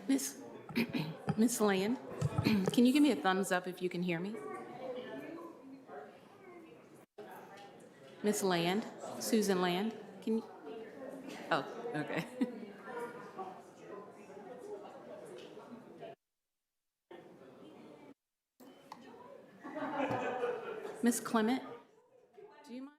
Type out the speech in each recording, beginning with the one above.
Miss Miss Land, can you give me a thumbs up if you can hear me? Miss Land, Susan Land, can you? Oh, okay. Miss Clement, do you mind?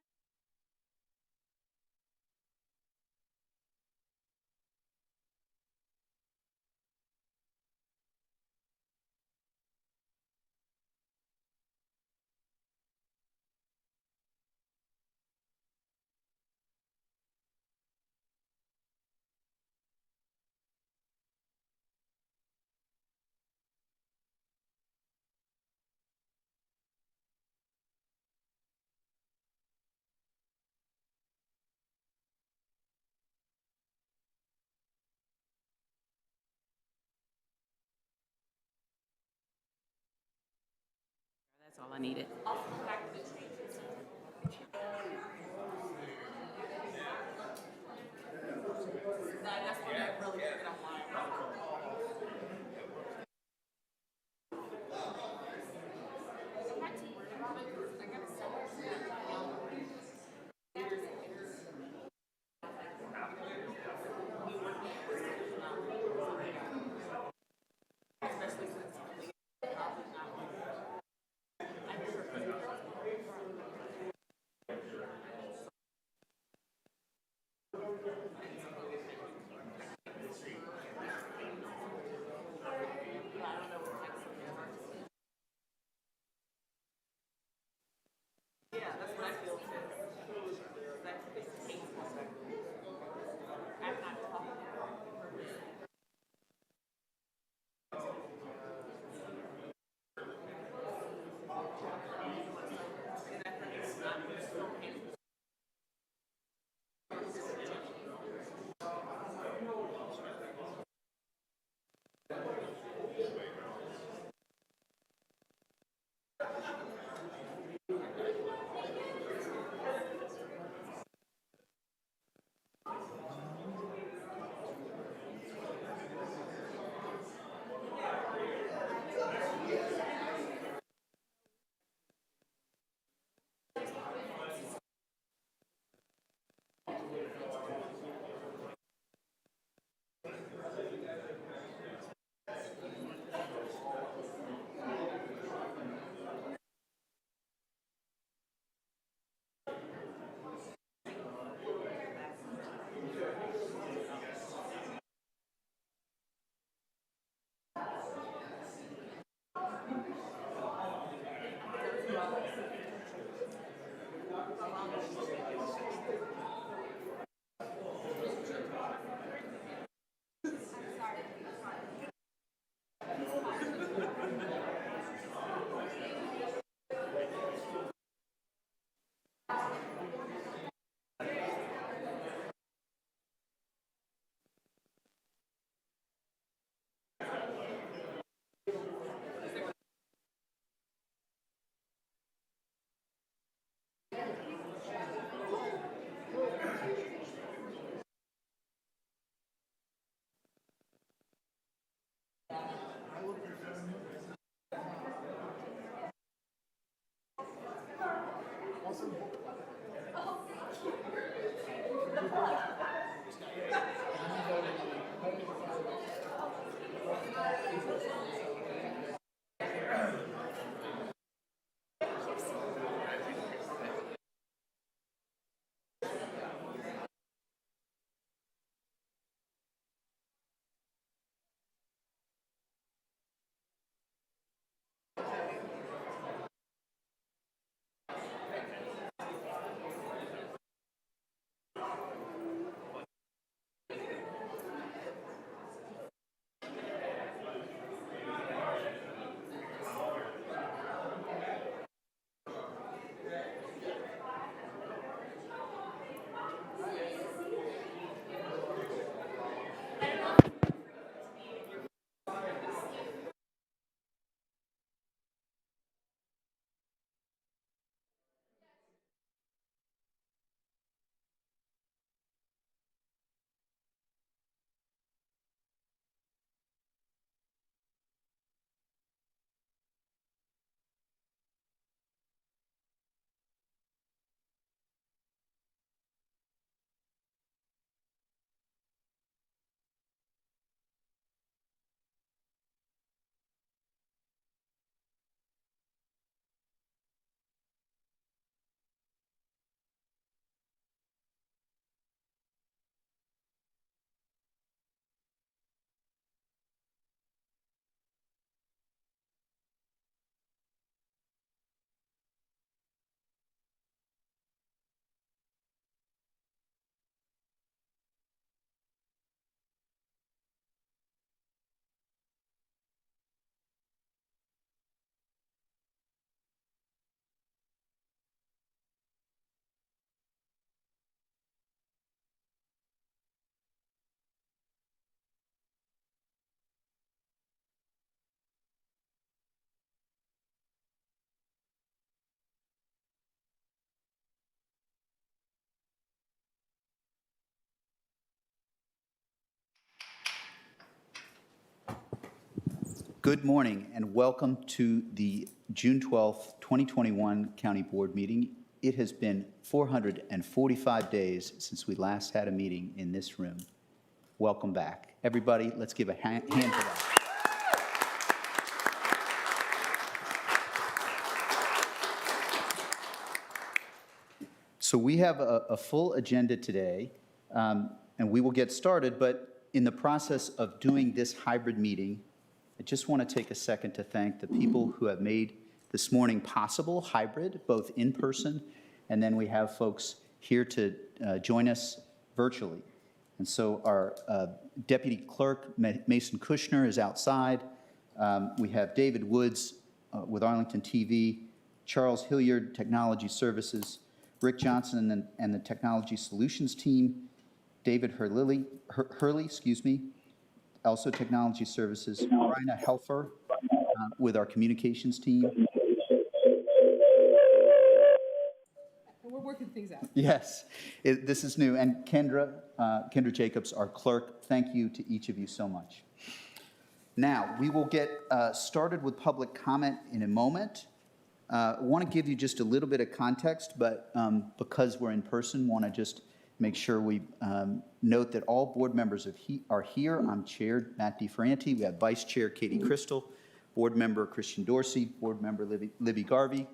That's all I needed. Good morning and welcome to the June 12th, 2021 County Board meeting. It has been 445 days since we last had a meeting in this room. Welcome back. Everybody, let's give a hand for that. So we have a full agenda today, and we will get started, but in the process of doing this hybrid meeting, I just want to take a second to thank the people who have made this morning possible, hybrid, both in person, and then we have folks here to join us virtually. And so our Deputy Clerk, Mason Kushner, is outside. We have David Woods with Arlington TV, Charles Hilliard, Technology Services, Rick Johnson and the Technology Solutions team, David Hurley, also Technology Services, Rina Helfer with our communications team. We're working things out. Yes, this is new. And Kendra Jacobs, our clerk, thank you to each of you so much. Now, we will get started with public comment in a moment. I want to give you just a little bit of context, but because we're in person, want to just make sure we note that all board members are here. I'm Chair Matt DeFranti. We have Vice Chair Katie Crystal, Board Member Christian Dorsey, Board Member Libby Garvey,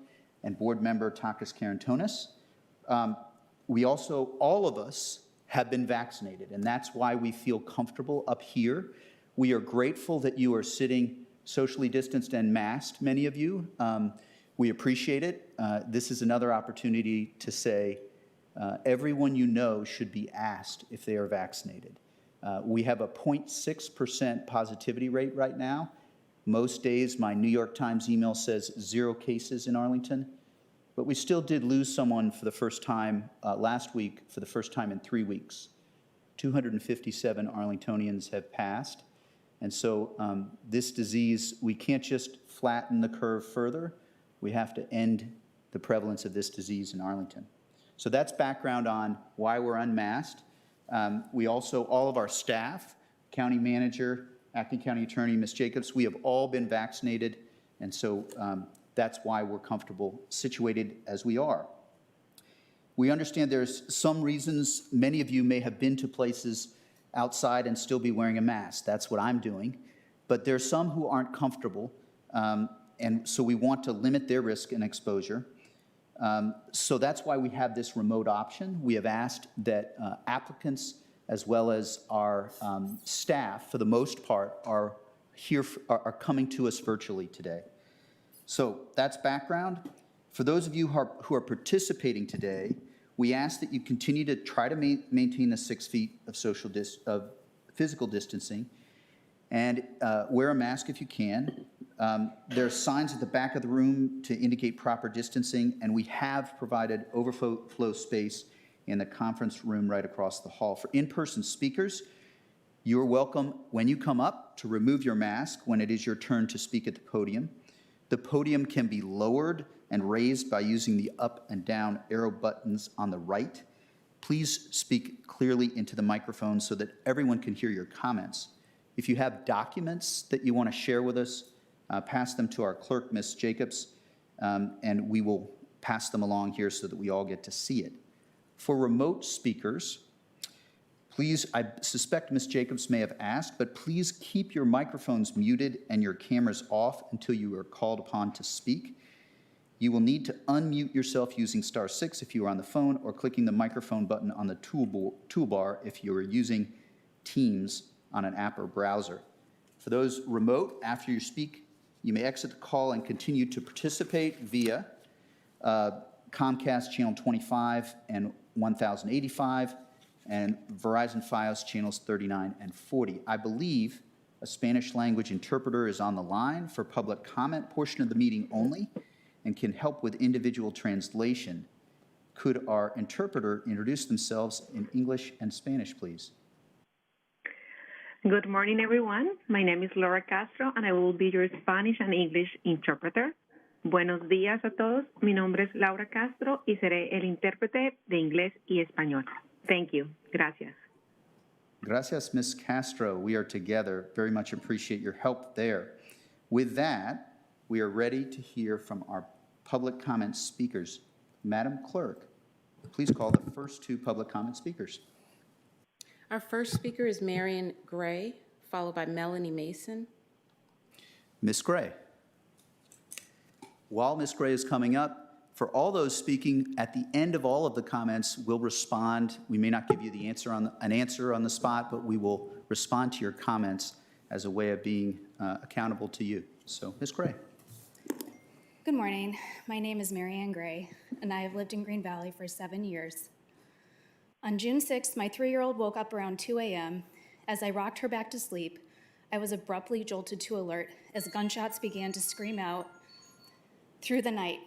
and Board Member Takis Karantonis. We also, all of us, have been vaccinated, and that's why we feel comfortable up here. We are grateful that you are sitting socially distanced and masked, many of you. We appreciate it. This is another opportunity to say, everyone you know should be asked if they are vaccinated. We have a 0.6% positivity rate right now. Most days, my New York Times email says 0 cases in Arlington, but we still did lose someone for the first time last week, for the first time in 3 weeks. 257 Arlingtonians have passed, and so this disease, we can't just flatten the curve further. We have to end the prevalence of this disease in Arlington. So that's background on why we're unmasked. We also, all of our staff, county manager, acting county attorney, Ms. Jacobs, we have all been vaccinated, and so that's why we're comfortable situated as we are. We understand there's some reasons many of you may have been to places outside and still be wearing a mask. That's what I'm doing. But there's some who aren't comfortable, and so we want to limit their risk and exposure. So that's why we have this remote option. We have asked that applicants as well as our staff, for the most part, are coming to us virtually today. So that's background. For those of you who are participating today, we ask that you continue to try to maintain the 6 feet of physical distancing and wear a mask if you can. There are signs at the back of the room to indicate proper distancing, and we have provided overflow space in the conference room right across the hall. For in-person speakers, you're welcome when you come up to remove your mask when it is your turn to speak at the podium. The podium can be lowered and raised by using the up and down arrow buttons on the right. Please speak clearly into the microphone so that everyone can hear your comments. If you have documents that you want to share with us, pass them to our clerk, Ms. Jacobs, and we will pass them along here so that we all get to see it. For remote speakers, please, I suspect Ms. Jacobs may have asked, but please keep your microphones muted and your cameras off until you are called upon to speak. You will need to unmute yourself using *6 if you are on the phone, or clicking the microphone button on the toolbar if you are using Teams on an app or browser. For those remote, after you speak, you may exit the call and continue to participate via Comcast channel 25 and 1085, and Verizon Fios channels 39 and 40. I believe a Spanish language interpreter is on the line for public comment portion of the meeting only and can help with individual translation. Could our interpreter introduce themselves in English and Spanish, please? Good morning, everyone. My name is Laura Castro, and I will be your Spanish and English interpreter. Buenos días a todos. Mi nombre es Laura Castro y seré el intérprete de inglés y español. Thank you. Gracias. Gracias, Ms. Castro. We are together. Very much appreciate your help there. With that, we are ready to hear from our public comment speakers. Madam Clerk, please call the first two public comment speakers. Our first speaker is Marion Gray, followed by Melanie Mason. Ms. Gray. While Ms. Gray is coming up, for all those speaking, at the end of all of the comments, we'll respond. We may not give you the answer an answer on the spot, but we will respond to your comments as a way of being accountable to you. So, Ms. Gray. Good morning. My name is Marianne Gray, and I have lived in Green Valley for 7 years. On June 6th, my 3-year-old woke up around 2 a.m. As I rocked her back to sleep, I was abruptly jolted to alert as gunshots began to scream out through the night.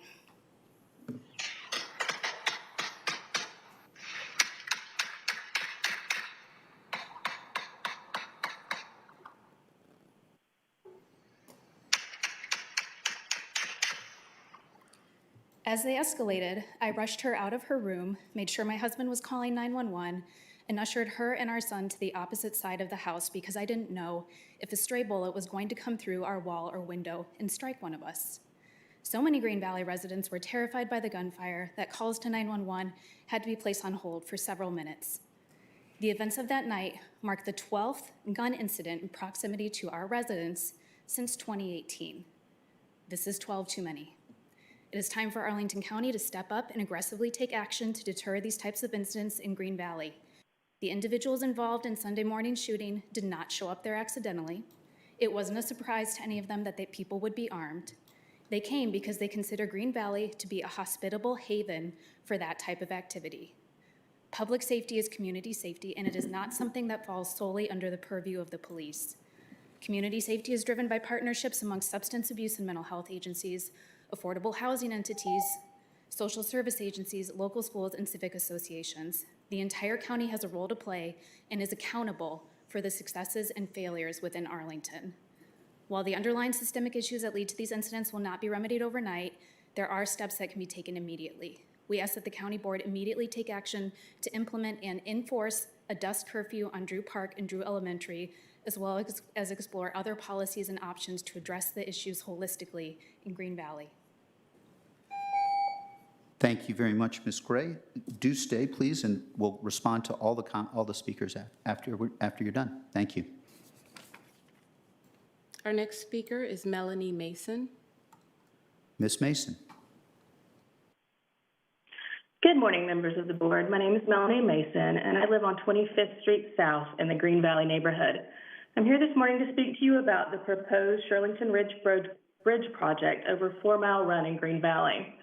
As they escalated, I rushed her out of her room, made sure my husband was calling 911, and ushered her and our son to the opposite side of the house because I didn't know if a stray bullet was going to come through our wall or window and strike one of us. So many Green Valley residents were terrified by the gunfire that calls to 911 had to be placed on hold for several minutes. The events of that night marked the 12th gun incident in proximity to our residence since 2018. This is 12 too many. It is time for Arlington County to step up and aggressively take action to deter these types of incidents in Green Valley. The individuals involved in Sunday morning shooting did not show up there accidentally. It wasn't a surprise to any of them that people would be armed. They came because they consider Green Valley to be a hospitable haven for that type of activity. Public safety is community safety, and it is not something that falls solely under the purview of the police. Community safety is driven by partnerships among substance abuse and mental health agencies, affordable housing entities, social service agencies, local schools, and civic associations. The entire county has a role to play and is accountable for the successes and failures within Arlington. While the underlying systemic issues that lead to these incidents will not be remedied overnight, there are steps that can be taken immediately. We ask that the county board immediately take action to implement and enforce a dusk curfew on Drew Park and Drew Elementary, as well as explore other policies and options to address the issues holistically in Green Valley. Thank you very much, Ms. Gray. Do stay, please, and we'll respond to all the speakers after you're done. Thank you. Our next speaker is Melanie Mason. Ms. Mason. Good morning, members of the board. My name is Melanie Mason, and I live on 25th Street South in the Green Valley neighborhood. I'm here this morning to speak to you about the proposed Shirlington Ridge Bridge project over 4 Mile Run in Green Valley.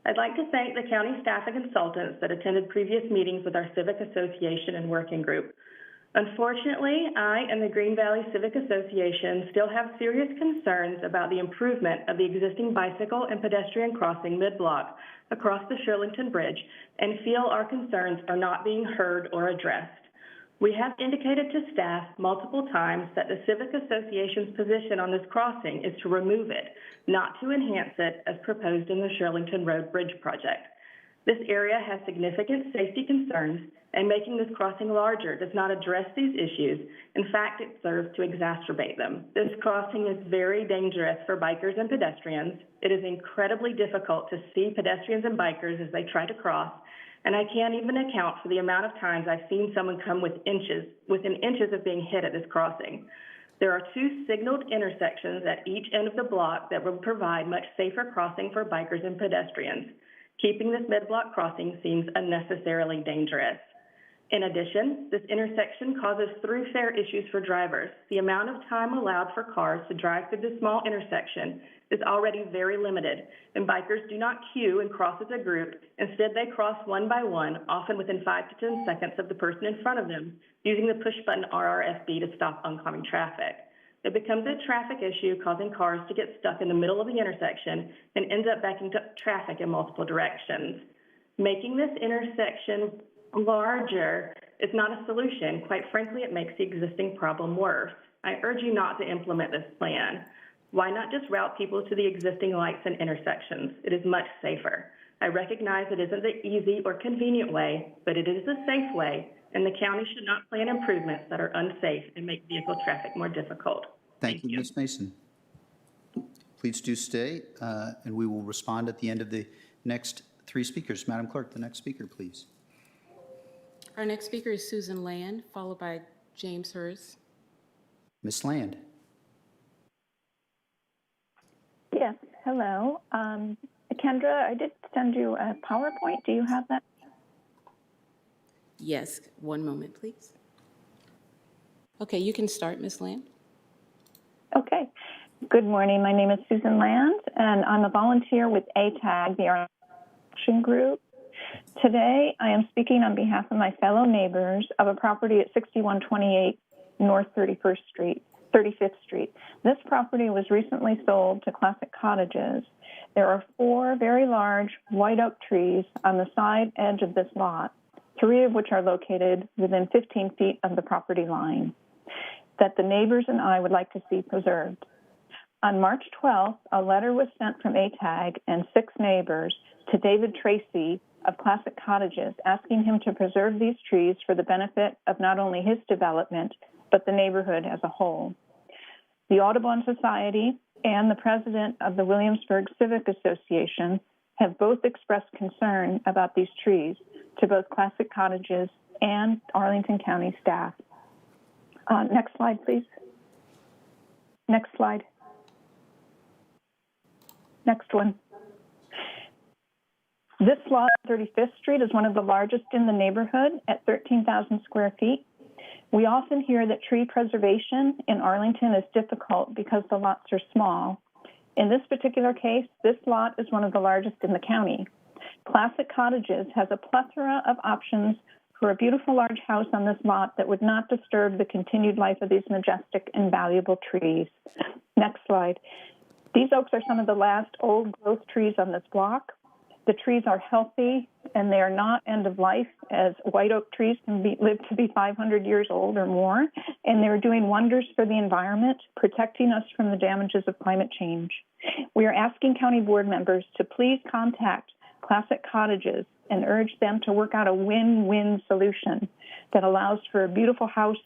I'd like to thank the county staff and consultants that attended previous meetings with our Civic Association and working group. Unfortunately, I and the Green Valley Civic Association still have serious concerns about the improvement of the existing bicycle and pedestrian crossing mid-block across the Shirlington Bridge and feel our concerns are not being heard or addressed. We have indicated to staff multiple times that the Civic Association's position on this crossing is to remove it, not to enhance it as proposed in the Shirlington Road Bridge project. This area has significant safety concerns, and making this crossing larger does not address these issues. In fact, it serves to exacerbate them. This crossing is very dangerous for bikers and pedestrians. It is incredibly difficult to see pedestrians and bikers as they try to cross, and I can't even account for the amount of times I've seen someone come within inches of being hit at this crossing. There are 2 signaled intersections at each end of the block that will provide much safer crossing for bikers and pedestrians. Keeping this mid-block crossing seems unnecessarily dangerous. In addition, this intersection causes thoroughfare issues for drivers. The amount of time allowed for cars to drive through this small intersection is already very limited, and bikers do not queue and cross as a group. Instead, they cross one by one, often within 5 to 10 seconds of the person in front of them, using the push-button RRFB to stop oncoming traffic. It becomes a traffic issue, causing cars to get stuck in the middle of the intersection and ends up backing up traffic in multiple directions. Making this intersection larger is not a solution. Quite frankly, it makes the existing problem worse. I urge you not to implement this plan. Why not just route people to the existing lights and intersections? It is much safer. I recognize it isn't the easy or convenient way, but it is the safe way, and the county should not plan improvements that are unsafe and make vehicle traffic more difficult. Thank you, Ms. Mason. please do stay, and we will respond at the end of the next three speakers. Madam Clerk, the next speaker, please. Our next speaker is Susan Land, followed by James Hers. Ms. Land. Yes, hello. Kendra, I did send you a PowerPoint. Do you have that? Yes, one moment, please. Okay, you can start, Ms. Land. Okay. Good morning. My name is Susan Land, and I'm a volunteer with ATAG, the Arlington Action Group. Today, I am speaking on behalf of my fellow neighbors of a property at 6128 North 35th Street. This property was recently sold to Classic Cottages. There are 4 very large white oak trees on the side edge of this lot, 3 of which are located within 15 feet of the property line, that the neighbors and I would like to see preserved. On March 12th, a letter was sent from ATAG and 6 neighbors to David Tracy of Classic Cottages, asking him to preserve these trees for the benefit of not only his development, but the neighborhood as a whole. The Audubon Society and the president of the Williamsburg Civic Association have both expressed concern about these trees to both Classic Cottages and Arlington County staff. Next slide, please. Next slide. Next one. This lot, 35th Street, is one of the largest in the neighborhood at 13,000 square feet. We often hear that tree preservation in Arlington is difficult because the lots are small. In this particular case, this lot is one of the largest in the county. Classic Cottages has a plethora of options for a beautiful large house on this lot that would not disturb the continued life of these majestic and valuable trees. Next slide. These oaks are some of the last old growth trees on this block. The trees are healthy and they are not end of life, as white oak trees can live to be 500 years old or more, and they're doing wonders for the environment, protecting us from the damages of climate change. We are asking county board members to please contact Classic Cottages and urge them to work out a win-win solution that allows for a beautiful house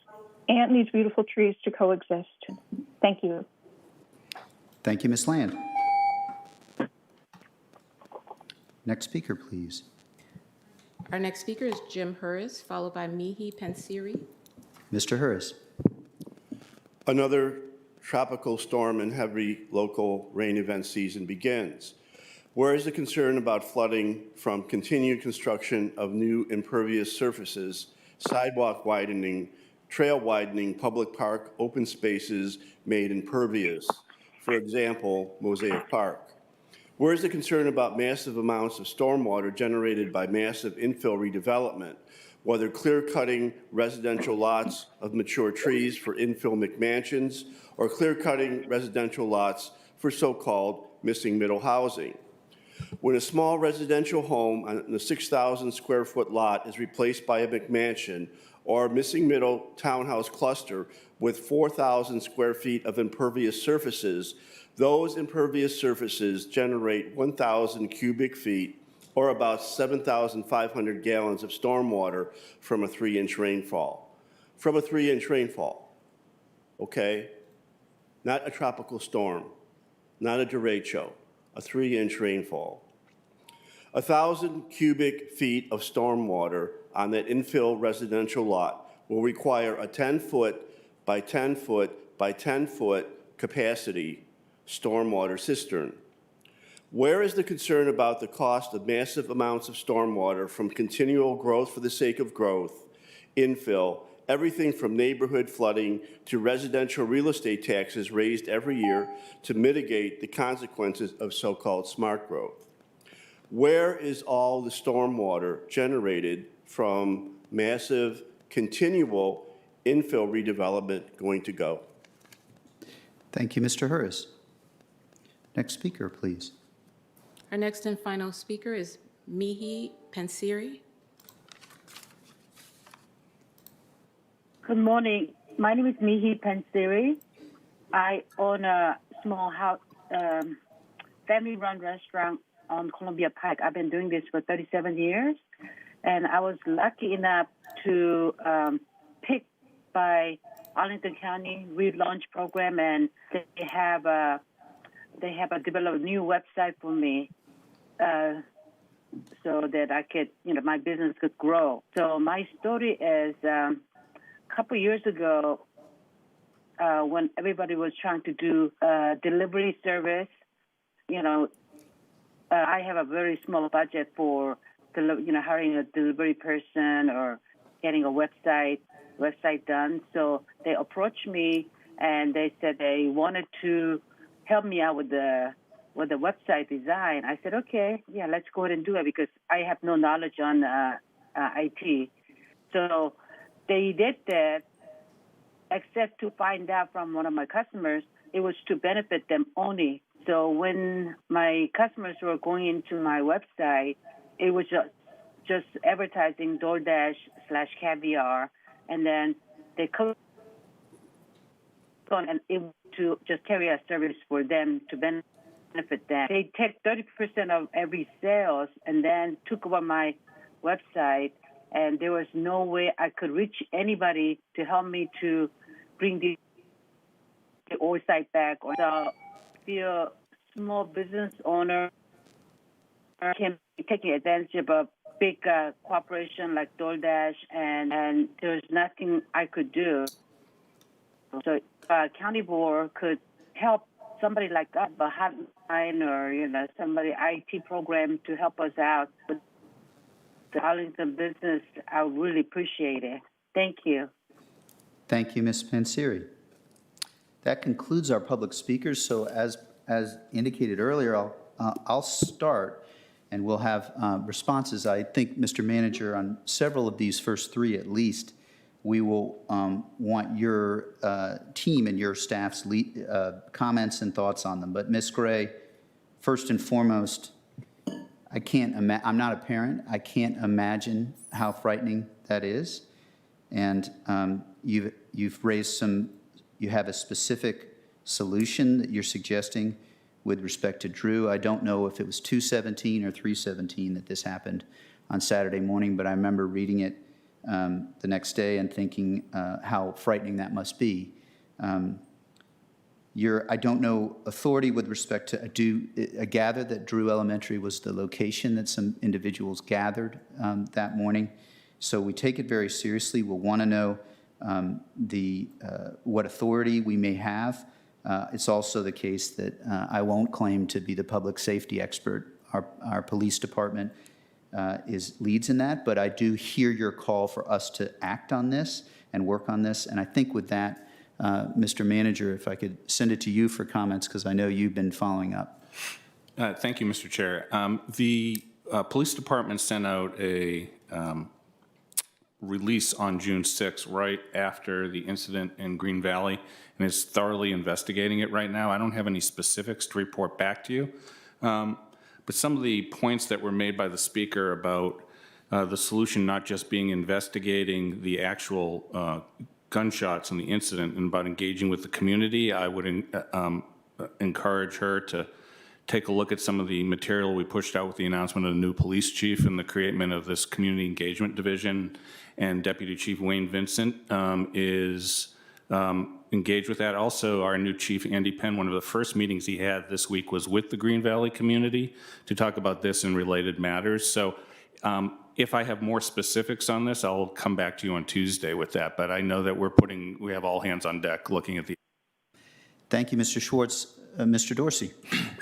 and these beautiful trees to coexist. Thank you. Thank you, Ms. Land. Next speaker, please. Our next speaker is Jim Hers, followed by Mihi Pansiri. Mr. Hers. Another tropical storm and heavy local rain event season begins. Where is the concern about flooding from continued construction of new impervious surfaces, sidewalk widening, trail widening, public park, open spaces made impervious? For example, Mosaic Park. Where is the concern about massive amounts of stormwater generated by massive infill redevelopment, whether clear-cutting residential lots of mature trees for infill McMansions or clear-cutting residential lots for so-called missing middle housing? When a small residential home on a 6,000 square foot lot is replaced by a McMansion or a missing middle townhouse cluster with 4,000 square feet of impervious surfaces, those impervious surfaces generate 1,000 cubic feet, or about 7,500 gallons of stormwater from a 3-inch rainfall. From a 3-inch rainfall, okay? Not a tropical storm, not a derecho, a 3-inch rainfall. 1,000 cubic feet of stormwater on that infill residential lot will require a 10-foot by 10-foot by 10-foot capacity stormwater cistern. Where is the concern about the cost of massive amounts of stormwater from continual growth for the sake of growth, infill, everything from neighborhood flooding to residential real estate taxes raised every year to mitigate the consequences of so-called smart growth? Where is all the stormwater generated from massive, continual infill redevelopment going to go? Thank you, Mr. Hers. Next speaker, please. Our next and final speaker is Mihi Pansiri. Good morning. My name is Mihi Pansiri. I own a small house, family-run restaurant on Columbia Pike. I've been doing this for 37 years, and I was lucky enough to pick by Arlington County relaunch program, and they have they have developed a new website for me so that I could, my business could grow. So my story is a couple years ago when everybody was trying to do delivery service, I have a very small budget for, hiring a delivery person or getting a website done. So they approached me and they said they wanted to help me out with the website design. I said, okay, yeah, let's go ahead and do it because I have no knowledge on IT. So they did that, except to find out from one of my customers, it was to benefit them only. So when my customers were going into my website, it was just advertising DoorDash/Caviar, and then they click on and it to just carry a service for them to benefit them. They take 30% of every sales and then took over my website, and there was no way I could reach anybody to help me to bring the old site back. So if you're a small business owner can be taking advantage of a big corporation like DoorDash, and there's nothing I could do. So county board could help somebody like us, a hotline or somebody IT program to help us out with the Arlington business. I really appreciate it. Thank you. Thank you, Ms. Panseri. That concludes our public speakers. So as indicated earlier, I'll start and we'll have responses. I think, Mr. Manager, on several of these first three at least, we will want your team and your staff's comments and thoughts on them. But Ms. Gray, first and foremost, I'm not a parent. I can't imagine how frightening that is. And you've raised you have a specific solution that you're suggesting with respect to Drew. I don't know if it was 217 or 317 that this happened on Saturday morning, but I remember reading it the next day and thinking how frightening that must be. I don't know authority with respect to, I gather that Drew Elementary was the location that some individuals gathered that morning. So we take it very seriously. We'll want to know what authority we may have. It's also the case that I won't claim to be the public safety expert. Our police department leads in that, but I do hear your call for us to act on this and work on this. And I think with that, Mr. Manager, if I could send it to you for comments, because I know you've been following up. Thank you, Mr. Chair. The police department sent out a release on June 6th, right after the incident in Green Valley, and is thoroughly investigating it right now. I don't have any specifics to report back to you, but some of the points that were made by the speaker about the solution not just being investigating the actual gunshots and the incident and about engaging with the community, I would encourage her to take a look at some of the material we pushed out with the announcement of the new police chief and the creation of this community engagement division. And Deputy Chief Wayne Vincent is engaged with that. Also, our new chief, Andy Penn, one of the first meetings he had this week was with the Green Valley community to talk about this and related matters. So if I have more specifics on this, I'll come back to you on Tuesday with that. But I know that we have all hands on deck looking at the. Thank you, Mr. Schwartz. Mr. Dorsey.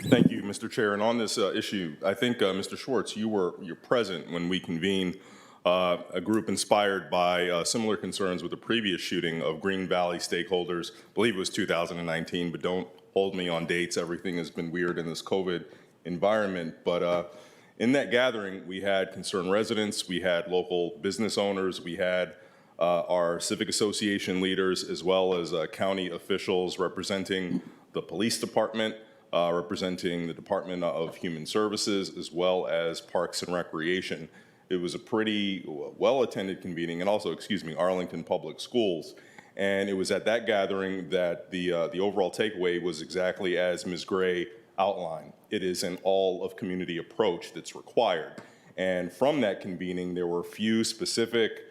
Thank you, Mr. Chair. And on this issue, I think, Mr. Schwartz, you're present when we convened a group inspired by similar concerns with the previous shooting of Green Valley stakeholders. I believe it was 2019, but don't hold me on dates. Everything has been weird in this COVID environment. But in that gathering, we had concerned residents, we had local business owners, we had our civic association leaders, as well as county officials representing the police department, representing the Department of Human Services, as well as Parks and Recreation. It was a pretty well-attended convening, and also, Arlington Public Schools. And it was at that gathering that the overall takeaway was exactly as Ms. Gray outlined. It is an all-of-community approach that's required. And from that convening, there were a few specific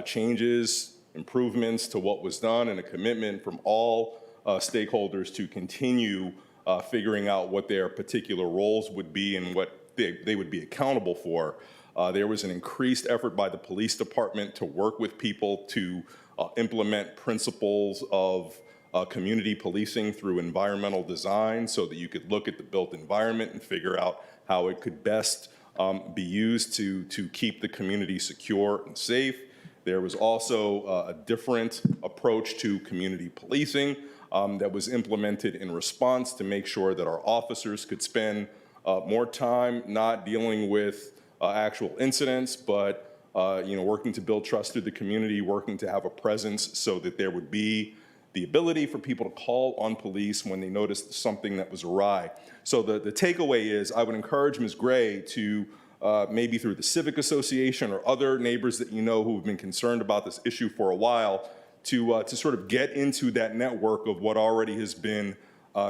changes, improvements to what was done, and a commitment from all stakeholders to continue figuring out what their particular roles would be and what they would be accountable for. There was an increased effort by the police department to work with people to implement principles of community policing through environmental design so that you could look at the built environment and figure out how it could best be used to keep the community secure and safe. There was also a different approach to community policing that was implemented in response to make sure that our officers could spend more time not dealing with actual incidents, but working to build trust through the community, working to have a presence so that there would be the ability for people to call on police when they noticed something that was awry. So the takeaway is I would encourage Ms. Gray to maybe through the Civic Association or other neighbors that you know who have been concerned about this issue for a while to sort of get into that network of what already has been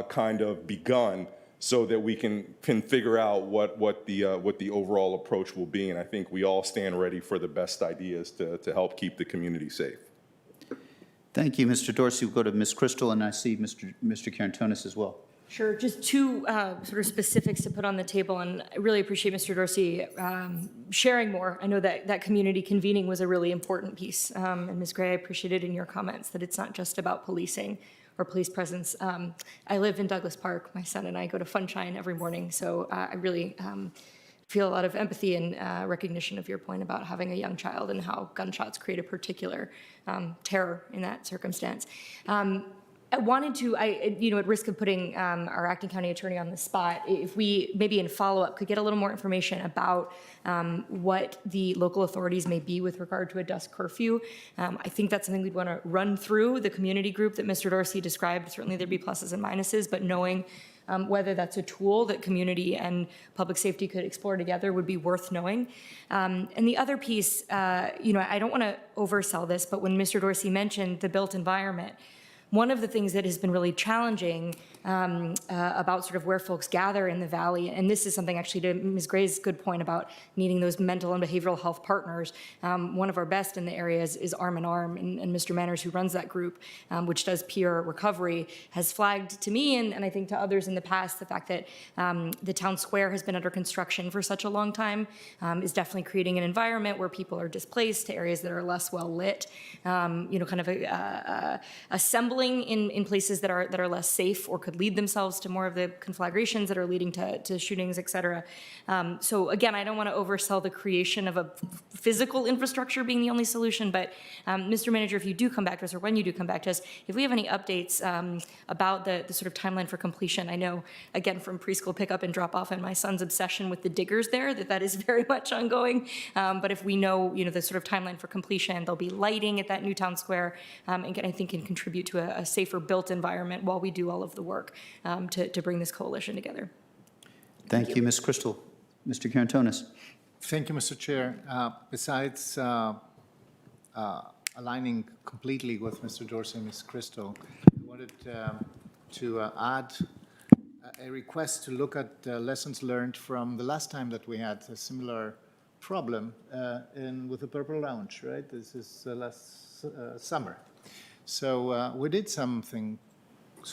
kind of begun so that we can figure out what the overall approach will be. And I think we all stand ready for the best ideas to help keep the community safe. Thank you, Mr. Dorsey. We'll go to Ms. Crystal, and I see Mr. Carantonis as well. Sure, just two sort of specifics to put on the table, and I really appreciate Mr. Dorsey sharing more. I know that community convening was a really important piece, and Ms. Gray, I appreciated in your comments that it's not just about policing or police presence. I live in Douglas Park. My son and I go to Funshine every morning, so I really feel a lot of empathy and recognition of your point about having a young child and how gunshots create a particular terror in that circumstance. I wanted to, at risk of putting our acting county attorney on the spot, if we maybe in follow-up could get a little more information about what the local authorities may be with regard to a dusk curfew. I think that's something we'd want to run through the community group that Mr. Dorsey described. Certainly there'd be pluses and minuses, but knowing whether that's a tool that community and public safety could explore together would be worth knowing. And the other piece, I don't want to oversell this, but when Mr. Dorsey mentioned the built environment, one of the things that has been really challenging about sort of where folks gather in the valley, and this is something actually to Ms. Gray's good point about needing those mental and behavioral health partners. One of our best in the area is Arm in Arm, and Mr. Manners, who runs that group, which does peer recovery, has flagged to me and I think to others in the past the fact that the town square has been under construction for such a long time, is definitely creating an environment where people are displaced to areas that are less well lit, kind of assembling in places that are less safe or could lead themselves to more of the conflagrations that are leading to shootings, et cetera. So again, I don't want to oversell the creation of a physical infrastructure being the only solution, but Mr. Manager, if you do come back to us, or when you do come back to us, if we have any updates about the sort of timeline for completion. I know, again, from preschool pickup and drop off and my son's obsession with the diggers there, that is very much ongoing. But if we know, the sort of timeline for completion, there'll be lighting at that new town square, and I think can contribute to a safer built environment while we do all of the work to bring this coalition together. Thank you, Ms. Crystal. Mr. Carantonis. Thank you, Mr. Chair. Besides aligning completely with Mr. Dorsey and Ms. Crystal, I wanted to add a request to look at lessons learned from the last time that we had a similar problem with the Purple Lounge, right? This is last summer. So we did something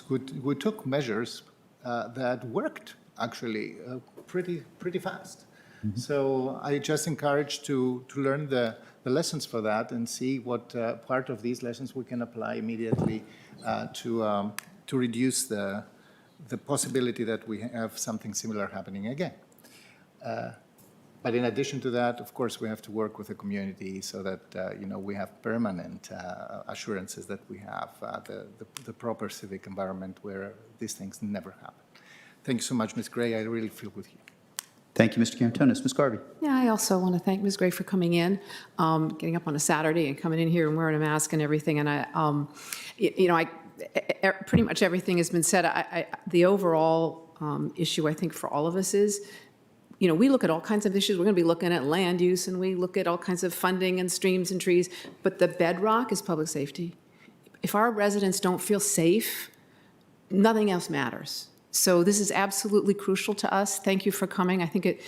good. We took measures that worked actually pretty fast. Mm-hmm. So I just encourage to learn the lessons for that and see what part of these lessons we can apply immediately to reduce the possibility that we have something similar happening again. But in addition to that, of course, we have to work with the community so that we have permanent assurances that we have the proper civic environment where these things never happen. Thank you so much, Ms. Gray. I really feel with you. Thank you, Mr. Carantonis. Ms. Garvey. Yeah, I also want to thank Ms. Gray for coming in, getting up on a Saturday and coming in here and wearing a mask and everything. And pretty much everything has been said. The overall issue, I think, for all of us is, we look at all kinds of issues. We're going to be looking at land use, and we look at all kinds of funding and streams and trees. But the bedrock is public safety. If our residents don't feel safe, nothing else matters. So this is absolutely crucial to us. Thank you for coming. I think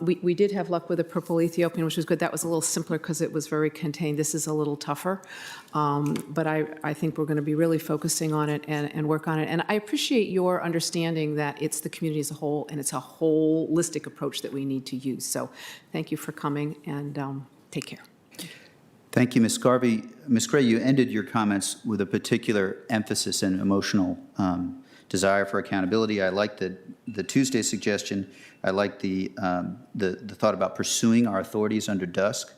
we did have luck with the Purple Ethiopian, which was good. That was a little simpler because it was very contained. This is a little tougher. But I think we're going to be really focusing on it and work on it. And I appreciate your understanding that it's the community as a whole, and it's a holistic approach that we need to use. So thank you for coming, and take care. Thank you, Ms. Garvey. Ms. Gray, you ended your comments with a particular emphasis and emotional desire for accountability. I like the Tuesday suggestion. I like the thought about pursuing our authorities under dusk.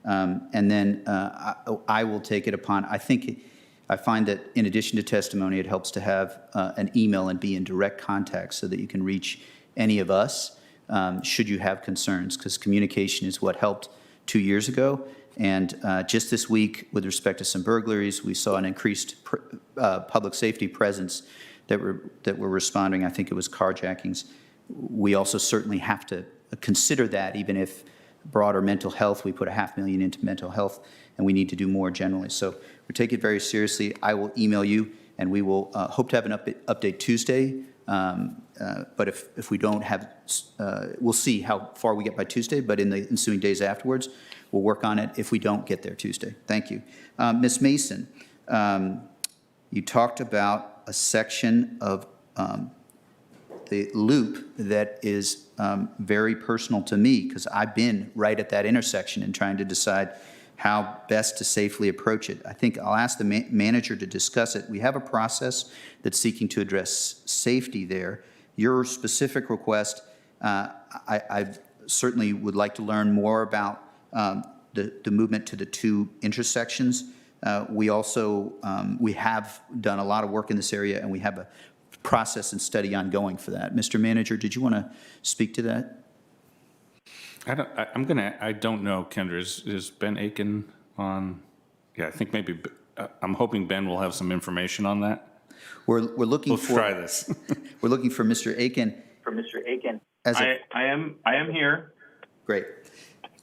And then I will take it upon, I find that in addition to testimony, it helps to have an email and be in direct contact so that you can reach any of us should you have concerns, because communication is what helped 2 years ago. And just this week, with respect to some burglaries, we saw an increased public safety presence that were responding. I think it was carjackings. We also certainly have to consider that, even if broader mental health, we put $500,000 into mental health, and we need to do more generally. So we take it very seriously. I will email you, and we will hope to have an update Tuesday. But if we don't have, we'll see how far we get by Tuesday, but in the ensuing days afterwards, we'll work on it if we don't get there Tuesday. Thank you. Ms. Mason, you talked about a section of the loop that is very personal to me, because I've been right at that intersection and trying to decide how best to safely approach it. I think I'll ask the manager to discuss it. We have a process that's seeking to address safety there. Your specific request, I certainly would like to learn more about the movement to the two intersections. We also, we have done a lot of work in this area, and we have a process and study ongoing for that. Mr. Manager, did you want to speak to that? I don't know, Kendra. Is Ben Aiken on? Yeah, I think maybe, I'm hoping Ben will have some information on that. We're looking We'll try this. We're looking for Mr. Aiken. I am here. Great.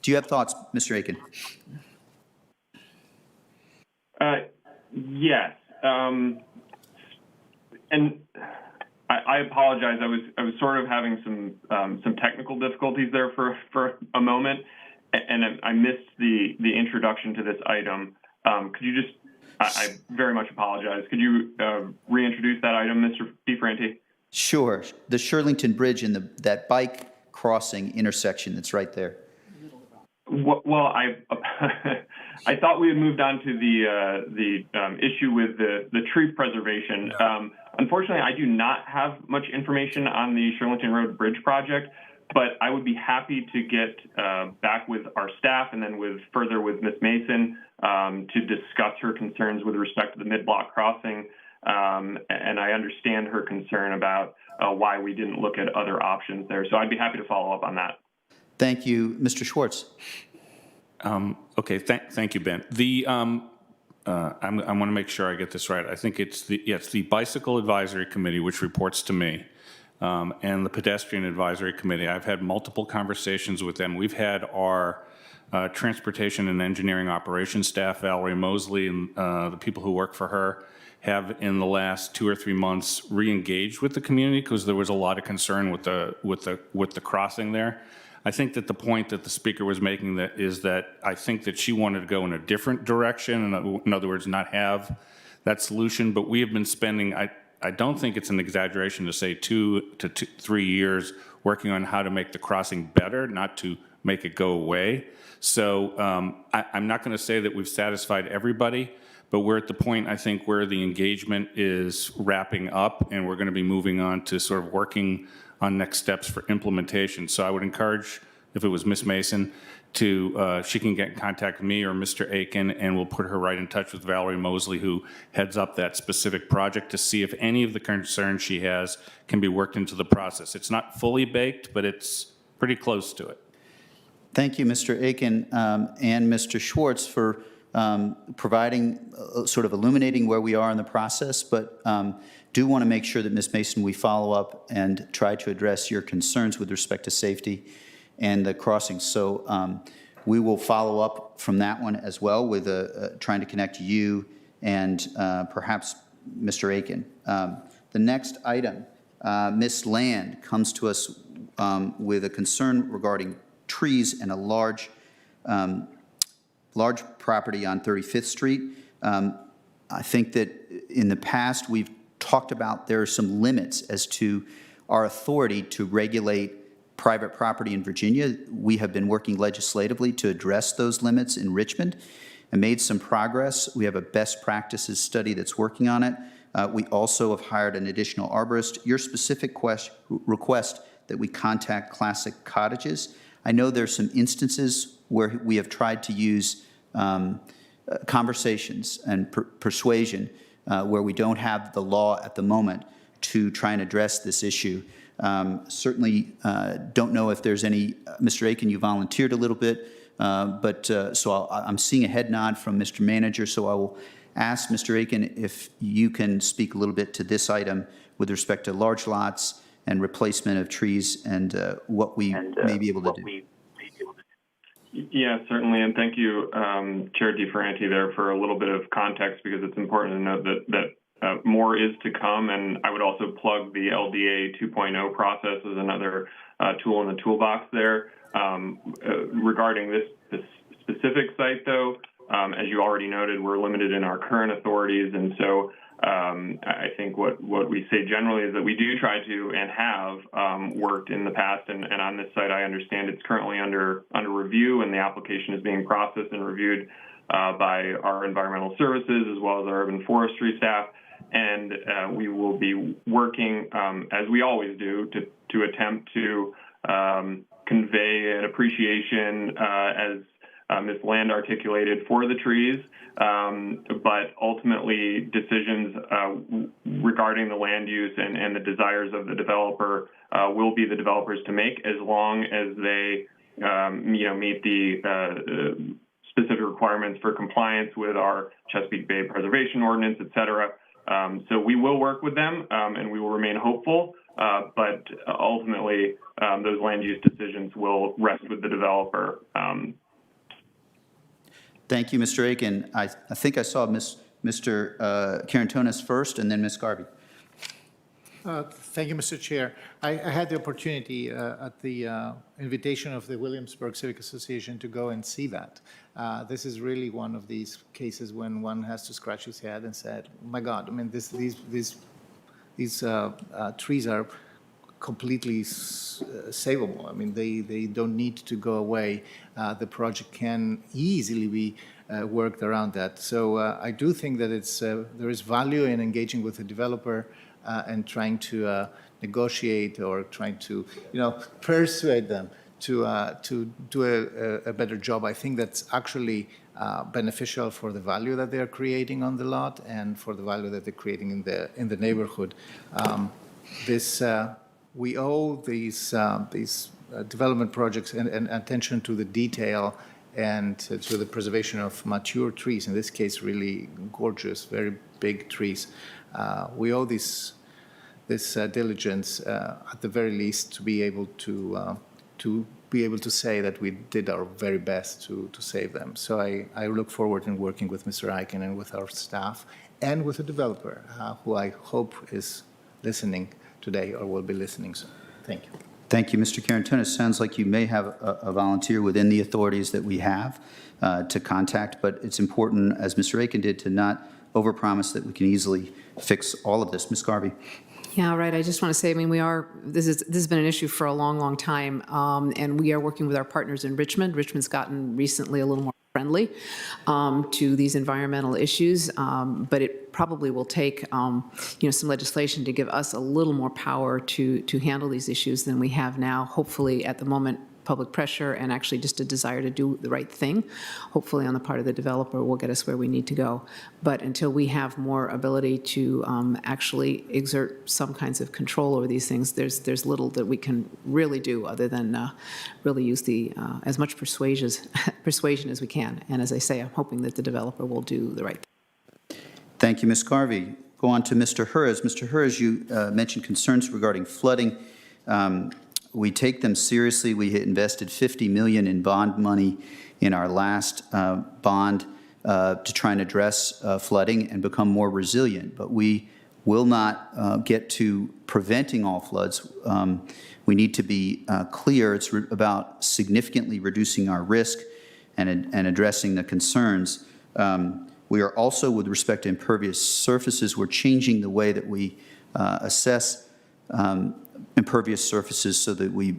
Do you have thoughts, Mr. Aiken? Yes. And I apologize. I was sort of having some technical difficulties there for a moment, and I missed the introduction to this item. Could you just? I very much apologize. Could you reintroduce that item, Mr. DeFranti? Sure. The Shirlington Bridge and that bike crossing intersection that's right there. Well, I thought we had moved on to the issue with the tree preservation. Unfortunately, I do not have much information on the Shirlington Road Bridge project, but I would be happy to get back with our staff and then further with Ms. Mason to discuss her concerns with respect to the mid-block crossing. And I understand her concern about why we didn't look at other options there. So I'd be happy to follow up on that. Thank you. Mr. Schwartz. Okay, thank you, Ben. I want to make sure I get this right. I think it's the Bicycle Advisory Committee, which reports to me, and the Pedestrian Advisory Committee. I've had multiple conversations with them. We've had our Transportation and Engineering Operations staff, Valerie Mosley, and the people who work for her, have in the last 2 or 3 months re-engaged with the community because there was a lot of concern with the crossing there. I think that the point that the speaker was making is that I think that she wanted to go in a different direction, in other words, not have that solution. But we have been spending, I don't think it's an exaggeration to say 2 to 3 years working on how to make the crossing better, not to make it go away. So I'm not going to say that we've satisfied everybody, but we're at the point, I think, where the engagement is wrapping up, and we're going to be moving on to sort of working on next steps for implementation. So I would encourage, if it was Ms. Mason, she can get in contact with me or Mr. Aiken, and we'll put her right in touch with Valerie Mosley, who heads up that specific project, to see if any of the concerns she has can be worked into the process. It's not fully baked, but it's pretty close to it. Thank you, Mr. Aiken and Mr. Schwartz, for providing, sort of illuminating where we are in the process, but do want to make sure that, Ms. Mason, we follow up and try to address your concerns with respect to safety and the crossings. So we will follow up from that one as well with trying to connect you and perhaps Mr. Aiken. The next item Ms. Land comes to us with a concern regarding trees and a large property on 35th Street. I think that in the past, we've talked about there are some limits as to our authority to regulate private property in Virginia. We have been working legislatively to address those limits in Richmond and made some progress. We have a best practices study that's working on it. We also have hired an additional arborist. Your specific request that we contact Classic Cottages. I know there's some instances where we have tried to use conversations and persuasion where we don't have the law at the moment to try and address this issue. Certainly don't know if there's any, Mr. Aiken, you volunteered a little bit, so I'm seeing a head nod from Mr. Manager, so I will ask Mr. Aiken if you can speak a little bit to this item with respect to large lots and replacement of trees and what we may be able to do. Yeah, certainly, and thank you, Chair DeFerranti, there for a little bit of context, because it's important to note that more is to come, and I would also plug the LDA 2.0 process as another tool in the toolbox there. Regarding this specific site, though, as you already noted, we're limited in our current authorities, and so I think what we say generally is that we do try to and have worked in the past, and on this site, I understand it's currently under review, and the application is being processed and reviewed by our environmental services as well as our urban forestry staff, and we will be working, as we always do, to attempt to convey an appreciation as Ms. Land articulated for the trees, but ultimately decisions regarding the land use and the desires of the developer will be the developers to make, as long as they meet the specific requirements for compliance with our Chesapeake Bay Preservation Ordinance, et cetera. So we will work with them, and we will remain hopeful, but ultimately those land use decisions will rest with the developer. Thank you, Mr. Aiken. I think I saw Mr. Carantonis first, and then Ms. Garvey. Thank you, Mr. Chair. I had the opportunity at the invitation of the Williamsburg Civic Association to go and see that. This is really one of these cases when one has to scratch his head and say, oh my God, I mean, these trees are completely savable. I mean, they don't need to go away. The project can easily be worked around that. So I do think that there is value in engaging with the developer and trying to negotiate or trying to, persuade them to do a better job. I think that's actually beneficial for the value that they're creating on the lot and for the value that they're creating in the neighborhood. We owe these development projects and attention to the detail and to the preservation of mature trees, in this case really gorgeous, very big trees. We owe this diligence at the very least to be able to say that we did our very best to save them. So I look forward in working with Mr. Aiken and with our staff and with the developer, who I hope is listening today or will be listening soon. Thank you. Thank you, Mr. Carantonis. Sounds like you may have a volunteer within the authorities that we have to contact, but it's important, as Mr. Aiken did, to not overpromise that we can easily fix all of this. Ms. Garvey. Yeah, right. I just want to say, I mean, this has been an issue for a long, long time, and we are working with our partners in Richmond. Richmond's gotten recently a little more friendly to these environmental issues, but it probably will take some legislation to give us a little more power to handle these issues than we have now. Hopefully, at the moment, public pressure and actually just a desire to do the right thing, hopefully on the part of the developer, will get us where we need to go. But until we have more ability to actually exert some kinds of control over these things, there's little that we can really do other than really use as much persuasion as we can. And as I say, I'm hoping that the developer will do the right thing. Thank you, Ms. Garvey. Go on to Mr. Hurz. Mr. Hurz, you mentioned concerns regarding flooding. We take them seriously. We invested $50 million in bond money in our last bond to try and address flooding and become more resilient. But we will not get to preventing all floods. We need to be clear. It's about significantly reducing our risk and addressing the concerns. We are also, with respect to impervious surfaces, we're changing the way that we assess impervious surfaces so that we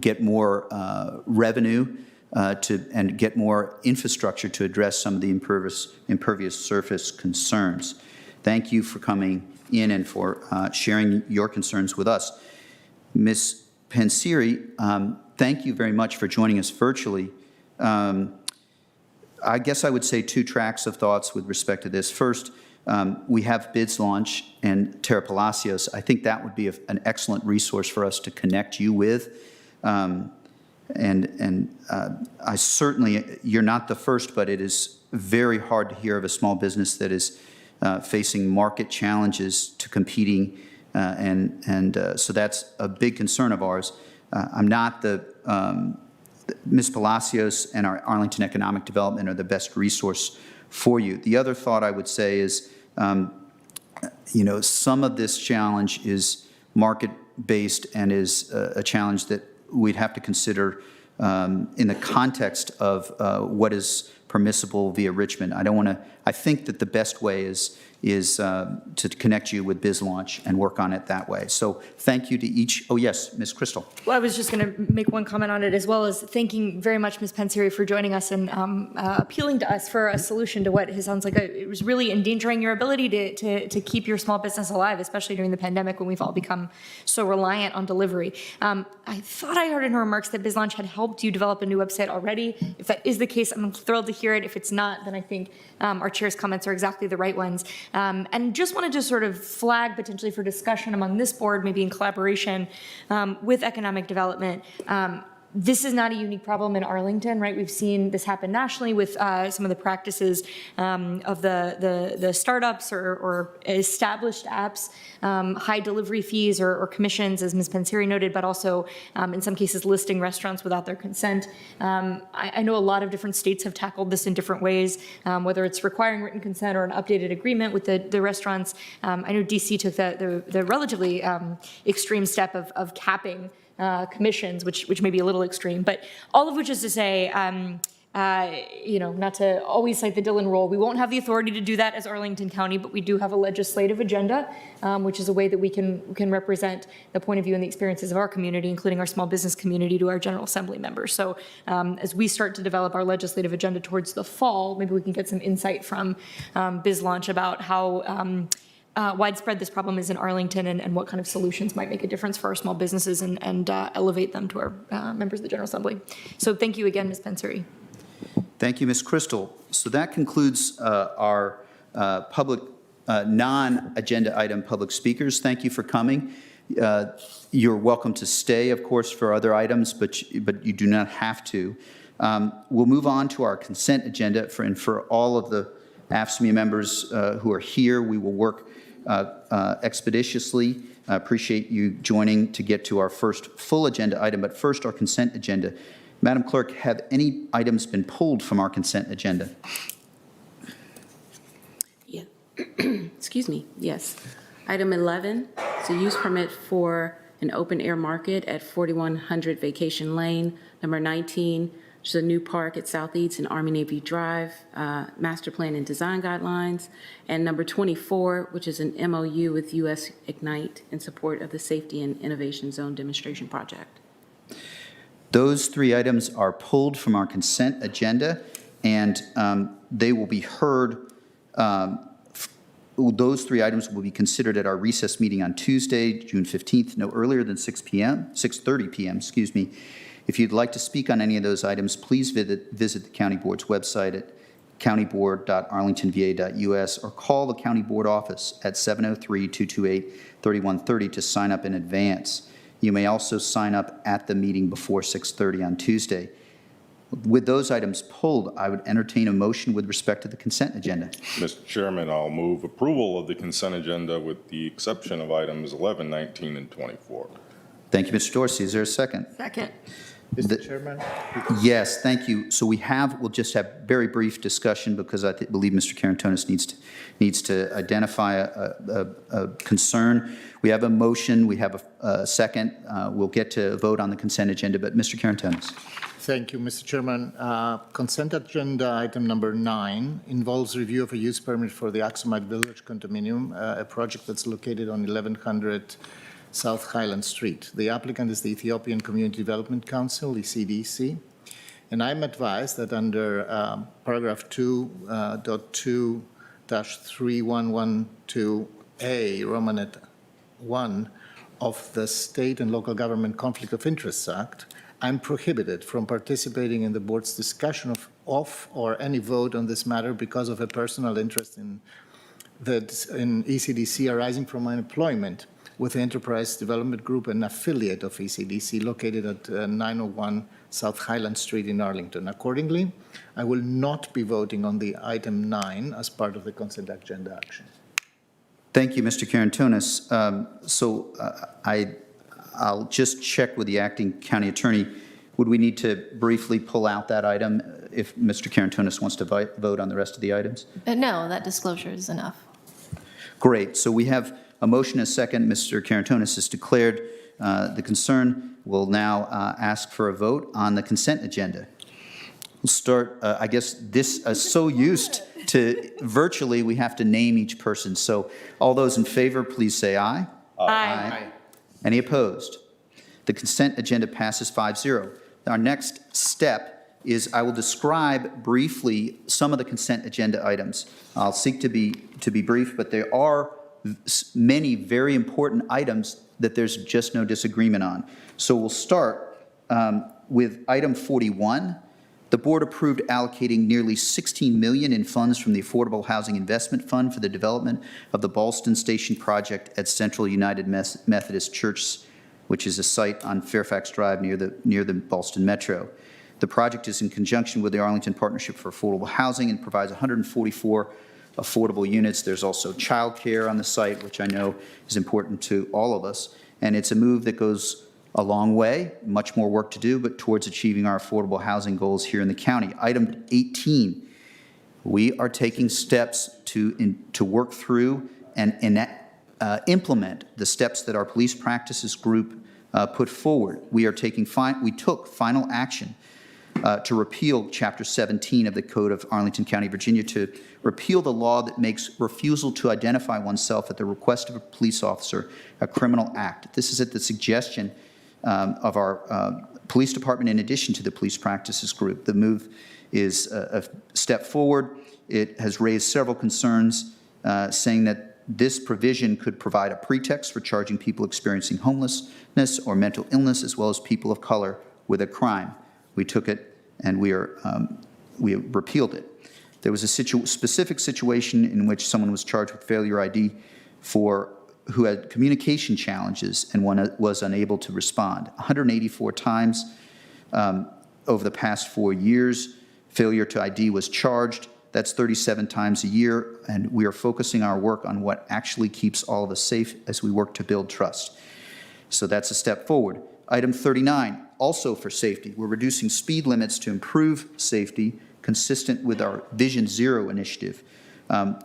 get more revenue and get more infrastructure to address some of the impervious surface concerns. Thank you for coming in and for sharing your concerns with us. Ms. Panseri, thank you very much for joining us virtually. I guess I would say two tracks of thoughts with respect to this. First, we have BIDS launch and Terra Palacios. I think that would be an excellent resource for us to connect you with. I certainly, you're not the first, but it is very hard to hear of a small business that is facing market challenges to competing, so that's a big concern of ours. I'm not Ms. Palacios and our Arlington Economic Development are the best resource for you. The other thought I would say is, some of this challenge is market-based and is a challenge that we'd have to consider in the context of what is permissible via Richmond. I think that the best way is to connect you with BizLaunch and work on it that way. So thank you to each. Oh, yes, Ms. Crystal. Well, I was just going to make one comment on it, as well as thanking very much Ms. Panseri for joining us and appealing to us for a solution to what it sounds like it was really endangering your ability to keep your small business alive, especially during the pandemic when we've all become so reliant on delivery. I thought I heard in her remarks that BizLaunch had helped you develop a new website already. If that is the case, I'm thrilled to hear it. If it's not, then I think our chair's comments are exactly the right ones. And just wanted to sort of flag potentially for discussion among this board, maybe in collaboration with economic development. This is not a unique problem in Arlington, right? We've seen this happen nationally with some of the practices of the startups or established apps, high delivery fees or commissions, as Ms. Panseri noted, but also in some cases listing restaurants without their consent. I know a lot of different states have tackled this in different ways, whether it's requiring written consent or an updated agreement with the restaurants. I know DC took the relatively extreme step of capping commissions, which may be a little extreme, but all of which is to say, not to always cite the Dillon rule, we won't have the authority to do that as Arlington County, but we do have a legislative agenda, which is a way that we can represent the point of view and the experiences of our community, including our small business community, to our General Assembly members. So as we start to develop our legislative agenda towards the fall, maybe we can get some insight from BizLaunch about how widespread this problem is in Arlington and what kind of solutions might make a difference for our small businesses and elevate them to our members of the General Assembly. So thank you again, Ms. Panseri. Thank you, Ms. Crystal. So that concludes our public non-agenda item public speakers. Thank you for coming. You're welcome to stay, of course, for other items, but you do not have to. We'll move on to our consent agenda for all of the AFSCME members who are here. We will work expeditiously. I appreciate you joining to get to our first full agenda item, but first our consent agenda. Madam Clerk, have any items been pulled from our consent agenda? Yeah. Excuse me. Yes. Item 11 is a use permit for an open air market at 4100 Vacation Lane. Number 19, which is a new park at Southeast and Army Navy Drive, master plan and design guidelines. And number 24, which is an MOU with US Ignite in support of the Safety and Innovation Zone demonstration project. Those three items are pulled from our consent agenda, and they will be heard. Those three items will be considered at our recess meeting on Tuesday, June 15th, no earlier than 6:30 p.m., excuse me. If you'd like to speak on any of those items, please visit the County Board's website at countyboard.arlingtonva.us or call the County Board office at 703-228-3130 to sign up in advance. You may also sign up at the meeting before 6:30 on Tuesday. With those items pulled, I would entertain a motion with respect to the consent agenda. Mr. Chairman, I'll move approval of the consent agenda with the exception of items 11, 19, and 24. Thank you, Mr. Dorsey. Is there a second? Second. Mr. Chairman? Yes, thank you. So we'll just have very brief discussion because I believe Mr. Karantonis needs to identify a concern. We have a motion, we have a second. We'll get to vote on the consent agenda, but Mr. Karantonis. Thank you, Mr. Chairman. Consent agenda item number 9 involves review of a use permit for the Axomite Village condominium, a project that's located on 1100 South Highland Street. The applicant is the Ethiopian Community Development Council, ECDC, and I'm advised that under paragraph 2.2-3112A, Romanet 1 of the State and Local Government Conflict of Interests Act, I'm prohibited from participating in the board's discussion of or any vote on this matter because of a personal interest in ECDC arising from my employment with the Enterprise Development Group, an affiliate of ECDC located at 901 South Highland Street in Arlington. Accordingly, I will not be voting on the item 9 as part of the consent agenda action. Thank you, Mr. Karantonis. I'll just check with the acting county attorney. Would we need to briefly pull out that item if Mr. Karantonis wants to vote on the rest of the items? No, that disclosure is enough. Great. So we have a motion and a second. Mr. Karantonis has declared the concern. We'll now ask for a vote on the consent agenda. We'll start, I guess this is so used to virtually, we have to name each person. So all those in favor, please say aye. Aye. Any opposed? The consent agenda passes 5-0. Our next step is I will describe briefly some of the consent agenda items. I'll seek to be brief, but there are many very important items that there's just no disagreement on. So we'll start with item 41. The board approved allocating nearly $16 million in funds from the Affordable Housing Investment Fund for the development of the Ballston Station project at Central United Methodist Church, which is a site on Fairfax Drive near the Ballston Metro. The project is in conjunction with the Arlington Partnership for Affordable Housing and provides 144 affordable units. There's also childcare on the site, which I know is important to all of us. And it's a move that goes a long way, much more work to do, but towards achieving our affordable housing goals here in the county. Item 18, we are taking steps to work through and implement the steps that our police practices group put forward. We took final action to repeal Chapter 17 of the Code of Arlington County, Virginia, to repeal the law that makes refusal to identify oneself at the request of a police officer a criminal act. This is at the suggestion of our police department in addition to the police practices group. The move is a step forward. It has raised several concerns, saying that this provision could provide a pretext for charging people experiencing homelessness or mental illness, as well as people of color, with a crime. We took it and we repealed it. There was a specific situation in which someone was charged with failure ID who had communication challenges and was unable to respond. 184 times over the past 4 years, failure to ID was charged. That's 37 times a year, and we are focusing our work on what actually keeps all of us safe as we work to build trust. So that's a step forward. Item 39, also for safety. We're reducing speed limits to improve safety, consistent with our Vision Zero initiative.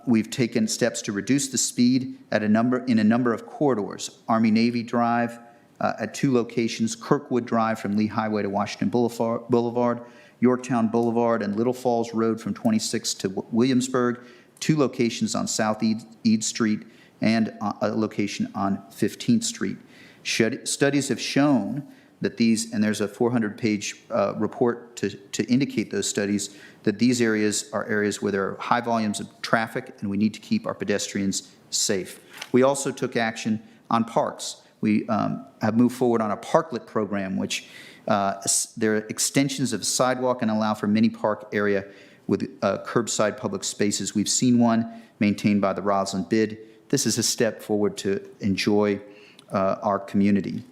We've taken steps to reduce the speed in a number of corridors. Army-Navy Drive at 2 locations, Kirkwood Drive from Lee Highway to Washington Boulevard, Yorktown Boulevard and Little Falls Road from 26th to Williamsburg, 2 locations on South Eade Street, and a location on 15th Street. Studies have shown that these, and there's a 400-page report to indicate those studies, that these areas are areas where there are high volumes of traffic and we need to keep our pedestrians safe. We also took action on parks. We have moved forward on a parklet program, which there are extensions of sidewalk and allow for mini park area with curbside public spaces. We've seen one maintained by the Roslyn Bid. This is a step forward to enjoy our community.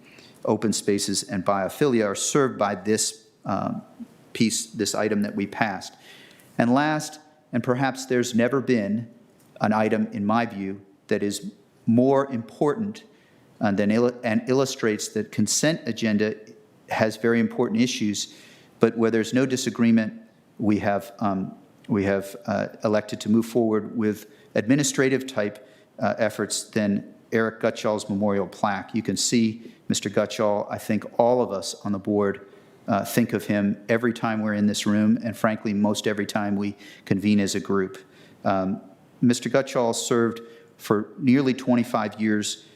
Open spaces and biophilia are served by this this item that we passed. And last, and perhaps there's never been an item, in my view, that is more important and illustrates that consent agenda has very important issues, but where there's no disagreement, we have elected to move forward with administrative-type efforts than Eric Gutschall's memorial plaque. You can see Mr. Gutschall. I think all of us on the board think of him every time we're in this room, and frankly, most every time we convene as a group. Mr. Gutschall served for nearly 25 years,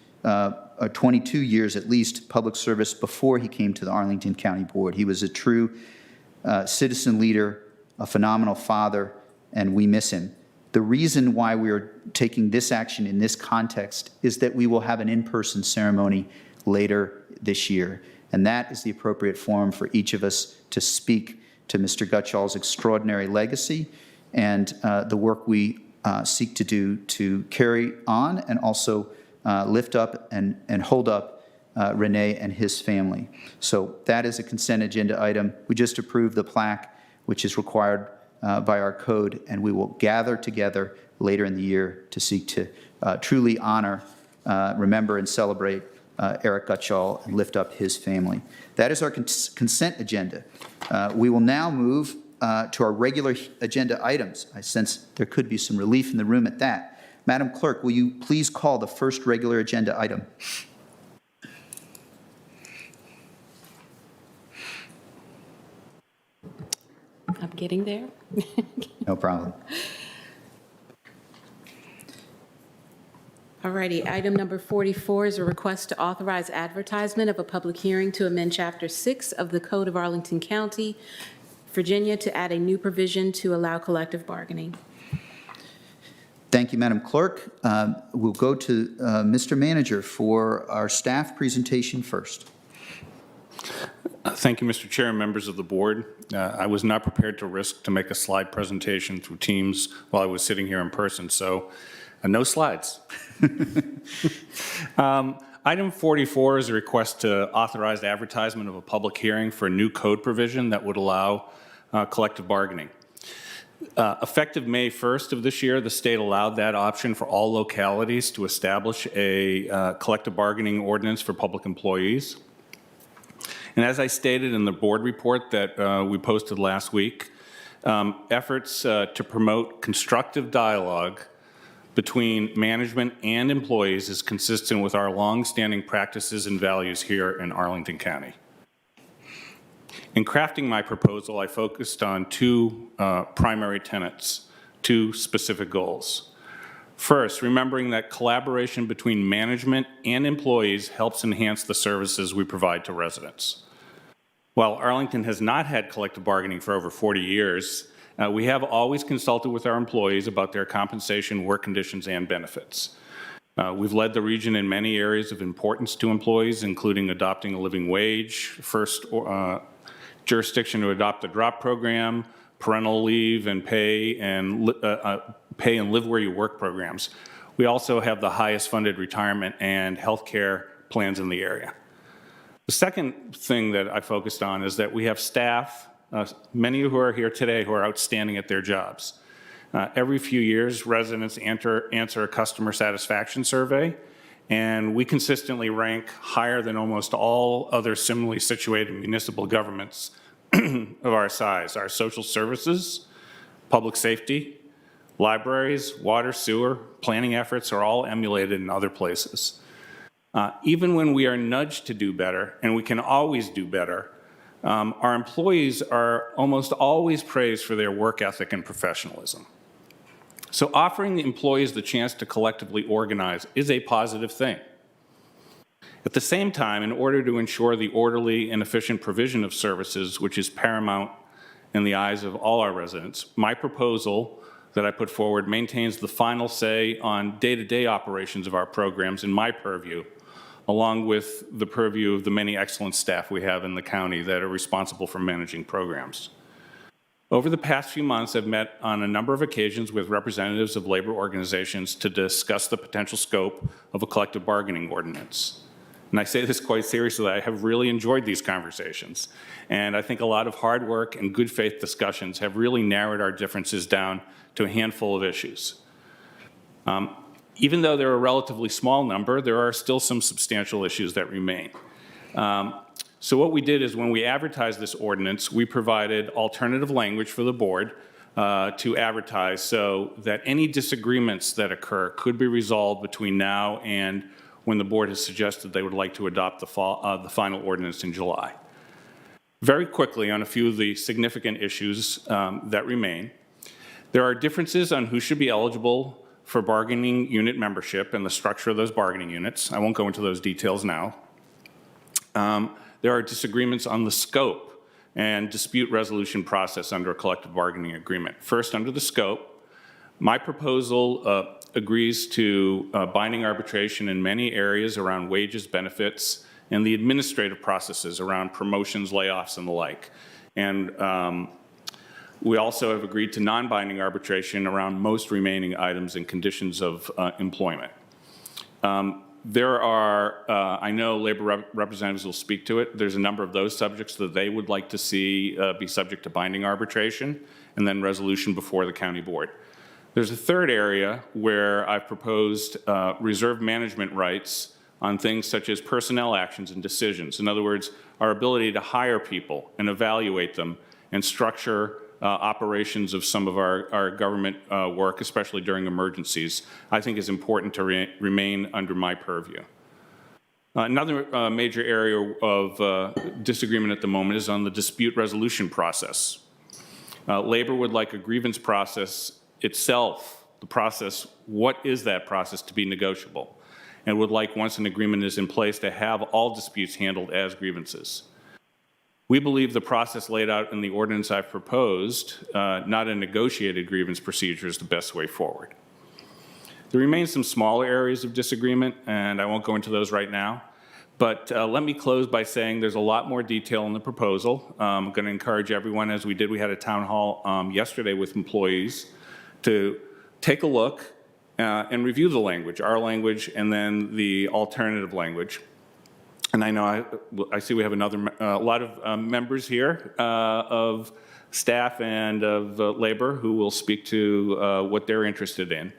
22 years at least, public service before he came to the Arlington County Board. He was a true citizen leader, a phenomenal father, and we miss him. The reason why we're taking this action in this context is that we will have an in-person ceremony later this year, and that is the appropriate forum for each of us to speak to Mr. Gutschall's extraordinary legacy and the work we seek to do to carry on and also lift up and hold up Renee and his family. So that is a consent agenda item. We just approved the plaque, which is required by our code, and we will gather together later in the year to seek to truly honor, remember, and celebrate Eric Gutschall and lift up his family. That is our consent agenda. We will now move to our regular agenda items. I sense there could be some relief in the room at that. Madam Clerk, will you please call the first regular agenda item? I'm getting there. No problem. All righty, item number 44 is a request to authorize advertisement of a public hearing to amend Chapter 6 of the Code of Arlington County, Virginia, to add a new provision to allow collective bargaining. Thank you, Madam Clerk. We'll go to Mr. Manager for our staff presentation first. Thank you, Mr. Chair and members of the board. I was not prepared to risk to make a slide presentation through Teams while I was sitting here in person, so no slides. Item 44 is a request to authorize advertisement of a public hearing for a new code provision that would allow collective bargaining. Effective May 1st of this year, the state allowed that option for all localities to establish a collective bargaining ordinance for public employees. And as I stated in the board report that we posted last week, efforts to promote constructive dialogue between management and employees is consistent with our long-standing practices and values here in Arlington County. In crafting my proposal, I focused on two primary tenets, two specific goals. First, remembering that collaboration between management and employees helps enhance the services we provide to residents. While Arlington has not had collective bargaining for over 40 years, we have always consulted with our employees about their compensation, work conditions, and benefits. We've led the region in many areas of importance to employees, including adopting a living wage, first jurisdiction to adopt the DROP program, parental leave and pay and live where you work programs. We also have the highest funded retirement and health care plans in the area. The second thing that I focused on is that we have staff, many who are here today, who are outstanding at their jobs. Every few years, residents answer a customer satisfaction survey, and we consistently rank higher than almost all other similarly situated municipal governments of our size. Our social services, public safety, libraries, water, sewer, planning efforts are all emulated in other places. Even when we are nudged to do better, and we can always do better, our employees are almost always praised for their work ethic and professionalism. So offering the employees the chance to collectively organize is a positive thing. At the same time, in order to ensure the orderly and efficient provision of services, which is paramount in the eyes of all our residents, my proposal that I put forward maintains the final say on day-to-day operations of our programs in my purview, along with the purview of the many excellent staff we have in the county that are responsible for managing programs. Over the past few months, I've met on a number of occasions with representatives of labor organizations to discuss the potential scope of a collective bargaining ordinance. And I say this quite seriously, I have really enjoyed these conversations. And I think a lot of hard work and good faith discussions have really narrowed our differences down to a handful of issues. Even though they're a relatively small number, there are still some substantial issues that remain. So what we did is when we advertised this ordinance, we provided alternative language for the board to advertise so that any disagreements that occur could be resolved between now and when the board has suggested they would like to adopt the final ordinance in July. Very quickly on a few of the significant issues that remain. There are differences on who should be eligible for bargaining unit membership and the structure of those bargaining units. I won't go into those details now. There are disagreements on the scope and dispute resolution process under a collective bargaining agreement. First, under the scope, my proposal agrees to binding arbitration in many areas around wages, benefits, and the administrative processes around promotions, layoffs, and the like. And we also have agreed to non-binding arbitration around most remaining items and conditions of employment. There are, I know labor representatives will speak to it, there's a number of those subjects that they would like to see be subject to binding arbitration and then resolution before the county board. There's a third area where I've proposed reserve management rights on things such as personnel actions and decisions. In other words, our ability to hire people and evaluate them and structure operations of some of our government work, especially during emergencies, I think is important to remain under my purview. Another major area of disagreement at the moment is on the dispute resolution process. Labor would like a grievance process itself, the process, what is that process, to be negotiable, and would like, once an agreement is in place, to have all disputes handled as grievances. We believe the process laid out in the ordinance I've proposed, not a negotiated grievance procedure, is the best way forward. There remain some smaller areas of disagreement, and I won't go into those right now. But let me close by saying there's a lot more detail in the proposal. I'm going to encourage everyone, as we did, we had a town hall yesterday with employees, to take a look and review the language, our language, and then the alternative language. And I know I see we have a lot of members here of staff and of labor who will speak to what they're interested in.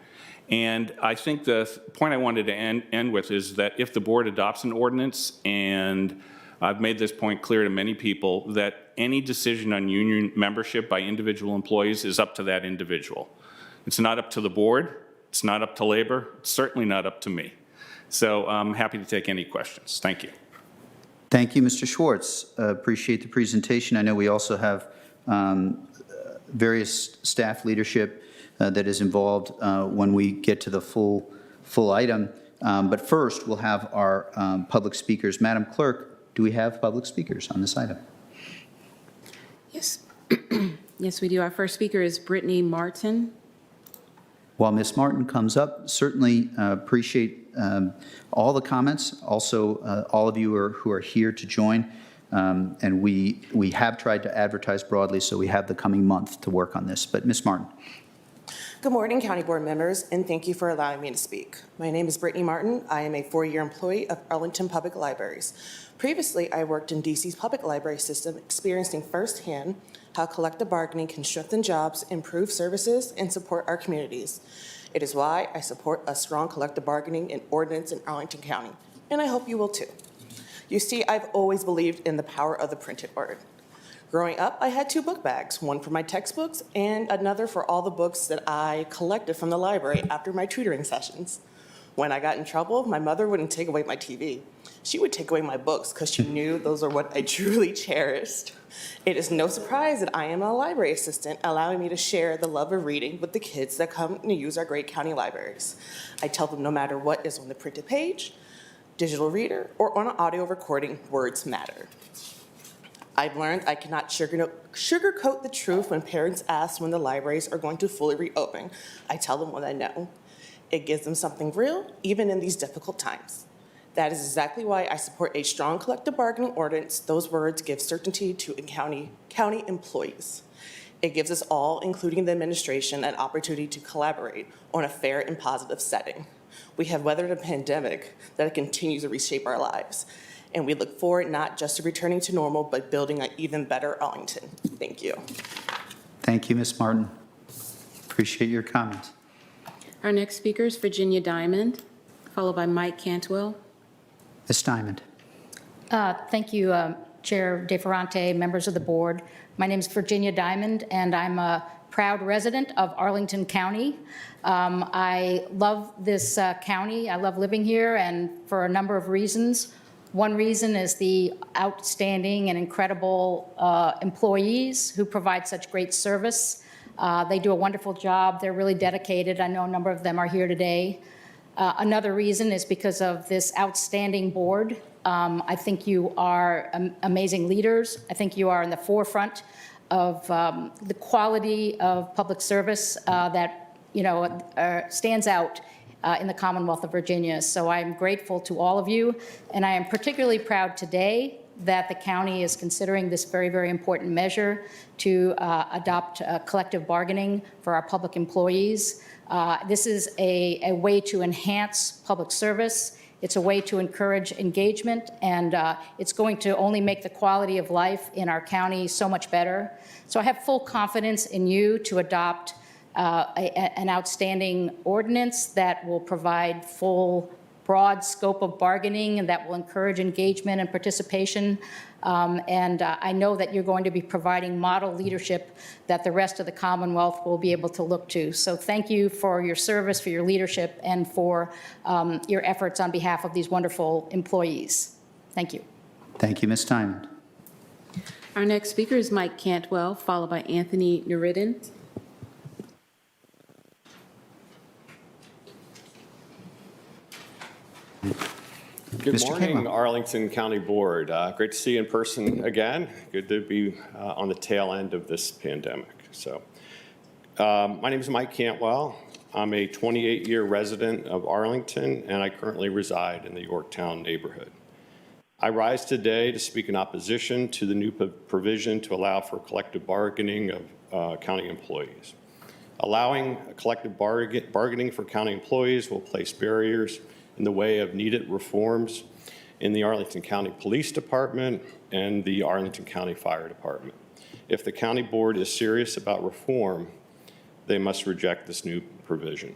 And I think the point I wanted to end with is that if the board adopts an ordinance, and I've made this point clear to many people, that any decision on union membership by individual employees is up to that individual. It's not up to the board, it's not up to labor, it's certainly not up to me. So I'm happy to take any questions. Thank you. Thank you, Mr. Schwartz. Appreciate the presentation. I know we also have various staff leadership that is involved when we get to the full item. But first, we'll have our public speakers. Madam Clerk, do we have public speakers on this item? Yes. Yes, we do. Our first speaker is Brittany Martin. While Ms. Martin comes up, certainly appreciate all the comments, also all of you who are here to join. And we have tried to advertise broadly, so we have the coming month to work on this. But Ms. Martin. Good morning, County Board members, and thank you for allowing me to speak. My name is Brittany Martin. I am a 4-year employee of Arlington Public Libraries. Previously, I worked in DC's public library system, experiencing firsthand how collective bargaining can strengthen jobs, improve services, and support our communities. It is why I support a strong collective bargaining and ordinance in Arlington County, and I hope you will too. You see, I've always believed in the power of the printed word. Growing up, I had 2 book bags, one for my textbooks and another for all the books that I collected from the library after my tutoring sessions. When I got in trouble, my mother wouldn't take away my TV. She would take away my books because she knew those are what I truly cherished. It is no surprise that I am a library assistant, allowing me to share the love of reading with the kids that come to use our great county libraries. I tell them no matter what is on the printed page, digital reader, or on an audio recording, words matter. I've learned I cannot sugarcoat the truth when parents ask when the libraries are going to fully reopen. I tell them what I know. It gives them something real, even in these difficult times. That is exactly why I support a strong collective bargaining ordinance. Those words give certainty to county employees. It gives us all, including the administration, an opportunity to collaborate on a fair and positive setting. We have weathered a pandemic that continues to reshape our lives. And we look forward not just to returning to normal, but building an even better Arlington. Thank you. Thank you, Ms. Martin. Appreciate your comments. Our next speaker is Virginia Diamond, followed by Mike Cantwell. Ms. Diamond. Thank you, Chair DeFerrante, members of the board. My name is Virginia Diamond, and I'm a proud resident of Arlington County. I love this county. I love living here, and for a number of reasons. One reason is the outstanding and incredible employees who provide such great service. They do a wonderful job. They're really dedicated. I know a number of them are here today. Another reason is because of this outstanding board. I think you are amazing leaders. I think you are in the forefront of the quality of public service that stands out in the Commonwealth of Virginia. So I'm grateful to all of you, and I am particularly proud today that the county is considering this very, very important measure to adopt collective bargaining for our public employees. This is a way to enhance public service. It's a way to encourage engagement, and it's going to only make the quality of life in our county so much better. So I have full confidence in you to adopt an outstanding ordinance that will provide full, broad scope of bargaining and that will encourage engagement and participation. I know that you're going to be providing model leadership that the rest of the Commonwealth will be able to look to. So thank you for your service, for your leadership, and for your efforts on behalf of these wonderful employees. Thank you. Thank you, Ms. Diamond. Our next speaker is Mike Cantwell, followed by Anthony Nuridin. Good Mr. morning, Cantwell. Arlington County Board. Great to see you in person again. Good to be on the tail end of this pandemic. So, my name is Mike Cantwell. I'm a 28-year resident of Arlington, and I currently reside in the Yorktown neighborhood. I rise today to speak in opposition to the new provision to allow for collective bargaining of county employees. Allowing collective bargaining for county employees will place barriers in the way of needed reforms in the Arlington County Police Department and the Arlington County Fire Department. If the county board is serious about reform, they must reject this new provision.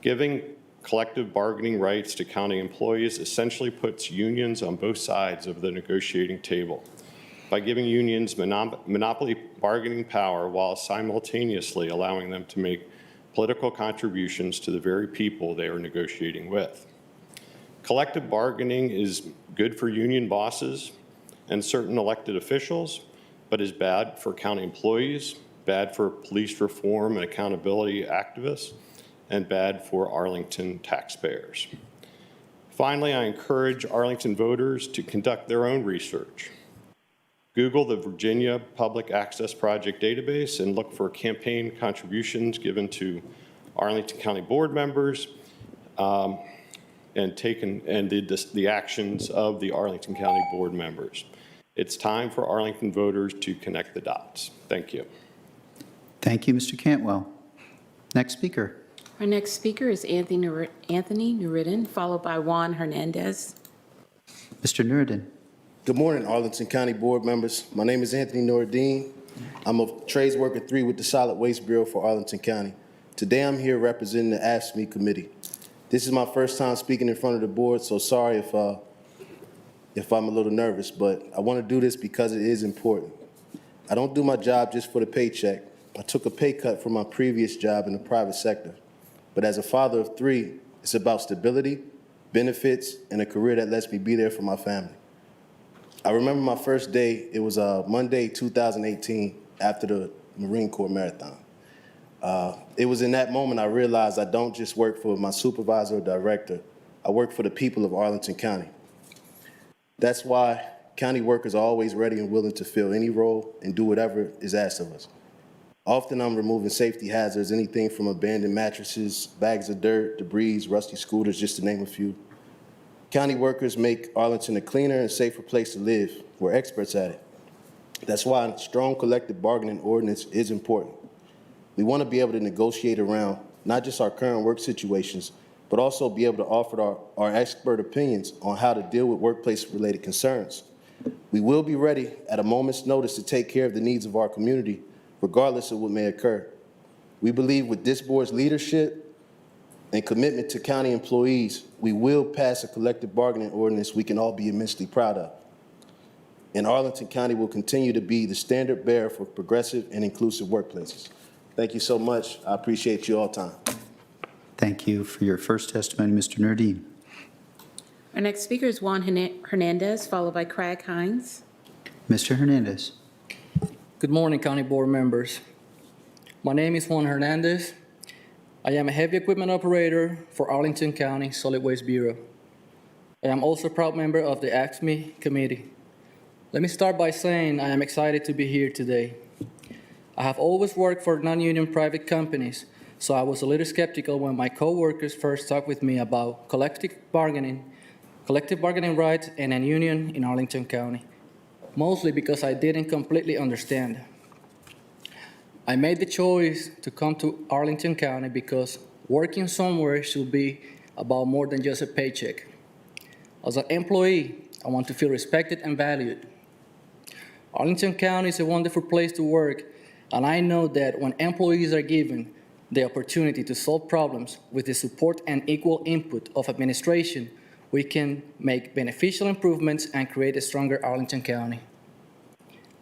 Giving collective bargaining rights to county employees essentially puts unions on both sides of the negotiating table by giving unions monopoly bargaining power while simultaneously allowing them to make political contributions to the very people they are negotiating with. Collective bargaining is good for union bosses and certain elected officials, but is bad for county employees, bad for police reform and accountability activists, and bad for Arlington taxpayers. Finally, I encourage Arlington voters to conduct their own research. Google the Virginia Public Access Project database and look for campaign contributions given to Arlington County board members and the actions of the Arlington County board members. It's time for Arlington voters to connect the dots. Thank you. Thank you, Mr. Cantwell. Next speaker. Our next speaker is Anthony Nuridin, followed by Juan Hernandez. Mr. Nuridin. Good morning, Arlington County Board members. My name is Anthony Nuridin. I'm a trades worker 3 with the Solid Waste Bureau for Arlington County. Today I'm here representing the AFSCME committee. This is my first time speaking in front of the board, so sorry if I'm a little nervous, but I want to do this because it is important. I don't do my job just for the paycheck. I took a pay cut from my previous job in the private sector. But as a father of 3, it's about stability, benefits, and a career that lets me be there for my family. I remember my first day. It was Monday, 2018, after the Marine Corps Marathon. It was in that moment I realized I don't just work for my supervisor or director. I work for the people of Arlington County. That's why county workers are always ready and willing to fill any role and do whatever is asked of us. Often I'm removing safety hazards, anything from abandoned mattresses, bags of dirt, debris, rusty scooters, just to name a few. County workers make Arlington a cleaner and safer place to live. We're experts at it. That's why a strong collective bargaining ordinance is important. We want to be able to negotiate around not just our current work situations, but also be able to offer our expert opinions on how to deal with workplace-related concerns. We will be ready at a moment's notice to take care of the needs of our community, regardless of what may occur. We believe with this board's leadership and commitment to county employees, we will pass a collective bargaining ordinance we can all be immensely proud of. and Arlington County will continue to be the standard bearer for progressive and inclusive workplaces. Thank you so much. I appreciate you all time. Thank you for your first testimony, Mr. Nurdine. Our next speaker is Juan Hernandez, followed by Craig Hines. Mr. Hernandez. Good morning, County Board members. My name is Juan Hernandez. I am a heavy equipment operator for Arlington County Solid Waste Bureau. I am also a proud member of the Ask Me committee. Let me start by saying I am excited to be here today. I have always worked for non-union private companies, so I was a little skeptical when my coworkers first talked with me about collective bargaining rights and a union in Arlington County, mostly because I didn't completely understand. I made the choice to come to Arlington County because working somewhere should be about more than just a paycheck. As an employee, I want to feel respected and valued. Arlington County is a wonderful place to work, and I know that when employees are given the opportunity to solve problems with the support and equal input of administration, we can make beneficial improvements and create a stronger Arlington County.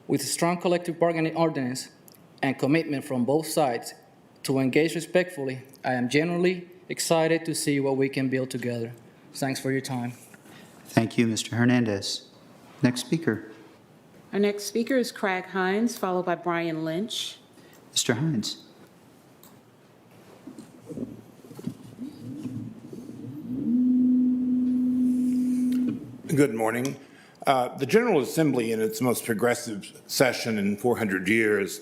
With a strong collective bargaining ordinance and commitment from both sides to engage respectfully, I am genuinely excited to see what we can build together. Thanks for your time. Thank you, Mr. Hernandez. Next speaker. Our next speaker is Craig Hines, followed by Brian Lynch. Mr. Hines. Good morning. The General Assembly, in its most progressive session in 400 years,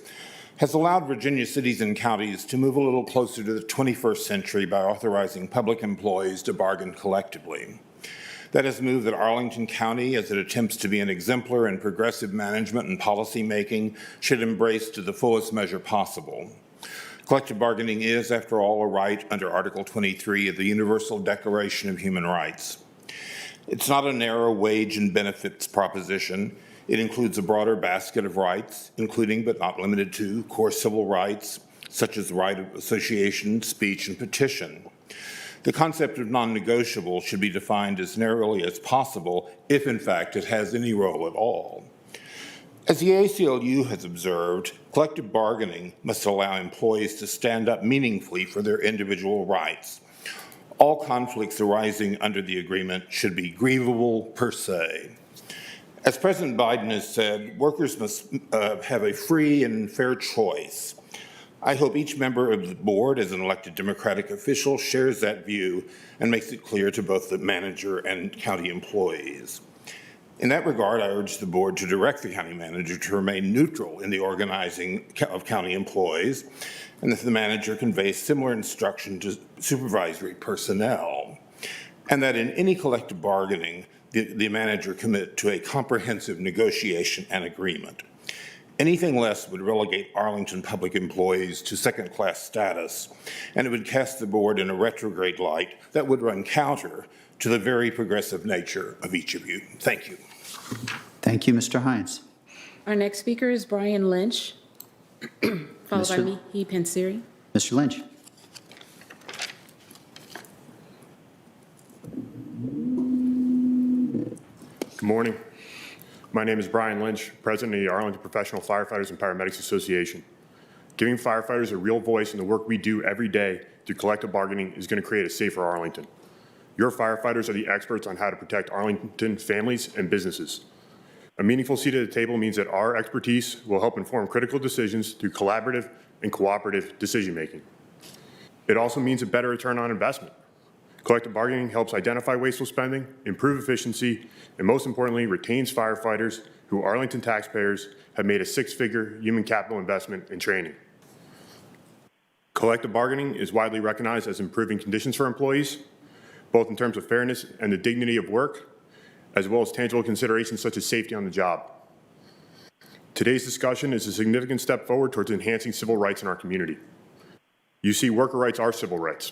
has allowed Virginia cities and counties to move a little closer to the 21st century by authorizing public employees to bargain collectively. That is a move that Arlington County, as it attempts to be an exemplar in progressive management and policy making, should embrace to the fullest measure possible. Collective bargaining is, after all, a right under Article 23 of the Universal Declaration of Human Rights. It's not a narrow wage and benefits proposition. It includes a broader basket of rights, including but not limited to core civil rights, such as the right of association, speech, and petition. The concept of non-negotiable should be defined as narrowly as possible, if in fact it has any role at all. As the ACLU has observed, collective bargaining must allow employees to stand up meaningfully for their individual rights. All conflicts arising under the agreement should be grievable per se. As President Biden has said, workers must have a free and fair choice. I hope each member of the board, as an elected Democratic official, shares that view and makes it clear to both the manager and county employees. In that regard, I urge the board to direct the county manager to remain neutral in the organizing of county employees, and that the manager conveys similar instruction to supervisory personnel, and that in any collective bargaining, the manager commit to a comprehensive negotiation and agreement. Anything less would relegate Arlington public employees to second-class status, and it would cast the board in a retrograde light that would run counter to the very progressive nature of each of you. Thank you. Thank you, Mr. Hines. Our next speaker is Brian Lynch, followed by Mihi Pansiri. Mr. Lynch. Good morning. My name is Brian Lynch, President of the Arlington Professional Firefighters and Paramedics Association. Giving firefighters a real voice in the work we do every day through collective bargaining is going to create a safer Arlington. Your firefighters are the experts on how to protect Arlington families and businesses. A meaningful seat at the table means that our expertise will help inform critical decisions through collaborative and cooperative decision-making. It also means a better return on investment. Collective bargaining helps identify wasteful spending, improve efficiency, and most importantly, retains firefighters who Arlington taxpayers have made a six-figure human capital investment in training. Collective bargaining is widely recognized as improving conditions for employees, both in terms of fairness and the dignity of work, as well as tangible considerations such as safety on the job. Today's discussion is a significant step forward towards enhancing civil rights in our community. You see, worker rights are civil rights.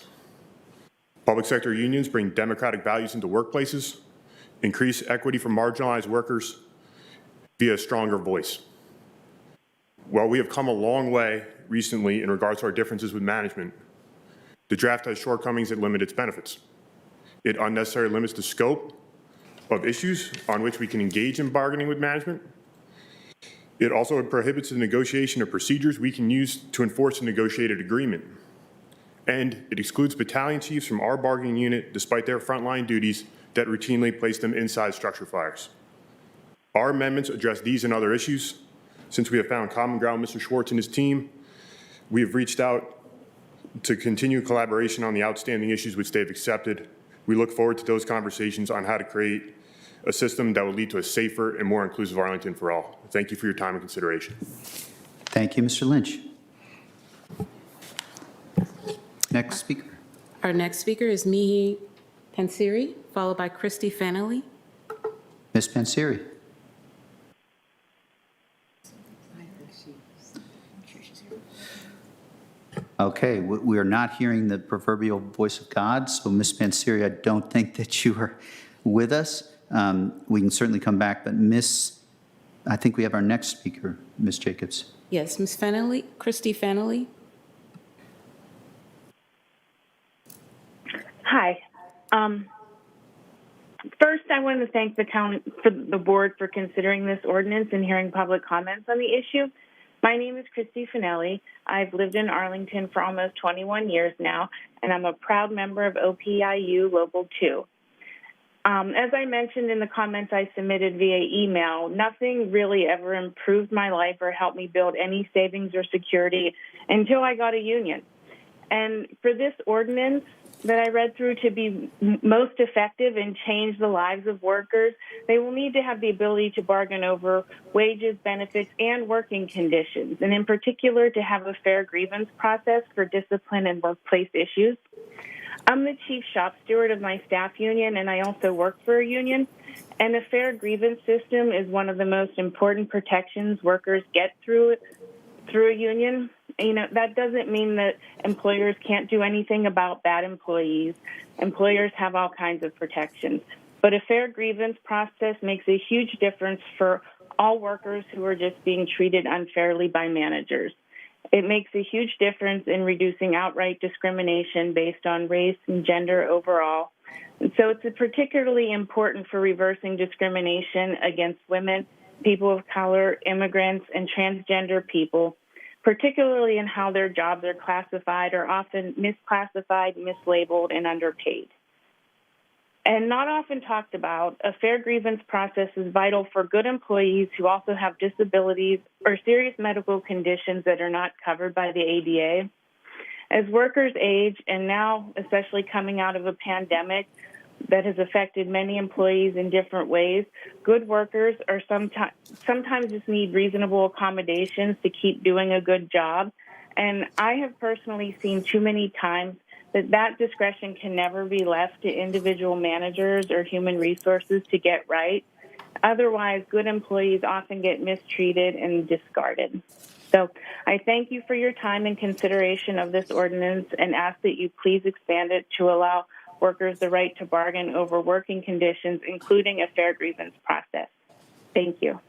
Public sector unions bring democratic values into workplaces, increase equity for marginalized workers via a stronger voice. While we have come a long way recently in regards to our differences with management, the draft has shortcomings that limit its benefits. It unnecessarily limits the scope of issues on which we can engage in bargaining with management, It also prohibits the negotiation of procedures we can use to enforce a negotiated agreement. And it excludes battalion chiefs from our bargaining unit despite their frontline duties that routinely place them inside structure fires. Our amendments address these and other issues. Since we have found common ground with Mr. Schwartz and his team, we have reached out to continue collaboration on the outstanding issues which they've accepted. We look forward to those conversations on how to create a system that will lead to a safer and more inclusive Arlington for all. Thank you for your time and consideration. Thank you, Mr. Lynch. Next speaker. Our next speaker is Mihi Pansiri, followed by Christy Fennelly. Ms. Pansiri. Okay, we are not hearing the proverbial voice of God, so Ms. Pansiri, I don't think that you are with us. We can certainly come back, but I think we have our next speaker, Ms. Jacobs. Yes, Ms. Fennelly, Christy Fennelly. Hi. First, I want to thank the board for considering this ordinance and hearing public comments on the issue. My name is Christy Fennelly. I've lived in Arlington for almost 21 years now, and I'm a proud member of OPIU Local 2. As I mentioned in the comments I submitted via email, nothing really ever improved my life or helped me build any savings or security until I got a union. And for this ordinance that I read through to be most effective and change the lives of workers, they will need to have the ability to bargain over wages, benefits, and working conditions, and in particular to have a fair grievance process for discipline and workplace issues. I'm the chief shop steward of my staff union, and I also work for a union. And a fair grievance system is one of the most important protections workers get through a union. You know, that doesn't mean that employers can't do anything about bad employees. Employers have all kinds of protections. But a fair grievance process makes a huge difference for all workers who are just being treated unfairly by managers. It makes a huge difference in reducing outright discrimination based on race and gender overall. And so it's particularly important for reversing discrimination against women, people of color, immigrants, and transgender people, particularly in how their jobs are classified or often misclassified, mislabeled, and underpaid. And not often talked about, a fair grievance process is vital for good employees who also have disabilities or serious medical conditions that are not covered by the ADA. As workers age, and now especially coming out of a pandemic that has affected many employees in different ways, good workers are sometimes just need reasonable accommodations to keep doing a good job. And I have personally seen too many times that discretion can never be left to individual managers or human resources to get right. Otherwise, good employees often get mistreated and discarded. So I thank you for your time and consideration of this ordinance and ask that you please expand it to allow workers the right to bargain over working conditions, including a fair grievance process. Thank you.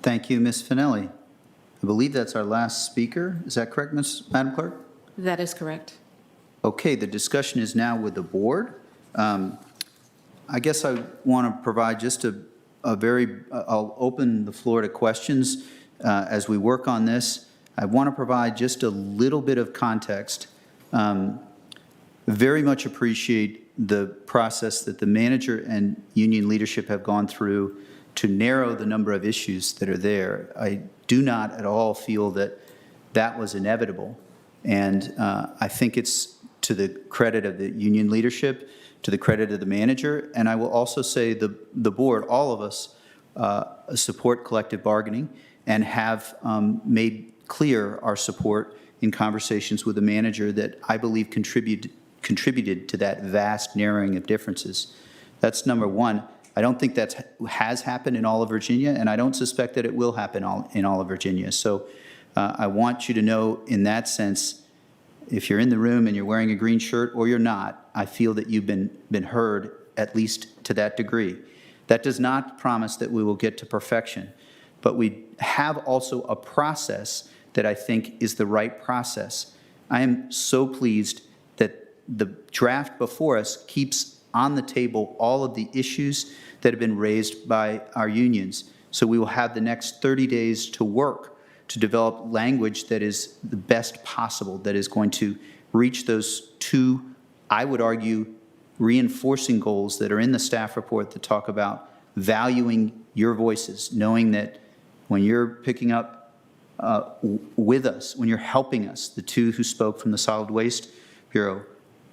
Thank you, Ms. Fennelly. I believe that's our last speaker. Is that correct, Madam Clerk? That is correct. Okay, the discussion is now with the board. I guess I want to provide just I'll open the floor to questions as we work on this. I want to provide just a little bit of context. Very much appreciate the process that the manager and union leadership have gone through to narrow the number of issues that are there. I do not at all feel that that was inevitable. And I think it's to the credit of the union leadership, to the credit of the manager, and I will also say the board, all of us support collective bargaining and have made clear our support in conversations with the manager that I believe contributed to that vast narrowing of differences. That's number one. I don't think that has happened in all of Virginia, and I don't suspect that it will happen in all of Virginia. So I want you to know in that sense, if you're in the room and you're wearing a green shirt or you're not, I feel that you've been heard at least to that degree. That does not promise that we will get to perfection, but we have also a process that I think is the right process. I am so pleased that the draft before us keeps on the table all of the issues that have been raised by our unions. So we will have the next 30 days to work to develop language that is the best possible, that is going to reach those two, I would argue, reinforcing goals that are in the staff report that talk about valuing your voices, knowing that when you're picking up with us, when you're helping us, the two who spoke from the Solid Waste Bureau,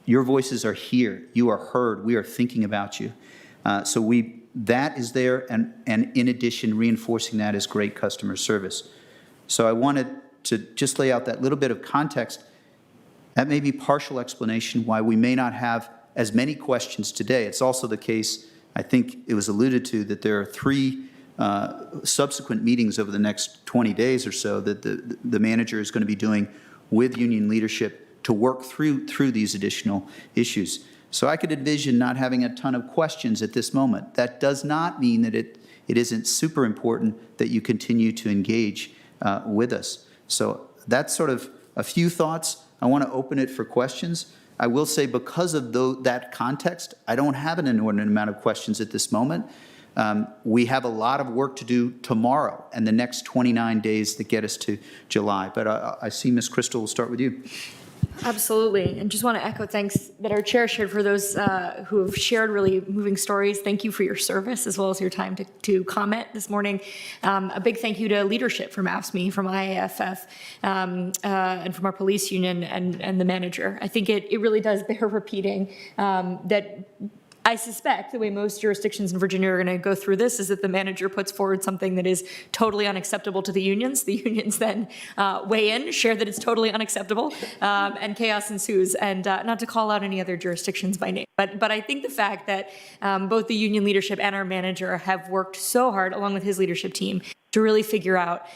your voices are here. You are heard. We are thinking about you. That is there, and in addition, reinforcing that is great customer service. So I wanted to just lay out that little bit of context. That may be partial explanation why we may not have as many questions today. It's also the case, I think it was alluded to, that there are 3 subsequent meetings over the next 20 days or so that the manager is going to be doing with union leadership to work through these additional issues. So I could envision not having a ton of questions at this moment. That does not mean that it isn't super important that you continue to engage with us. So that's sort of a few thoughts. I want to open it for questions. I will say, because of that context, I don't have an inordinate amount of questions at this moment. We have a lot of work to do tomorrow and the next 29 days that get us to July. But I see Ms. Crystal will start with you. Absolutely. And just want to echo thanks that our chair shared for those who have shared really moving stories. Thank you for your service as well as your time to comment this morning. A big thank you to leadership from AFSCME, from IAFF, and from our police union and the manager. I think it really does bear repeating that I suspect the way most jurisdictions in Virginia are going to go through this is that the manager puts forward something that is totally unacceptable to the unions. The unions then weigh in, share that it's totally unacceptable, and chaos ensues. And not to call out any other jurisdictions by name, but I think the fact that both the union leadership and our manager have worked so hard, along with his leadership team, to really figure out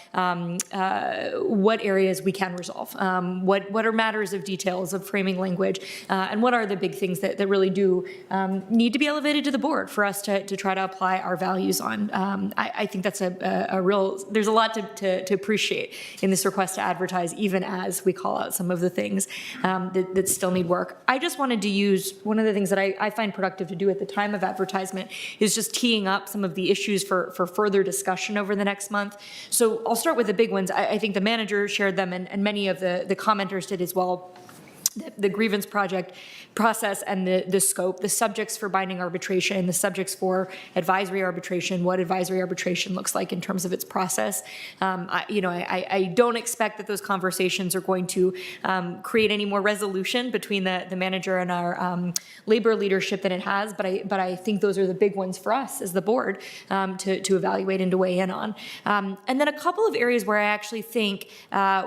what areas we can resolve, what are matters of details of framing language, and what are the big things that really do need to be elevated to the board for us to try to apply our values on. I think that's a real, there's a lot to appreciate in this request to advertise, even as we call out some of the things that still need work. I just wanted to use, one of the things that I find productive to do at the time of advertisement is just teeing up some of the issues for further discussion over the next month. So I'll start with the big ones. I think the manager shared them, and many of the commenters did as well. The grievance process and the scope, the subjects for binding arbitration, the subjects for advisory arbitration, what advisory arbitration looks like in terms of its process. I don't expect that those conversations are going to create any more resolution between the manager and our labor leadership than it has, but I think those are the big ones for us as the board to evaluate and to weigh in on. And then a couple of areas where I actually think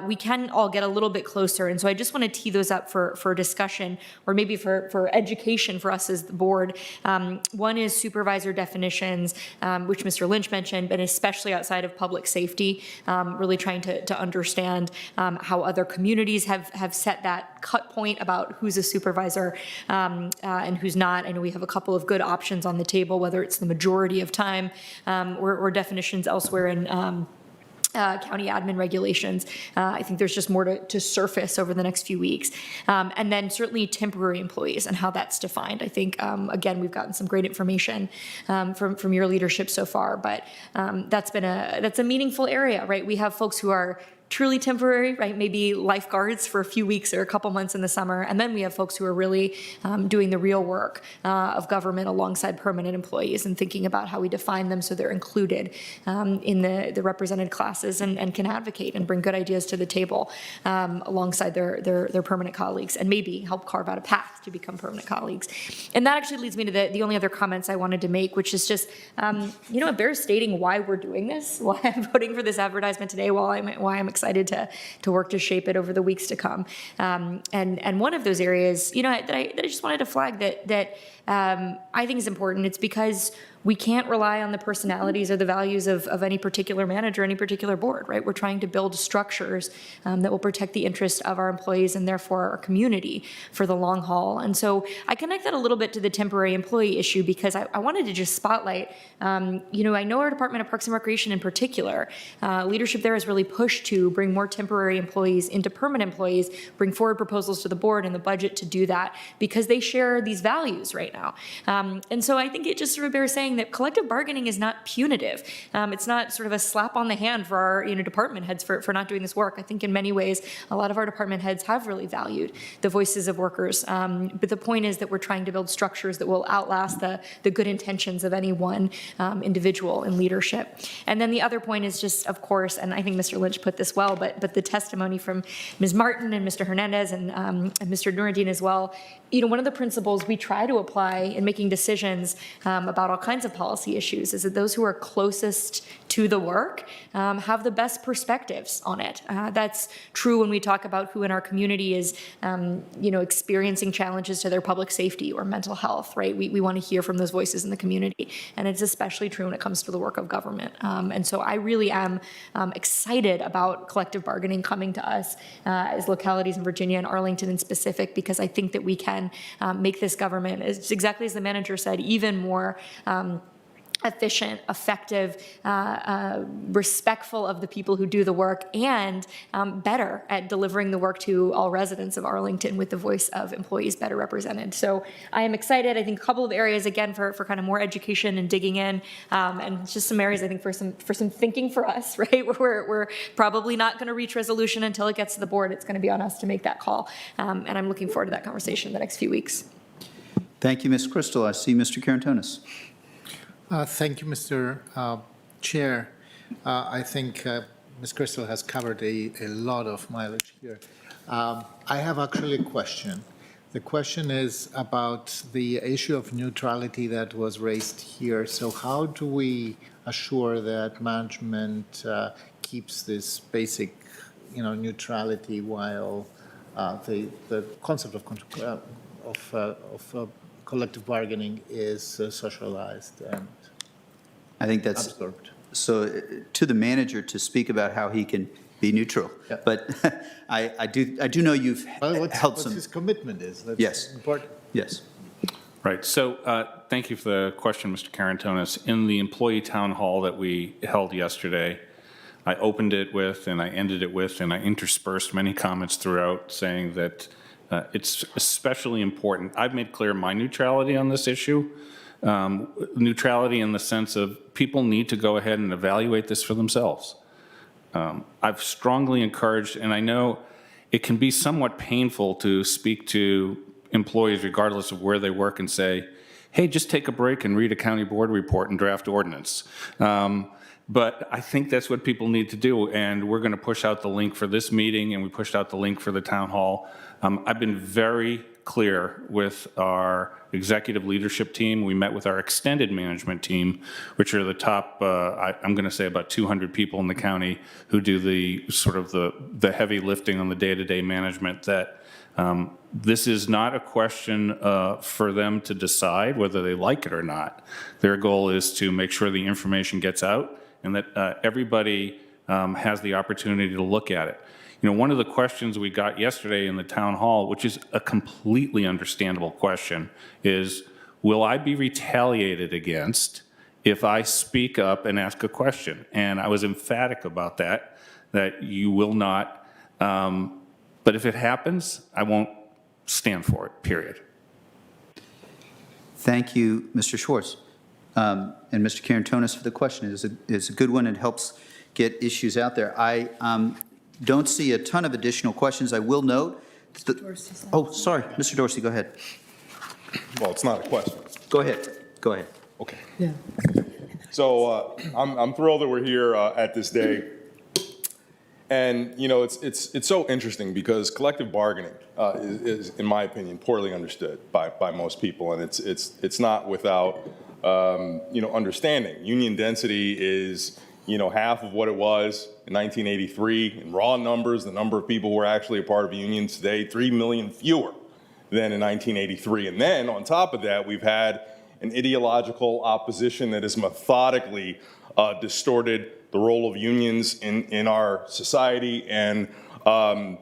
we can all get a little bit closer, and so I just want to tee those up for discussion, or maybe for education for us as the board. One is supervisor definitions, which Mr. Lynch mentioned, but especially outside of public safety, really trying to understand how other communities have set that cut point about who's a supervisor and who's not. I know we have a couple of good options on the table, whether it's the majority of time or definitions elsewhere in county admin regulations. I think there's just more to surface over the next few weeks. And then certainly temporary employees and how that's defined. I think, again, we've gotten some great information from your leadership so far, but that's a meaningful area, right? We have folks who are truly temporary, right? Maybe lifeguards for a few weeks or a couple months in the summer. And then we have folks who are really doing the real work of government alongside permanent employees and thinking about how we define them so they're included in the represented classes and can advocate and bring good ideas to the table alongside their permanent colleagues and maybe help carve out a path to become permanent colleagues. And that actually leads me to the only other comments I wanted to make, which is just, it bears stating why we're doing this, why I'm voting for this advertisement today, why I'm excited to work to shape it over the weeks to come. And one of those areas, that I just wanted to flag that I think is important. It's because we can't rely on the personalities or the values of any particular manager, any particular board, right? We're trying to build structures that will protect the interests of our employees and therefore our community for the long haul. And so I connect that a little bit to the temporary employee issue because I wanted to just spotlight, I know our Department of Parks and Recreation in particular, leadership there has really pushed to bring more temporary employees into permanent employees, bring forward proposals to the board and the budget to do that because they share these values right now. And so I think it just sort of bears saying, saying that collective bargaining is not punitive. It's not sort of a slap on the hand for our department heads for not doing this work. I think in many ways, a lot of our department heads have really valued the voices of workers. But the point is that we're trying to build structures that will outlast the good intentions of any one individual in leadership. And then the other point is just, of course, and I think Mr. Lynch put this well, but the testimony from Ms. Martin and Mr. Hernandez and Mr. Nuruddin as well. One of the principles we try to apply in making decisions about all kinds of policy issues is that those who are closest to the work have the best perspectives on it. That's true when we talk about who in our community is, experiencing challenges to their public safety or mental health, right? We want to hear from those voices in the community. And it's especially true when it comes to the work of government. And so I really am excited about collective bargaining coming to us as localities in Virginia and Arlington in specific, because I think that we can make this government, exactly as the manager said, even more efficient, effective, respectful of the people who do the work, and better at delivering the work to all residents of Arlington with the voice of employees better represented. So I am excited. I think a couple of areas, again, for kind of more education and digging in, and just some areas, I think, for some thinking for us, right? We're probably not going to reach resolution until it gets to the board. It's going to be on us to make that call. And I'm looking forward to that conversation in the next few weeks. Thank you, Ms. Crystal. I see Mr. Karantonis. Thank you, Mr. Chair. I think Ms. Crystal has covered a lot of mileage here. I have actually a question. The question is about the issue of neutrality that was raised here. So how do we assure that management keeps this basic, neutrality while the concept of collective bargaining is socialized and I think that's absorbed? So to the manager to speak about how he can be neutral. Yeah. But I do know you've held some. What his commitment is. That's yes. important. Yes. Right. So thank you for the question, Mr. Karantonis. In the employee town hall that we held yesterday, I opened it with and I ended it with, and I interspersed many comments throughout saying that it's especially important. I've made clear my neutrality on this issue. Neutrality in the sense of people need to go ahead and evaluate this for themselves. I've strongly encouraged, and I know it can be somewhat painful to speak to employees regardless of where they work and say, hey, just take a break and read a county board report and draft ordinance. But I think that's what people need to do, and we're going to push out the link for this meeting, and we pushed out the link for the town hall. I've been very clear with our executive leadership team. We met with our extended management team, which are the top, I'm going to say about 200 people in the county who do the sort of the heavy lifting on the day-to-day management, that this is not a question for them to decide whether they like it or not. Their goal is to make sure the information gets out and that everybody has the opportunity to look at it. One of the questions we got yesterday in the town hall, which is a completely understandable question, is, will I be retaliated against if I speak up and ask a question? And I was emphatic about that you will not. But if it happens, I won't stand for it, period. Thank you, Mr. Schwartz. And Mr. Karantonis for the question. It's a good one. It helps get issues out there. I don't see a ton of additional questions. I will note. Oh, sorry. Mr. Dorsey, go ahead. Well, it's not a question. Go ahead. Go ahead. Okay. Yeah. So I'm thrilled that we're here at this day. And, it's so interesting because collective bargaining is, in my opinion, poorly understood by most people. And it's not without, understanding. Union density is, half of what it was in 1983. In raw numbers, the number of people who are actually a part of unions today, 3 million fewer than in 1983. And then on top of that, we've had an ideological opposition that has methodically distorted the role of unions in our society, and not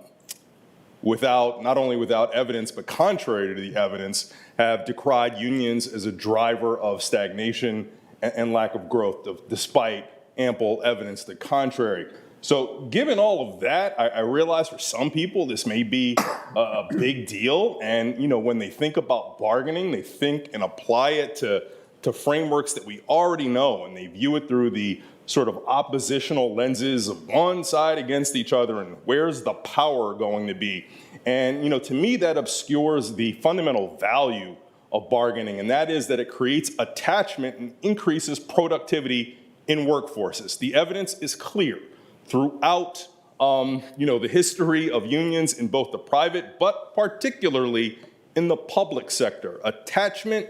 only without evidence, but contrary to the evidence, have decried unions as a driver of stagnation and lack of growth, despite ample evidence to the contrary. So given all of that, I realize for some people this may be a big deal. And when they think about bargaining, they think and apply it to to frameworks that we already know, and they view it through the sort of oppositional lenses of one side against each other and where's the power going to be. And, to me, that obscures the fundamental value of bargaining, and that is that it creates attachment and increases productivity in workforces. The evidence is clear throughout, the history of unions in both the private, but particularly in the public sector. Attachment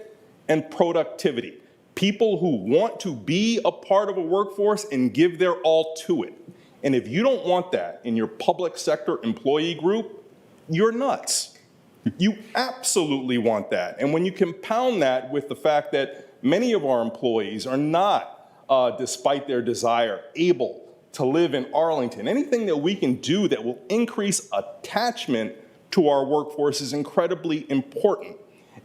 and productivity. People who want to be a part of a workforce and give their all to it. And if you don't want that in your public sector employee group, you're nuts. You absolutely want that. And when you compound that with the fact that many of our employees are not, despite their desire, able to live in Arlington, anything that we can do that will increase attachment to our workforce is incredibly important.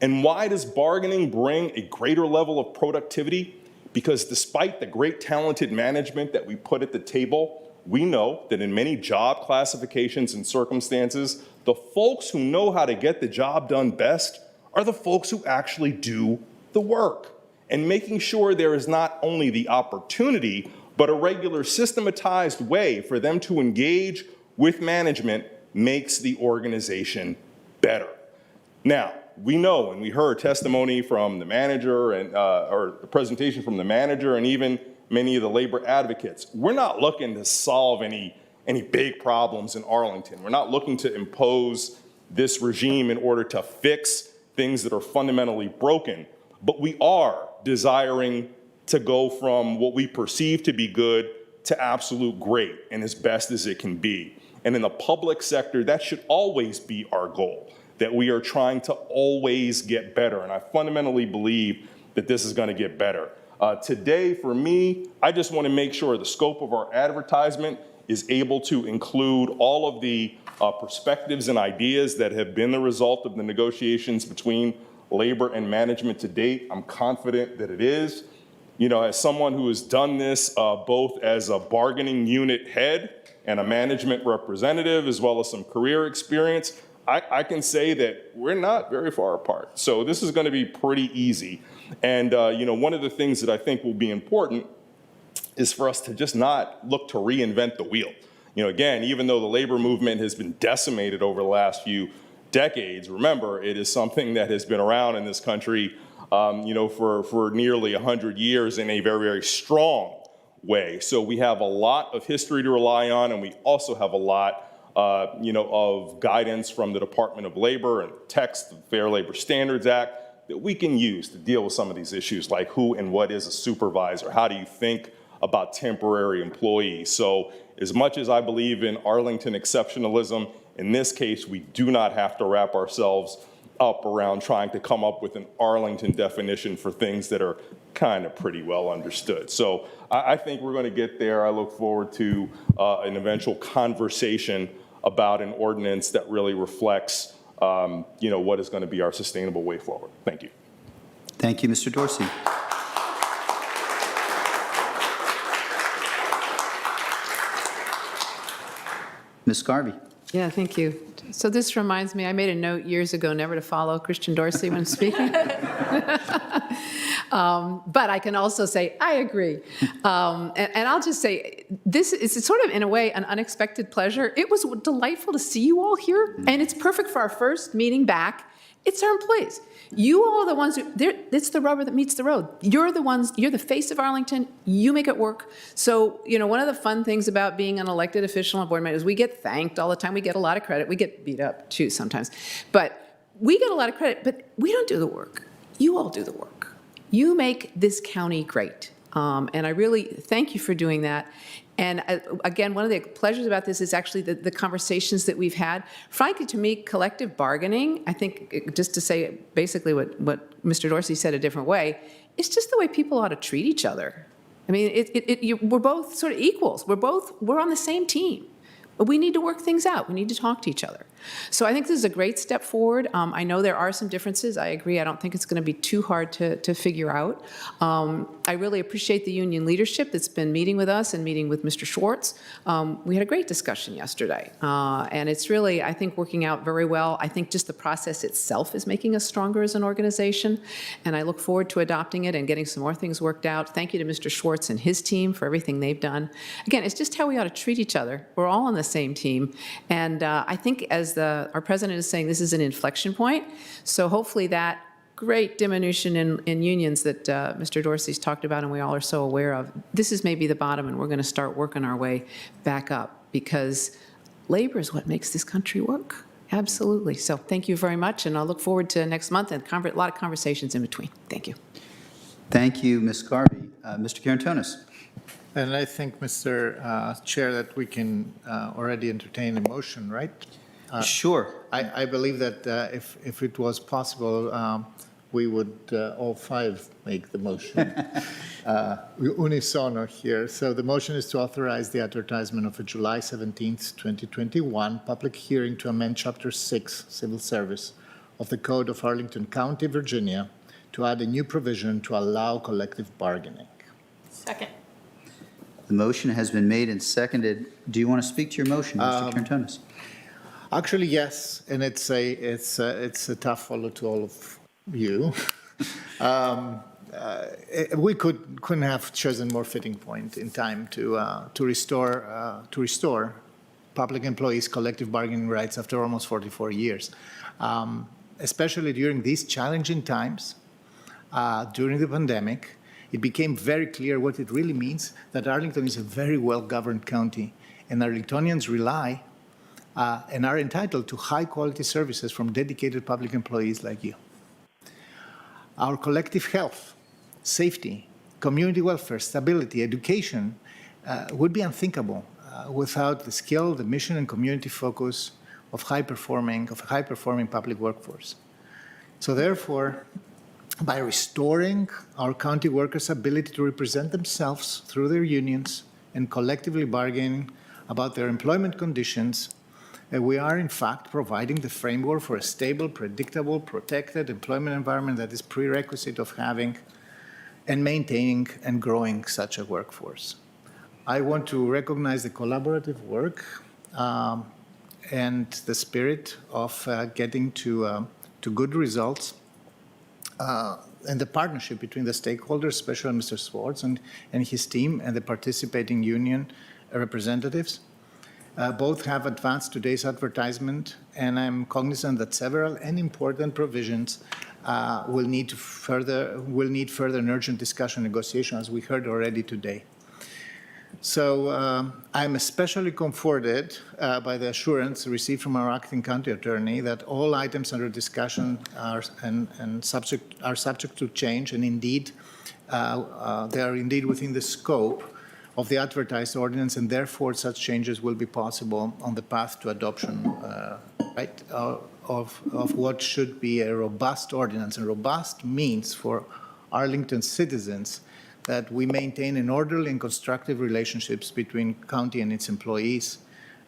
And why does bargaining bring a greater level of productivity? Because despite the great talented management that we put at the table, we know that in many job classifications and circumstances, the folks who know how to get the job done best are the folks who actually do the work. And making sure there is not only the opportunity, but a regular systematized way for them to engage with management makes the organization better. Now, we know, and we heard testimony from the manager and or the presentation from the manager and even many of the labor advocates. We're not looking to solve any big problems in Arlington. We're not looking to impose this regime in order to fix things that are fundamentally broken, but we are desiring to go from what we perceive to be good to absolute great and as best as it can be. And in the public sector, that should always be our goal, that we are trying to always get better. And I fundamentally believe that this is going to get better. Today, for me, I just want to make sure the scope of our advertisement is able to include all of the perspectives and ideas that have been the result of the negotiations between labor and management to date. I'm confident that it is. As someone who has done this both as a bargaining unit head and a management representative, as well as some career experience, I can say that we're not very far apart. So this is going to be pretty easy. And, one of the things that I think will be important is for us to just not look to reinvent the wheel. Again, even though the labor movement has been decimated over the last few decades, remember, it is something that has been around in this country, for nearly 100 years in a very, very strong way. So we have a lot of history to rely on, and we also have a lot of guidance from the Department of Labor and text of the Fair Labor Standards Act that we can use to deal with some of these issues, like who and what is a supervisor? How do you think about temporary employees? So as much as I believe in Arlington exceptionalism, in this case, we do not have to wrap ourselves up around trying to come up with an Arlington definition for things that are kind of pretty well understood. So I think we're going to get there. I look forward to an eventual conversation about an ordinance that really reflects, what is going to be our sustainable way forward. Thank you. Thank you, Mr. Dorsey. Ms. Garvey. Yeah, thank you. So this reminds me, I made a note years ago never to follow Christian Dorsey when speaking. But I can also say, I agree. And I'll just say, this is sort of, in a way, an unexpected pleasure. It was delightful to see you all here, and it's perfect for our first meeting back. It's our employees. You all are the ones it's the rubber that meets the road. You're the face of Arlington. You make it work. So, one of the fun things about being an elected official on board is we get thanked all the time. We get a lot of credit. We get beat up too sometimes. But we get a lot of credit, but we don't do the work. You all do the work. You make this county great. And I really thank you for doing that. And again, one of the pleasures about this is actually the conversations that we've had. Frankly, to me, collective bargaining, I think, just to say basically what Mr. Dorsey said a different way, it's just the way people ought to treat each other. I mean, we're both sort of equals. We're on the same team. But we need to work things out. We need to talk to each other. So I think this is a great step forward. I know there are some differences. I agree. I don't think it's going to be too hard to figure out. I really appreciate the union leadership that's been meeting with us and meeting with Mr. Schwartz. We had a great discussion yesterday, and it's really, I think, working out very well. I think just the process itself is making us stronger as an organization, and I look forward to adopting it and getting some more things worked out. Thank you to Mr. Schwartz and his team for everything they've done. Again, it's just how we ought to treat each other. We're all on the same team, and I think as our president is saying, this is an inflection point, so hopefully that great diminution in unions that Mr. Dorsey's talked about and we all are so aware of, this is maybe the bottom, and we're going to start working our way back up, because labor is what makes this country work. Absolutely. So thank you very much, and I'll look forward to next month and a lot of conversations in between. Thank you. Thank you, Ms. Garvey. Mr. Karantonis. And I think, Mr. Chair, that we can already entertain a motion, right? Sure. I believe that if it was possible, we would all five make the motion. Unisono here. So the motion is to authorize the advertisement of a July 17th, 2021 public hearing to amend Chapter 6, Civil Service of the Code of Arlington County, Virginia, to add a new provision to allow collective bargaining. Second. The motion has been made and seconded. Do you want to speak to your motion, Mr. Karantonis? Actually, yes, and it's a tough follow to all of you. We couldn't have chosen more fitting point in time to restore public employees' collective bargaining rights after almost 44 years, especially during these challenging times. During the pandemic, it became very clear what it really means that Arlington is a very well-governed county, and Arlingtonians rely and are entitled to high-quality services from dedicated public employees like you. Our collective health, safety, community welfare, stability, education would be unthinkable without the skill, the mission, and community focus of a high-performing public workforce. So therefore, by restoring our county workers' ability to represent themselves through their unions and collectively bargain about their employment conditions, we are in fact providing the framework for a stable, predictable, protected employment environment that is prerequisite of having and maintaining and growing such a workforce. I want to recognize the collaborative work and the spirit of getting to good results and the partnership between the stakeholders, especially Mr. Schwartz and his team, and the participating union representatives. Both have advanced today's advertisement, and I'm cognizant that several and important provisions will need further and urgent discussion and negotiation, as we heard already today. So I'm especially comforted by the assurance received from our acting county attorney that all items under discussion are subject to change, and indeed they are indeed within the scope of the advertised ordinance, and therefore such changes will be possible on the path to adoption of what should be a robust ordinance. And robust means for Arlington citizens that we maintain an orderly and constructive relationships between county and its employees,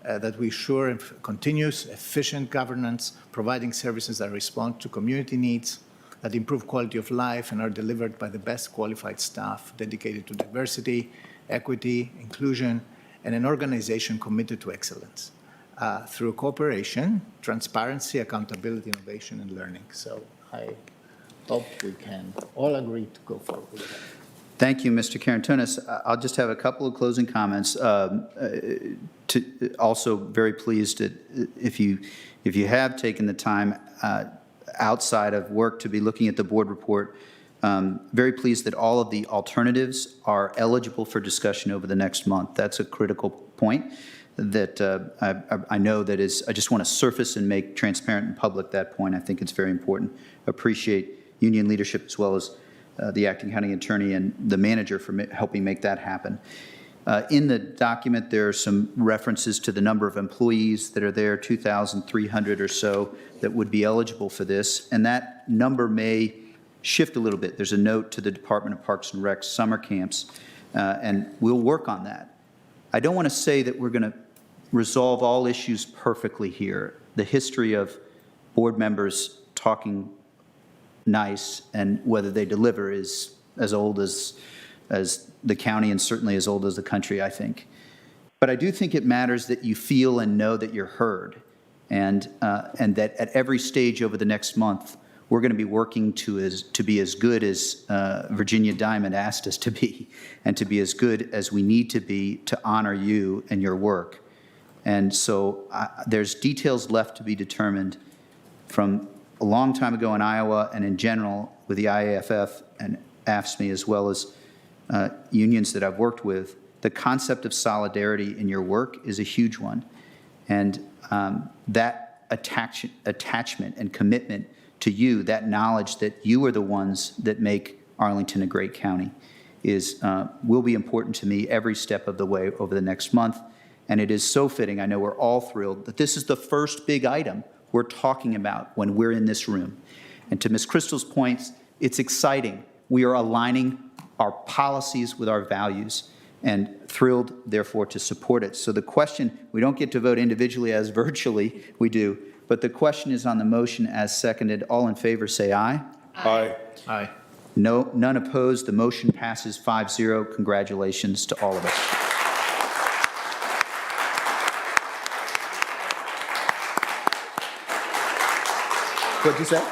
that we ensure continuous, efficient governance, providing services that respond to community needs, that improve quality of life and are delivered by the best qualified staff dedicated to diversity, equity, inclusion, and an organization committed to excellence through cooperation, transparency, accountability, innovation, and learning. So I hope we can all agree to go forward with that. Thank you, Mr. Karantonis. I'll just have a couple of closing comments. Also very pleased that if you have taken the time outside of work to be looking at the board report, very pleased that all of the alternatives are eligible for discussion over the next month. That's a critical point that I know that is, I just want to surface and make transparent and public that point. I think it's very important. Appreciate union leadership as well as the acting county attorney and the manager for helping make that happen. In the document, there are some references to the number of employees that are there, 2,300 or so, that would be eligible for this, and that number may shift a little bit. There's a note to the Department of Parks and Rec summer camps, and we'll work on that. I don't want to say that we're going to resolve all issues perfectly here. the history of board members talking nice and whether they deliver is as old as the county and certainly as old as the country, I think. But I do think it matters that you feel and know that you're heard, and that at every stage over the next month, we're going to be working to be as good as Virginia Diamond asked us to be, and to be as good as we need to be to honor you and your work. And so there's details left to be determined from a long time ago in Iowa and in general with the IAFF and AFSCME, as well as unions that I've worked with. The concept of solidarity in your work is a huge one. And that attachment and commitment to you, that knowledge that you are the ones that make Arlington a great county, will be important to me every step of the way over the next month. And it is so fitting, I know we're all thrilled, that this is the first big item we're talking about when we're in this room. And to Ms. Crystal's points, it's exciting. We are aligning our policies with our values, and thrilled, therefore, to support it. So the question, we don't get to vote individually as virtually we do, but the question is on the motion as seconded. All in favor, say aye. Aye. Aye. No, none opposed. The motion passes 5-0. Congratulations to all of us. What'd you say?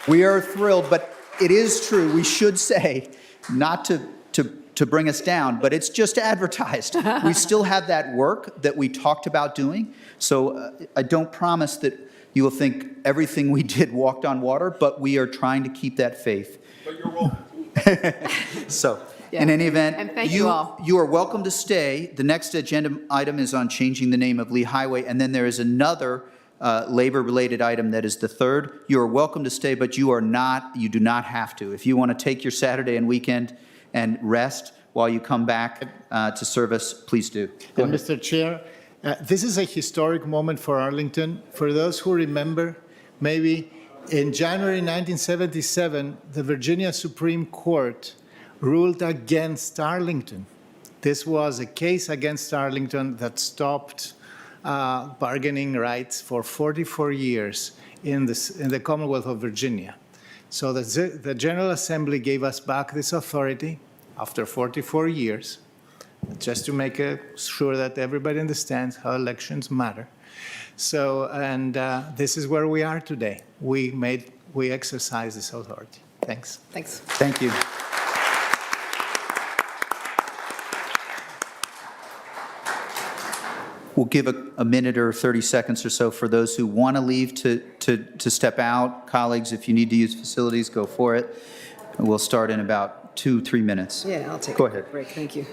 We are thrilled, but it is true, we should say, not to bring us down, but it's just advertised. We still have that work that we talked about doing, so I don't promise that you will think everything we did walked on water, but we are trying to keep that faith. But you're welcome. So, Yeah. in any event, And thank you all. You are welcome to stay. The next agenda item is on changing the name of Lee Highway, and then there is another labor-related item that is the third. You are welcome to stay, but you do not have to. If you want to take your Saturday and weekend and rest while you come back to service, please do. Go And ahead. Mr. Chair, this is a historic moment for Arlington. For those who remember, maybe in January 1977, the Virginia Supreme Court ruled against Arlington. This was a case against Arlington that stopped bargaining rights for 44 years in the Commonwealth of Virginia. So the General Assembly gave us back this authority after 44 years, just to make sure that everybody understands how elections matter. So, and this is where we are today. We exercise this authority. Thanks. Thanks. Thank you. We'll give a minute or 30 seconds or so for those who want to leave to step out. Colleagues, if you need to use facilities, go for it. We'll start in about 2-3 minutes. Yeah, I'll take Go a quick ahead. break. Thank you.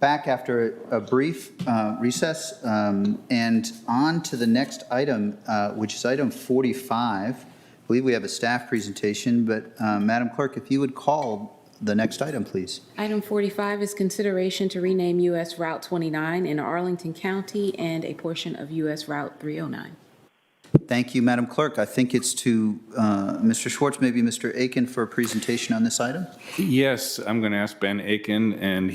back after a brief recess and on to the next item, which is item 45. I believe we have a staff presentation, but Madam Clerk, if you would call the next item, please. Item 45 is consideration to rename U.S. Route 29 in Arlington County and a portion of U.S. Route 309. Thank you, Madam Clerk. I think it's to Mr. Schwartz, maybe Mr. Aiken for a presentation on this item. Yes, I'm going to ask Ben Aiken, and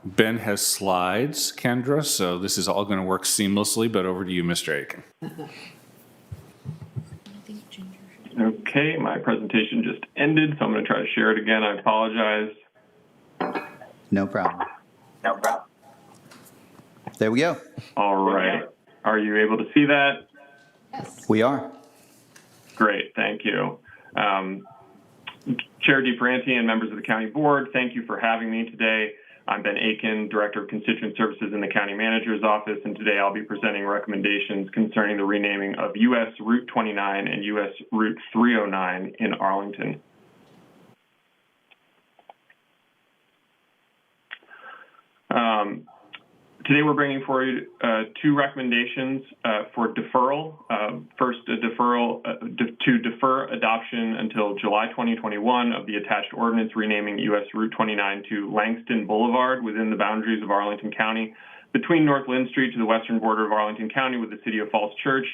Ben has slides, Kendra, so this is all going to work seamlessly, but over to you, Mr. Aiken. Okay, my presentation just ended, so I'm going to try to share it again. I apologize. No problem. There we go. All right. Are you able to see that? We are. Great, thank you. Chair DeFranti and members of the County Board, thank you for having me today. I'm Ben Aiken, Director of Constituent Services in the County Manager's Office, and today I'll be presenting recommendations concerning the renaming of U.S. Route 29 and U.S. Route 309 in Arlington. Today we're bringing forward two recommendations for deferral. First, a deferral to defer adoption until July 2021 of the attached ordinance renaming U.S. Route 29 to Langston Boulevard within the boundaries of Arlington County, between North Lynn Street to the western border of Arlington County with the City of Falls Church.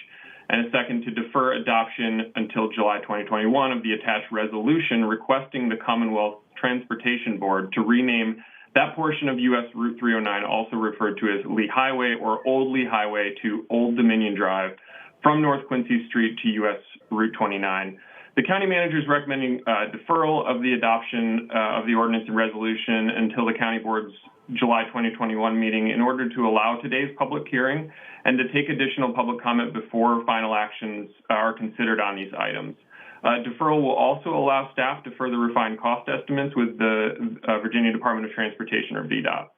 And a second, to defer adoption until July 2021 of the attached resolution requesting the Commonwealth Transportation Board to rename that portion of U.S. Route 309, also referred to as Lee Highway or Old Lee Highway, to Old Dominion Drive from North Quincy Street to U.S. Route 29. The county manager is recommending deferral of the adoption of the ordinance and resolution until the county board's July 2021 meeting in order to allow today's public hearing and to take additional public comment before final actions are considered on these items. Deferral will also allow staff to further refine cost estimates with the Virginia Department of Transportation, or VDOT.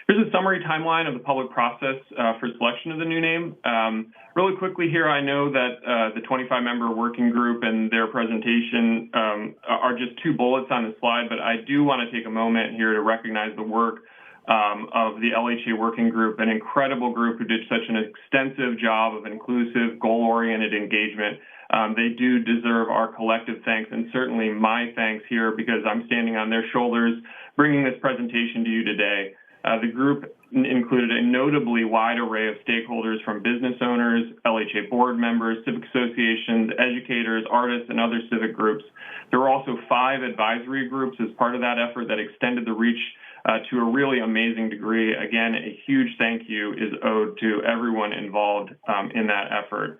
Here's a summary timeline of the public process for selection of the new name. Really quickly here, I know that the 25-member working group and their presentation are just two bullets on the slide, but I do want to take a moment here to recognize the work of the LHA working group, an incredible group who did such an extensive job of inclusive, goal-oriented engagement. They do deserve our collective thanks, and certainly my thanks here, because I'm standing on their shoulders bringing this presentation to you today. The group included a notably wide array of stakeholders, from business owners, LHA board members, civic associations, educators, artists, and other civic groups. There were also 5 advisory groups as part of that effort that extended the reach to a really amazing degree. Again, a huge thank you is owed to everyone involved in that effort.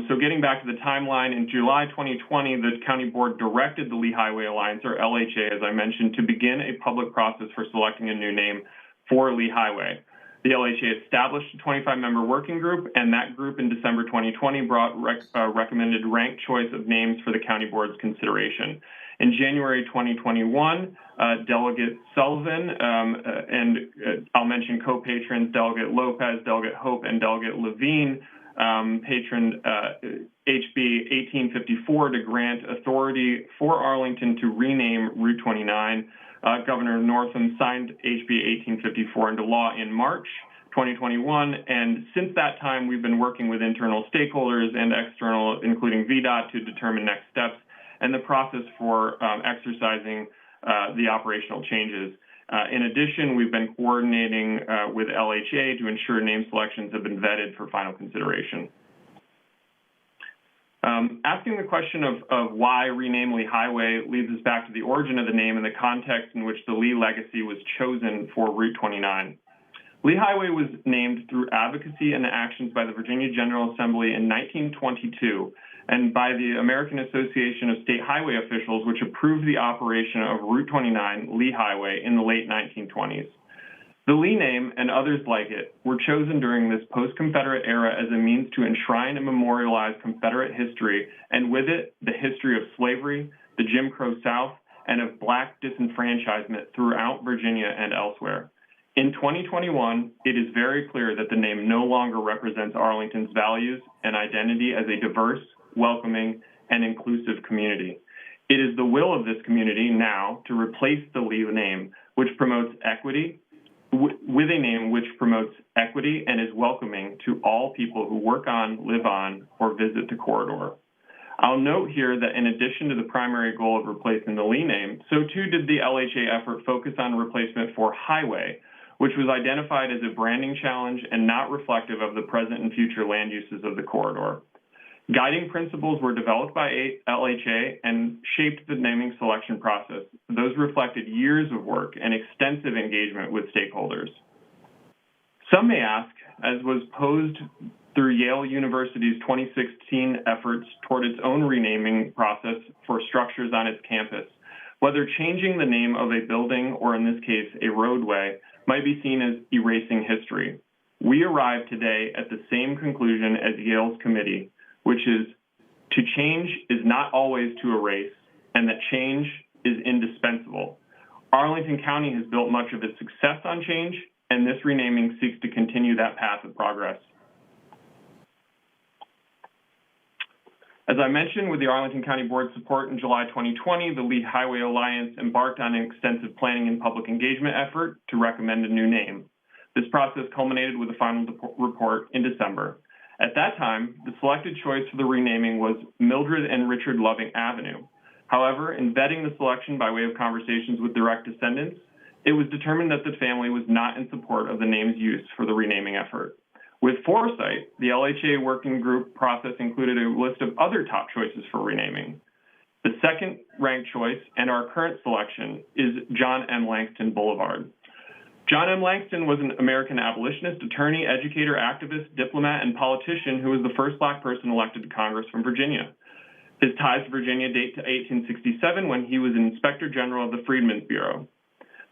So getting back to the timeline, in July 2020, the county board directed the Lee Highway Alliance, or LHA, as I mentioned, to begin a public process for selecting a new name for Lee Highway. The LHA established a 25-member working group, and that group in December 2020 brought recommended ranked choice of names for the county board's consideration. In January 2021, Delegate Sullivan and I'll mention co-patrons Delegate Lopez, Delegate Hope, and Delegate Levine patroned HB 1854 to grant authority for Arlington to rename Route 29. Governor Northam signed HB 1854 into law in March 2021, and since that time, we've been working with internal stakeholders and external, including VDOT, to determine next steps and the process for exercising the operational changes. In addition, we've been coordinating with LHA to ensure name selections have been vetted for final consideration. Asking the question of why rename Lee Highway leads us back to the origin of the name and the context in which the Lee legacy was chosen for Route 29. Lee Highway was named through advocacy and actions by the Virginia General Assembly in 1922 and by the American Association of State Highway Officials, which approved the operation of Route 29 Lee Highway in the late 1920s. The Lee name and others like it were chosen during this post-Confederate era as a means to enshrine and memorialize Confederate history, and with it, the history of slavery, the Jim Crow South, and of Black disenfranchisement throughout Virginia and elsewhere. In 2021, it is very clear that the name no longer represents Arlington's values and identity as a diverse, welcoming, and inclusive community. It is the will of this community now to replace the Lee name, which promotes equity, with a name which promotes equity and is welcoming to all people who work on, live on, or visit the corridor. I'll note here that in addition to the primary goal of replacing the Lee name, so too did the LHA effort focus on replacement for highway, which was identified as a branding challenge and not reflective of the present and future land uses of the corridor. Guiding principles were developed by LHA and shaped the naming selection process. Those reflected years of work and extensive engagement with stakeholders. Some may ask, as was posed through Yale University's 2016 efforts toward its own renaming process for structures on its campus, whether changing the name of a building, or in this case, a roadway, might be seen as erasing history. We arrived today at the same conclusion as Yale's committee, which is to change is not always to erase, and that change is indispensable. Arlington County has built much of its success on change, and this renaming seeks to continue that path of progress. As I mentioned, with the Arlington County Board's support in July 2020, the Lee Highway Alliance embarked on an extensive planning and public engagement effort to recommend a new name. This process culminated with a final report in December. At that time, the selected choice for the renaming was Mildred and Richard Loving Avenue. However, in vetting the selection by way of conversations with direct descendants, it was determined that the family was not in support of the name's use for the renaming effort. With foresight, the LHA working group process included a list of other top choices for renaming. The second ranked choice and our current selection is John M. Langston Boulevard. John M. Langston was an American abolitionist, attorney, educator, activist, diplomat, and politician who was the first Black person elected to Congress from Virginia. His ties to Virginia date to 1867 when he was an Inspector General of the Freedmen's Bureau.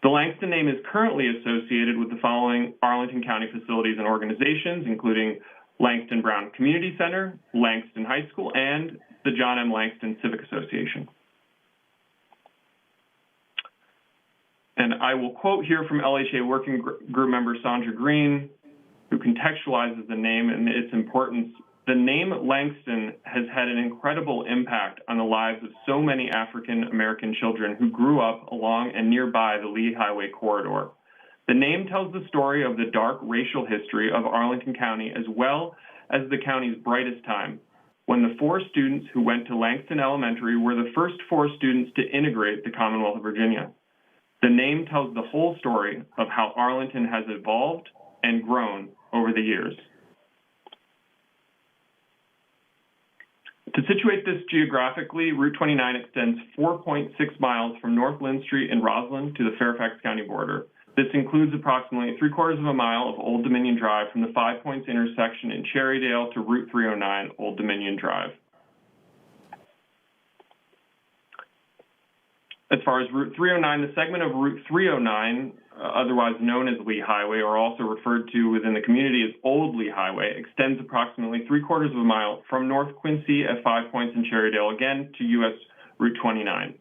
The Langston name is currently associated with the following Arlington County facilities and organizations, including Langston Brown Community Center, Langston High School, and the John M. Langston Civic Association. And I will quote here from LHA Working Group member Sandra Green, who contextualizes the name and its importance. The name Langston has had an incredible impact on the lives of so many African American children who grew up along and nearby the Lee Highway corridor. The name tells the story of the dark racial history of Arlington County, as well as the county's brightest time, when the 4 students who went to Langston Elementary were the first 4 students to integrate the Commonwealth of Virginia. The name tells the whole story of how Arlington has evolved and grown over the years. To situate this geographically, Route 29 extends 4.6 miles from North Lynn Street in Roslyn to the Fairfax County border. This includes approximately 3/4 of a mile of Old Dominion Drive from the 5 Points intersection in Cherrydale to Route 309 Old Dominion Drive. As far as Route 309, the segment of Route 309, otherwise known as Lee Highway, or also referred to within the community as Old Lee Highway, extends approximately 3/4 of a mile from North Quincy at 5 Points in Cherrydale, again to US Route 29.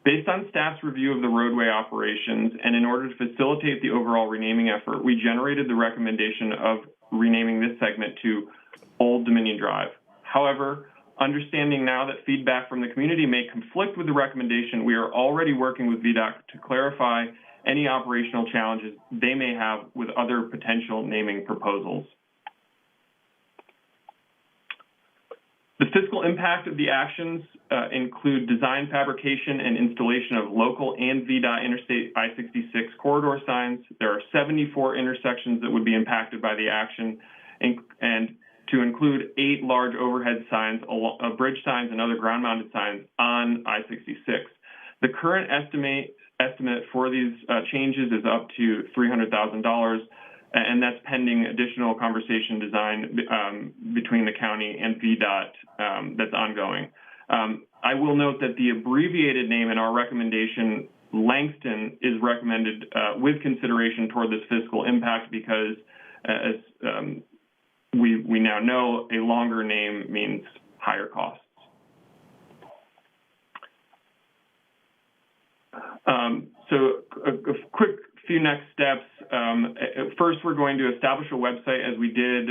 Based on staff's review of the roadway operations, and in order to facilitate the overall renaming effort, we generated the recommendation of renaming this segment to Old Dominion Drive. However, understanding now that feedback from the community may conflict with the recommendation, we are already working with VDOT to clarify any operational challenges they may have with other potential naming proposals. The fiscal impact of the actions include design, fabrication, and installation of local and VDOT Interstate I-66 corridor signs. There are 74 intersections that would be impacted by the action, and to include 8 large overhead signs, bridge signs, and other ground-mounted signs on I-66. The current estimate for these changes is up to $300,000, and that's pending additional conversation design between the county and VDOT that's ongoing. I will note that the abbreviated name in our recommendation, Langston, is recommended with consideration toward this fiscal impact because, as we now know, a longer name means higher costs. So a quick few next steps. First, we're going to establish a website as we did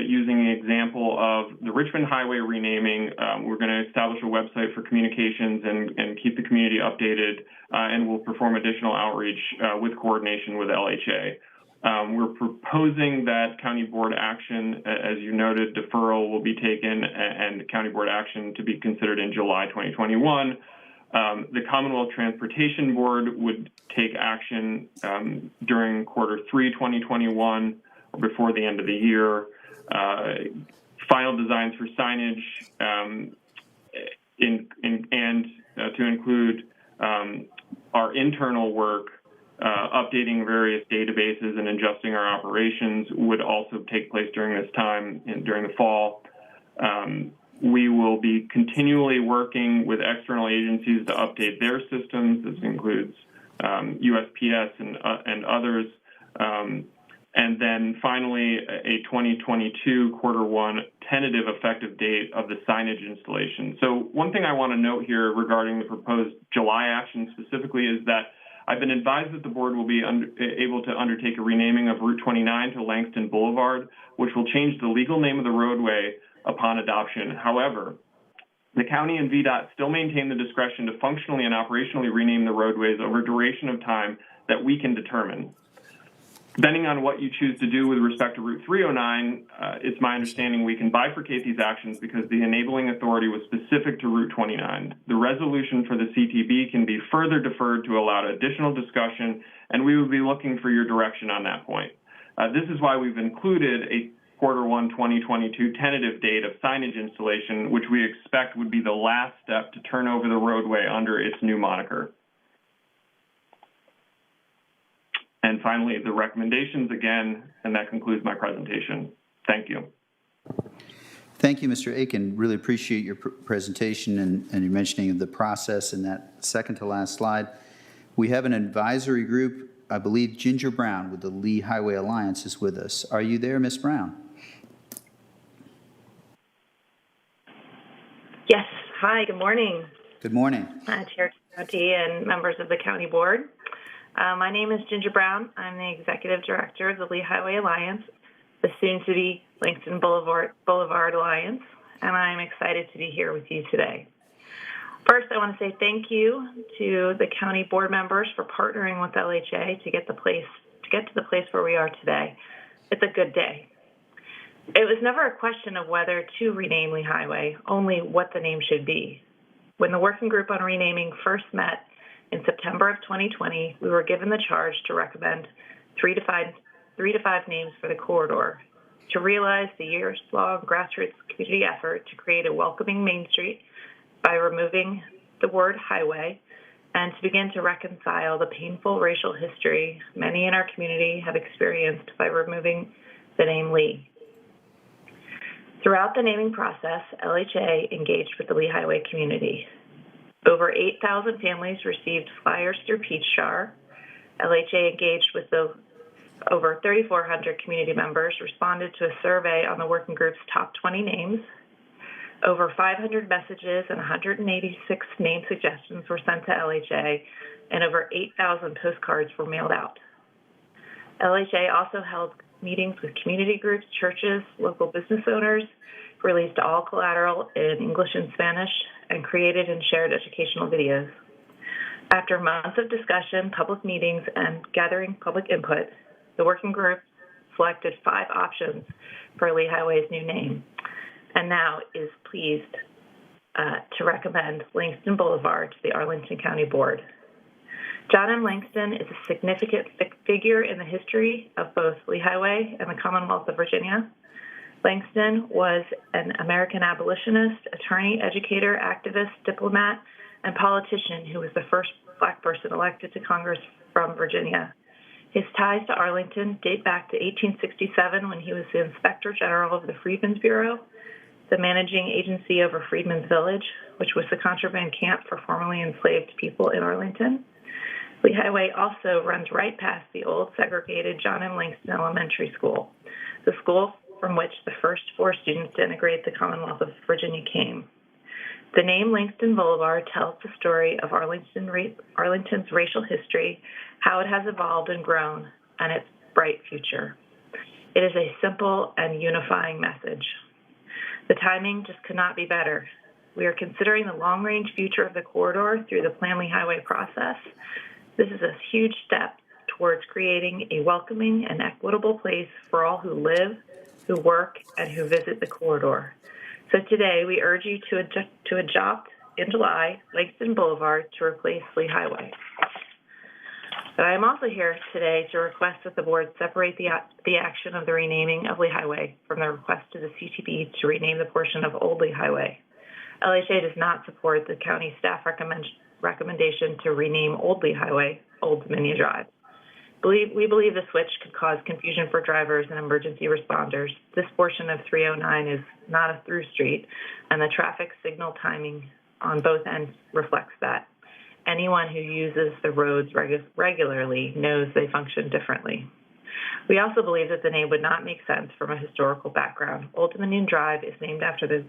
using the example of the Richmond Highway renaming. We're going to establish a website for communications and keep the community updated, and we'll perform additional outreach with coordination with LHA. We're proposing that county board action, as you noted, deferral will be taken and county board action to be considered in July 2021. The Commonwealth Transportation Board would take action during Q3 2021 or before the end of the year. Final designs for signage to include our internal work, updating various databases and adjusting our operations would also take place during this time and during the fall. We will be continually working with external agencies to update their systems. This includes USPS and others. And then finally, a 2022 Q1 tentative effective date of the signage installation. So one thing I want to note here regarding the proposed July action specifically is that I've been advised that the board will be able to undertake a renaming of Route 29 to Langston Boulevard, which will change the legal name of the roadway upon adoption. However, the county and VDOT still maintain the discretion to functionally and operationally rename the roadways over a duration of time that we can determine. Depending on what you choose to do with respect to Route 309, it's my understanding we can bifurcate these actions because the enabling authority was specific to Route 29. The resolution for the CTB can be further deferred to allow additional discussion, and we will be looking for your direction on that point. This is why we've included a Q1 2022 tentative date of signage installation, which we expect would be the last step to turn over the roadway under its new moniker. And finally, the recommendations again, and that concludes my presentation. Thank you. Thank you, Mr. Aiken. Really appreciate your presentation and your mentioning of the process in that second to last slide. We have an advisory group. I believe Ginger Brown with the Lee Highway Alliance is with us. Are you there, Ms. Brown? Yes. Hi, good morning. Good morning. Chair County and members of the County Board. My name is Ginger Brown. I'm the Executive Director of the Lee Highway Alliance, the soon-to-be Langston Boulevard Alliance, and I'm excited to be here with you today. First, I want to say thank you to the County Board members for partnering with LHA to get to the place where we are today. It's a good day. It was never a question of whether to rename Lee Highway, only what the name should be. When the working group on renaming first met in September of 2020, we were given the charge to recommend three to five names for the corridor to realize the years-long grassroots community effort to create a welcoming Main Street by removing the word highway and to begin to reconcile the painful racial history many in our community have experienced by removing the name Lee. Throughout the naming process, LHA engaged with the Lee Highway community. Over 8,000 families received flyers through Peach Jar. LHA engaged with the over 3,400 community members, responded to a survey on the working group's top 20 names. Over 500 messages and 186 name suggestions were sent to LHA, and over 8,000 postcards were mailed out. LHA also held meetings with community groups, churches, local business owners, released all collateral in English and Spanish, and created and shared educational videos. After months of discussion, public meetings, and gathering public input, the working group selected 5 options for Lee Highway's new name, and now is pleased to recommend Langston Boulevard to the Arlington County Board. John M. Langston is a significant figure in the history of both Lee Highway and the Commonwealth of Virginia. Langston was an American abolitionist, attorney, educator, activist, diplomat, and politician who was the first Black person elected to Congress from Virginia. His ties to Arlington date back to 1867 when he was the Inspector General of the Freedmen's Bureau, the managing agency over Freedmen's Village, which was the contraband camp for formerly enslaved people in Arlington. Lee Highway also runs right past the old segregated John M. Langston Elementary School, the school from which the first 4 students to integrate the Commonwealth of Virginia came. The name Langston Boulevard tells the story of Arlington's racial history, how it has evolved and grown, and its bright future. It is a simple and unifying message. The timing just could not be better. We are considering the long-range future of the corridor through the Plan-Lee Highway process. This is a huge step towards creating a welcoming and equitable place for all who live, who work, and who visit the corridor. So today, we urge you to adopt in July Langston Boulevard to replace Lee Highway. But I am also here today to request that the board separate the action of the renaming of Lee Highway from the request to the CTB to rename the portion of Old Lee Highway. LHA does not support the county staff recommendation to rename Old Lee Highway Old Dominion Drive. We believe the switch could cause confusion for drivers and emergency responders. This portion of 309 is not a through street, and the traffic signal timing on both ends reflects that. Anyone who uses the roads regularly knows they function differently. We also believe that the name would not make sense from a historical background. Old Dominion Drive is named after the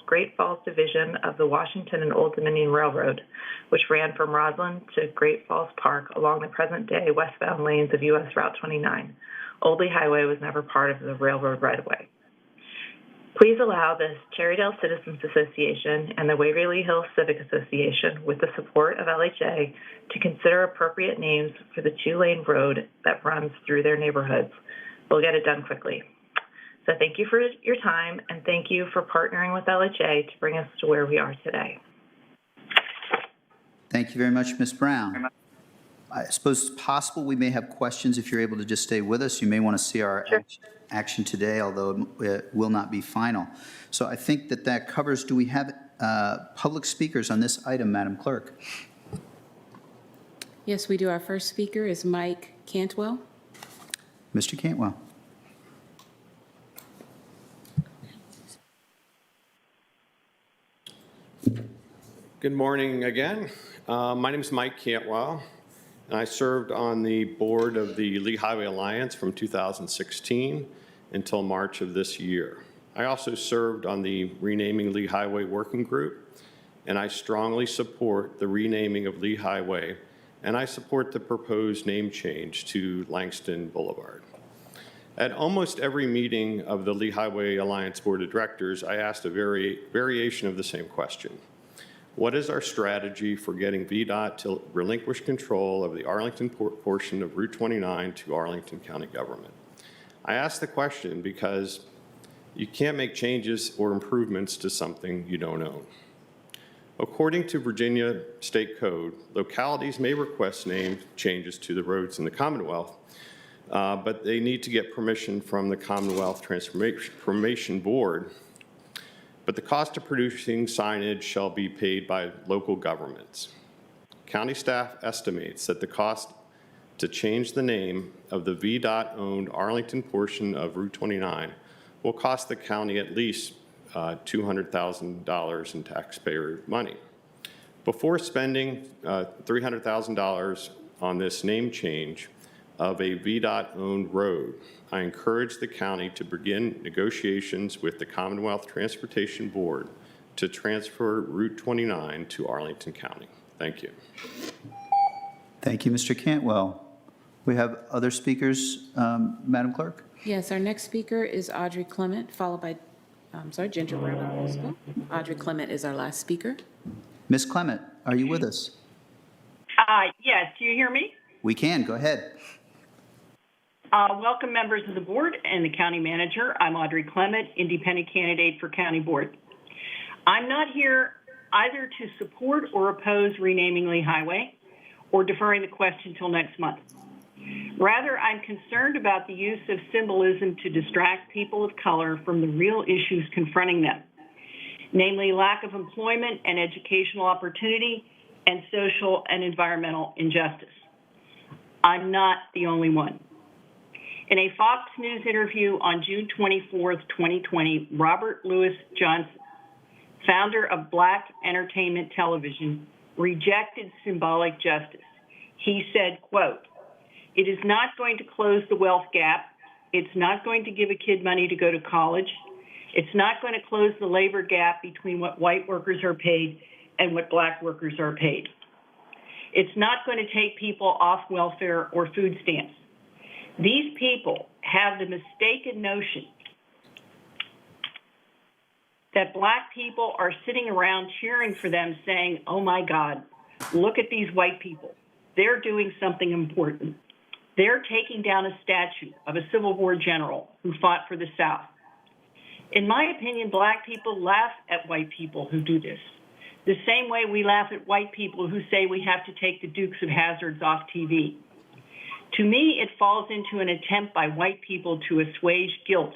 Great Falls division of the Washington and Old Dominion Railroad, which ran from Roslyn to Great Falls Park along the present-day westbound lanes of U.S. Route 29. Old Lee Highway was never part of the railroad right-of-way. Please allow the Cherrydale Citizens Association and the Waverly Hills Civic Association, with the support of LHA, to consider appropriate names for the two-lane road that runs through their neighborhoods. We'll get it done quickly. So thank you for your time, and thank you for partnering with LHA to bring us to where we are today. Thank you very much, Ms. Brown. I suppose it's possible we may have questions if you're able to just stay with us. You may want to see our action today, although it will not be final. So I think that covers, do we have public speakers on this item, Madam Clerk? Yes, we do. Our first speaker is Mike Cantwell. Mr. Cantwell. Good morning again. My name is Mike Cantwell, and I served on the board of the Lee Highway Alliance from 2016 until March of this year. I also served on the Renaming Lee Highway Working Group, and I strongly support the renaming of Lee Highway, and I support the proposed name change to Langston Boulevard. At almost every meeting of the Lee Highway Alliance Board of Directors, I asked a variation of the same question. What is our strategy for getting VDOT to relinquish control of the Arlington portion of Route 29 to Arlington County government? I ask the question because you can't make changes or improvements to something you don't own. According to Virginia State Code, localities may request name changes to the roads in the Commonwealth, but they need to get permission from the Commonwealth Transformation Board. But the cost of producing signage shall be paid by local governments. County staff estimates that the cost to change the name of the VDOT-owned Arlington portion of Route 29 will cost the county at least $200,000 in taxpayer money. Before spending $300,000 on this name change of a VDOT-owned road, I encourage the county to begin negotiations with the Commonwealth Transportation Board to transfer Route 29 to Arlington County. Thank you. Thank you, Mr. Cantwell. We have other speakers, Madam Clerk? Yes, our next speaker is Audrey Clement, followed by, Ginger Brown. Audrey Clement is our last speaker. Ms. Clement, are you with us? Yes, do you hear me? We can. Go ahead. Welcome, members of the board and the county manager. I'm Audrey Clement, independent candidate for county board. I'm not here either to support or oppose renaming Lee Highway or deferring the question till next month. Rather, I'm concerned about the use of symbolism to distract people of color from the real issues confronting them, namely lack of employment and educational opportunity and social and environmental injustice. I'm not the only one. In a Fox News interview on June 24, 2020, Robert Louis Johnson, founder of Black Entertainment Television, rejected symbolic justice. He said, quote, "It is not going to close the wealth gap. It's not going to give a kid money to go to college. It's not going to close the labor gap between what white workers are paid and what black workers are paid. It's not going to take people off welfare or food stamps. These people have the mistaken notion that black people are sitting around cheering for them saying, oh my God, look at these white people. They're doing something important. They're taking down a statue of a Civil War general who fought for the South. In my opinion, black people laugh at white people who do this, the same way we laugh at white people who say we have to take the Dukes of Hazzards off TV. To me, it falls into an attempt by white people to assuage guilt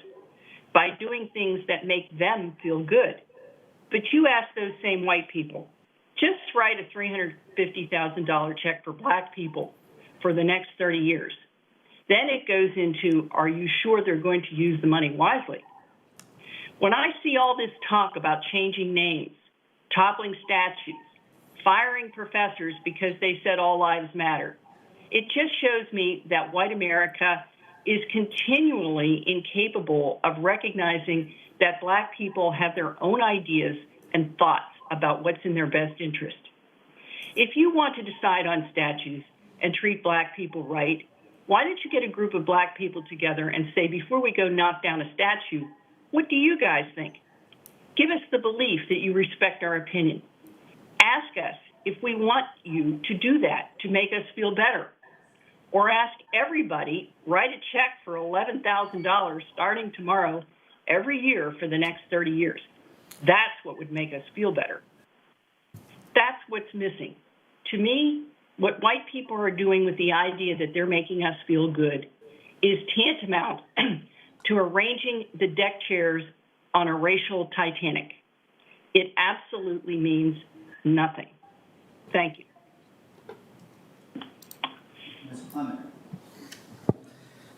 by doing things that make them feel good. But you ask those same white people, just write a $350,000 check for black people for the next 30 years. Then it goes into, are you sure they're going to use the money wisely? When I see all this talk about changing names, toppling statues, firing professors because they said all lives matter, it just shows me that white America is continually incapable of recognizing that black people have their own ideas and thoughts about what's in their best interest. If you want to decide on statues and treat black people right, why don't you get a group of black people together and say, before we go knock down a statue, what do you guys think? Give us the belief that you respect our opinion. Ask us if we want you to do that to make us feel better. Or ask everybody, write a check for $11,000 starting tomorrow every year for the next 30 years. That's what would make us feel better. That's what's missing. To me, what white people are doing with the idea that they're making us feel good is tantamount to arranging the deck chairs on a racial Titanic. It absolutely means nothing. Thank you. Ms. Clement.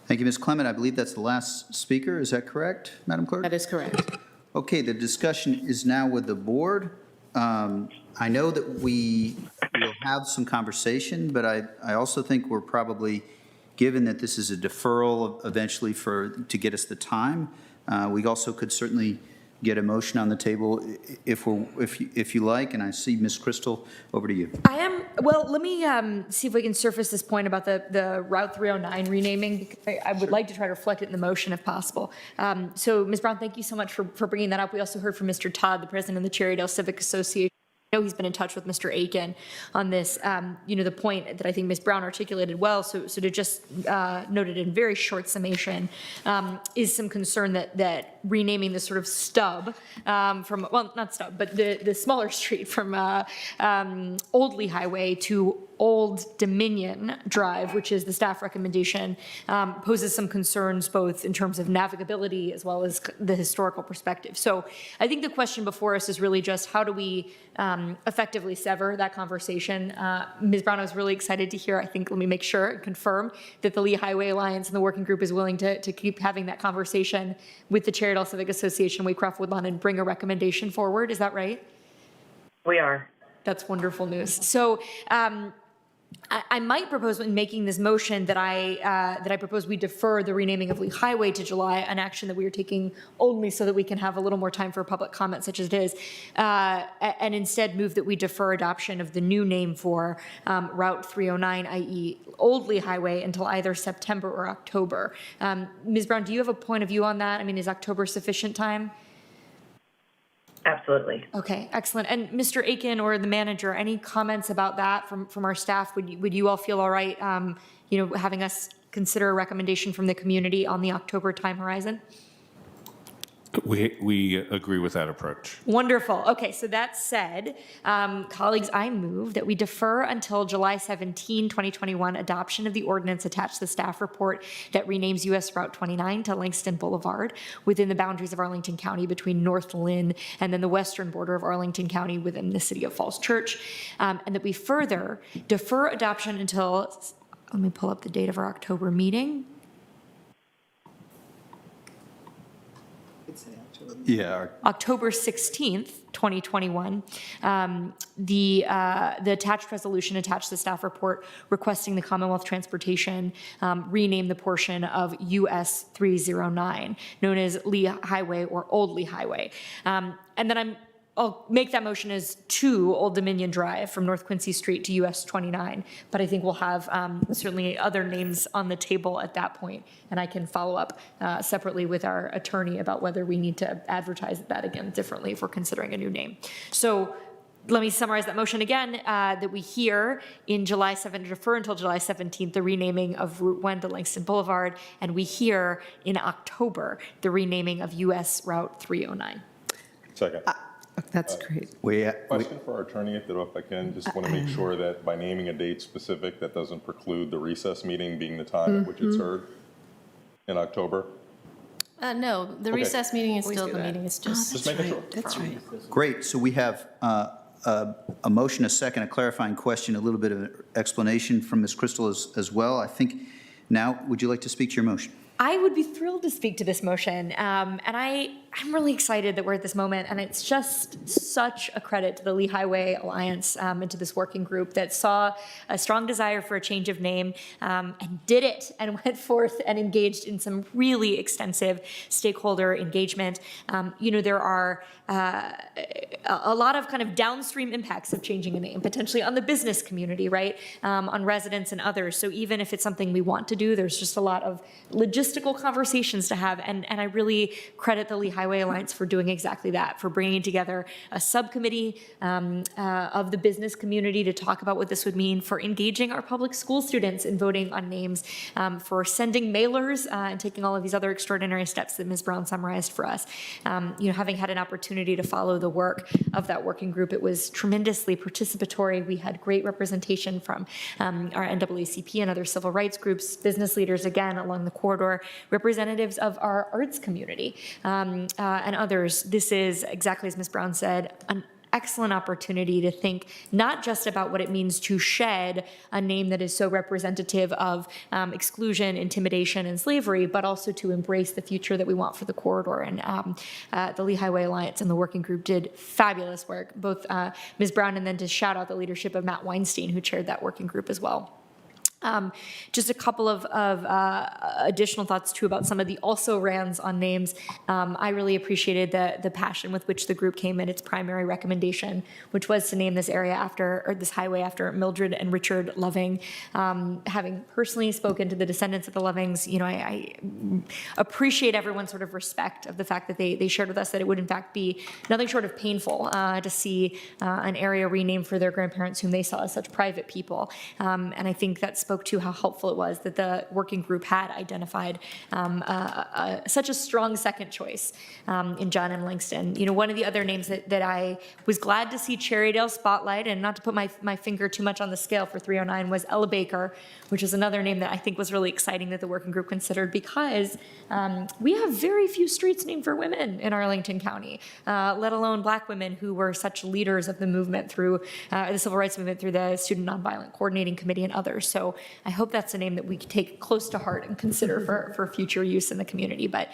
Thank you, Ms. Clement. I believe that's the last speaker. Is that correct, Madam Clerk? That is correct. Okay, the discussion is now with the board. I know that we will have some conversation, but I also think we're probably, given that this is a deferral eventually to get us the time, we also could certainly get a motion on the table if you like, and I see Ms. Crystal, over to you. Well, let me see if we can surface this point about the Route 309 renaming, because I would like to try to reflect it in the motion if possible. So, Ms. Brown, thank you so much for bringing that up. We also heard from Mr. Todd, the president of the Cherrydale Civic Association. I know he's been in touch with Mr. Aiken on this, the point that I think Ms. Brown articulated well. So to just note it in very short summation, is some concern that renaming the sort of stub from, well, not stub, but the smaller street from Old Lee Highway to Old Dominion Drive, which is the staff recommendation, poses some concerns both in terms of navigability as well as the historical perspective. So I think the question before us is really just how do we effectively sever that conversation. Ms. Brown, I was really excited to hear, I think, let me make sure and confirm that the Lee Highway Alliance and the working group is willing to keep having that conversation with the Cherrydale Civic Association, Waycroft Woodlawn, and bring a recommendation forward. Is that right? We are. That's wonderful news. So I might propose in making this motion that I propose we defer the renaming of Lee Highway to July, an action that we are taking only so that we can have a little more time for public comment, such as it is, and instead move that we defer adoption of the new name for Route 309, i.e. Old Lee Highway, until either September or October. Ms. Brown, do you have a point of view on that? I mean, is October sufficient time? Absolutely. Okay, excellent. And Mr. Aiken or the manager, any comments about that from our staff? Would you all feel all right, having us consider a recommendation from the community on the October time horizon? We agree with that approach. Wonderful. Okay, so that said, colleagues, I move that we defer until July 17, 2021 adoption of the ordinance attached to the staff report that renames US Route 29 to Langston Boulevard within the boundaries of Arlington County between North Lynn and then the western border of Arlington County within the city of Falls Church, and that we further defer adoption until, let me pull up the date of our October meeting. Yeah. October 16th, 2021, the attached resolution attached to the staff report requesting the Commonwealth Transportation rename the portion of US 309, known as Lee Highway or Old Lee Highway. And then I'll make that motion as to Old Dominion Drive from North Quincy Street to US 29, but I think we'll have certainly other names on the table at that point, and I can follow up separately with our attorney about whether we need to advertise that again differently if we're considering a new name. So let me summarize that motion again, that we hear in July 7th, defer until July 17th, the renaming of Route 1 to Langston Boulevard, and we hear in October the renaming of US Route 309. Second. That's great. Question for our attorney, if I can. Just want to make sure that by naming a date specific, that doesn't preclude the recess meeting being the time at which it's heard in October. No, the recess meeting is still the meeting. It's just making sure. That's right. Great. So we have a motion, a second, a clarifying question, a little bit of an explanation from Ms. Crystal as well. I think now, would you like to speak to your motion? I would be thrilled to speak to this motion, and I'm really excited that we're at this moment, and it's just such a credit to the Lee Highway Alliance and to this working group that saw a strong desire for a change of name and did it and went forth and engaged in some really extensive stakeholder engagement. There are a lot of kind of downstream impacts of changing a name, potentially on the business community, right, on residents and others. So even if it's something we want to do, there's just a lot of logistical conversations to have, and I really credit the Lee Highway Alliance for doing exactly that, for bringing together a subcommittee of the business community to talk about what this would mean, for engaging our public school students in voting on names, for sending mailers and taking all of these other extraordinary steps that Ms. Brown summarized for us. Having had an opportunity to follow the work of that working group, it was tremendously participatory. We had great representation from our NAACP and other civil rights groups, business leaders, again, along the corridor, representatives of our arts community, and others. This is, exactly as Ms. Brown said, an excellent opportunity to think not just about what it means to shed a name that is so representative of exclusion, intimidation, and slavery, but also to embrace the future that we want for the corridor. And the Lee Highway Alliance and the working group did fabulous work, both Ms. Brown and then to shout out the leadership of Matt Weinstein, who chaired that working group as well. Just a couple of additional thoughts too about some of the also-rans on names. I really appreciated the passion with which the group came in its primary recommendation, which was to name this area after, or this highway after, Mildred and Richard Loving. Having personally spoken to the descendants of the Lovings, I appreciate everyone's sort of respect of the fact that they shared with us that it would in fact be nothing short of painful to see an area renamed for their grandparents whom they saw as such private people. And I think that spoke to how helpful it was that the working group had identified such a strong second choice in John M. Langston. One of the other names that I was glad to see Cherrydale spotlight, and not to put my finger too much on the scale for 309, was Ella Baker, which is another name that I think was really exciting that the working group considered, because we have very few streets named for women in Arlington County, let alone Black women who were such leaders of the movement through the civil rights movement, through the Student Nonviolent Coordinating Committee and others. So I hope that's a name that we can take close to heart and consider for future use in the community. But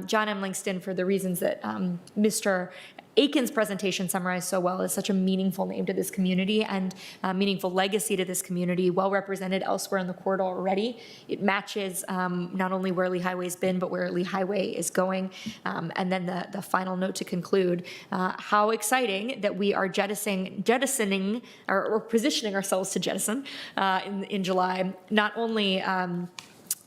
John M. Langston, for the reasons that Mr. Aiken's presentation summarized so well, is such a meaningful name to this community and a meaningful legacy to this community, well represented elsewhere in the corridor already. It matches not only where Lee Highway's been, but where Lee Highway is going. And then the final note to conclude, how exciting that we are jettisoning or positioning ourselves to jettison in July, not only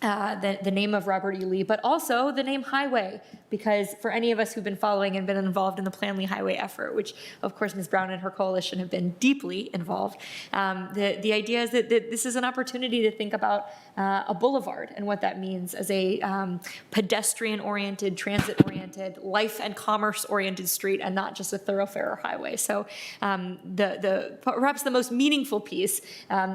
the name of Robert E. Lee, but also the name Highway, because for any of us who've been following and been involved in the Plan Lee Highway effort, which of course Ms. Brown and her coalition have been deeply involved, the idea is that this is an opportunity to think about a boulevard and what that means as a pedestrian-oriented, transit-oriented, life and commerce-oriented street, and not just a thoroughfare or highway. So perhaps the most meaningful piece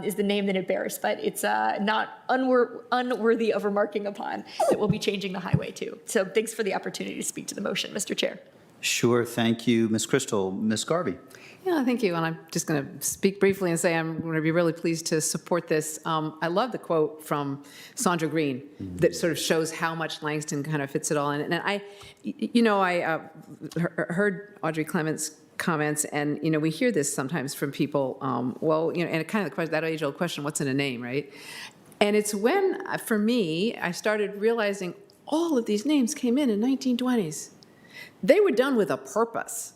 is the name that it bears, but it's not unworthy of remarking upon that we'll be changing the highway too. So thanks for the opportunity to speak to the motion, Mr. Chair. Sure, thank you, Ms. Crystal. Ms. Garvey. Yeah, thank you. And I'm just going to speak briefly and say I'm going to be really pleased to support this. I love the quote from Sandra Green that sort of shows how much Langston kind of fits it all in. And I heard Audrey Clement's comments, and we hear this sometimes from people. And kind of that age-old question, "What's in a name?" Right? And it's when, for me, I started realizing all of these names came in 1920s. They were done with a purpose.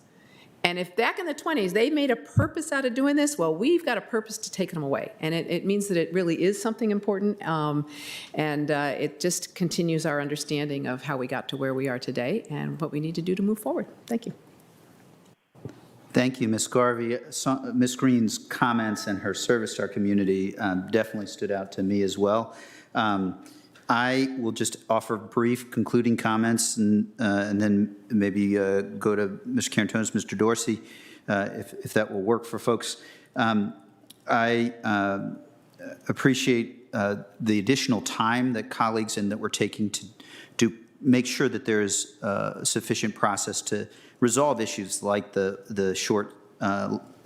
And if back in the 20s they made a purpose out of doing this, well, we've got a purpose to take them away. And it means that it really is something important. And it just continues our understanding of how we got to where we are today and what we need to do to move forward. Thank you. Thank you, Ms. Garvey. Ms. Green's comments and her service to our community definitely stood out to me as well. I will just offer brief concluding comments and then maybe go to Mr. Carantonis, Mr. Dorsey, if that will work for folks. I appreciate the additional time that colleagues and that we're taking to make sure that there is sufficient process to resolve issues like the short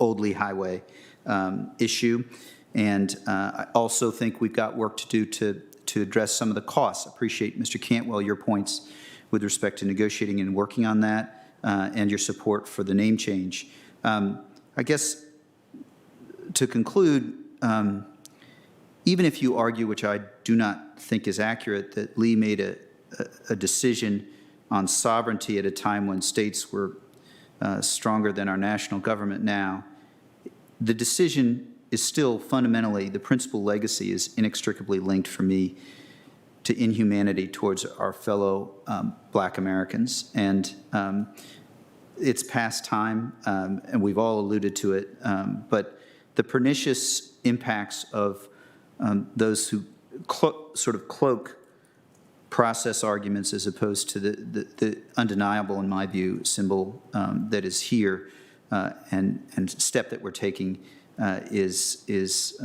Old Lee Highway issue. And I also think we've got work to do to address some of the costs. Appreciate, Mr. Cantwell, your points with respect to negotiating and working on that and your support for the name change. I guess to conclude, even if you argue, which I do not think is accurate, that Lee made a decision on sovereignty at a time when states were stronger than our national government now, the decision is still fundamentally, the principal legacy is inextricably linked for me to inhumanity towards our fellow Black Americans. And it's past time, and we've all alluded to it, but the pernicious impacts of those who sort of cloak process arguments as opposed to the undeniable, in my view, symbol that is here and step that we're taking is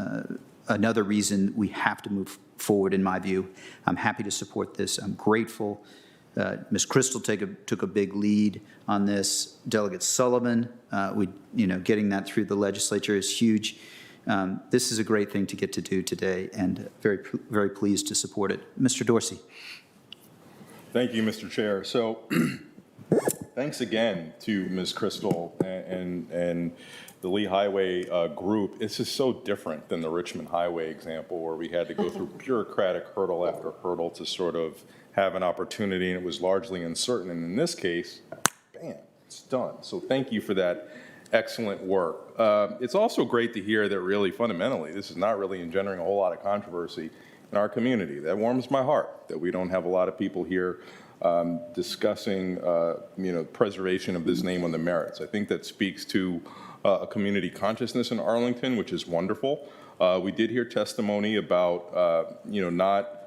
another reason we have to move forward, in my view. I'm happy to support this. I'm grateful. Ms. Crystal took a big lead on this. Delegate Sullivan, getting that through the legislature is huge. This is a great thing to get to do today, and very, very pleased to support it. Mr. Dorsey. Thank you, Mr. Chair. So thanks again to Ms. Crystal and the Lee Highway group. This is so different than the Richmond Highway example, where we had to go through bureaucratic hurdle after hurdle to sort of have an opportunity, and it was largely uncertain. And in this case, bam, it's done. So thank you for that excellent work. It's also great to hear that really fundamentally this is not really engendering a whole lot of controversy in our community. That warms my heart that we don't have a lot of people here discussing preservation of this name on the merits. I think that speaks to a community consciousness in Arlington, which is wonderful. We did hear testimony about not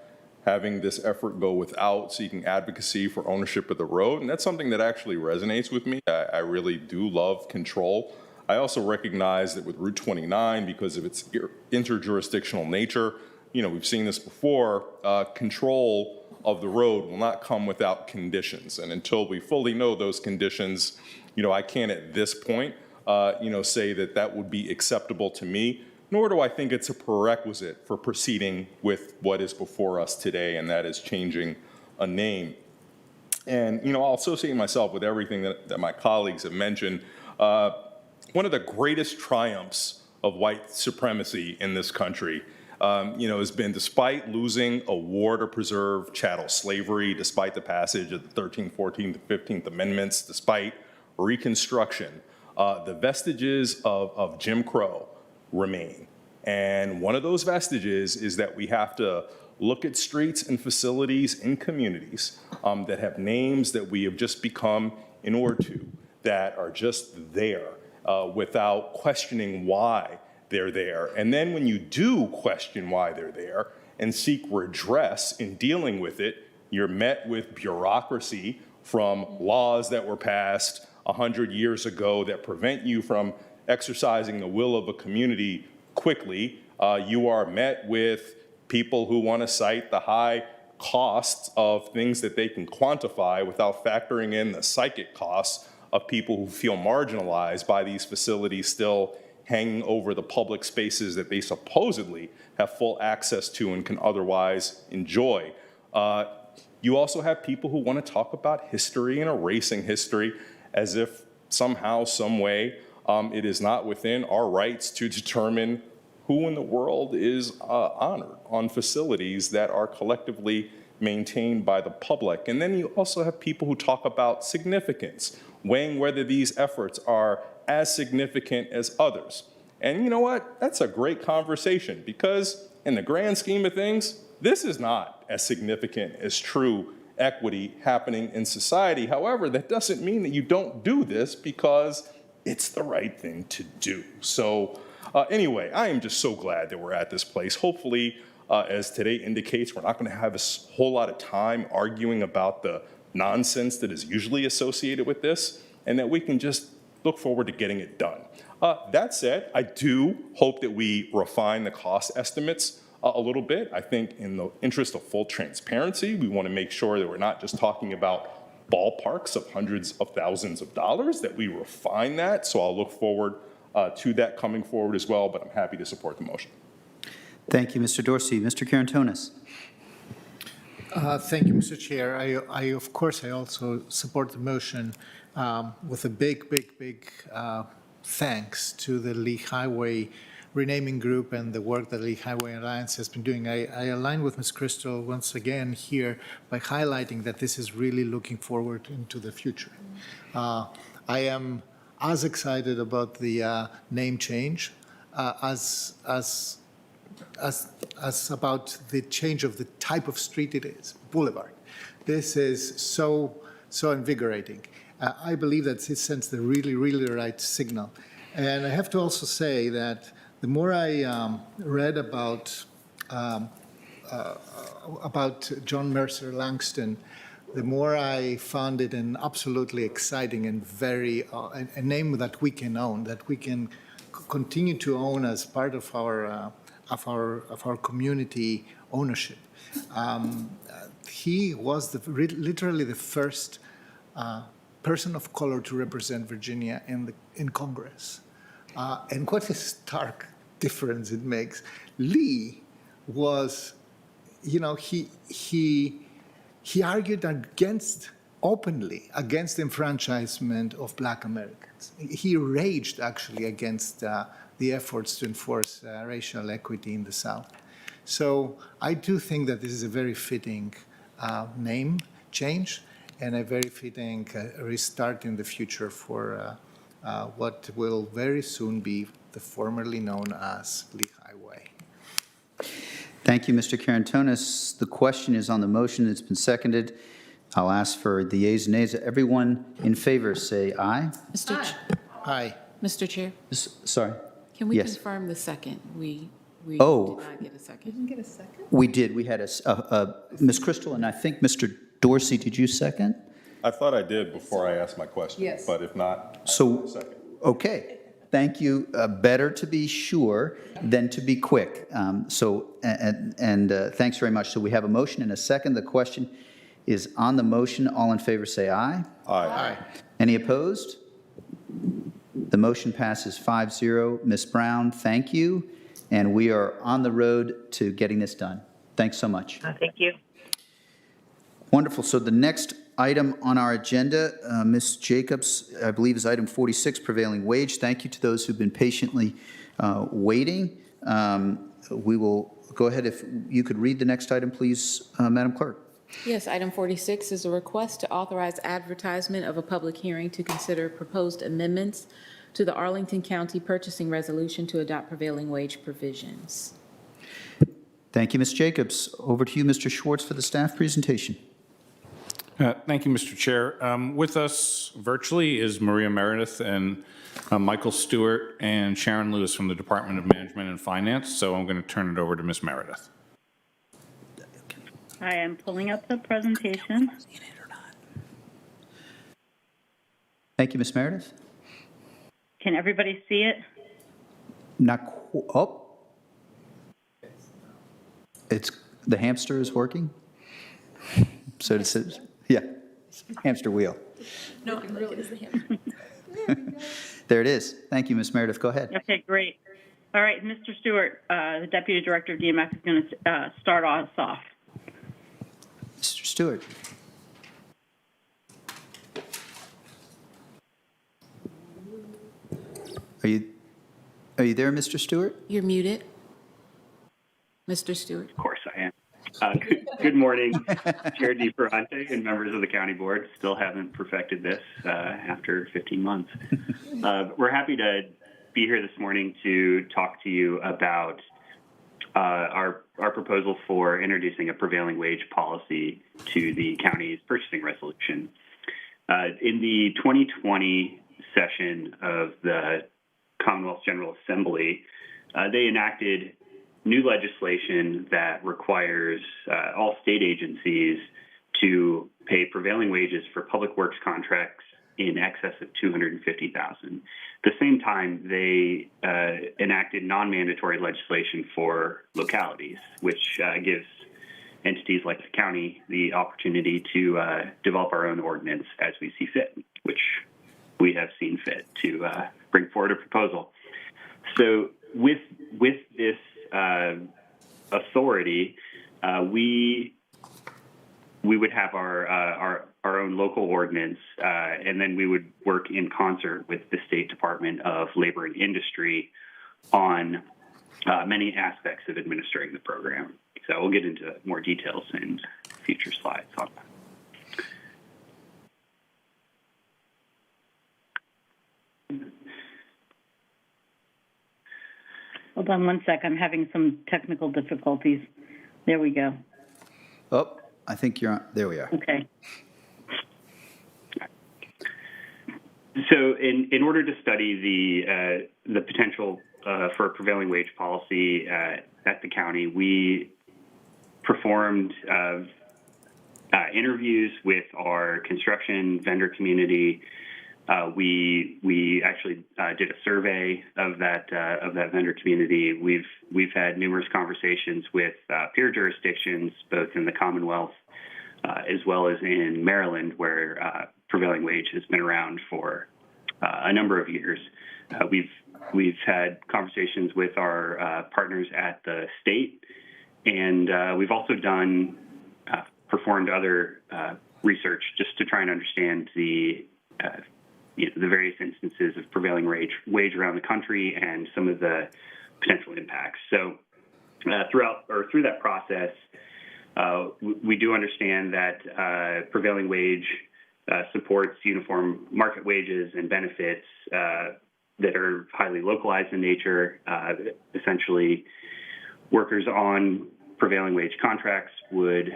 having this effort go without seeking advocacy for ownership of the road, and that's something that actually resonates with me. I really do love control. I also recognize that with Route 29, because of its interjurisdictional nature, we've seen this before, control of the road will not come without conditions. And until we fully know those conditions, I can't at this point, say that that would be acceptable to me, nor do I think it's a prerequisite for proceeding with what is before us today, and that is changing a name. And, I'll associate myself with everything that my colleagues have mentioned. One of the greatest triumphs of white supremacy in this country has been, despite losing a war to preserve chattel slavery, despite the passage of the 13th, 14th, 15th Amendments, despite Reconstruction, the vestiges of Jim Crow remain. And one of those vestiges is that we have to look at streets and facilities in communities that have names that we have just become inured to, that are just there without questioning why they're there. And then when you do question why they're there and seek redress in dealing with it, you're met with bureaucracy from laws that were passed 100 years ago that prevent you from exercising the will of a community quickly. You are met with people who want to cite the high costs of things that they can quantify without factoring in the psychic costs of people who feel marginalized by these facilities still hanging over the public spaces that they supposedly have full access to and can otherwise enjoy. You also have people who want to talk about history and erasing history as if somehow, some way, it is not within our rights to determine who in the world is honored on facilities that are collectively maintained by the public. And then you also have people who talk about significance, weighing whether these efforts are as significant as others. And you know what? That's a great conversation, because in the grand scheme of things, this is not as significant as true equity happening in society. However, that doesn't mean that you don't do this because it's the right thing to do. So anyway, I am just so glad that we're at this place. Hopefully, as today indicates, we're not going to have a whole lot of time arguing about the nonsense that is usually associated with this, and that we can just look forward to getting it done. That said, I do hope that we refine the cost estimates a little bit. I think in the interest of full transparency, we want to make sure that we're not just talking about ballparks of hundreds of thousands of dollars, that we refine that. So I'll look forward to that coming forward as well, but I'm happy to support the motion. Thank you, Mr. Dorsey. Mr. Karantonis. Thank you, Mr. Chair. Of course, I also support the motion with a big thanks to the Lee Highway Renaming Group and the work that Lee Highway Alliance has been doing. I align with Ms. Crystal once again here by highlighting that this is really looking forward into the future. I am as excited about the name change as about the change of the type of street it is, boulevard. This is so invigorating. I believe that it sends the really right signal. And I have to also say that the more I read about John Mercer Langston, the more I found it an absolutely exciting and very a name that we can own, that we can continue to own as part of our community ownership. He was literally the first person of color to represent Virginia in Congress. And what a stark difference it makes. Lee was, he argued openly against enfranchisement of Black Americans. He raged actually against the efforts to enforce racial equity in the South. So I do think that this is a very fitting name change and a very fitting restart in the future for what will very soon be the formerly known as Lee Highway. Thank you, Mr. Karantonis. The question is on the motion. It's been seconded. I'll ask for the yeas and nays. Everyone in favor say aye. Aye. Mr. Chair, Sorry. can we Yes. confirm the second? We did Oh. not get a second. Didn't get a second? We did. We had Ms. Crystal, and I think Mr. Dorsey, did you second? I thought I did before I asked my question. Yes. But if not, So, second. okay. Thank you. Better to be sure than to be quick. Thanks very much. So we have a motion and a second. The question is on the motion. All in favor say aye. Aye. Any opposed? The motion passes 5-0. Ms. Brown, thank you. And we are on the road to getting this done. Thanks so much. Thank you. Wonderful. So the next item on our agenda, Ms. Jacobs, I believe is item 46, prevailing wage. Thank you to those who've been patiently waiting. We will go ahead. If you could read the next item, please, Madam Clerk. Yes, item 46 is a request to authorize advertisement of a public hearing to consider proposed amendments to the Arlington County Purchasing Resolution to adopt prevailing wage provisions. Thank you, Ms. Jacobs. Over to you, Mr. Schwartz, for the staff presentation. Thank you, Mr. Chair. With us virtually is Maria Meredith and Michael Stewart and Sharon Lewis from the Department of Management and Finance. So I'm going to turn it over to Ms. Meredith. I am pulling up the presentation. Thank you, Ms. Meredith. Can everybody see it? It's the hamster is working. So it says, yeah, hamster wheel. No, it really is the hand. There it is. Thank you, Ms. Meredith. Go ahead. Okay, great. All right, Mr. Stewart, the Deputy Director of DMX is going to start us off. Mr. Stewart. Are you there, Mr. Stewart? You're muted. Mr. Stewart. Of course I am. Good morning, Chair DeFerrante and members of the County Board. Still haven't perfected this after 15 months. We're happy to be here this morning to talk to you about our proposal for introducing a prevailing wage policy to the county's purchasing resolution. In the 2020 session of the Commonwealth General Assembly, they enacted new legislation that requires all state agencies to pay prevailing wages for public works contracts in excess of $250,000. At the same time, they enacted non-mandatory legislation for localities, which gives entities like the county the opportunity to develop our own ordinance as we see fit, which we have seen fit to bring forward a proposal. So with this authority, we would have our own local ordinance, and then we would work in concert with the State Department of Labor and Industry on many aspects of administering the program. So we'll get into more details in future slides on that. Hold on one sec. I'm having some technical difficulties. There we go. Oh, I think you're on. There we are. Okay. So in order to study the potential for a prevailing wage policy at the county, we performed interviews with our construction vendor community. We actually did a survey of that vendor community. We've had numerous conversations with peer jurisdictions, both in the Commonwealth as well as in Maryland, where prevailing wage has been around for a number of years. We've had conversations with our partners at the state, and we've also performed other research just to try and understand the various instances of prevailing wage around the country and some of the potential impacts. So through that process, we do understand that prevailing wage supports uniform market wages and benefits that are highly localized in nature. Essentially, workers on prevailing wage contracts would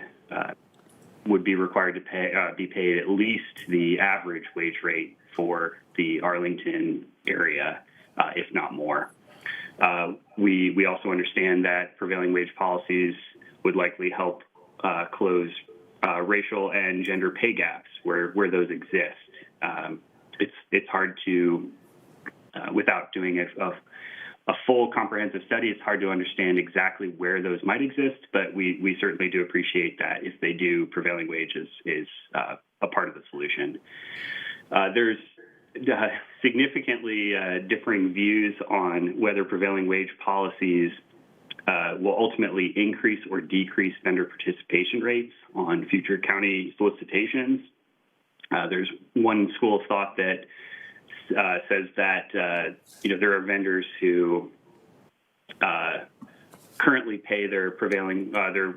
be required to be paid at least the average wage rate for the Arlington area, if not more. We also understand that prevailing wage policies would likely help close racial and gender pay gaps where those exist. It's hard to, without doing a full comprehensive study, it's hard to understand exactly where those might exist, but we certainly do appreciate that if they do, prevailing wage is a part of the solution. There's significantly differing views on whether prevailing wage policies will ultimately increase or decrease vendor participation rates on future county solicitations. There's one school of thought that says that there are vendors who currently pay their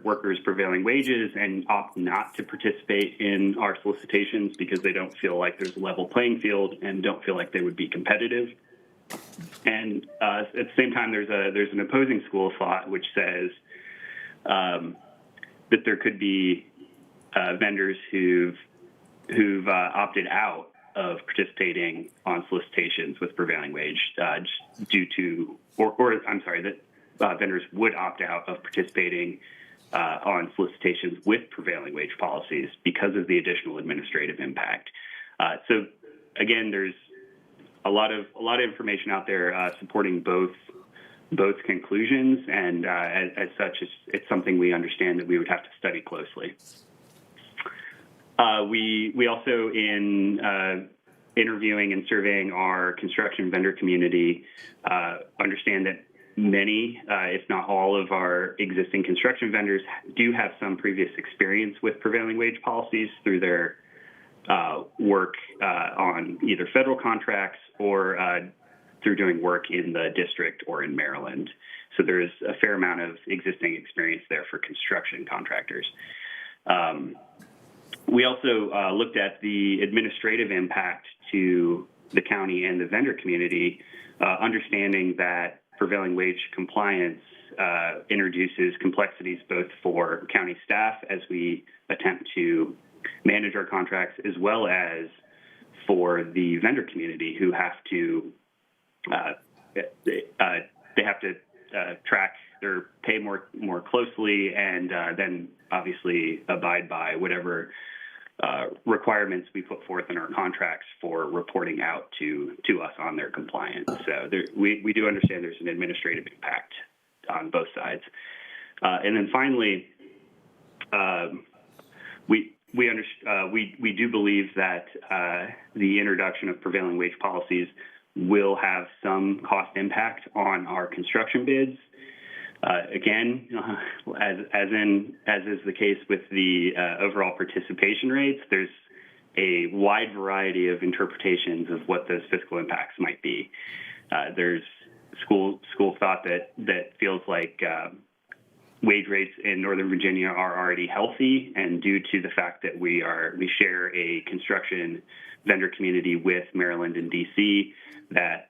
workers prevailing wages and opt not to participate in our solicitations because they don't feel like there's a level playing field and don't feel like they would be competitive. And at the same time, there's an opposing school of thought which says that there could be vendors who've opted out of participating on solicitations with prevailing wage due to, that vendors would opt out of participating on solicitations with prevailing wage policies because of the additional administrative impact. So again, there's a lot of information out there supporting both conclusions, and as such, it's something we understand that we would have to study closely. We also, in interviewing and surveying our construction vendor community, understand that many, if not all, of our existing construction vendors do have some previous experience with prevailing wage policies through their work on either federal contracts or through doing work in the district or in Maryland. So there's a fair amount of existing experience there for construction contractors. We also looked at the administrative impact to the county and the vendor community, understanding that prevailing wage compliance introduces complexities both for county staff as we attempt to manage our contracts, as well as for the vendor community who have to track their pay more closely and then obviously abide by whatever requirements we put forth in our contracts for reporting out to us on their compliance. So we do understand there's an administrative impact on both sides. And then finally, we do believe that the introduction of prevailing wage policies will have some cost impact on our construction bids. Again, as is the case with the overall participation rates, there's a wide variety of interpretations of what those fiscal impacts might be. There's school thought that feels like wage rates in Northern Virginia are already healthy, and due to the fact that we share a construction vendor community with Maryland and DC, that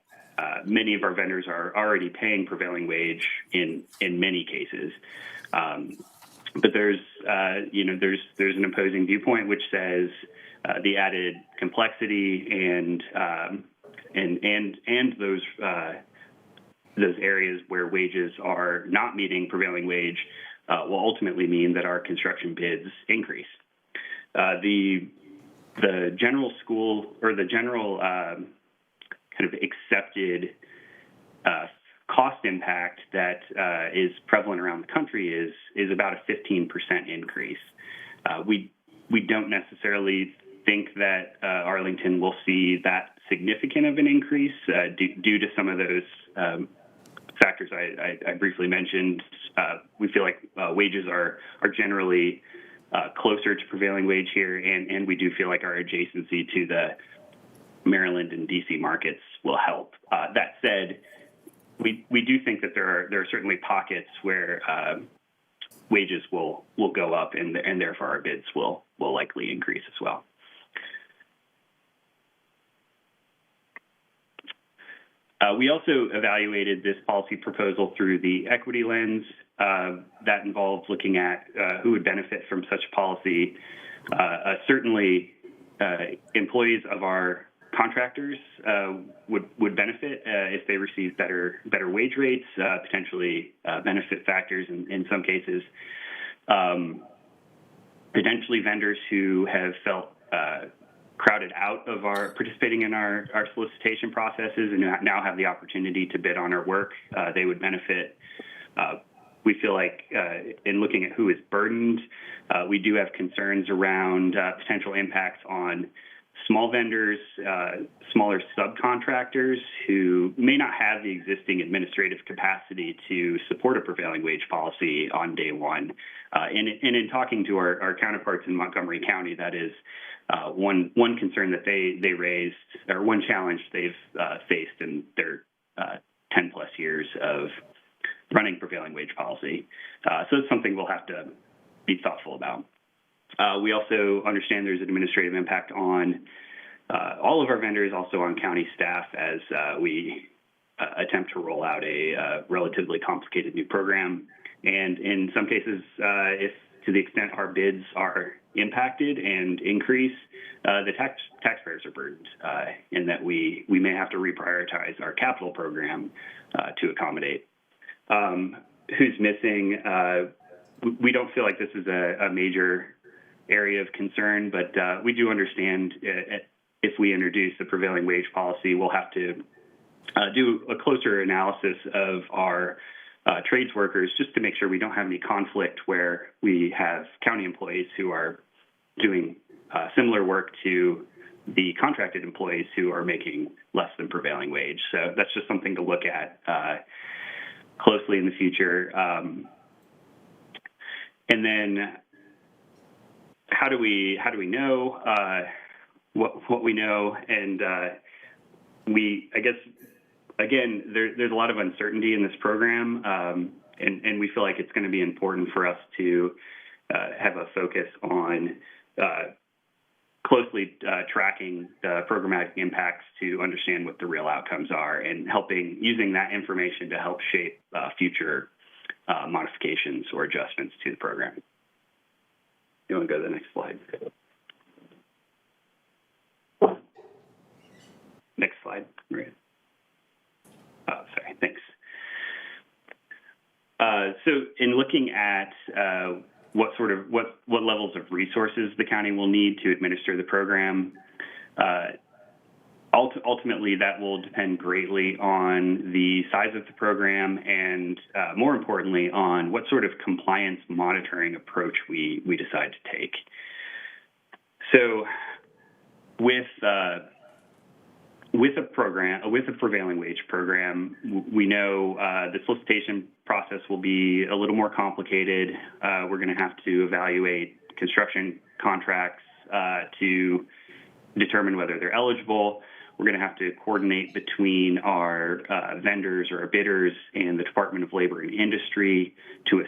many of our vendors are already paying prevailing wage in many cases. But there's an opposing viewpoint which says the added complexity and those areas where wages are not meeting prevailing wage will ultimately mean that our construction bids increase. The general school or the general kind of accepted cost impact that is prevalent around the country is about a 15% increase. We don't necessarily think that Arlington will see that significant of an increase due to some of those factors I briefly mentioned. We feel like wages are generally closer to prevailing wage here, and we do feel like our adjacency to the Maryland and DC markets will help. That said, we do think that there are certainly pockets where wages will go up, and therefore our bids will likely increase as well. We also evaluated this policy proposal through the equity lens. That involved looking at who would benefit from such policy. Certainly, employees of our contractors would benefit if they receive better wage rates, potentially benefit factors in some cases. Potentially vendors who have felt crowded out of participating in our solicitation processes and now have the opportunity to bid on our work, they would benefit. We feel like in looking at who is burdened, we do have concerns around potential impacts on small vendors, smaller subcontractors who may not have the existing administrative capacity to support a prevailing wage policy on day one. And in talking to our counterparts in Montgomery County, that is one concern that they raised, or one challenge they've faced in their 10 plus years of running prevailing wage policy. So it's something we'll have to be thoughtful about. We also understand there's an administrative impact on all of our vendors, also on county staff, as we attempt to roll out a relatively complicated new program. And in some cases, if to the extent our bids are impacted and increase, the taxpayers are burdened in that we may have to reprioritize our capital program to accommodate. Who's missing? We don't feel like this is a major area of concern, but we do understand if we introduce the prevailing wage policy, we'll have to do a closer analysis of our trades workers just to make sure we don't have any conflict where we have county employees who are doing similar work to the contracted employees who are making less than prevailing wage. So that's just something to look at closely in the future. And then how do we know what we know? And I guess, again, there's a lot of uncertainty in this program, and we feel like it's going to be important for us to have a focus on closely tracking the programmatic impacts to understand what the real outcomes are and using that information to help shape future modifications or adjustments to the program. You want to go to the next slide? Next slide. Right. Oh, sorry. Thanks. So in looking at what levels of resources the county will need to administer the program, ultimately that will depend greatly on the size of the program and, more importantly, on what sort of compliance monitoring approach we decide to take. So with a prevailing wage program, we know the solicitation process will be a little more complicated. We're going to have to evaluate construction contracts to determine whether they're eligible. We're going to have to coordinate between our vendors or our bidders and the Department of Labor and Industry to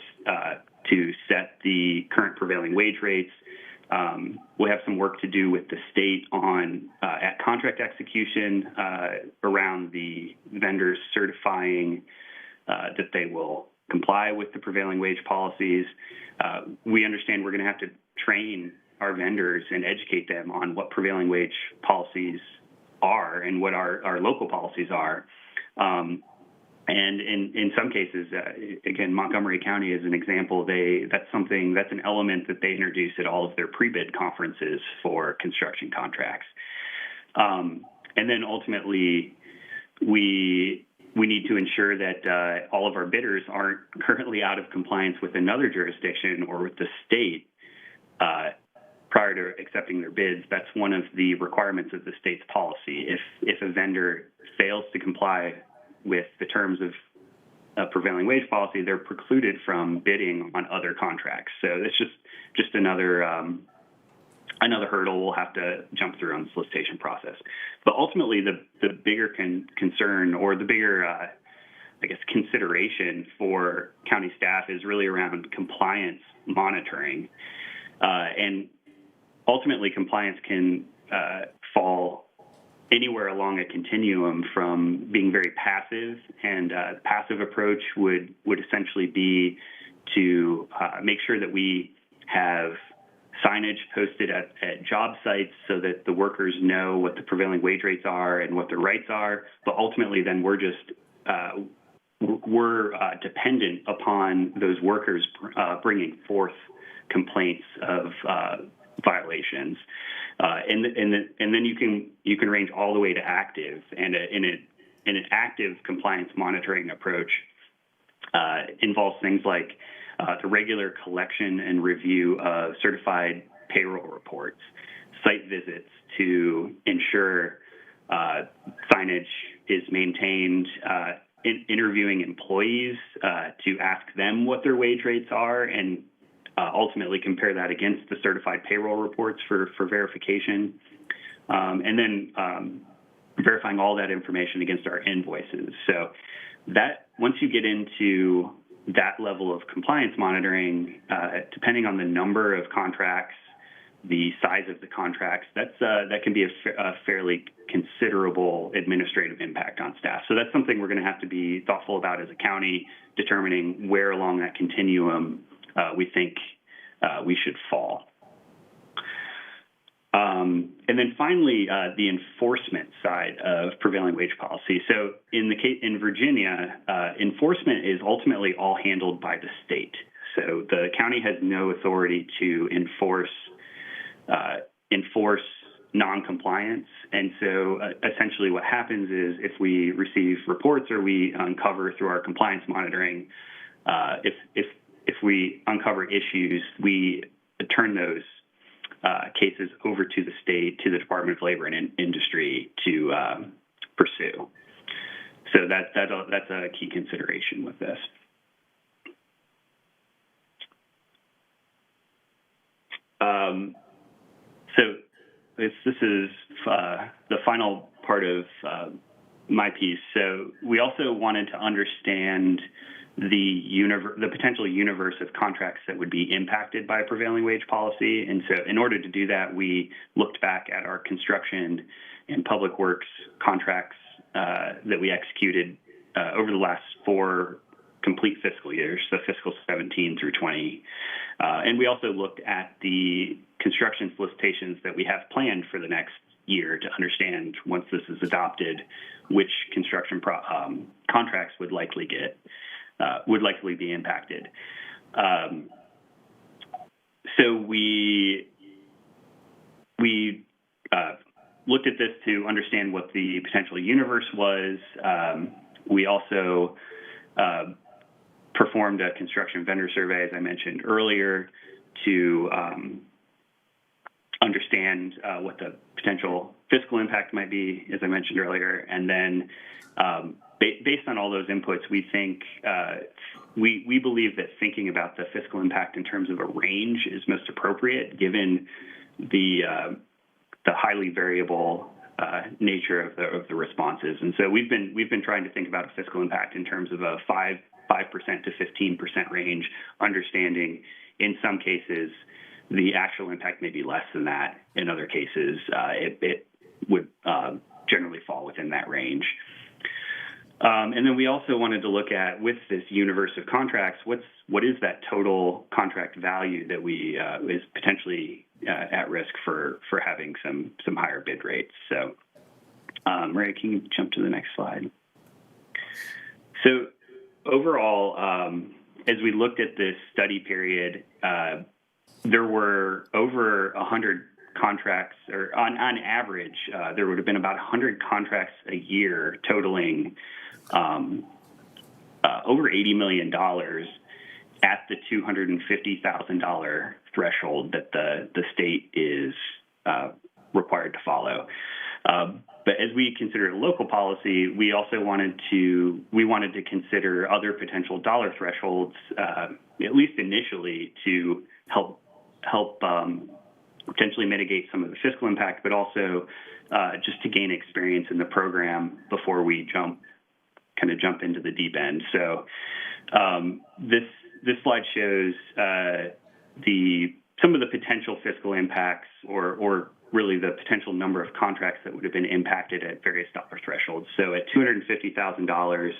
set the current prevailing wage rates. We'll have some work to do with the state on at contract execution around the vendors certifying that they will comply with the prevailing wage policies. We understand we're going to have to train our vendors and educate them on what prevailing wage policies are and what our local policies are. And in some cases, again, Montgomery County is an example. That's an element that they introduce at all of their pre-bid conferences for construction contracts. And then ultimately, we need to ensure that all of our bidders aren't currently out of compliance with another jurisdiction or with the state prior to accepting their bids. That's one of the requirements of the state's policy. If a vendor fails to comply with the terms of a prevailing wage policy, they're precluded from bidding on other contracts. So it's just another hurdle we'll have to jump through on the solicitation process. But ultimately, the bigger concern or the bigger, consideration for county staff is really around compliance monitoring. And ultimately, compliance can fall anywhere along a continuum from being very passive, and passive approach would essentially be to make sure that we have signage posted at job sites so that the workers know what the prevailing wage rates are and what their rights are. But ultimately, then we're dependent upon those workers bringing forth complaints of violations. And then you can range all the way to active, and in an active compliance monitoring approach involves things like the regular collection and review of certified payroll reports, site visits to ensure signage is maintained, interviewing employees to ask them what their wage rates are, and ultimately compare that against the certified payroll reports for verification, and then verifying all that information against our invoices. So that once you get into that level of compliance monitoring, depending on the number of contracts, the size of the contracts, that can be a fairly considerable administrative impact on staff. So that's something we're going to have to be thoughtful about as a county, determining where along that continuum we think we should fall. And then finally, the enforcement side of prevailing wage policy. So in Virginia, enforcement is ultimately all handled by the state. So the county has no authority to enforce non-compliance. And so essentially what happens is if we receive reports or we uncover through our compliance monitoring, if we uncover issues, we turn those cases over to the state, to the Department of Labor and Industry to pursue. So that's a key consideration with this. So this is the final part of my piece. So we also wanted to understand the potential universe of contracts that would be impacted by prevailing wage policy. And so in order to do that, we looked back at our construction and public works contracts that we executed over the last 4 complete fiscal years, so fiscal 17 through 20. And we also looked at the construction solicitations that we have planned for the next year to understand, once this is adopted, which construction contracts would likely be impacted. So we looked at this to understand what the potential universe was. We also performed a construction vendor survey, as I mentioned earlier, to understand what the potential fiscal impact might be, as I mentioned earlier. And then based on all those inputs, we think we believe that thinking about the fiscal impact in terms of a range is most appropriate, given the highly variable nature of the responses. And so we've been trying to think about a fiscal impact in terms of a 5% to 15% range, understanding in some cases the actual impact may be less than that. In other cases, it would generally fall within that range. And then we also wanted to look at, with this universe of contracts, what is that total contract value that we is potentially at risk for having some higher bid rates. So, Maria, can you jump to the next slide? So overall, as we looked at this study period, there were over 100 contracts, or on average, there would have been about 100 contracts a year totaling over $80 million at the $250,000 threshold that the state is required to follow. But as we considered local policy, we also wanted to consider other potential dollar thresholds, at least initially, to help potentially mitigate some of the fiscal impact, but also just to gain experience in the program before we jump into the deep end. So this slide shows some of the potential fiscal impacts, or really the potential number of contracts that would have been impacted at various dollar thresholds. So at $250,000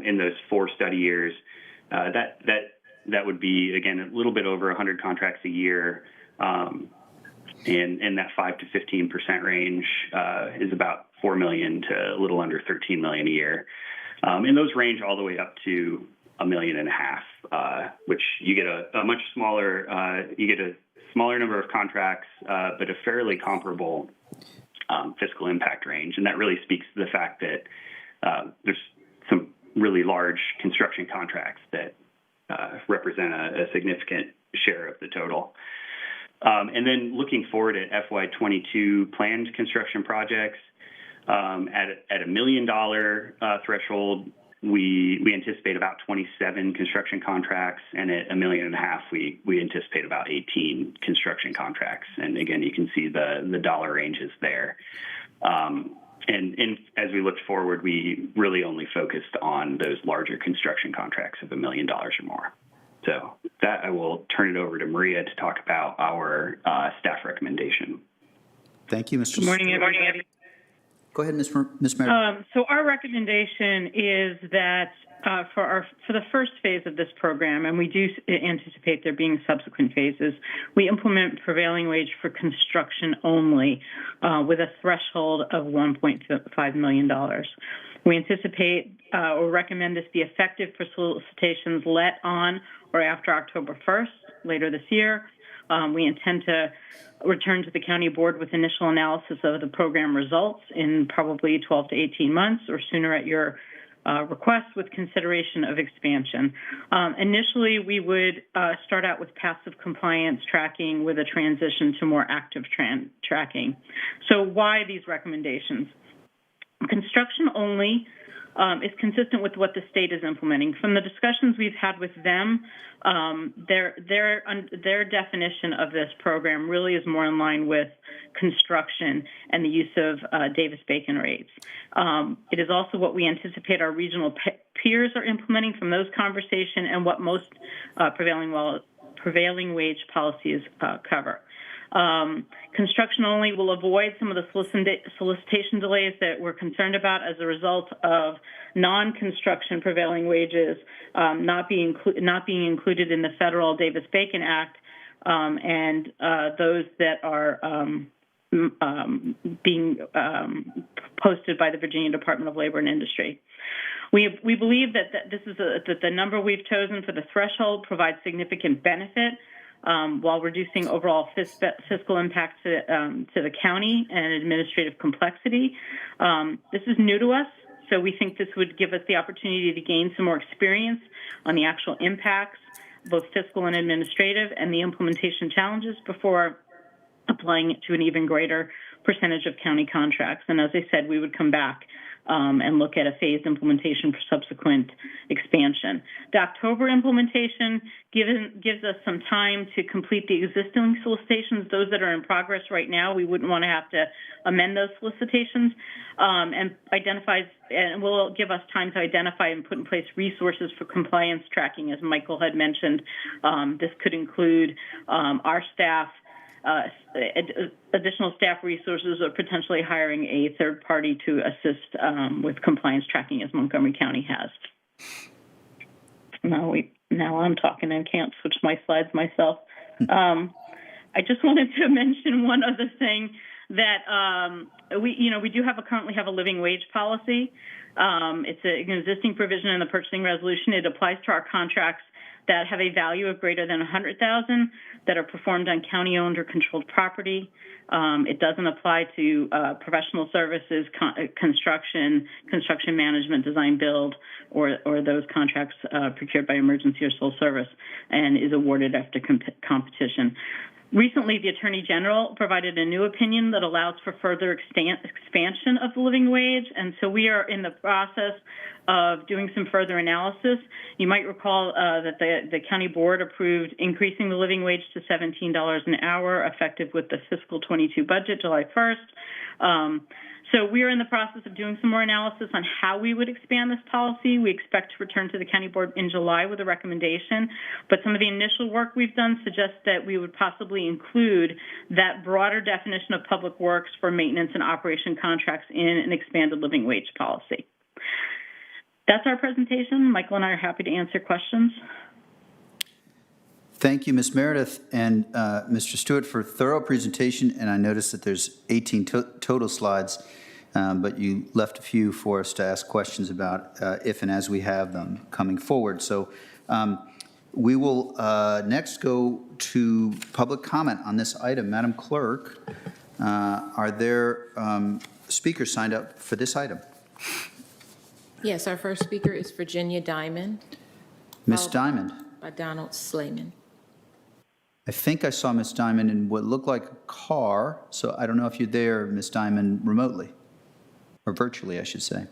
in those 4 study years, that would be, again, a little bit over 100 contracts a year, and that 5 to 15% range is about $4 million to a little under $13 million a year. And those range all the way up to $1.5 million, which you get a much smaller, smaller number of contracts, but a fairly comparable fiscal impact range. And that really speaks to the fact that there's some really large construction contracts that represent a significant share of the total. And then looking forward at FY22 planned construction projects, at $1 million threshold, we anticipate about 27 construction contracts, and at $1.5 million, we anticipate about 18 construction contracts. And again, you can see the dollar ranges there. And as we looked forward, we really only focused on those larger construction contracts of $1 million or more. So that, I will turn it over to Maria to talk about our staff recommendation. Thank you, Mr. Good morning, everybody. Go ahead, Ms. Merritt. So our recommendation is that for the first phase of this program, and we do anticipate there being subsequent phases, we implement prevailing wage for construction only with a threshold of $1.5 million. We anticipate or recommend this be effective for solicitations let on or after October 1st, later this year. We intend to return to the county board with initial analysis of the program results in probably 12 to 18 months or sooner at your request with consideration of expansion. Initially, we would start out with passive compliance tracking with a transition to more active tracking. So why these recommendations? Construction only is consistent with what the state is implementing. From the discussions we've had with them, their definition of this program really is more in line with construction and the use of Davis-Bacon rates. It is also what we anticipate our regional peers are implementing from those conversations and what most prevailing wage policies cover. Construction only will avoid some of the solicitation delays that we're concerned about as a result of non-construction prevailing wages not being included in the federal Davis-Bacon Act, and those that are being posted by the Virginia Department of Labor and Industry. We believe that that the number we've chosen for the threshold provides significant benefit while reducing overall fiscal impact to the county and administrative complexity. This is new to us, so we think this would give us the opportunity to gain some more experience on the actual impacts, both fiscal and administrative, and the implementation challenges before applying it to an even greater percentage of county contracts. And as I said, we would come back and look at a phased implementation for subsequent expansion. The October implementation gives us some time to complete the existing solicitations. Those that are in progress right now, we wouldn't want to have to amend those solicitations, and will give us time to identify and put in place resources for compliance tracking, as Michael had mentioned. This could include our staff, additional staff resources, or potentially hiring a third party to assist with compliance tracking, as Montgomery County has. Now I'm talking and can't switch my slides myself. I just wanted to mention one other thing, that we do currently have a living wage policy. It's an existing provision in the purchasing resolution. It applies to our contracts that have a value of greater than $100,000 that are performed on county-owned or controlled property. It doesn't apply to professional services, construction management, design build, or those contracts procured by emergency or sole service, and is awarded after competition. Recently, the Attorney General provided a new opinion that allows for further expansion of the living wage, and so we are in the process of doing some further analysis. You might recall that the county board approved increasing the living wage to $17 an hour, effective with the fiscal 22 budget, July 1st. So we are in the process of doing some more analysis on how we would expand this policy. We expect to return to the county board in July with a recommendation, but some of the initial work we've done suggests that we would possibly include that broader definition of public works for maintenance and operation contracts in an expanded living wage policy. That's our presentation. Michael and I are happy to answer questions. Thank you, Ms. Meredith and Mr. Stewart, for a thorough presentation. And I noticed that there's 18 total slides, but you left a few for us to ask questions about if and as we have them coming forward. So we will next go to public comment on this item. Madam Clerk, are there speakers signed up for this item? Yes, our first speaker is Virginia Diamond. Ms. Diamond. By Donald Slayman. I think I saw Ms. Diamond in what looked like a car, so I don't know if you're there, Ms. Diamond, remotely, or virtually, I should say.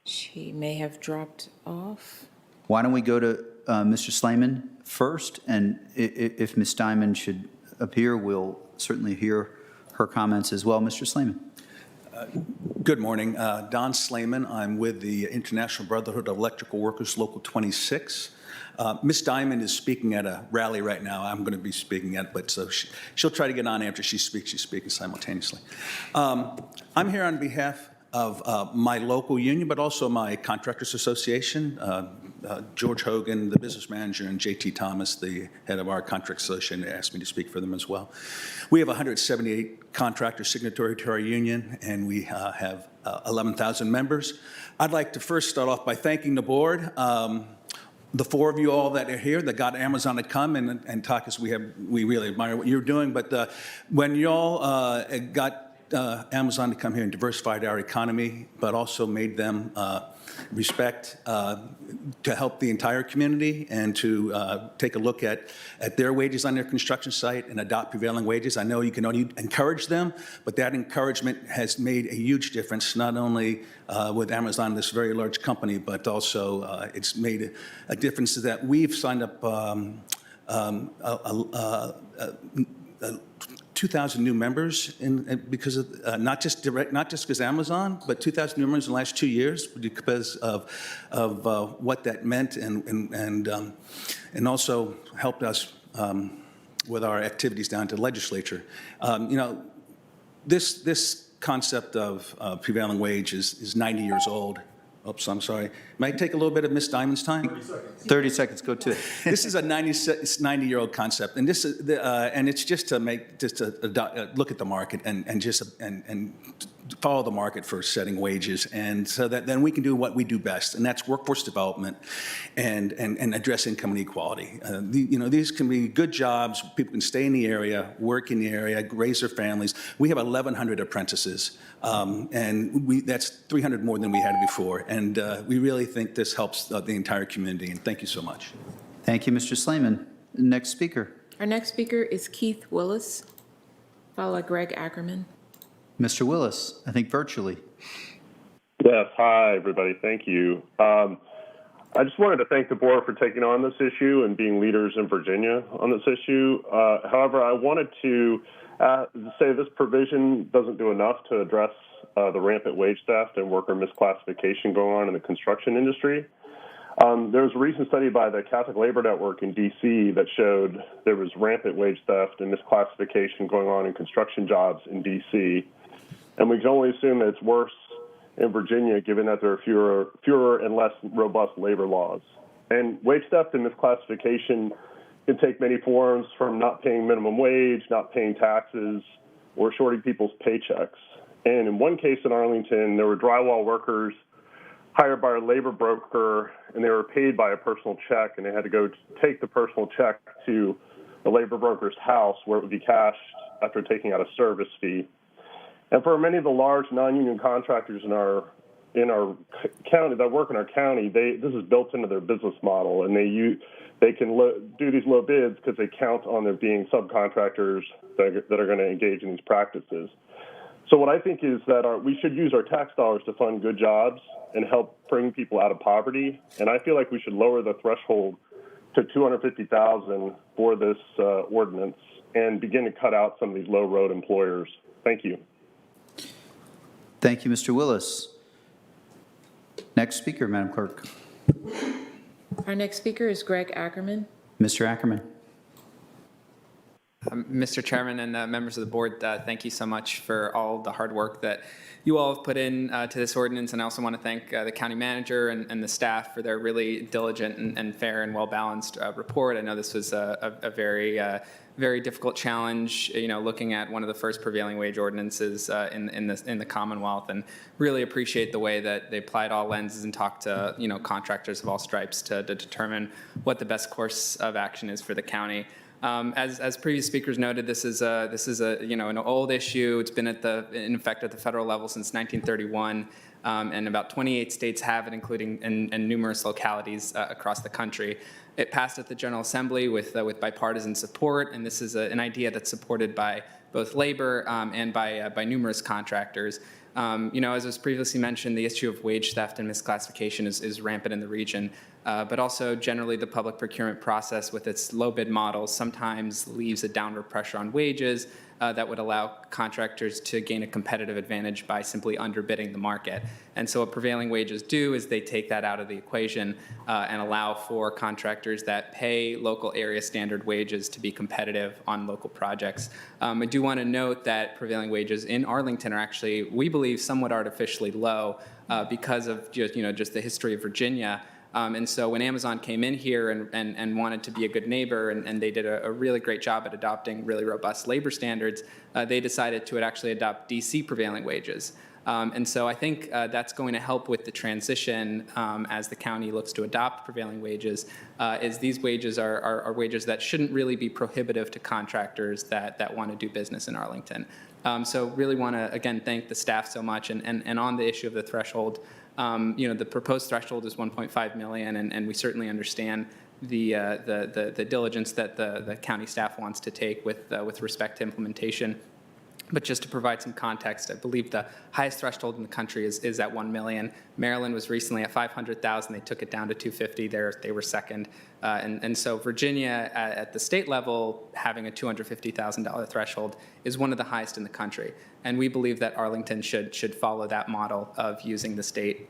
She may have dropped off. Why don't we go to Mr. Slayman first, and if Ms. Diamond should appear, we'll certainly hear her comments as well. Mr. Slayman. Good morning. Don Slayman. I'm with the International Brotherhood of Electrical Workers, Local 26. Ms. Diamond is speaking at a rally right now. I'm going to be speaking at it, but so she'll try to get on after she speaks. She's speaking simultaneously. I'm here on behalf of my local union, but also my Contractors Association. George Hogan, the business manager, and J.T. Thomas, the head of our contract association, asked me to speak for them as well. We have 178 contractors signatory to our union, and we have 11,000 members. I'd like to first start off by thanking the board. The four of you all that are here that got Amazon to come and talk us, we really admire what you're doing. But when y'all got Amazon to come here and diversified our economy, but also made them respect to help the entire community and to take a look at their wages on their construction site and adopt prevailing wages. I know you can only encourage them, but that encouragement has made a huge difference, not only with Amazon, this very large company, but also it's made a difference that we've signed up 2,000 new members because of not just because Amazon, but 2,000 new members in the last 2 years because of what that meant and also helped us with our activities down to the legislature. This concept of prevailing wage is 90 years old. Oops, I'm sorry. May I take a little bit of Ms. Diamond's time? 30 seconds. 30 seconds, go to it. This is a 90-year-old concept, and this is and it's just to look at the market and follow the market for setting wages, and so that then we can do what we do best, and that's workforce development and address income inequality. These can be good jobs. People can stay in the area, work in the area, raise their families. We have 1,100 apprentices, and that's 300 more than we had before, and we really think this helps the entire community, and thank you so much. Thank you, Mr. Slayman. Next speaker. Our next speaker is Keith Willis, followed by Greg Ackerman. Mr. Willis, I think virtually. Yes, hi, everybody. Thank you. I just wanted to thank the board for taking on this issue and being leaders in Virginia on this issue. However, I wanted to say this provision doesn't do enough to address the rampant wage theft and worker misclassification going on in the construction industry. There was a recent study by the Catholic Labor Network in D.C. that showed there was rampant wage theft and misclassification going on in construction jobs in D.C. And we can only assume that it's worse in Virginia, given that there are fewer and less robust labor laws. And wage theft and misclassification can take many forms, from not paying minimum wage, not paying taxes, or shorting people's paychecks. And in one case in Arlington, there were drywall workers hired by a labor broker, and they were paid by a personal check, and they had to go take the personal check to the labor broker's house where it would be cashed after taking out a service fee. And for many of the large non-union contractors in our county that work in our county, this is built into their business model, and they can do these low bids because they count on there being subcontractors that are going to engage in these practices. So what I think is that we should use our tax dollars to fund good jobs and help bring people out of poverty. And I feel like we should lower the threshold to $250,000 for this ordinance and begin to cut out some of these low-road employers. Thank you. Thank you, Mr. Willis. Next speaker, Madam Clerk. Our next speaker is Greg Ackerman. Mr. Ackerman. Mr. Chairman and members of the board, thank you so much for all the hard work that you all have put in to this ordinance. And I also want to thank the county manager and the staff for their really diligent and fair and well-balanced report. I know this was a very difficult challenge, looking at one of the first prevailing wage ordinances in the Commonwealth, and really appreciate the way that they applied all lenses and talked to contractors of all stripes to determine what the best course of action is for the county. As previous speakers noted, this is an old issue. It's been in effect at the federal level since 1931, and about 28 states have it, including in numerous localities across the country. It passed at the General Assembly with bipartisan support, and this is an idea that's supported by both labor and by numerous contractors. As was previously mentioned, the issue of wage theft and misclassification is rampant in the region, but also generally the public procurement process with its low bid models sometimes leaves a downward pressure on wages that would allow contractors to gain a competitive advantage by simply underbidding the market. And so what prevailing wages do is they take that out of the equation and allow for contractors that pay local area standard wages to be competitive on local projects. I do want to note that prevailing wages in Arlington are actually, we believe, somewhat artificially low because of just the history of Virginia. And so when Amazon came in here and wanted to be a good neighbor, and they did a really great job at adopting really robust labor standards, they decided to actually adopt DC prevailing wages. And so I think that's going to help with the transition as the county looks to adopt prevailing wages, is these wages are wages that shouldn't really be prohibitive to contractors that want to do business in Arlington. So really want to, again, thank the staff so much. And on the issue of the threshold, the proposed threshold is 1.5 million, and we certainly understand the diligence that the county staff wants to take with respect to implementation. But just to provide some context, I believe the highest threshold in the country is at 1 million. Maryland was recently at 500,000. They took it down to 250. They were second. And so Virginia at the state level, having a $250,000 threshold is one of the highest in the country. And we believe that Arlington should follow that model of using the state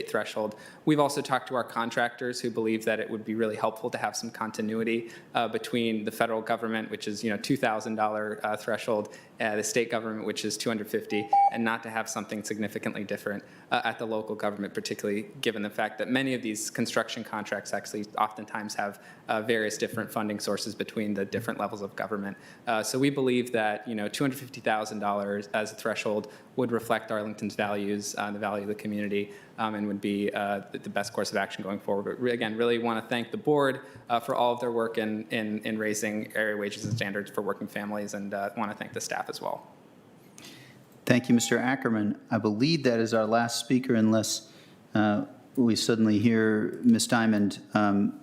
threshold. We've also talked to our contractors who believe that it would be really helpful to have some continuity between the federal government, which is $2,000 threshold, the state government, which is $250, and not to have something significantly different at the local government, particularly given the fact that many of these construction contracts actually oftentimes have various different funding sources between the different levels of government. So we believe that $250,000 as a threshold would reflect Arlington's values, the value of the community, and would be the best course of action going forward. But again, really want to thank the board for all of their work in raising area wages and standards for working families, and want to thank the staff as well. Thank you, Mr. Ackerman. I believe that is our last speaker, unless we suddenly hear Ms. Diamond.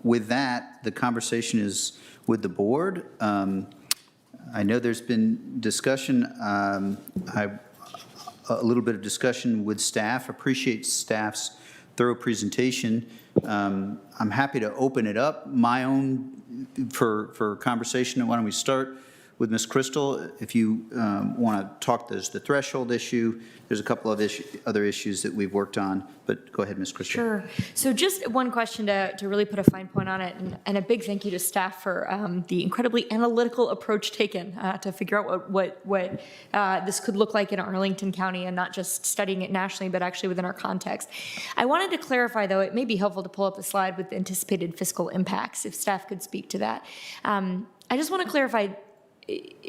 With that, the conversation is with the board. I know there's been discussion, a little bit of discussion with staff. Appreciate staff's thorough presentation. I'm happy to open it up, my own, for conversation. Why don't we start with Ms. Crystal? If you want to talk, there's the threshold issue. There's a couple of other issues that we've worked on, but go ahead, Ms. Crystal. Sure. So just one question to really put a fine point on it, and a big thank you to staff for the incredibly analytical approach taken to figure out what this could look like in Arlington County, and not just studying it nationally, but actually within our context. I wanted to clarify, though, it may be helpful to pull up a slide with the anticipated fiscal impacts, if staff could speak to that. I just want to clarify,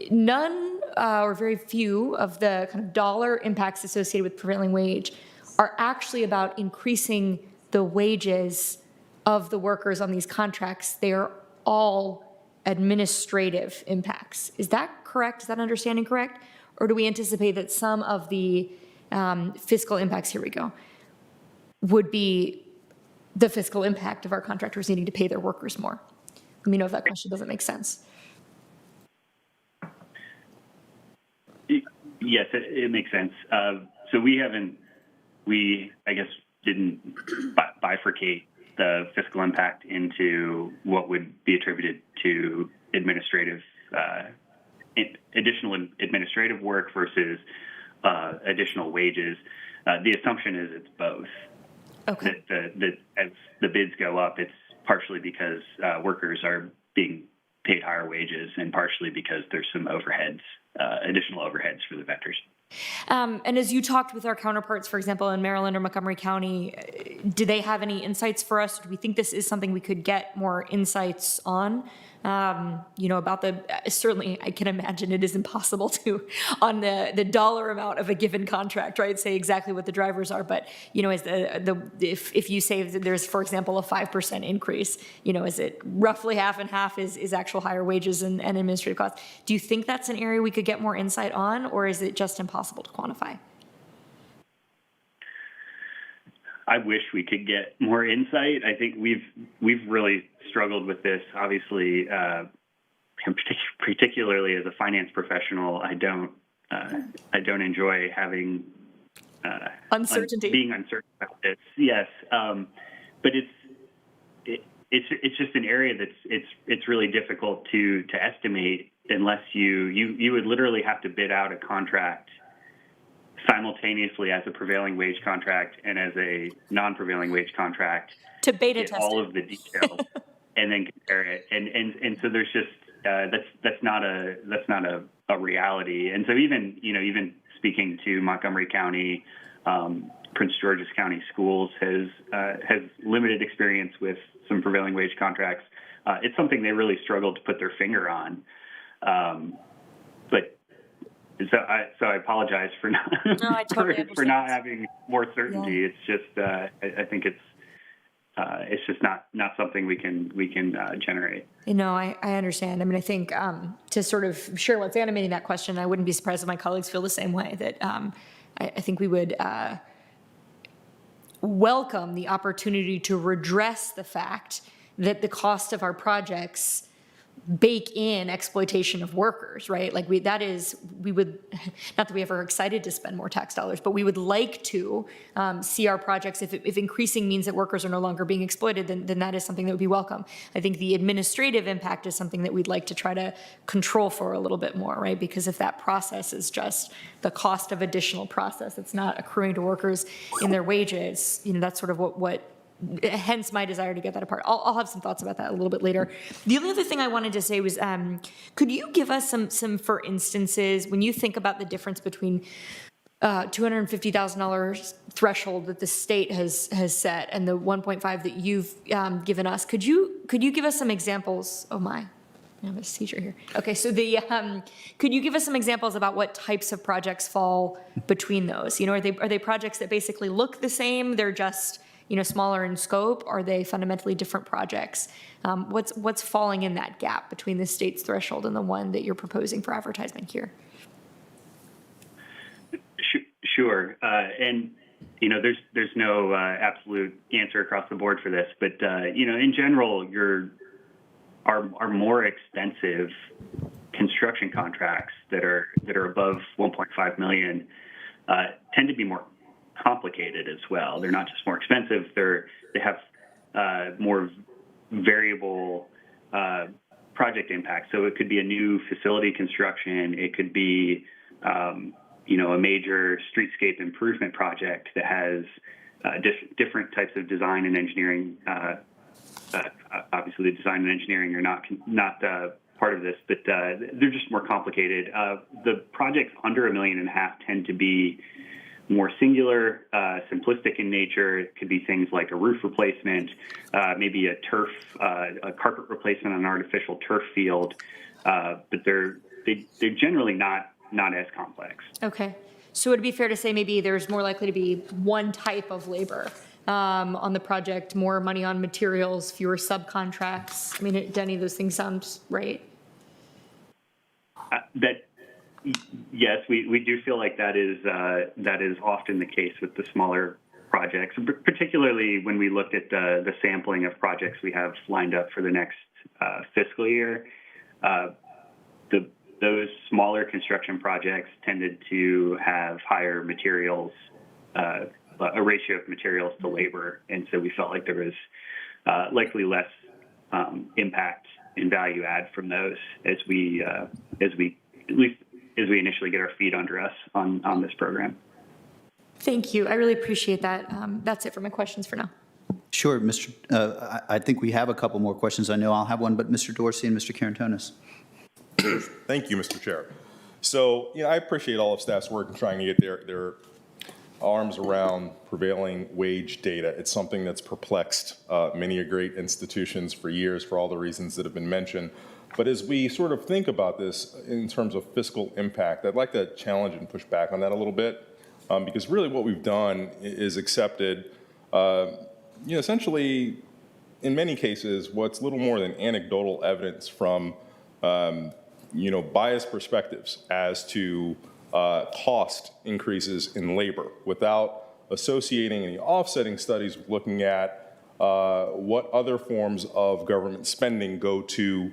none or very few of the kind of dollar impacts associated with prevailing wage are actually about increasing the wages of the workers on these contracts. They are all administrative impacts. Is that correct? Is that understanding correct? Or do we anticipate that some of the fiscal impacts, here we go, would be the fiscal impact of our contractors needing to pay their workers more? Let me know if that question doesn't make sense. Yes, it makes sense. So we, I guess, didn't bifurcate the fiscal impact into what would be attributed to additional administrative work versus additional wages. The assumption is it's both. Okay. That as the bids go up, it's partially because workers are being paid higher wages, and partially because there's some overheads, additional overheads for the vendors. And as you talked with our counterparts, for example, in Maryland or Montgomery County, do they have any insights for us? Do we think this is something we could get more insights on? About certainly I can imagine it is impossible to, on the dollar amount of a given contract, right, say exactly what the drivers are. But, is if you say that there's, for example, a 5% increase, is it roughly half and half is actual higher wages and administrative costs? Do you think that's an area we could get more insight on, or is it just impossible to quantify? I wish we could get more insight. I think we've really struggled with this. Obviously, particularly as a finance professional, I don't enjoy having uncertainty, being uncertain about this. Yes, but it's just an area it's really difficult to estimate unless you would literally have to bid out a contract simultaneously as a prevailing wage contract and as a non-prevailing wage contract to beta test all of the details and then compare it. And so there's just that's not a reality. And so even speaking to Montgomery County, Prince George's County Schools has limited experience with some prevailing wage contracts. It's something they really struggled to put their finger on. But so I apologize for not totally for not having more certainty. Yeah. It's just I think it's just not something we can generate. You know, I understand. I mean, I think to sort of share what's animating that question, I wouldn't be surprised if my colleagues feel the same way, that I think we would welcome the opportunity to redress the fact that the cost of our projects bake in exploitation of workers, right? Like we would, not that we ever excited to spend more tax dollars, but we would like to see our projects, if increasing means that workers are no longer being exploited, then that is something that would be welcome. I think the administrative impact is something that we'd like to try to control for a little bit more, right? Because if that process is just the cost of additional process, it's not accruing to workers in their wages, you know, that's sort of what hence my desire to get that apart. I'll have some thoughts about that a little bit later. The only other thing I wanted to say was, could you give us some for instances, when you think about the difference between $250,000 threshold that the state has set and the 1.5 that you've given us, could you give us some examples? Oh my, I have a seizure here. Okay, so could you give us some examples about what types of projects fall between those? You know, are they projects that basically look the same? They're just, you know, smaller in scope? Are they fundamentally different projects? What's falling in that gap between the state's threshold and the one that you're proposing for advertisement here? Sure, and you know, there's no absolute answer across the board for this, but you know, in general, our more expensive construction contracts that are above 1.5 million tend to be more complicated as well. They're not just more expensive; they have more variable project impact. So it could be a new facility construction. It could be you know, a major streetscape improvement project that has different types of design and engineering. Obviously, the design and engineering are not part of this, but they're just more complicated. The projects under $1.5 million tend to be more singular, simplistic in nature. It could be things like a roof replacement, maybe a carpet replacement on an artificial turf field, but they're generally not as complex. Okay, so would it be fair to say maybe there's more likely to be one type of labor on the project, more money on materials, fewer subcontracts? I mean, do any of those things sound right? Yes, we do feel like that is often the case with the smaller projects, particularly when we looked at the sampling of projects we have lined up for the next fiscal year. Those smaller construction projects tended to have higher materials, a ratio of materials to labor, and so we felt like there was likely less impact and value add from those as we initially get our feet under us on this program. Thank you. I really appreciate that. That's it for my questions for now. Sure, I think we have a couple more questions. I know I'll have one, but Mr. Dorsey and Mr. Carantonis. Thank you, Mr. Chair. So, you know, I appreciate all of staff's work in trying to get their arms around prevailing wage data. It's something that's perplexed many great institutions for years for all the reasons that have been mentioned. But as we sort of think about this in terms of fiscal impact, I'd like to challenge and push back on that a little bit, because really what we've done is accepted, you know, essentially, in many cases, what's little more than anecdotal evidence from you know, biased perspectives as to cost increases in labor without associating any offsetting studies with looking at what other forms of government spending go to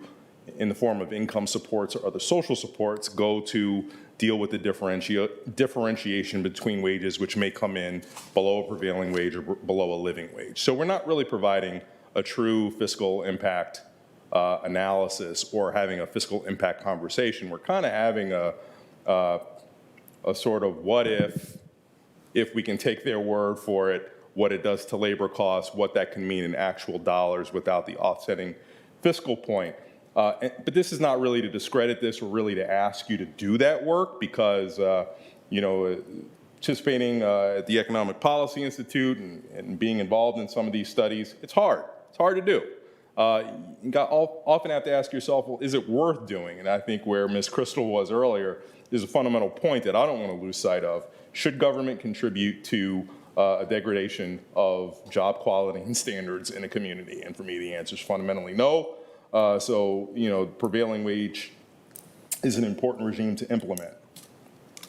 in the form of income supports or other social supports go to deal with the differentiation between wages which may come in below a prevailing wage or below a living wage. So we're not really providing a true fiscal impact analysis or having a fiscal impact conversation. We're kind of having a sort of what if we can take their word for it, what it does to labor costs, what that can mean in actual dollars without the offsetting fiscal point. But this is not really to discredit this or really to ask you to do that work because, you know, participating at the Economic Policy Institute and being involved in some of these studies, it's hard. It's hard to do. You often have to ask yourself, well, is it worth doing? And I think where Ms. Crystal was earlier is a fundamental point that I don't want to lose sight of. Should government contribute to a degradation of job quality and standards in a community? And for me, the answer is fundamentally no. So, prevailing wage is an important regime to implement.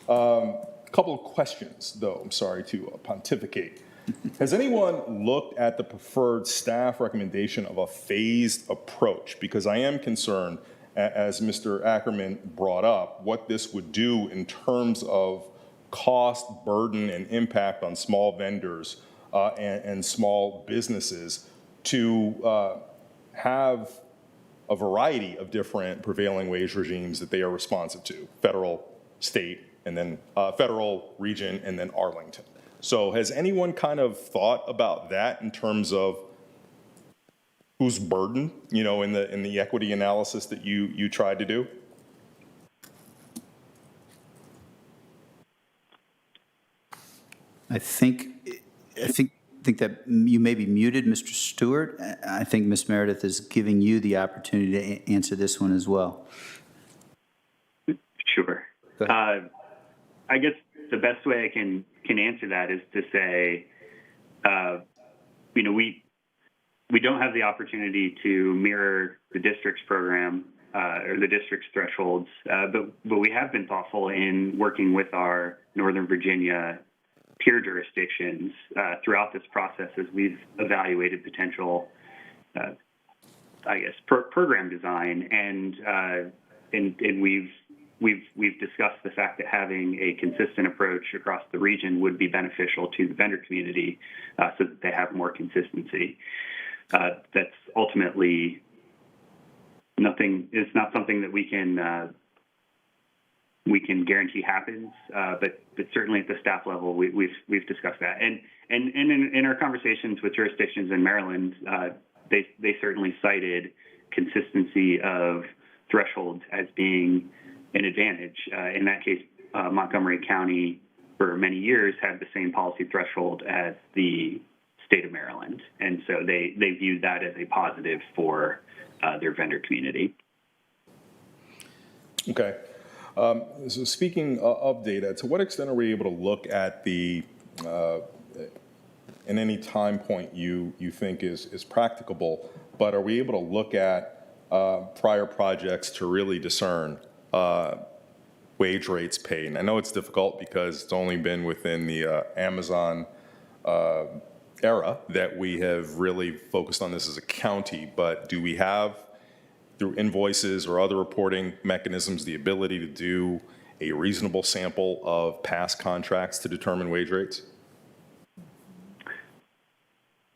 A couple of questions, though. I'm sorry to pontificate. Has anyone looked at the preferred staff recommendation of a phased approach? Because I am concerned, as Mr. Ackerman brought up, what this would do in terms of cost, burden, and impact on small vendors and small businesses to have a variety of different prevailing wage regimes that they are responsive to: federal, state, and then federal, region, and then Arlington. So has anyone kind of thought about that in terms of whose burden, in the equity analysis that you tried to do? I think that you may be muted, Mr. Stewart. I think Ms. Meredith is giving you the opportunity to answer this one as well. Sure. I guess the best way I can answer that is to say, we don't have the opportunity to mirror the district's program or the district's thresholds, but we have been thoughtful in working with our Northern Virginia peer jurisdictions throughout this process as we've evaluated potential, program design, and we've discussed the fact that having a consistent approach across the region would be beneficial to the vendor community, so that they have more consistency. That's ultimately nothing. It's not something that we can guarantee happens, but certainly at the staff level, we've discussed that, and in our conversations with jurisdictions in Maryland, they certainly cited consistency of thresholds as being an advantage. In that case, Montgomery County for many years had the same policy threshold as the state of Maryland, and so they viewed that as a positive for their vendor community. Okay. So speaking of data, to what extent are we able to look at the, in any time point you think is practicable, but are we able to look at prior projects to really discern wage rates paid? And I know it's difficult because it's only been within the Amazon era that we have really focused on this as a county, but do we have, through invoices or other reporting mechanisms, the ability to do a reasonable sample of past contracts to determine wage rates?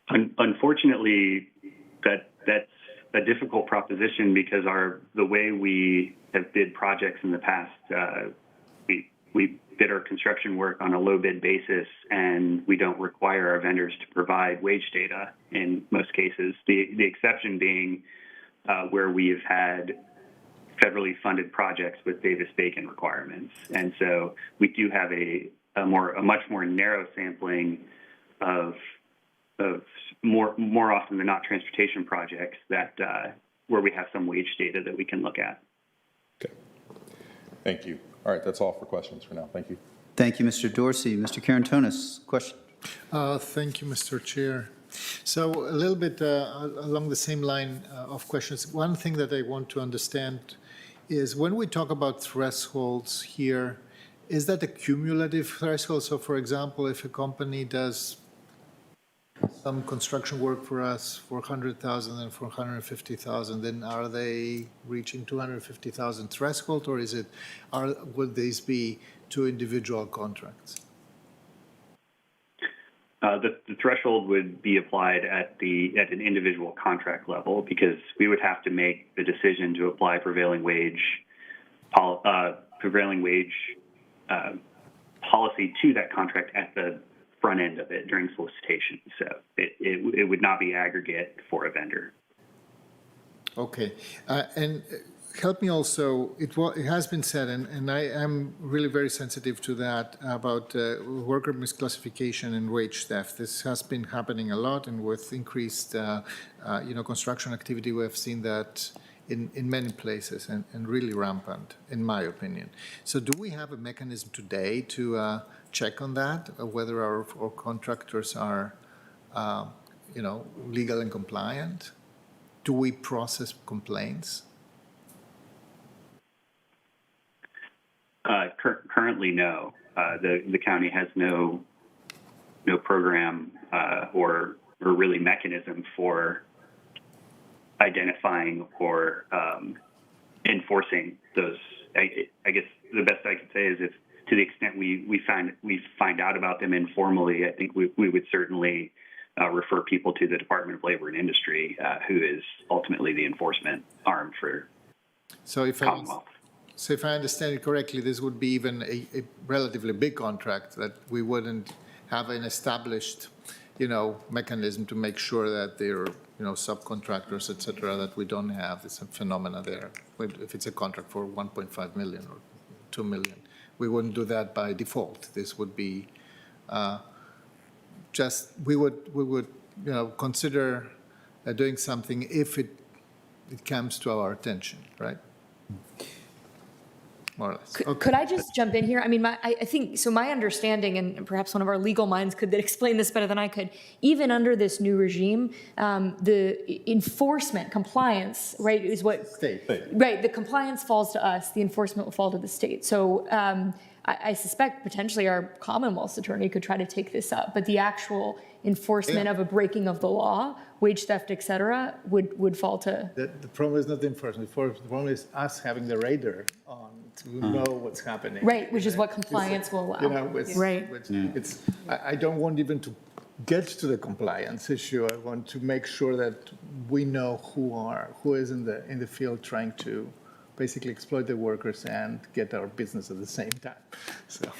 Unfortunately, that's a difficult proposition because the way we have bid projects in the past, we bid our construction work on a low bid basis, and we don't require our vendors to provide wage data in most cases. The exception being where we have had federally funded projects with Davis-Bacon requirements, and so we do have a much more narrow sampling of more often than not transportation projects that where we have some wage data that we can look at. Okay, thank you. All right, that's all for questions for now. Thank you. Thank you, Mr. Dorsey. Mr. Karantonis, question. Thank you, Mr. Chair. So a little bit along the same line of questions, one thing that I want to understand is when we talk about thresholds here, is that a cumulative threshold? So for example, if a company does some construction work for us for $100,000 and for $150,000, then are they reaching $250,000 threshold, or would these be two individual contracts? The threshold would be applied at an individual contract level because we would have to make the decision to apply prevailing wage policy to that contract at the front end of it during solicitation. So it would not be aggregate for a vendor. Okay, and help me also, it has been said, and I am really very sensitive to that, about worker misclassification and wage theft. This has been happening a lot, and with increased construction activity, we have seen that in many places and really rampant, in my opinion. So do we have a mechanism today to check on that, whether our contractors are, legal and compliant? Do we process complaints? Currently, no. The county has no program or really mechanism for identifying or enforcing those. I guess the best I could say is, if to the extent we find out about them informally, I think we would certainly refer people to the Department of Labor and Industry, who is ultimately the enforcement arm for Commonwealth. So if I understand it correctly, this would be even a relatively big contract that we wouldn't have an established, mechanism to make sure that they're, subcontractors, et cetera, that we don't have this phenomena there. If it's a contract for 1.5 million or 2 million, we wouldn't do that by default. This would be we would, consider doing something if it comes to our attention, right? More or less. Could I just jump in here? I mean, I think, so my understanding, and perhaps one of our legal minds could explain this better than I could, even under this new regime, the enforcement, compliance, right, is what... State. Right, the compliance falls to us, the enforcement will fall to the state. So I suspect potentially our Commonwealth's attorney could try to take this up, but the actual enforcement of a breaking of the law, wage theft, et cetera, would fall to... The problem is not the enforcement. The problem is us having the radar on to know what's happening. Right, which is what compliance will allow. Right. I don't want even to get to the compliance issue. I want to make sure that we know who is in the field trying to basically exploit the workers and get our business at the same time. So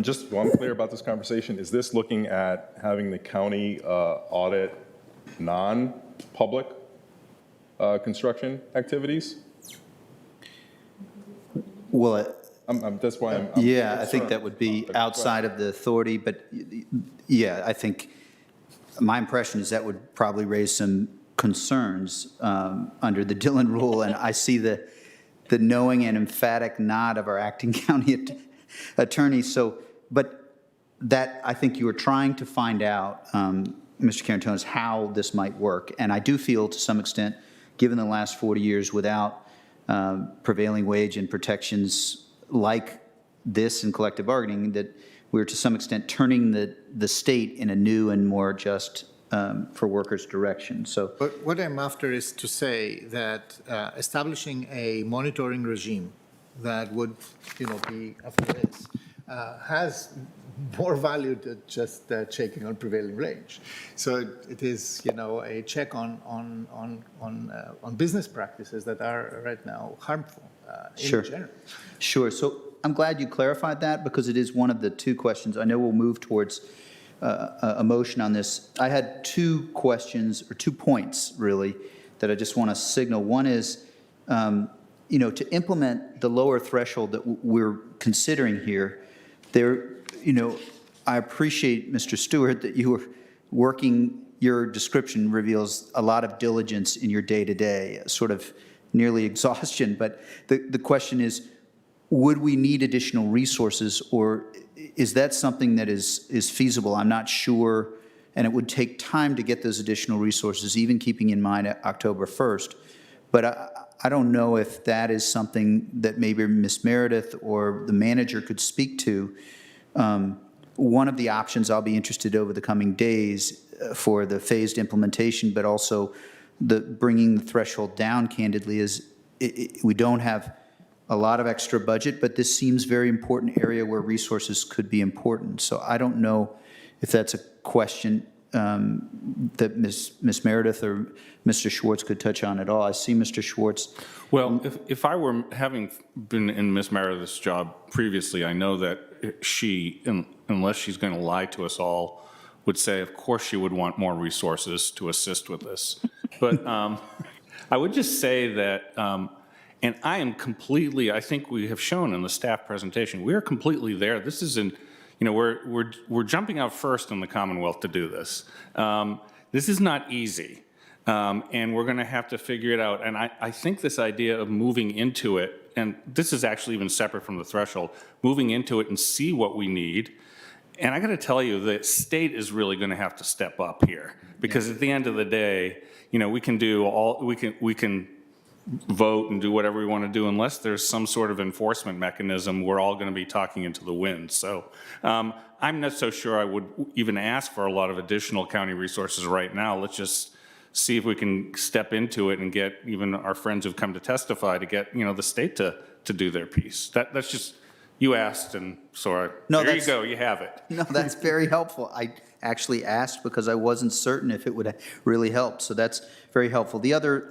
just so I'm clear about this conversation, is this looking at having the county audit non-public construction activities? Well, that's why I'm I think that would be outside of the authority, but yeah, I think my impression is that would probably raise some concerns under the Dillon rule, and I see the knowing and emphatic nod of our acting county attorney. So, but that, I think you were trying to find out, Mr. Carantonis, how this might work, and I do feel to some extent, given the last 40 years without prevailing wage and protections like this in collective bargaining, that we're to some extent turning the state in a new and more just for workers' direction. So, but what I'm after is to say that establishing a monitoring regime that would, be after this has more value than just checking on prevailing wage. So it is, a check on business practices that are right now harmful in general. Sure. So I'm glad you clarified that, because it is one of the two questions. I know we'll move towards a motion on this. I had two questions, or 2 points really, that I just want to signal. One is, to implement the lower threshold that we're considering here, I appreciate, Mr. Stewart, that you were working, your description reveals a lot of diligence in your day-to-day, sort of nearly exhaustion. But the question is, would we need additional resources, or is that something that is feasible? I'm not sure, and it would take time to get those additional resources, even keeping in mind October 1st. But I don't know if that is something that maybe Ms. Meredith or the manager could speak to. One of the options I'll be interested over the coming days for the phased implementation, but also the bringing the threshold down, candidly, is we don't have a lot of extra budget, but this seems very important area where resources could be important. So I don't know if that's a question that Ms. Meredith or Mr. Schwartz could touch on at all. I see Mr. Schwartz. Well, if I were having been in Ms. Meredith's job previously, I know that she, unless she's going to lie to us all, would say, of course, she would want more resources to assist with this. But I would just say that, and I am completely, I think we have shown in the staff presentation, we are completely there. This isn't, we're jumping out first in the Commonwealth to do this. This is not easy, and we're going to have to figure it out. And I think this idea of moving into it and this is actually even separate from the threshold, moving into it and see what we need. And I got to tell you, the state is really going to have to step up here, because at the end of the day, you know, we can vote and do whatever we want to do unless there's some sort of enforcement mechanism. We're all going to be talking into the wind. So I'm not so sure I would even ask for a lot of additional county resources right now. Let's just see if we can step into it and get even our friends who've come to testify to get, you know, the state to do their piece. That's just, you asked, and so there you go, you have it. No, that's very helpful. I actually asked because I wasn't certain if it would really help, so that's very helpful. The other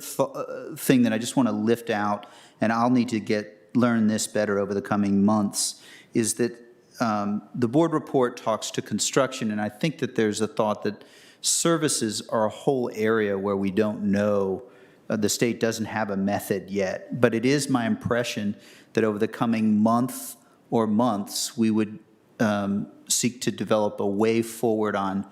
thing that I just want to lift out, and I'll need to learn this better over the coming months, is that the board report talks to construction, and I think that there's a thought that services are a whole area where we don't know. The state doesn't have a method yet, but it is my impression that over the coming month or months, we would seek to develop a way forward on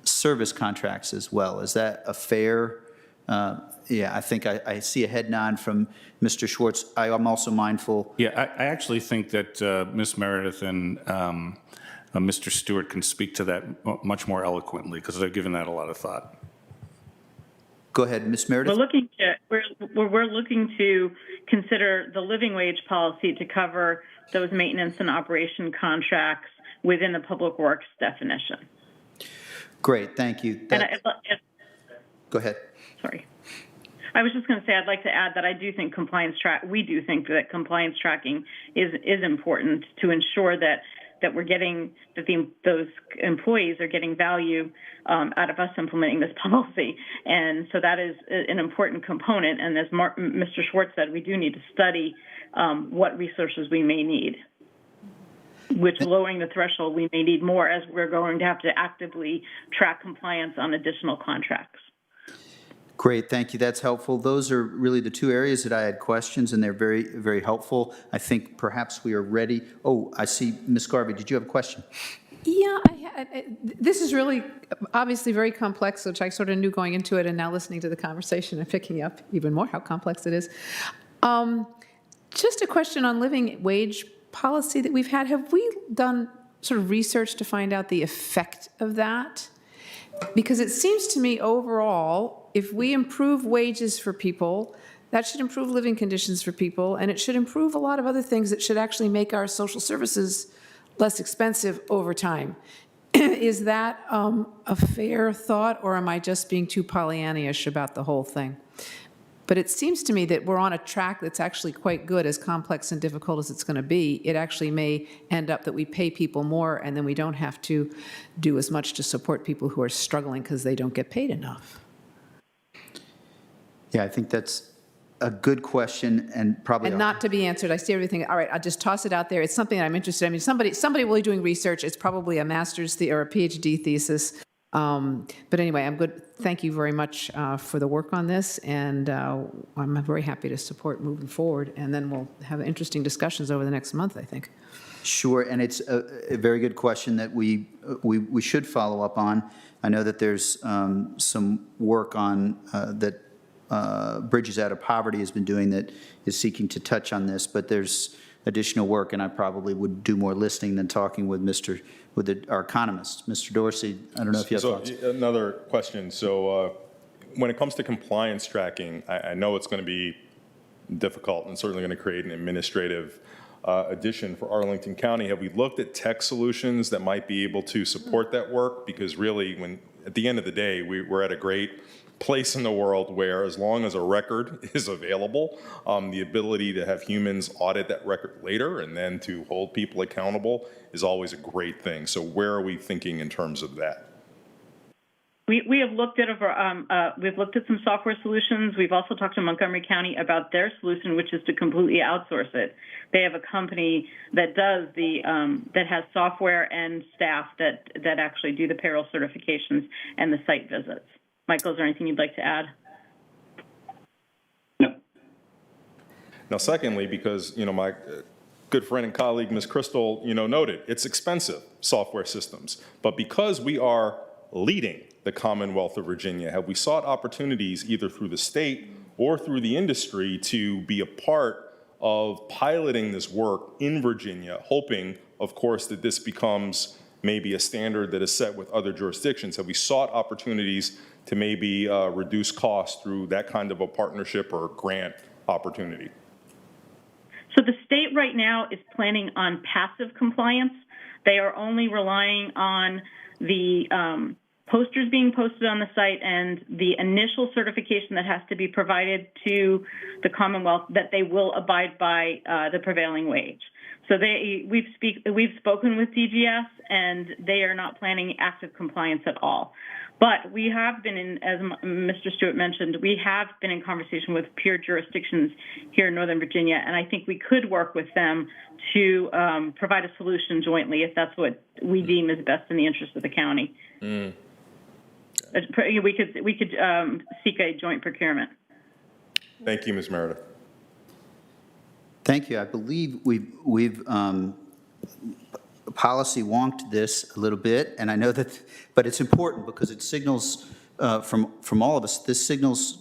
service contracts as well. Is that a fair? Yeah, I think I see a head nod from Mr. Schwartz. I'm also mindful. Yeah, I actually think that Ms. Meredith and Mr. Stewart can speak to that much more eloquently, because they've given that a lot of thought. Go ahead, Ms. Meredith. We're looking to consider the living wage policy to cover those maintenance and operation contracts within the public works definition. Great, thank you. Go ahead. Sorry. I was just going to say, I'd like to add that I do think we do think that compliance tracking is important to ensure that we're getting, those employees are getting value out of us implementing this policy. And so that is an important component. And as Mr. Schwartz said, we do need to study what resources we may need, which lowering the threshold, we may need more, as we're going to have to actively track compliance on additional contracts. Great, thank you. That's helpful. Those are really the two areas that I had questions, and they're very, very helpful. I think perhaps we are ready. Oh, I see Ms. Garvey. Did you have a question? Yeah, this is really obviously very complex, which I sort of knew going into it, and now listening to the conversation and picking up even more how complex it is. Just a question on living wage policy that we've had. Have we done sort of research to find out the effect of that? Because it seems to me overall, if we improve wages for people, that should improve living conditions for people, and it should improve a lot of other things that should actually make our social services less expensive over time. Is that a fair thought, or am I just being too Pollyanna-ish about the whole thing? But it seems to me that we're on a track that's actually quite good, as complex and difficult as it's going to be. It actually may end up that we pay people more, and then we don't have to do as much to support people who are struggling because they don't get paid enough. Yeah, I think that's a good question, and probably not to be answered. I see everything. All right, I'll just toss it out there. It's something that I'm interested in. I mean, somebody will be doing research. It's probably a master's or a PhD thesis. But anyway, I'm good. Thank you very much for the work on this, and I'm very happy to support moving forward, and then we'll have interesting discussions over the next month, I think. Sure, and it's a very good question that we should follow up on. I know that there's some work on that Bridges Out of Poverty has been doing that is seeking to touch on this, but there's additional work, and I probably would do more listening than talking with our economists. Mr. Dorsey, I don't know if you have thoughts. Another question. So when it comes to compliance tracking, I know it's going to be difficult and certainly going to create an administrative addition for Arlington County. Have we looked at tech solutions that might be able to support that work? Because really, at the end of the day, we're at a great place in the world where, as long as a record is available, the ability to have humans audit that record later and then to hold people accountable is always a great thing. So where are we thinking in terms of that? We have looked at some software solutions. We've also talked to Montgomery County about their solution, which is to completely outsource it. They have a company that does that has software and staff that actually do the payroll certifications and the site visits. Michael, is there anything you'd like to add? No. Now, secondly, because my good friend and colleague, Ms. Crystal, noted, it's expensive, software systems. But because we are leading the Commonwealth of Virginia, have we sought opportunities either through the state or through the industry to be a part of piloting this work in Virginia, hoping, of course, that this becomes maybe a standard that is set with other jurisdictions? Have we sought opportunities to maybe reduce costs through that kind of a partnership or grant opportunity? So the state right now is planning on passive compliance. They are only relying on the posters being posted on the site and the initial certification that has to be provided to the Commonwealth that they will abide by the prevailing wage. So we've spoken with DGS, and they are not planning active compliance at all. But we have been in, as Mr. Stewart mentioned, we have been in conversation with peer jurisdictions here in Northern Virginia, and I think we could work with them to provide a solution jointly if that's what we deem is best in the interest of the county. We could seek a joint procurement. Thank you, Ms. Meredith. Thank you. I believe we've policy wonked this a little bit, and I know that, but it's important because it signals from all of us, this signals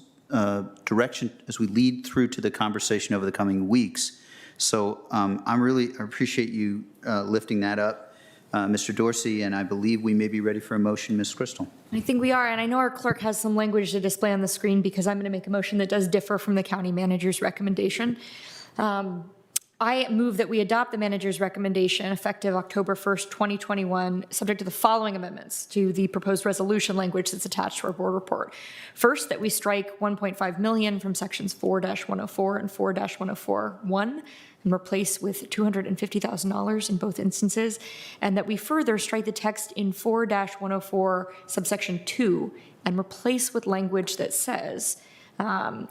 direction as we lead through to the conversation over the coming weeks. So I appreciate you lifting that up, Mr. Dorsey, and I believe we may be ready for a motion, Ms. Crystal. I think we are, and I know our clerk has some language to display on the screen because I'm going to make a motion that does differ from the county manager's recommendation. I move that we adopt the manager's recommendation effective October 1st, 2021, subject to the following amendments to the proposed resolution language that's attached to our board report. First, that we strike $1.5 million from sections 4-104 and 4-104-1 and replace with $250,000 in both instances, and that we further strike the text in 4-104 subsection 2 and replace with language that says,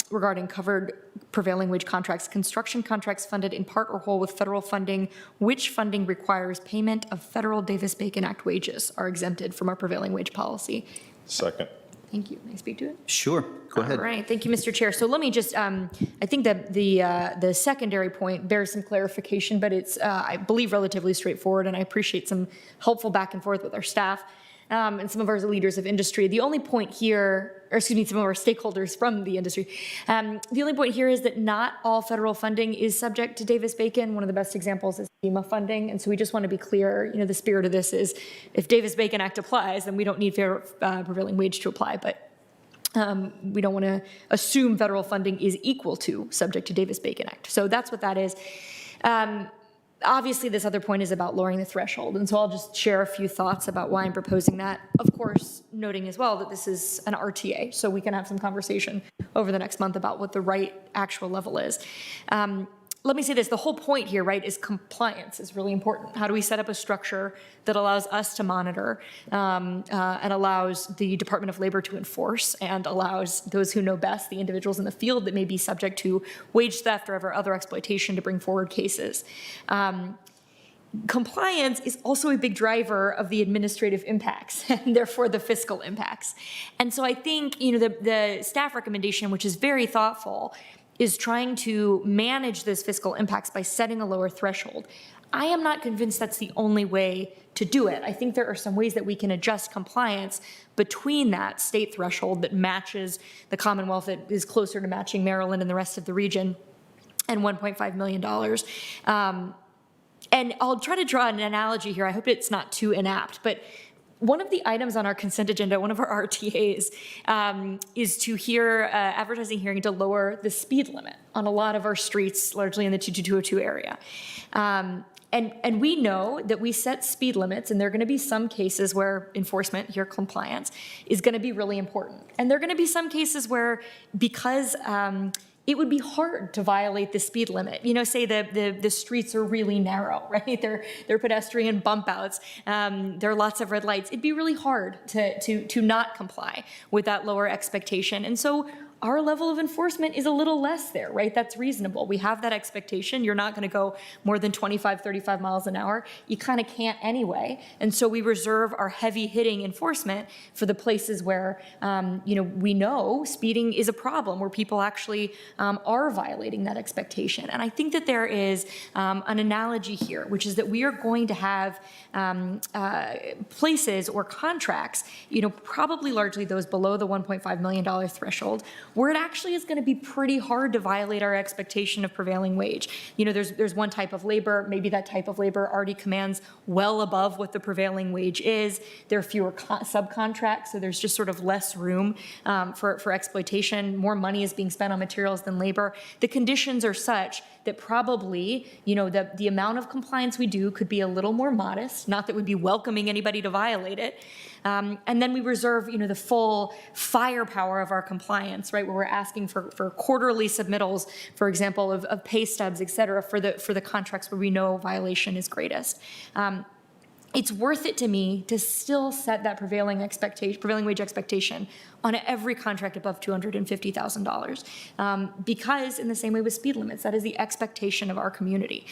regarding covered prevailing wage contracts, construction contracts funded in part or whole with federal funding, which funding requires payment of federal Davis-Bacon Act wages are exempted from our prevailing wage policy. Second. Thank you. May I speak to it? Sure. Go ahead. All right. Thank you, Mr. Chair. So let me just, I think that the secondary point bears some clarification, but it's, I believe, relatively straightforward, and I appreciate some helpful back and forth with our staff. And some of our leaders of industry. The only point here, or excuse me, some of our stakeholders from the industry. The only point here is that not all federal funding is subject to Davis-Bacon. One of the best examples is FEMA funding. And so we just want to be clear, the spirit of this is if Davis-Bacon Act applies, then we don't need fair prevailing wage to apply. But we don't want to assume federal funding is equal to subject to Davis-Bacon Act. So that's what that is. Obviously, this other point is about lowering the threshold, and so I'll just share a few thoughts about why I'm proposing that. Of course, noting as well that this is an RTA, so we can have some conversation over the next month about what the right actual level is. Let me say this, the whole point here, right, is compliance is really important. How do we set up a structure that allows us to monitor and allows the Department of Labor to enforce and allows those who know best, the individuals in the field that may be subject to wage theft or other exploitation to bring forward cases. Compliance is also a big driver of the administrative impacts and therefore the fiscal impacts. And so I think, the staff recommendation, which is very thoughtful, is trying to manage this fiscal impacts by setting a lower threshold. I am not convinced that's the only way to do it. I think there are some ways that we can adjust compliance between that state threshold that matches the Commonwealth, that is closer to matching Maryland and the rest of the region, and $1.5 million. And I'll try to draw an analogy here. I hope it's not too inapt, but one of the items on our consent agenda, one of our RTAs, is to hear advertising hearing to lower the speed limit on a lot of our streets, largely in the 22202 area. And we know that we set speed limits, and there are going to be some cases where enforcement, here compliance, is going to be really important. And there are going to be some cases where, because it would be hard to violate the speed limit. Say the streets are really narrow, right? They're pedestrian bump outs. There are lots of red lights. It'd be really hard to not comply with that lower expectation. And so our level of enforcement is a little less there, right? That's reasonable. We have that expectation. You're not going to go more than 25, 35 miles an hour. You kind of can't anyway. And so we reserve our heavy hitting enforcement for the places where, we know speeding is a problem, where people actually are violating that expectation. And I think that there is an analogy here, which is that we are going to have places or contracts, probably largely those below the $1.5 million threshold, where it actually is going to be pretty hard to violate our expectation of prevailing wage. You know, there's one type of labor, maybe that type of labor already commands well above what the prevailing wage is. There are fewer subcontracts, so there's just sort of less room for exploitation. More money is being spent on materials than labor. The conditions are such that probably, you know, the amount of compliance we do could be a little more modest, not that we'd be welcoming anybody to violate it. And then we reserve, you know, the full firepower of our compliance, right, where we're asking for quarterly submittals, for example, of pay stubs, et cetera, for the contracts where we know violation is greatest. It's worth it to me to still set that prevailing wage expectation on every contract above $250,000. Because in the same way with speed limits, that is the expectation of our community.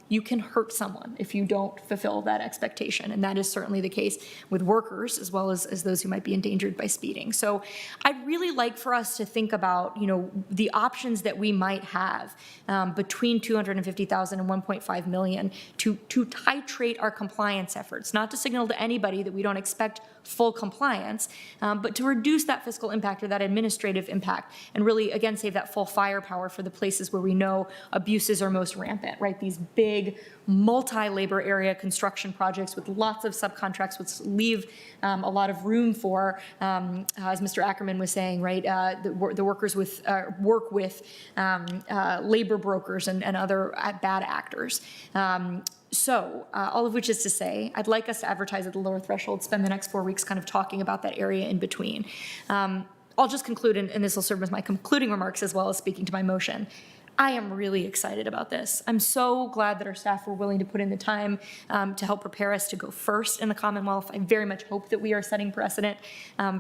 You can hurt someone if you don't fulfill that expectation, and that is certainly the case with workers as well as those who might be endangered by speeding. So I'd really like for us to think about, you know, the options that we might have between $250,000 and $1.5 million to titrate our compliance efforts, not to signal to anybody that we don't expect full compliance, but to reduce that fiscal impact or that administrative impact and really, again, save that full firepower for the places where we know abuses are most rampant, right? These big multi-labor area construction projects with lots of subcontracts, which leave a lot of room for, as Mr. Ackerman was saying, right, the workers work with labor brokers and other bad actors. So all of which is to say, I'd like us to advertise at the lower threshold, spend the next 4 weeks kind of talking about that area in between. I'll just conclude, and this will serve as my concluding remarks as well as speaking to my motion. I am really excited about this. I'm so glad that our staff were willing to put in the time to help prepare us to go first in the Commonwealth. I very much hope that we are setting precedent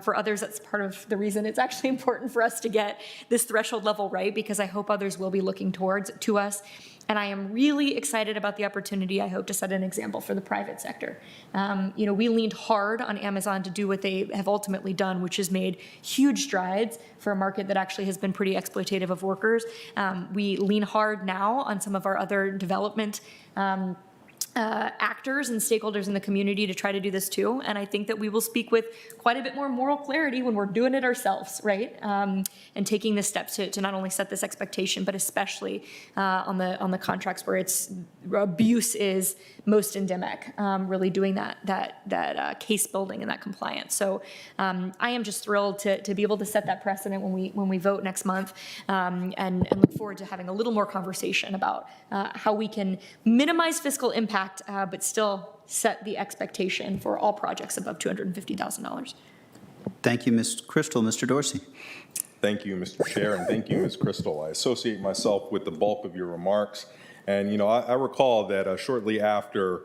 for others. That's part of the reason it's actually important for us to get this threshold level right, because I hope others will be looking to us. And I am really excited about the opportunity, I hope, to set an example for the private sector. You know, we leaned hard on Amazon to do what they have ultimately done, which is made huge strides for a market that actually has been pretty exploitative of workers. We lean hard now on some of our other development actors and stakeholders in the community to try to do this too. And I think that we will speak with quite a bit more moral clarity when we're doing it ourselves, right? And taking the steps to not only set this expectation, but especially on the contracts where it's abuse is most endemic, really doing that case building and that compliance. So I am just thrilled to be able to set that precedent when we vote next month, and look forward to having a little more conversation about how we can minimize fiscal impact, but still set the expectation for all projects above $250,000. Thank you, Ms. Crystal. Mr. Dorsey. Thank you, Mr. Chair, and thank you, Ms. Crystal. I associate myself with the bulk of your remarks. And, you know, I recall that shortly after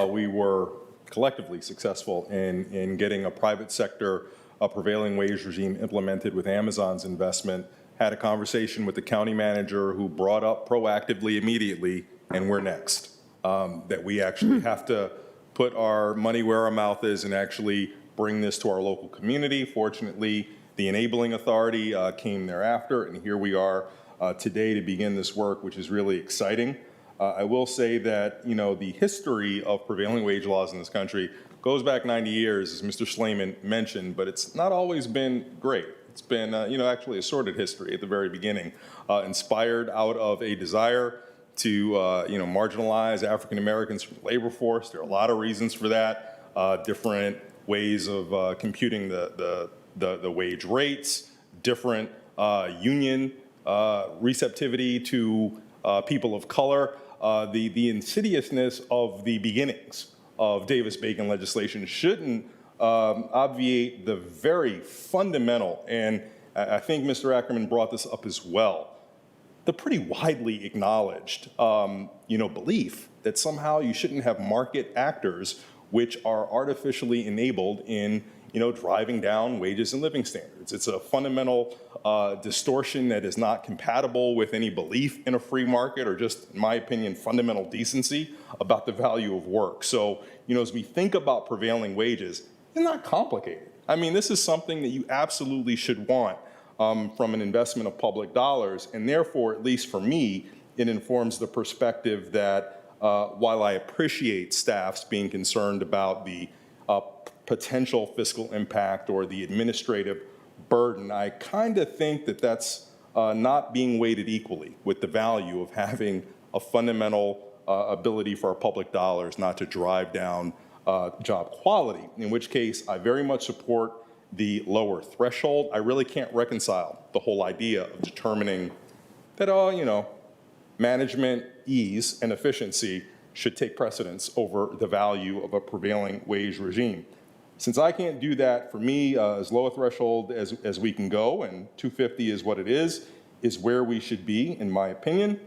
we were collectively successful in getting a private sector prevailing wage regime implemented with Amazon's investment, had a conversation with the county manager who brought up proactively immediately, and we're next. That we actually have to put our money where our mouth is and actually bring this to our local community. Fortunately, the enabling authority came thereafter, and here we are today to begin this work, which is really exciting. I will say that, you know, the history of prevailing wage laws in this country goes back 90 years, as Mr. Slayman mentioned, but it's not always been great. It's been, you know, actually a sordid history at the very beginning, inspired out of a desire to, you know, marginalize African Americans from the labor force. There are a lot of reasons for that, different ways of computing the wage rates, different union receptivity to people of color. The insidiousness of the beginnings of Davis-Bacon legislation shouldn't obviate the very fundamental, and I think Mr. Ackerman brought this up as well, the pretty widely acknowledged, you know, belief that somehow you shouldn't have market actors which are artificially enabled in, you know, driving down wages and living standards. It's a fundamental distortion that is not compatible with any belief in a free market or just, in my opinion, fundamental decency about the value of work. So, you know, as we think about prevailing wages, it's not complicated. I mean, this is something that you absolutely should want from an investment of public dollars, and therefore, at least for me, it informs the perspective that while I appreciate staffs being concerned about the potential fiscal impact or the administrative burden, I kind of think that that's not being weighted equally with the value of having a fundamental ability for our public dollars not to drive down job quality, in which case I very much support the lower threshold. I really can't reconcile the whole idea of determining that, management ease and efficiency should take precedence over the value of a prevailing wage regime. Since I can't do that, for me, as low a threshold as we can go, and 250 is what it is where we should be, in my opinion.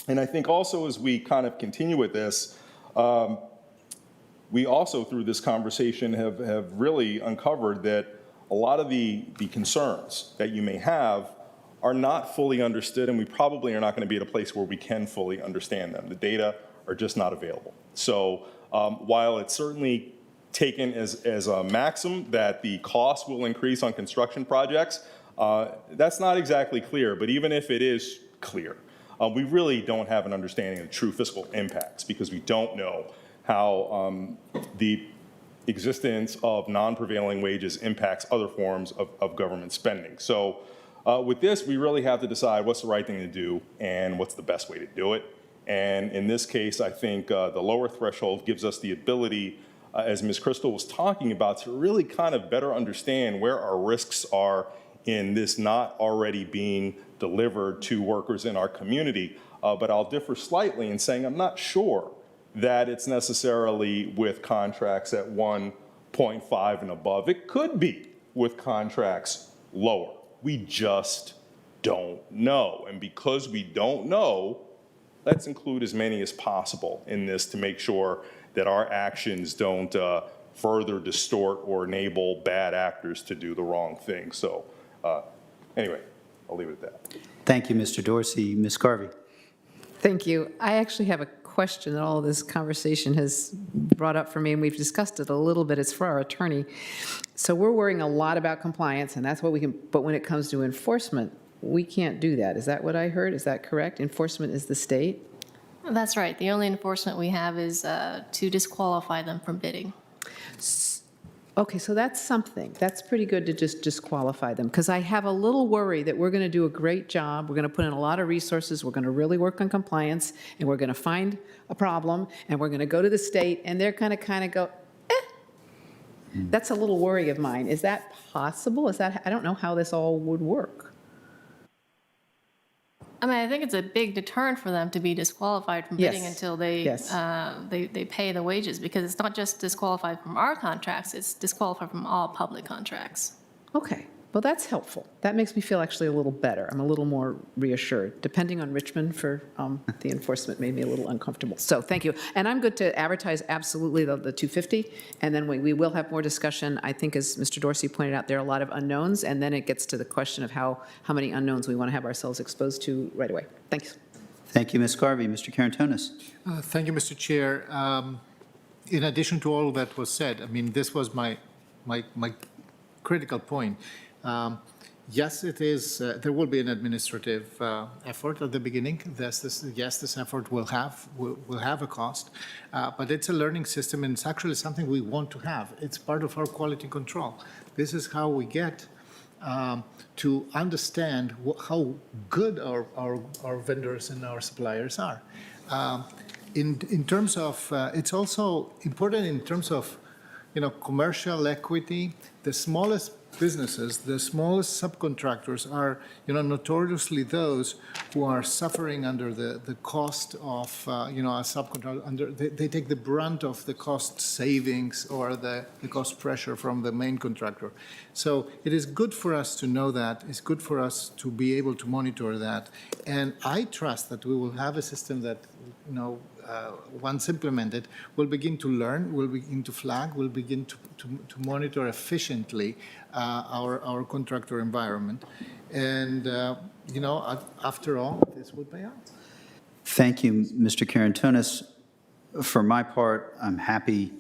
And I think also as we kind of continue with this, we also, through this conversation, have really uncovered that a lot of the concerns that you may have are not fully understood, and we probably are not going to be at a place where we can fully understand them. The data are just not available. So while it's certainly taken as a maxim that the cost will increase on construction projects, that's not exactly clear. But even if it is clear, we really don't have an understanding of the true fiscal impacts, because we don't know how the existence of non-prevailing wages impacts other forms of government spending. So with this, we really have to decide what's the right thing to do and what's the best way to do it. And in this case, I think the lower threshold gives us the ability, as Ms. Crystal was talking about, to really kind of better understand where our risks are in this not already being delivered to workers in our community. But I'll differ slightly in saying I'm not sure that it's necessarily with contracts at 1.5 and above. It could be with contracts lower. We just don't know. And because we don't know, let's include as many as possible in this to make sure that our actions don't further distort or enable bad actors to do the wrong thing. So anyway, I'll leave it at that. Thank you, Mr. Dorsey. Ms. Carvey. Thank you. I actually have a question that all of this conversation has brought up for me, and we've discussed it a little bit. It's for our attorney. So we're worrying a lot about compliance, and that's what we can, but when it comes to enforcement, we can't do that. Is that what I heard? Is that correct? Enforcement is the state? That's right. The only enforcement we have is to disqualify them from bidding. Okay, so that's something. That's pretty good to just disqualify them, because I have a little worry that we're going to do a great job. We're going to put in a lot of resources. We're going to really work on compliance, and we're going to find a problem, and we're going to go to the state, and they're going to kind of go, That's a little worry of mine. Is that possible? Is that, I don't know how this all would work. I mean, I think it's a big deterrent for them to be disqualified from bidding until they they pay the wages, because it's not just disqualified from our contracts, it's disqualified from all public contracts. Okay, well, that's helpful. That makes me feel actually a little better. I'm a little more reassured. Depending on Richmond for the enforcement made me a little uncomfortable. So thank you. And I'm good to advertise absolutely the 250, and then we will have more discussion. I think, as Mr. Dorsey pointed out, there are a lot of unknowns, and then it gets to the question of how many unknowns we want to have ourselves exposed to right away. Thanks. Thank you, Ms. Carvey. Mr. Karantonis. Thank you, Mr. Chair. In addition to all that was said, I mean, this was my critical point. Yes, it is. There will be an administrative effort at the beginning. This effort will have a cost, but it's a learning system, and it's actually something we want to have. It's part of our quality control. This is how we get to understand how good our vendors and our suppliers are. In terms of, it's also important in terms of, commercial equity. The smallest businesses, the smallest subcontractors are, notoriously those who are suffering under the cost of, a subcontractor. They take the brunt of the cost savings or the cost pressure from the main contractor. So it is good for us to know that. It's good for us to be able to monitor that. And I trust that we will have a system that, once implemented, we'll begin to learn, we'll begin to flag, we'll begin to monitor efficiently our contractor environment. And, after all, this will pay out. Thank you, Mr. Karantonis. For my part, I'm happy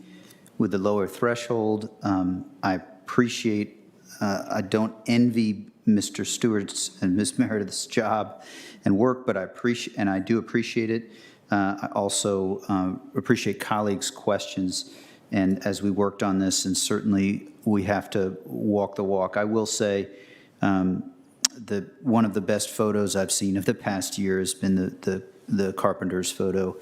with the lower threshold. I appreciate, I don't envy Mr. Stewart's and Ms. Meredith's job and work, but I do appreciate it. I also appreciate colleagues' questions and as we worked on this, and certainly we have to walk the walk. I will say one of the best photos I've seen of the past year has been the Carpenter's photo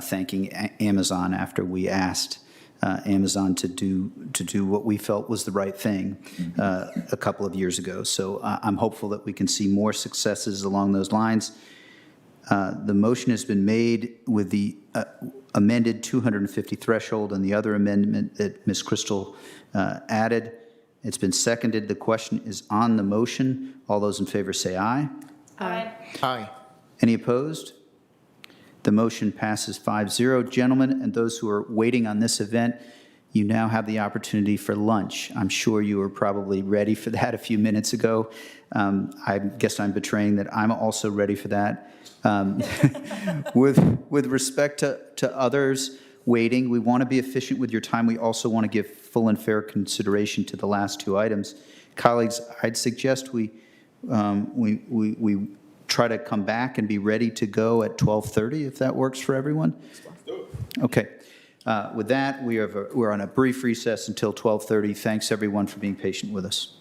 thanking Amazon after we asked Amazon to do what we felt was the right thing a couple of years ago. So I'm hopeful that we can see more successes along those lines. The motion has been made with the amended 250 threshold and the other amendment that Ms. Crystal added. It's been seconded. The question is on the motion. All those in favor say aye. Aye. Aye. Any opposed? The motion passes 5-0. Gentlemen, and those who are waiting on this event, you now have the opportunity for lunch. I'm sure you were probably ready for that a few minutes ago. I guess I'm betraying that I'm also ready for that. With respect to others waiting, we want to be efficient with your time. We also want to give full and fair consideration to the last two items. Colleagues, I'd suggest we try to come back and be ready to go at 12:30, if that works for everyone. Okay. With that, we're on a brief recess until 12:30. Thanks, everyone, for being patient with us.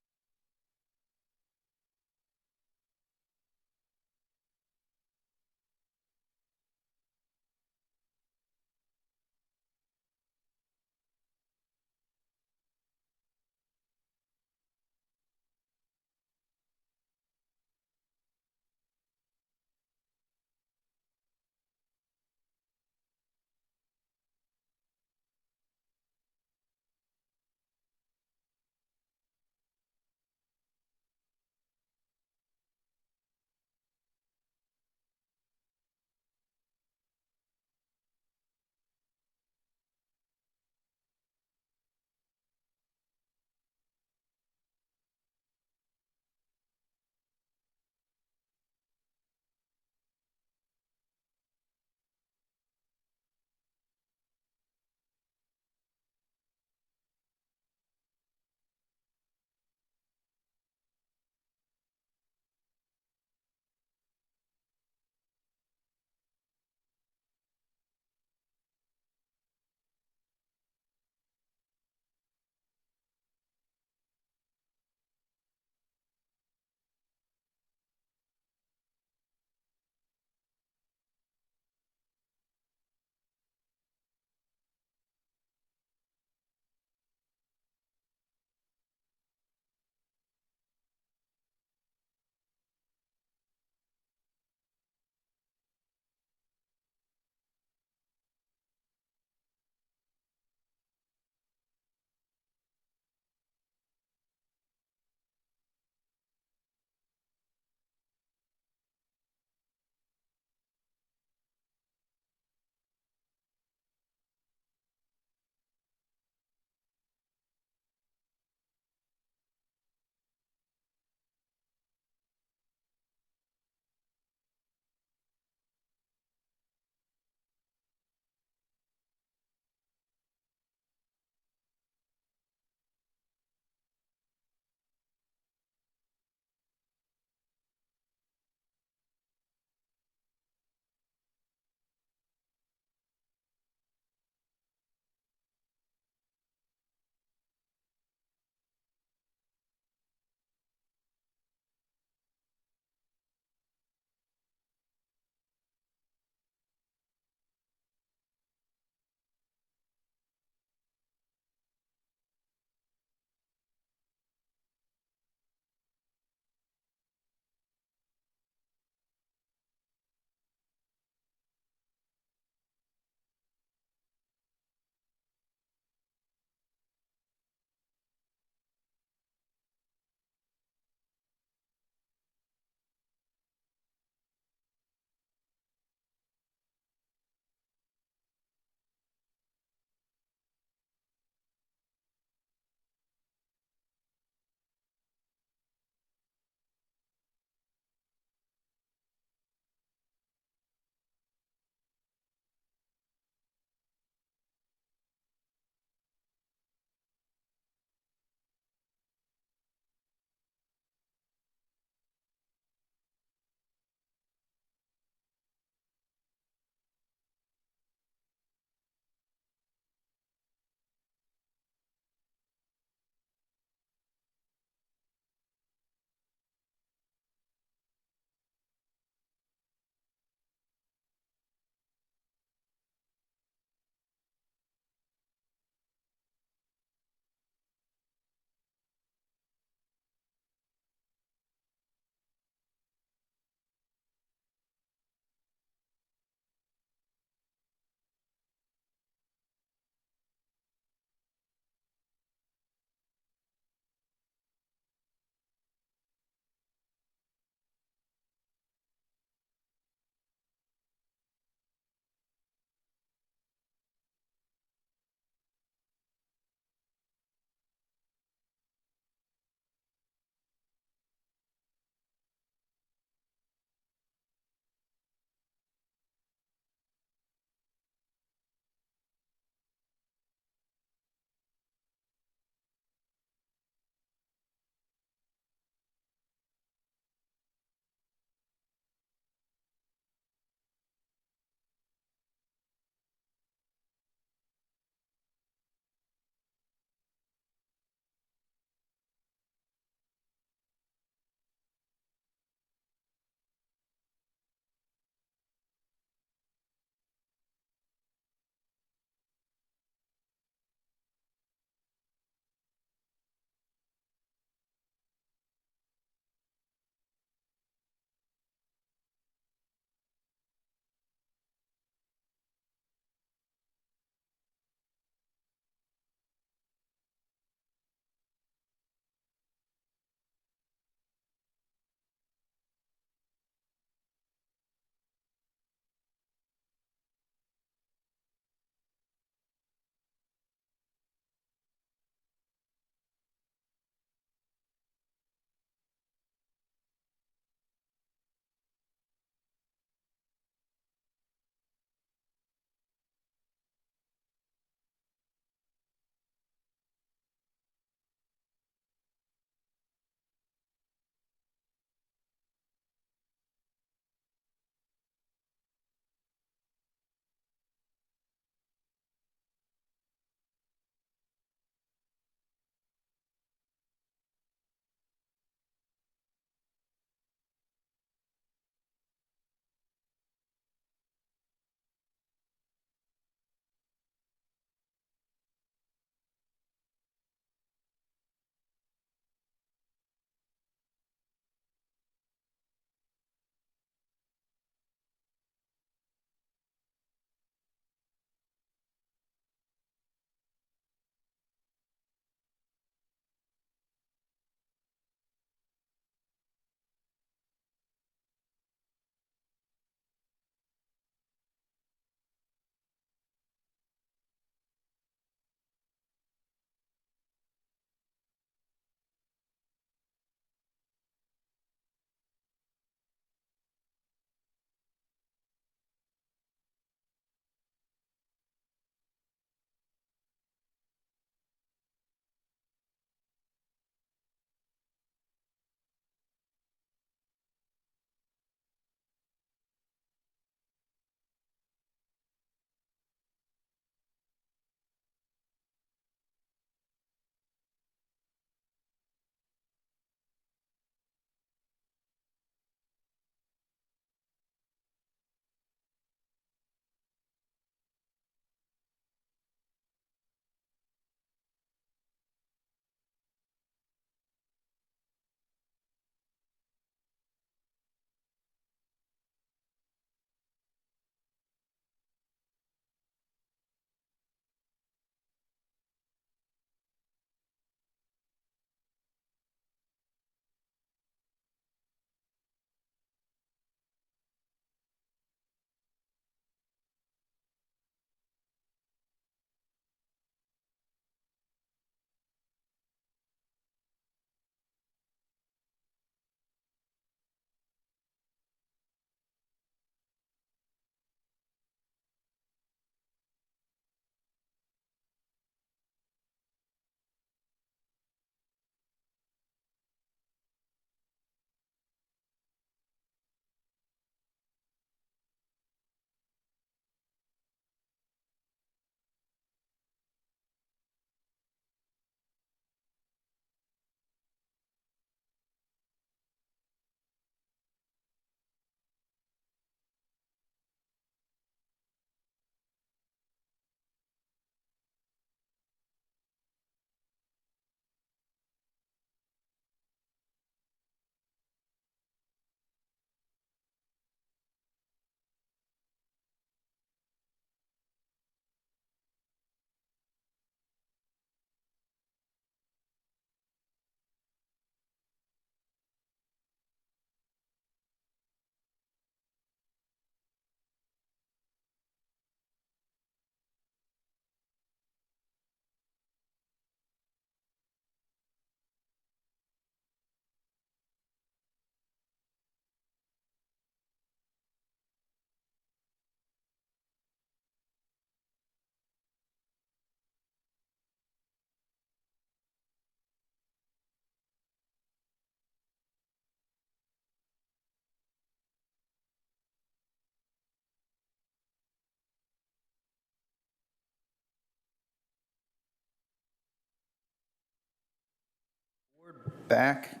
back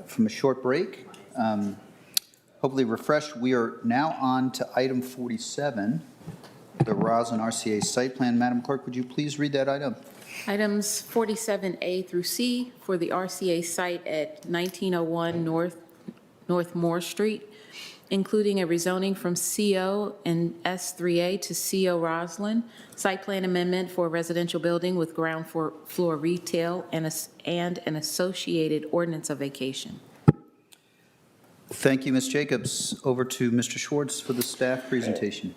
from a short break. Hopefully refreshed. We are now on to item 47, the Roslyn RCA site plan. Madam Clerk, would you please read that item? Items 47A through C for the RCA site at 1901 North Moore Street, including a rezoning from CO and S3A to CO Roslyn, site plan amendment for a residential building with ground floor retail and an associated ordinance of vacation. Thank you, Ms. Jacobs. Over to Mr. Schwartz for the staff presentation.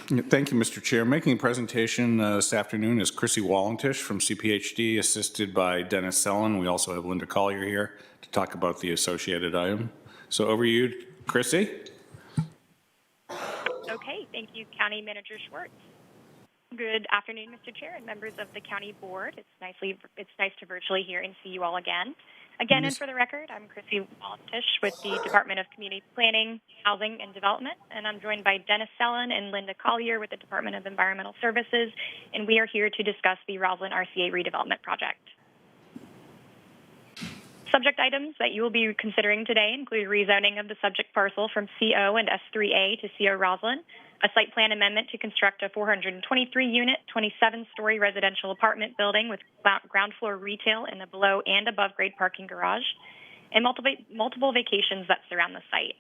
Thank you, Mr. Chair. Making a presentation this afternoon is Chrissy Wallantish from CPHD, assisted by Dennis Sellen. We also have Linda Collier here to talk about the associated item. So over to you, Chrissy. Okay, thank you, County Manager Schwartz. Good afternoon, Mr. Chair and members of the County Board. It's nice to virtually hear and see you all again. Again, and for the record, I'm Chrissy Wallantish with the Department of Community Planning, Housing, and Development, and I'm joined by Dennis Sellen and Linda Collier with the Department of Environmental Services, and we are here to discuss the Roslyn RCA redevelopment project. Subject items that you will be considering today include rezoning of the subject parcel from CO and S3A to CO Roslyn, a site plan amendment to construct a 423-unit, 27-story residential apartment building with ground floor retail in the below and above grade parking garage, and multiple vacations that surround the site.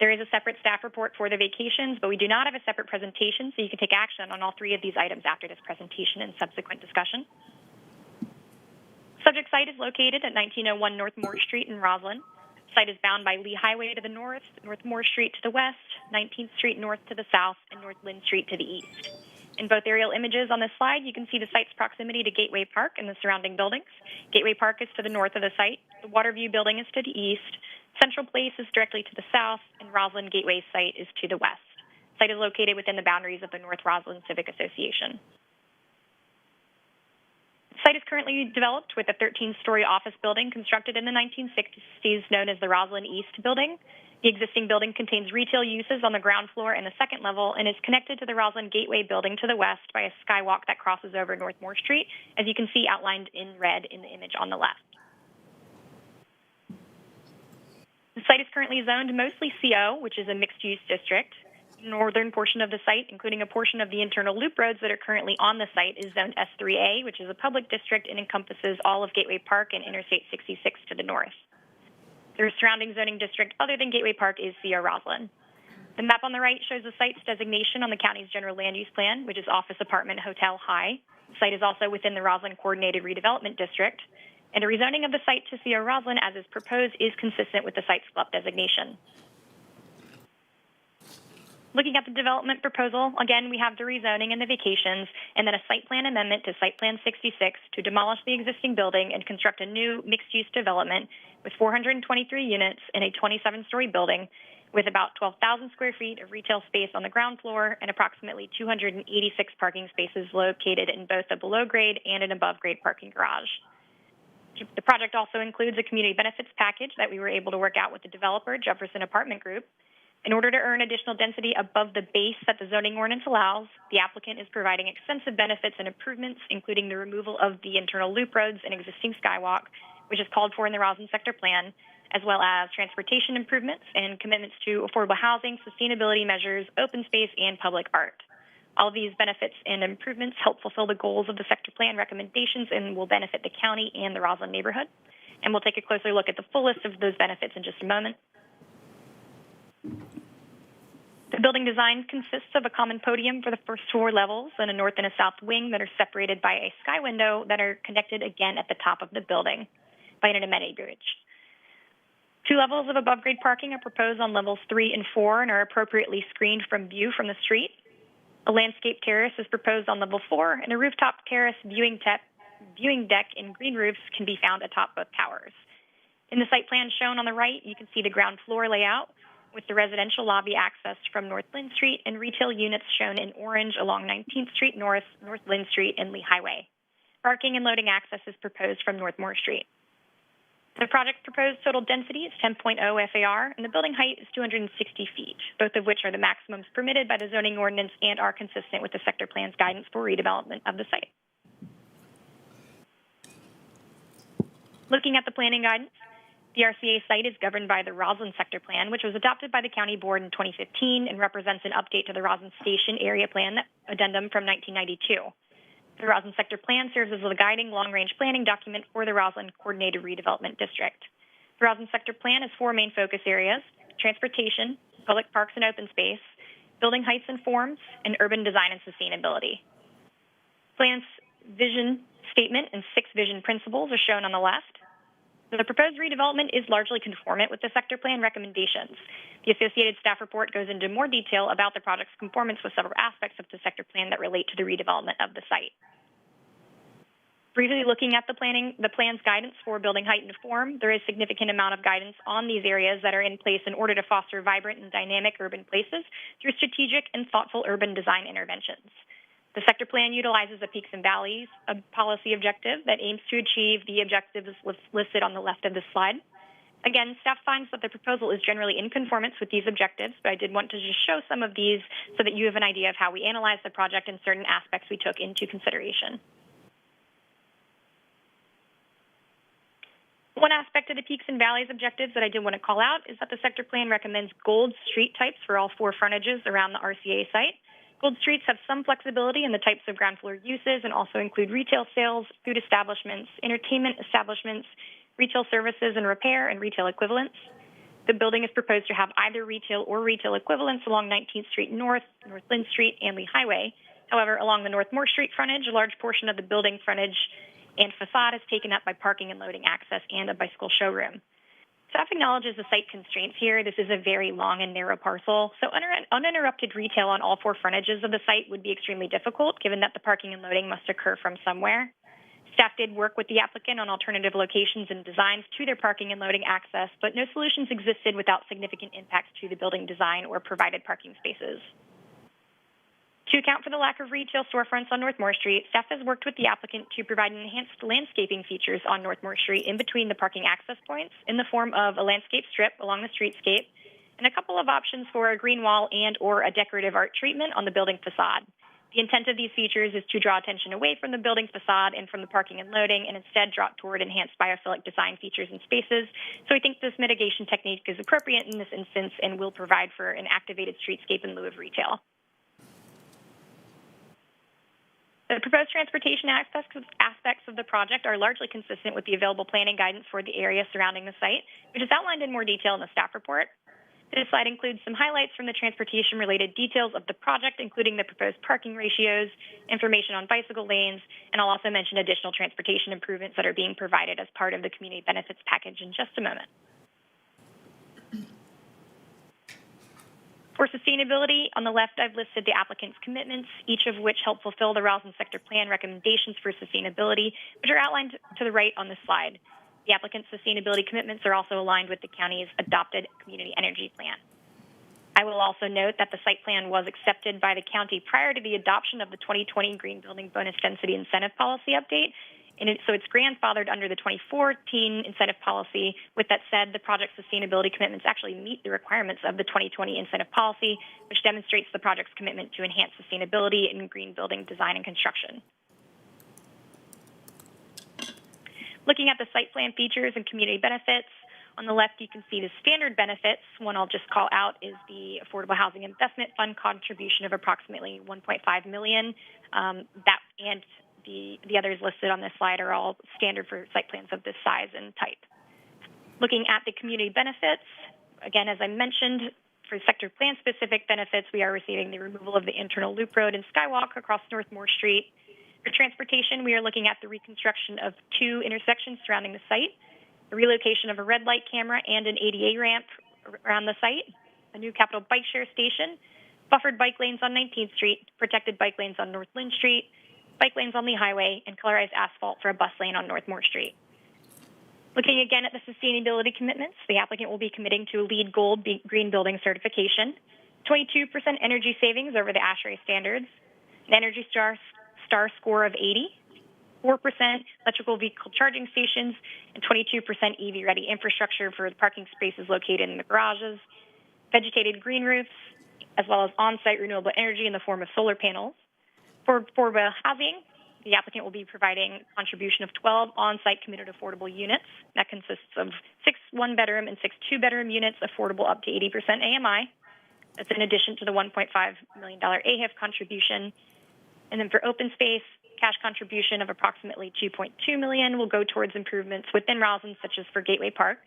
There is a separate staff report for the vacations, but we do not have a separate presentation, so you can take action on all three of these items after this presentation and subsequent discussion. Subject site is located at 1901 North Moore Street in Roslyn. The site is bound by Lee Highway to the north, North Moore Street to the west, 19th Street north to the south, and North Lynn Street to the east. In both aerial images on this slide, you can see the site's proximity to Gateway Park and the surrounding buildings. Gateway Park is to the north of the site, the Waterview Building is to the east, Central Place is directly to the south, and Roslyn Gateway site is to the west. The site is located within the boundaries of the North Roslyn Civic Association. The site is currently developed with a 13-story office building constructed in the 1960s known as the Roslyn East Building. The existing building contains retail uses on the ground floor and the second level and is connected to the Roslyn Gateway Building to the west by a skywalk that crosses over North Moore Street, as you can see outlined in red in the image on the left. The site is currently zoned mostly CO, which is a mixed-use district. The northern portion of the site, including a portion of the internal loop roads that are currently on the site, is zoned S3A, which is a public district and encompasses all of Gateway Park and Interstate 66 to the north. The surrounding zoning district other than Gateway Park is CO Roslyn. The map on the right shows the site's designation on the county's general land use plan, which is Office Apartment Hotel High. The site is also within the Roslyn Coordinated Redevelopment District, and a rezoning of the site to CO Roslyn as is proposed is consistent with the site's SCLUP designation. Looking at the development proposal, again, we have the rezoning and the vacations, and then a site plan amendment to Site Plan 66 to demolish the existing building and construct a new mixed-use development with 423 units in a 27-story building with about 12,000 square feet of retail space on the ground floor and approximately 286 parking spaces located in both a below-grade and an above-grade parking garage. The project also includes a community benefits package that we were able to work out with the developer, Jefferson Apartment Group. In order to earn additional density above the base that the zoning ordinance allows, the applicant is providing extensive benefits and improvements, including the removal of the internal loop roads and existing skywalk, which is called for in the Roslyn Sector Plan, as well as transportation improvements and commitments to affordable housing, sustainability measures, open space, and public art. All of these benefits and improvements help fulfill the goals of the Sector Plan recommendations and will benefit the county and the Roslyn neighborhood. And we'll take a closer look at the full list of those benefits in just a moment. The building design consists of a common podium for the first 4 levels and a north and a south wing that are separated by a sky window that are connected again at the top of the building by an amenity bridge. 2 levels of above-grade parking are proposed on levels 3 and 4 and are appropriately screened from view from the street. A landscape terrace is proposed on level 4, and a rooftop terrace viewing deck and green roofs can be found atop both towers. In the site plan shown on the right, you can see the ground floor layout, with the residential lobby accessed from North Lynn Street and retail units shown in orange along 19th Street North, North Lynn Street, and Lee Highway. Parking and loading access is proposed from North Moore Street. The project's proposed total density is 10.0 FAR, and the building height is 260 feet, both of which are the maximums permitted by the zoning ordinance and are consistent with the sector plan's guidance for redevelopment of the site. Looking at the planning guidance, The RCA site is governed by the Roslyn Sector Plan, which was adopted by the County Board in 2015 and represents an update to the Roslyn Station Area Plan addendum from 1992. The Roslyn Sector Plan serves as the guiding long-range planning document for the Roslyn Coordinated Redevelopment District. The Roslyn Sector Plan has 4 main focus areas: transportation, public parks and open space, building heights and forms, and urban design and sustainability. Plan's vision statement and 6 vision principles are shown on the left. The proposed redevelopment is largely conformant with the sector plan recommendations. The associated staff report goes into more detail about the project's conformance with several aspects of the sector plan that relate to the redevelopment of the site. Briefly looking at the plan's guidance for building height and form, there is significant amount of guidance on these areas that are in place in order to foster vibrant and dynamic urban places through strategic and thoughtful urban design interventions. The sector plan utilizes a peaks and valleys policy objective that aims to achieve the objectives listed on the left of the slide. Again, staff finds that the proposal is generally in conformance with these objectives, but I did want to just show some of these so that you have an idea of how we analyzed the project and certain aspects we took into consideration. One aspect of the peaks and valleys objectives that I did want to call out is that the sector plan recommends gold street types for all 4 frontages around the RCA site. Gold streets have some flexibility in the types of ground floor uses and also include retail sales, food establishments, entertainment establishments, retail services and repair, and retail equivalents. The building is proposed to have either retail or retail equivalents along 19th Street North, North Lynn Street, and Lee Highway. However, along the North Moore Street frontage, a large portion of the building frontage and facade is taken up by parking and loading access and a bicycle showroom. Staff acknowledges the site constraints here. This is a very long and narrow parcel, so uninterrupted retail on all 4 frontages of the site would be extremely difficult, given that the parking and loading must occur from somewhere. Staff did work with the applicant on alternative locations and designs to their parking and loading access, but no solutions existed without significant impacts to the building design or provided parking spaces. To account for the lack of retail storefronts on North Moore Street, staff has worked with the applicant to provide enhanced landscaping features on North Moore Street in between the parking access points in the form of a landscape strip along the streetscape and a couple of options for a green wall and or a decorative art treatment on the building facade. The intent of these features is to draw attention away from the building facade and from the parking and loading and instead draw it toward enhanced biophilic design features and spaces. So I think this mitigation technique is appropriate in this instance and will provide for an activated streetscape in lieu of retail. The proposed transportation aspects of the project are largely consistent with the available planning guidance for the area surrounding the site, which is outlined in more detail in the staff report. This slide includes some highlights from the transportation-related details of the project, including the proposed parking ratios, information on bicycle lanes, and I'll also mention additional transportation improvements that are being provided as part of the community benefits package in just a moment. For sustainability, on the left, I've listed the applicant's commitments, each of which help fulfill the Roslyn Sector Plan recommendations for sustainability, which are outlined to the right on this slide. The applicant's sustainability commitments are also aligned with the county's adopted community energy plan. I will also note that the site plan was accepted by the county prior to the adoption of the 2020 Green Building Bonus Density Incentive Policy Update, and so it's grandfathered under the 2014 incentive policy. With that said, the project's sustainability commitments actually meet the requirements of the 2020 incentive policy, which demonstrates the project's commitment to enhance sustainability in green building design and construction. Looking at the site plan features and community benefits, on the left you can see the standard benefits. One I'll just call out is the Affordable Housing Investment Fund contribution of approximately $1.5 million. The others listed on this slide are all standard for site plans of this size and type. Looking at the community benefits, again, as I mentioned, for sector plan specific benefits, we are receiving the removal of the internal loop road and skywalk across North Moore Street. For transportation, we are looking at the reconstruction of 2 intersections surrounding the site, the relocation of a red light camera and an ADA ramp around the site, a new Capitol bike share station, buffered bike lanes on 19th Street, protected bike lanes on North Lynn Street, bike lanes on Lee Highway, and colorized asphalt for a bus lane on North Moore Street. Looking again at the sustainability commitments, the applicant will be committing to a LEED Gold Green Building certification, 22% energy savings over the ASHRAE standards, an Energy Star score of 80, 4% electrical vehicle charging stations, and 22% EV-ready infrastructure for the parking spaces located in the garages, vegetated green roofs, as well as on-site renewable energy in the form of solar panels. For affordable housing, the applicant will be providing a contribution of 12 on-site committed affordable units. That consists of 6 one-bedroom and 6 two-bedroom units, affordable up to 80% AMI. That's in addition to the $1.5 million AHIF contribution. And then for open space, cash contribution of approximately $2.2 million will go towards improvements within Roslyn, such as for Gateway Park.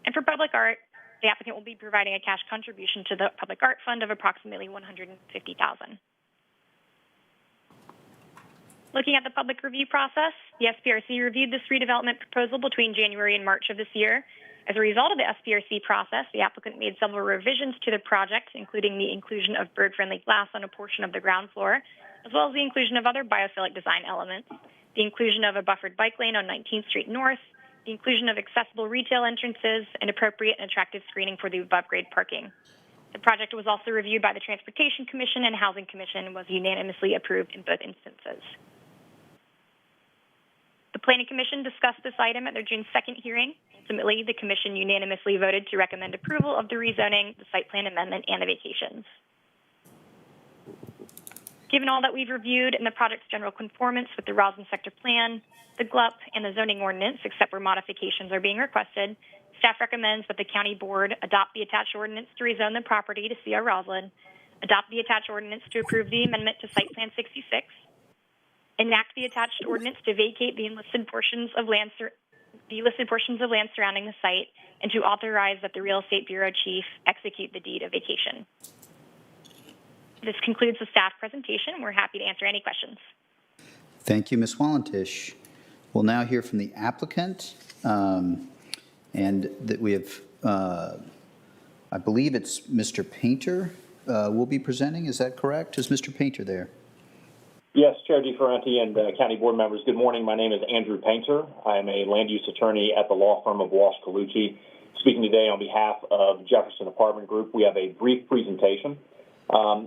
And for public art, the applicant will be providing a cash contribution to the Public Art Fund of approximately $150,000. Looking at the public review process, the SPRC reviewed this redevelopment proposal between January and March of this year. As a result of the SPRC process, the applicant made several revisions to the project, including the inclusion of bird-friendly glass on a portion of the ground floor, as well as the inclusion of other biophilic design elements, the inclusion of a buffered bike lane on 19th Street North, the inclusion of accessible retail entrances, and appropriate and attractive screening for the above-grade parking. The project was also reviewed by the Transportation Commission and Housing Commission and was unanimously approved in both instances. The Planning Commission discussed this item at their June 2nd hearing. Ultimately, the Commission unanimously voted to recommend approval of the rezoning, the site plan amendment, and the vacations. Given all that we've reviewed and the project's general conformance with the Roslyn Sector Plan, the GLUP, and the zoning ordinance, except where modifications are being requested, staff recommends that the County Board adopt the attached ordinance to rezone the property to CR Roslyn, adopt the attached ordinance to approve the amendment to Site Plan 66, enact the attached ordinance to vacate the listed portions of land surrounding the site, and to authorize that the Real Estate Bureau Chief execute the deed of vacation. This concludes the staff presentation. We're happy to answer any questions. Thank you, Ms. Wallentish. We'll now hear from the applicant, and that we have, I believe it's Mr. Painter will be presenting. Is that correct? Is Mr. Painter there? Yes, Chair DeFerranti and County Board members, good morning. My name is Andrew Painter. I am a land use attorney at the law firm of Walsh Colucci. Speaking today on behalf of Jefferson Apartment Group, we have a brief presentation.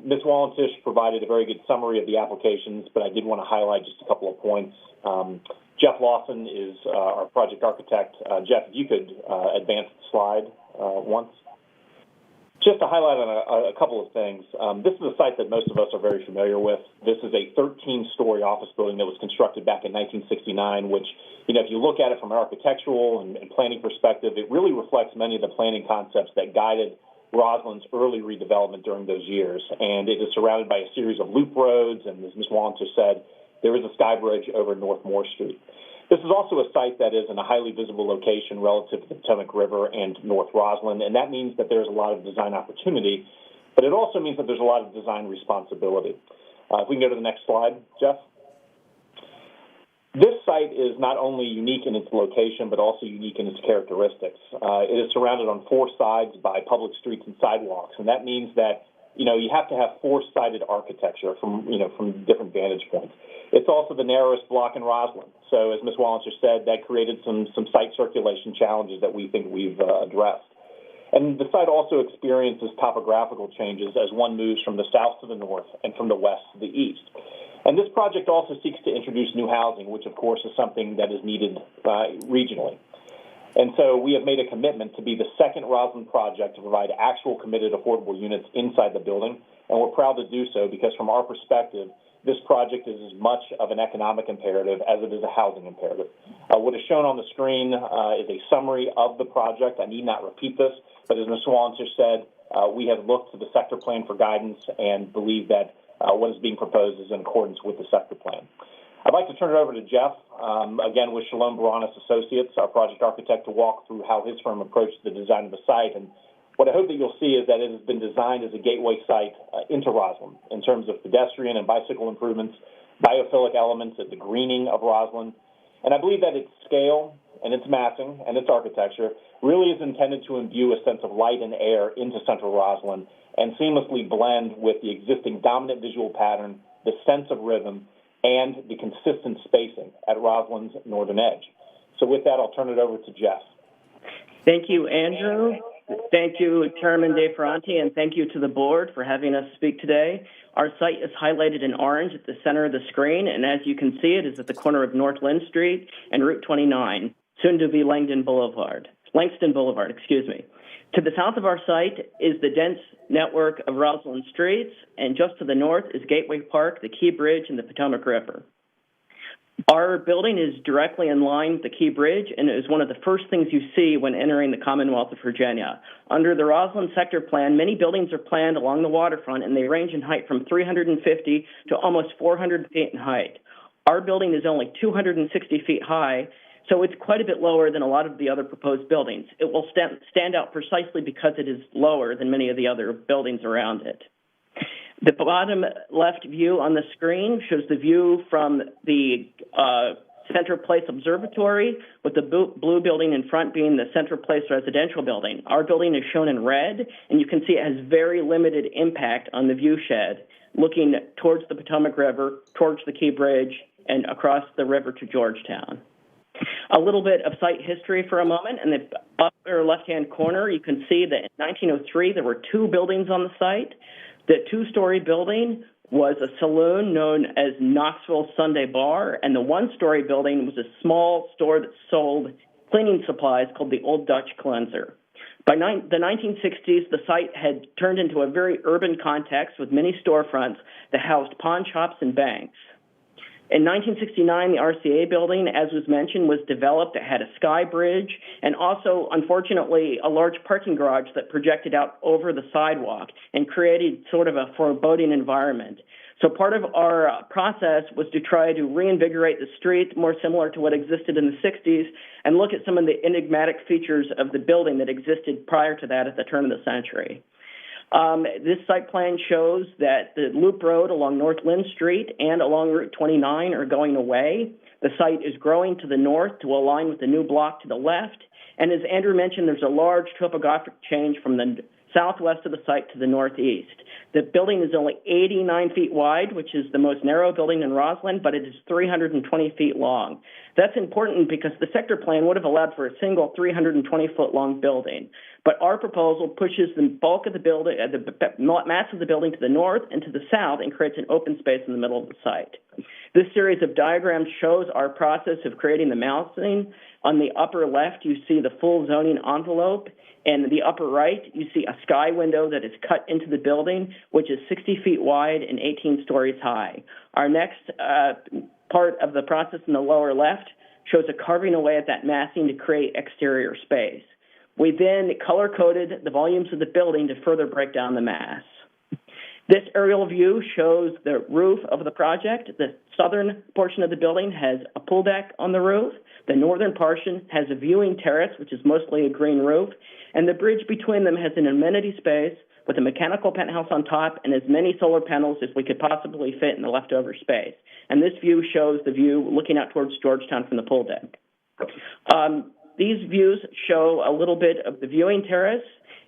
Ms. Wallentish provided a very good summary of the applications, but I did want to highlight just a couple of points. Jeff Lawson is our project architect. Jeff, if you could advance the slide once. Just to highlight on a couple of things, this is a site that most of us are very familiar with. This is a 13-story office building that was constructed back in 1969, which, if you look at it from an architectural and planning perspective, it really reflects many of the planning concepts that guided Roslyn's early redevelopment during those years. And it is surrounded by a series of loop roads, and as Ms. Wallentish said, there is a sky bridge over North Moore Street. This is also a site that is in a highly visible location relative to the Potomac River and North Roslyn, and that means that there's a lot of design opportunity, but it also means that there's a lot of design responsibility. If we can go to the next slide, Jeff. This site is not only unique in its location, but also unique in its characteristics. It is surrounded on 4 sides by public streets and sidewalks, and that means that you have to have 4-sided architecture from different vantage points. It's also the narrowest block in Roslyn. So as Ms. Wallenser said, that created some site circulation challenges that we think we've addressed. And the site also experiences topographical changes as one moves from the south to the north and from the west to the east. And this project also seeks to introduce new housing, which of course is something that is needed regionally. And so we have made a commitment to be the second Roslyn project to provide actual committed affordable units inside the building. And we're proud to do so because from our perspective, this project is as much of an economic imperative as it is a housing imperative. What is shown on the screen is a summary of the project. I need not repeat this, but as Ms. Wallenser said, we have looked to the sector plan for guidance and believe that what is being proposed is in accordance with the sector plan. I'd like to turn it over to Jeff, again with Shalom Baranis Associates, our project architect, to walk through how his firm approached the design of the site. And what I hope that you'll see is that it has been designed as a gateway site into Roslyn in terms of pedestrian and bicycle improvements, biophilic elements, the greening of Roslyn. And I believe that its scale and its massing and its architecture really is intended to imbue a sense of light and air into central Roslyn and seamlessly blend with the existing dominant visual pattern, the sense of rhythm, and the consistent spacing at Roslyn's northern edge. So with that, I'll turn it over to Jeff. Thank you, Andrew. Thank you, Chairman DeFerranti, and thank you to the board for having us speak today. Our site is highlighted in orange at the center of the screen, and as you can see, it is at the corner of North Lynn Street and Route 29, soon to be Langston Boulevard. To the south of our site is the dense network of Roslyn streets, and just to the north is Gateway Park, the Key Bridge, and the Potomac River. Our building is directly in line with the Key Bridge and is one of the first things you see when entering the Commonwealth of Virginia. Under the Roslyn Sector Plan, many buildings are planned along the waterfront, and they range in height from 350 to almost 400 feet in height. Our building is only 260 feet high, so it's quite a bit lower than a lot of the other proposed buildings. It will stand out precisely because it is lower than many of the other buildings around it. The bottom left view on the screen shows the view from the Center Place Observatory, with the blue building in front being the Center Place residential building. Our building is shown in red, and you can see it has very limited impact on the view shed, looking towards the Potomac River, towards the Key Bridge, and across the river to Georgetown. A little bit of site history for a moment. In the upper left-hand corner, you can see that in 1903, there were 2 buildings on the site. The 2-story building was a saloon known as Knoxville Sunday Bar, and the 1-story building was a small store that sold cleaning supplies called the Old Dutch Cleanser. By the 1960s, the site had turned into a very urban context with many storefronts that housed pawn shops and banks. In 1969, the RCA building, as was mentioned, was developed. It had a sky bridge and also, unfortunately, a large parking garage that projected out over the sidewalk and created sort of a foreboding environment. So part of our process was to try to reinvigorate the street more similar to what existed in the 60s and look at some of the enigmatic features of the building that existed prior to that at the turn of the century. This site plan shows that the loop road along North Lynn Street and along Route 29 are going away. The site is growing to the north to align with the new block to the left. And as Andrew mentioned, there's a large topographic change from the southwest of the site to the northeast. The building is only 89 feet wide, which is the most narrow building in Roslyn, but it is 320 feet long. That's important because the sector plan would have allowed for a single 320-foot-long building. But our proposal pushes the bulk of the building, the mass of the building to the north and to the south and creates an open space in the middle of the site. This series of diagrams shows our process of creating the massing. On the upper left, you see the full zoning envelope. And in the upper right, you see a sky window that is cut into the building, which is 60 feet wide and 18 stories high. Our next part of the process in the lower left shows a carving away at that massing to create exterior space. We then color-coded the volumes of the building to further break down the mass. This aerial view shows the roof of the project. The southern portion of the building has a pool deck on the roof. The northern portion has a viewing terrace, which is mostly a green roof. And the bridge between them has an amenity space with a mechanical penthouse on top and as many solar panels as we could possibly fit in the leftover space. And this view shows the view looking out towards Georgetown from the pool deck. These views show a little bit of the viewing terrace,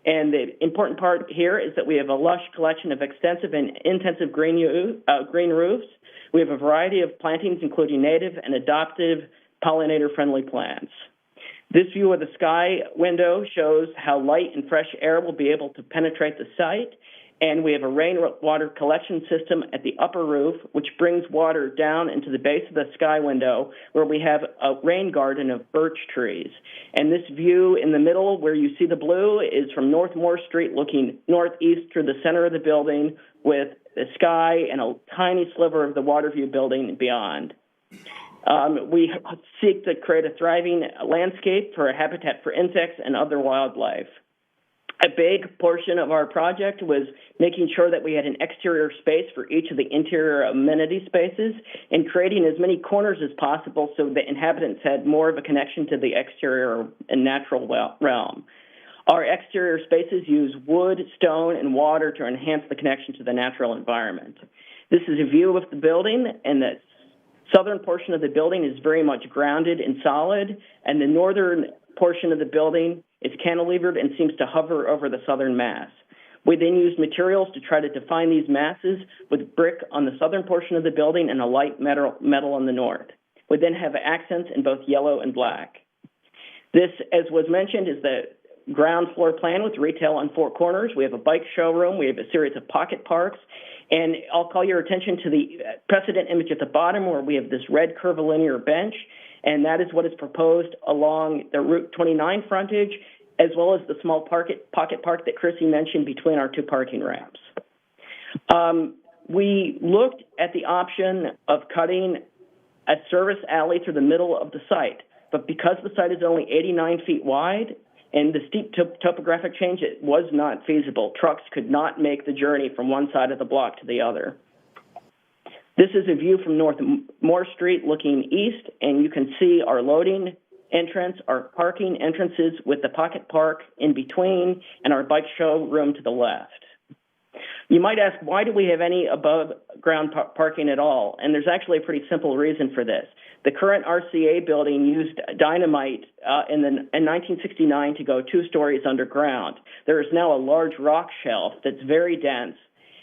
and the important part here is that we have a lush collection of extensive and intensive green roofs. We have a variety of plantings, including native and adoptive pollinator-friendly plants. This view of the sky window shows how light and fresh air will be able to penetrate the site. And we have a rainwater collection system at the upper roof, which brings water down into the base of the sky window, where we have a rain garden of birch trees. And this view in the middle, where you see the blue, is from North Moore Street looking northeast through the center of the building with the sky and a tiny sliver of the Waterview building and beyond. We seek to create a thriving landscape for a habitat for insects and other wildlife. A big portion of our project was making sure that we had an exterior space for each of the interior amenity spaces and creating as many corners as possible so the inhabitants had more of a connection to the exterior and natural realm. Our exterior spaces use wood, stone, and water to enhance the connection to the natural environment. This is a view of the building, and the southern portion of the building is very much grounded and solid, and the northern portion of the building is cantilevered and seems to hover over the southern mass. We then used materials to try to define these masses with brick on the southern portion of the building and a light metal on the north. We then have accents in both yellow and black. This, as was mentioned, is the ground floor plan with retail on four corners. We have a bike showroom. We have a series of pocket parks. And I'll call your attention to the precedent image at the bottom where we have this red curvilinear bench, and that is what is proposed along the Route 29 frontage, as well as the small pocket park that Chrissy mentioned between our two parking ramps. We looked at the option of cutting a service alley through the middle of the site. But because the site is only 89 feet wide and the steep topographic change, it was not feasible. Trucks could not make the journey from one side of the block to the other. This is a view from North Moore Street looking east, and you can see our loading entrance, our parking entrances with the pocket park in between, and our bike showroom to the left. You might ask, why do we have any above ground parking at all? And there's actually a pretty simple reason for this. The current RCA building used dynamite in 1969 to go 2 stories underground. There is now a large rock shelf that's very dense,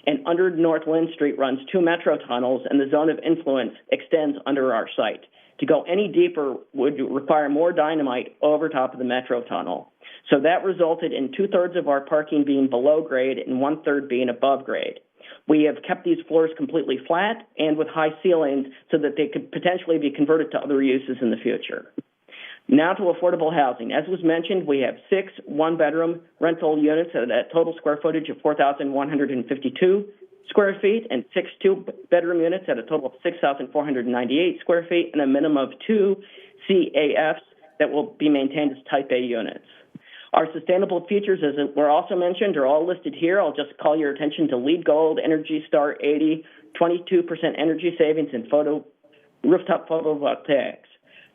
and under North Lynn Street runs 2 metro tunnels, and the zone of influence extends under our site. To go any deeper would require more dynamite over top of the metro tunnel. So that resulted in 2/3 of our parking being below grade and 1/3 being above grade. We have kept these floors completely flat and with high ceilings so that they could potentially be converted to other uses in the future. Now to affordable housing. As was mentioned, we have 6 one-bedroom rental units at a total square footage of 4,152 square feet and 6 two-bedroom units at a total of 6,498 square feet and a minimum of 2 CAFs that will be maintained as Type A units. Our sustainable features, as were also mentioned, are all listed here. I'll just call your attention to LEED Gold, Energy Star 80, 22% energy savings, and rooftop photovoltaics.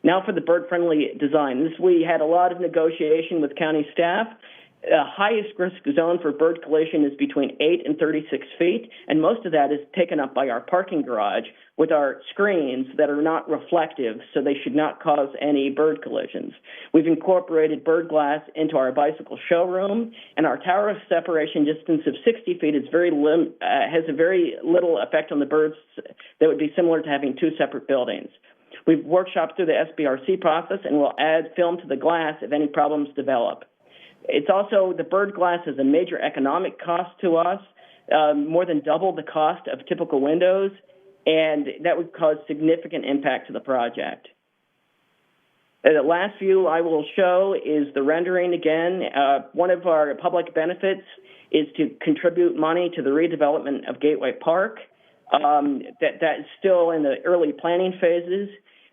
Now for the bird-friendly design. We had a lot of negotiation with county staff. The highest risk zone for bird collision is between 8 and 36 feet, and most of that is taken up by our parking garage with our screens that are not reflective, so they should not cause any bird collisions. We've incorporated bird glass into our bicycle showroom, and our tower of separation distance of 60 feet is has a very little effect on the birds that would be similar to having 2 separate buildings. We've workshopped through the SBRC process, and we'll add film to the glass if any problems develop. It's also, the bird glass is a major economic cost to us, more than double the cost of typical windows, and that would cause significant impact to the project. The last view I will show is the rendering again. One of our public benefits is to contribute money to the redevelopment of Gateway Park. That is still in the early planning phases.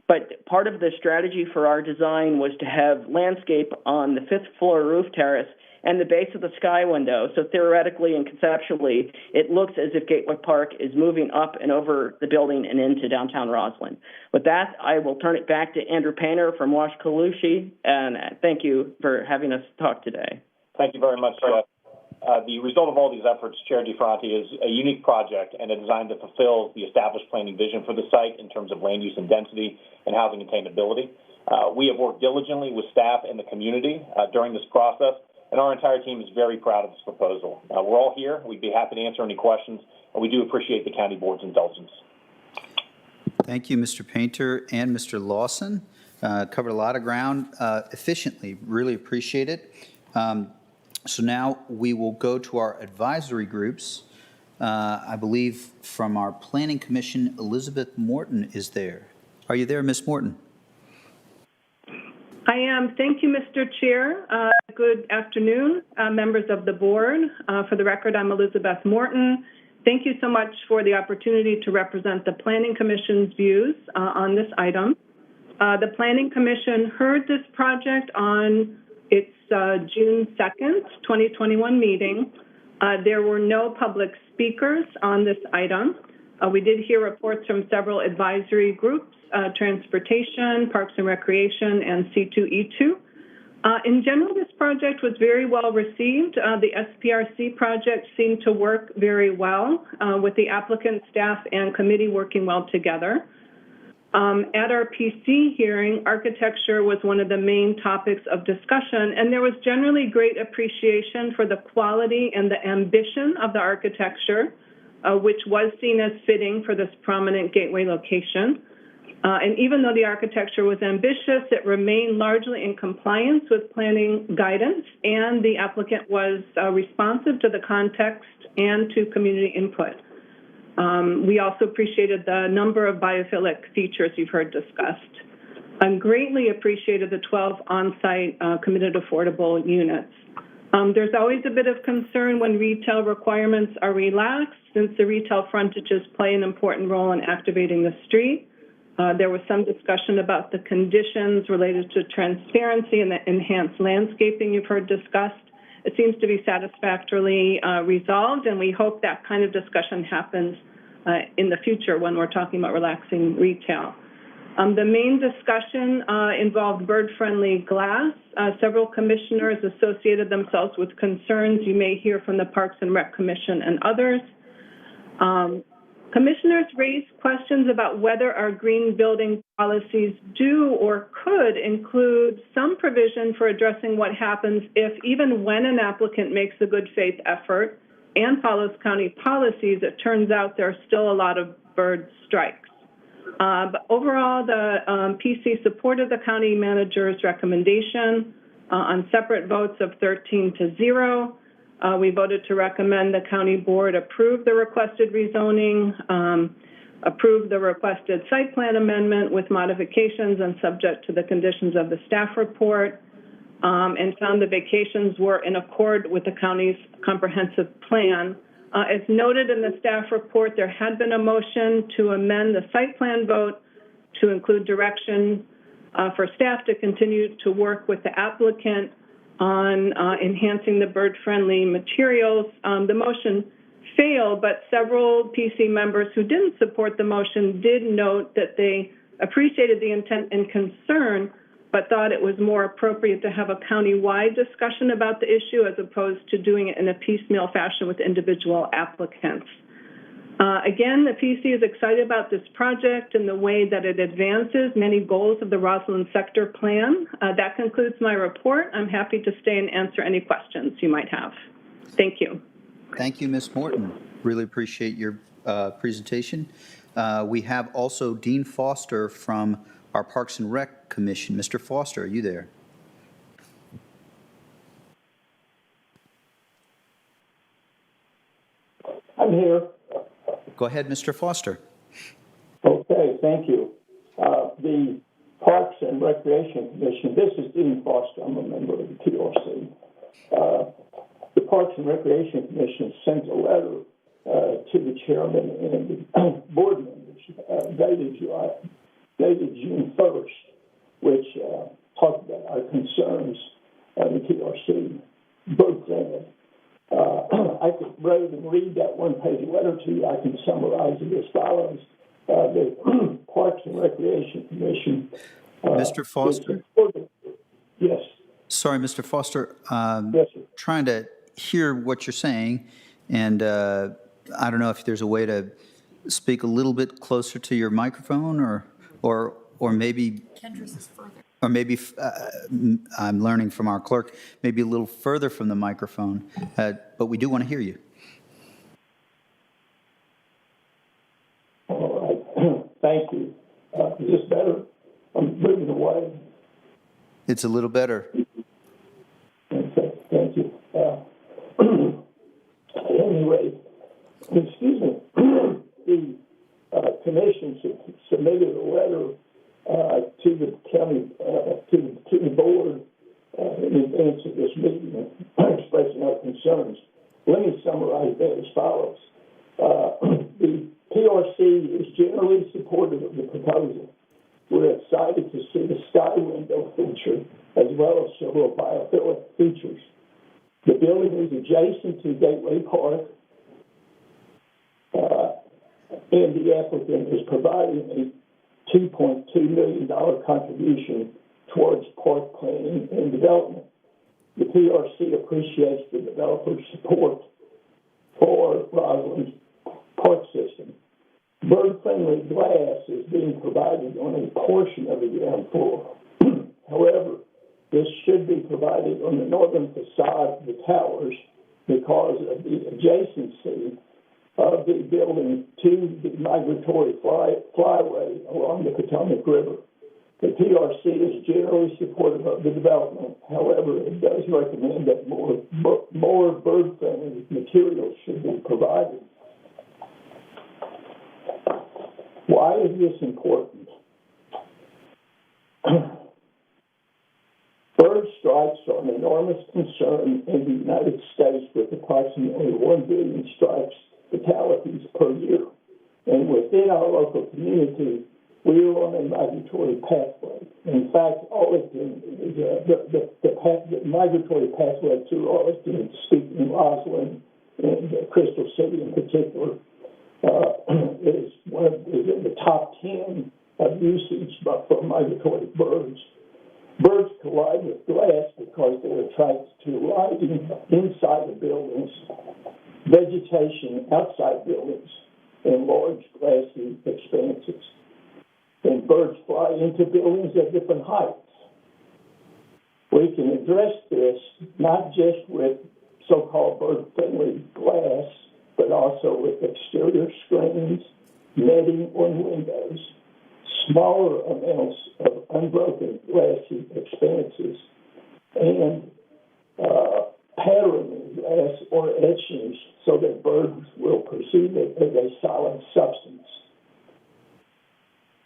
But part of the strategy for our design was to have landscape on the 5th floor roof terrace and the base of the sky window. So theoretically and conceptually, it looks as if Gateway Park is moving up and over the building and into downtown Roslyn. With that, I will turn it back to Andrew Painter from Washkalushi, and thank you for having us talk today. Thank you very much, Jeff. The result of all these efforts, Chair DeFronti, is a unique project and a design that fulfills the established planning vision for the site in terms of land use and density and housing attainability. We have worked diligently with staff and the community during this process, and our entire team is very proud of this proposal. We're all here. We'd be happy to answer any questions, and we do appreciate the County Board's indulgence. Thank you, Mr. Painter and Mr. Lawson. Covered a lot of ground efficiently. Really appreciate it. So now we will go to our advisory groups. I believe from our Planning Commission, Elizabeth Morton is there. Are you there, Ms. Morton? I am. Thank you, Mr. Chair. Good afternoon, members of the board. For the record, I'm Elizabeth Morton. Thank you so much for the opportunity to represent the Planning Commission's views on this item. The Planning Commission heard this project on its June 2nd, 2021 meeting. There were no public speakers on this item. We did hear reports from several advisory groups, Transportation, Parks and Recreation, and C2E2. In general, this project was very well received. The SPRC project seemed to work very well with the applicant, staff, and committee working well together. At our PC hearing, architecture was one of the main topics of discussion, and there was generally great appreciation for the quality and the ambition of the architecture, which was seen as fitting for this prominent gateway location. And even though the architecture was ambitious, it remained largely in compliance with planning guidance, and the applicant was responsive to the context and to community input. We also appreciated the number of biophilic features you've heard discussed. And greatly appreciated the 12 on-site committed affordable units. There's always a bit of concern when retail requirements are relaxed, since the retail frontages play an important role in activating the street. There was some discussion about the conditions related to transparency and the enhanced landscaping you've heard discussed. It seems to be satisfactorily resolved, and we hope that kind of discussion happens in the future when we're talking about relaxing retail. The main discussion involved bird-friendly glass. Several commissioners associated themselves with concerns you may hear from the Parks and Rec Commission and others. Commissioners raised questions about whether our green building policies do or could include some provision for addressing what happens if, even when an applicant makes a good faith effort and follows county policies, it turns out there are still a lot of bird strikes. But overall, the PC supported the county manager's recommendation on separate votes of 13-0. We voted to recommend the county board approve the requested rezoning, approve the requested site plan amendment with modifications and subject to the conditions of the staff report, and found the vacations were in accord with the county's comprehensive plan. As noted in the staff report, there had been a motion to amend the site plan vote to include direction for staff to continue to work with the applicant on enhancing the bird-friendly materials. The motion failed, but several PC members who didn't support the motion did note that they appreciated the intent and concern, but thought it was more appropriate to have a county-wide discussion about the issue as opposed to doing it in a piecemeal fashion with individual applicants. Again, the PC is excited about this project and the way that it advances many goals of the Roslyn Sector Plan. That concludes my report. I'm happy to stay and answer any questions you might have. Thank you. Thank you, Ms. Morton. Really appreciate your presentation. We have also Dean Foster from our Parks and Rec Commission. Mr. Foster, are you there? I'm here. Go ahead, Mr. Foster. Okay, thank you. The Parks and Recreation Commission, this is Dean Foster, I'm a member of the PRC. The Parks and Recreation Commission sent a letter to the chairman and the board members dated June 1st, which talked about our concerns on the PRC bird friendly. I could, rather than read that one-page letter to you, I can summarize it as follows. The Parks and Recreation Commission. Mr. Foster? Yes. Sorry, Mr. Foster. Yes, sir. Trying to hear what you're saying, and I don't know if there's a way to speak a little bit closer to your microphone, or maybe. Kendra's is further. Or maybe, I'm learning from our clerk, maybe a little further from the microphone, but we do want to hear you. All right, thank you. Is this better? I'm moving away. It's a little better. Okay, thank you. Anyway, excuse me, the commission submitted a letter to the county, to the board in advance of this meeting, expressing our concerns. Let me summarize that as follows. The PRC is generally supportive of the proposal. We're excited to see the sky window feature as well as several biophilic features. The building is adjacent to Gateway Park, and the applicant is providing a $2.2 million contribution towards park planning and development. The PRC appreciates the developer's support for Roslyn's park system. Bird-friendly glass is being provided on a portion of the ground floor. However, this should be provided on the northern facade of the towers because of the adjacency of the building to the migratory flyway along the Potomac River. The PRC is generally supportive of the development. However, it does recommend that more bird-friendly materials should be provided. Why is this important? Bird strikes are an enormous concern in the United States, with approximately 1 billion strikes fatalities per year. And within our local community, we are on a migratory pathway. In fact, Arlington is the migratory pathway through Arlington, speaking Roslyn and Crystal City in particular, is in the top 10 of usage for migratory birds. Birds collide with glass because they're attracted to lighting inside the buildings, vegetation outside buildings, and large glassy expanses. And birds fly into buildings at different heights. We can address this not just with so-called bird-friendly glass, but also with exterior screens, netting on windows, smaller amounts of unbroken glassy expanses, and patterning glass or etchings so that birds will perceive it as a solid substance.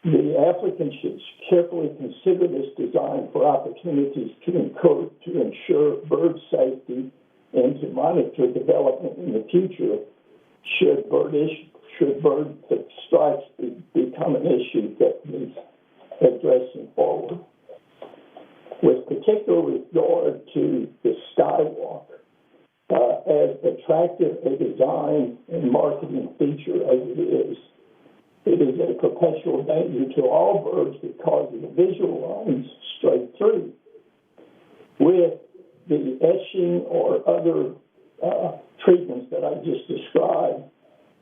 The applicant should carefully consider this design for opportunities to ensure bird safety and to monitor development in the future should bird strikes become an issue that needs addressing forward. With particular regard to the skywalk, as attractive a design and marketing feature as it is a perpetual danger to all birds because of the visual lines straight through. With the etching or other treatments that I just described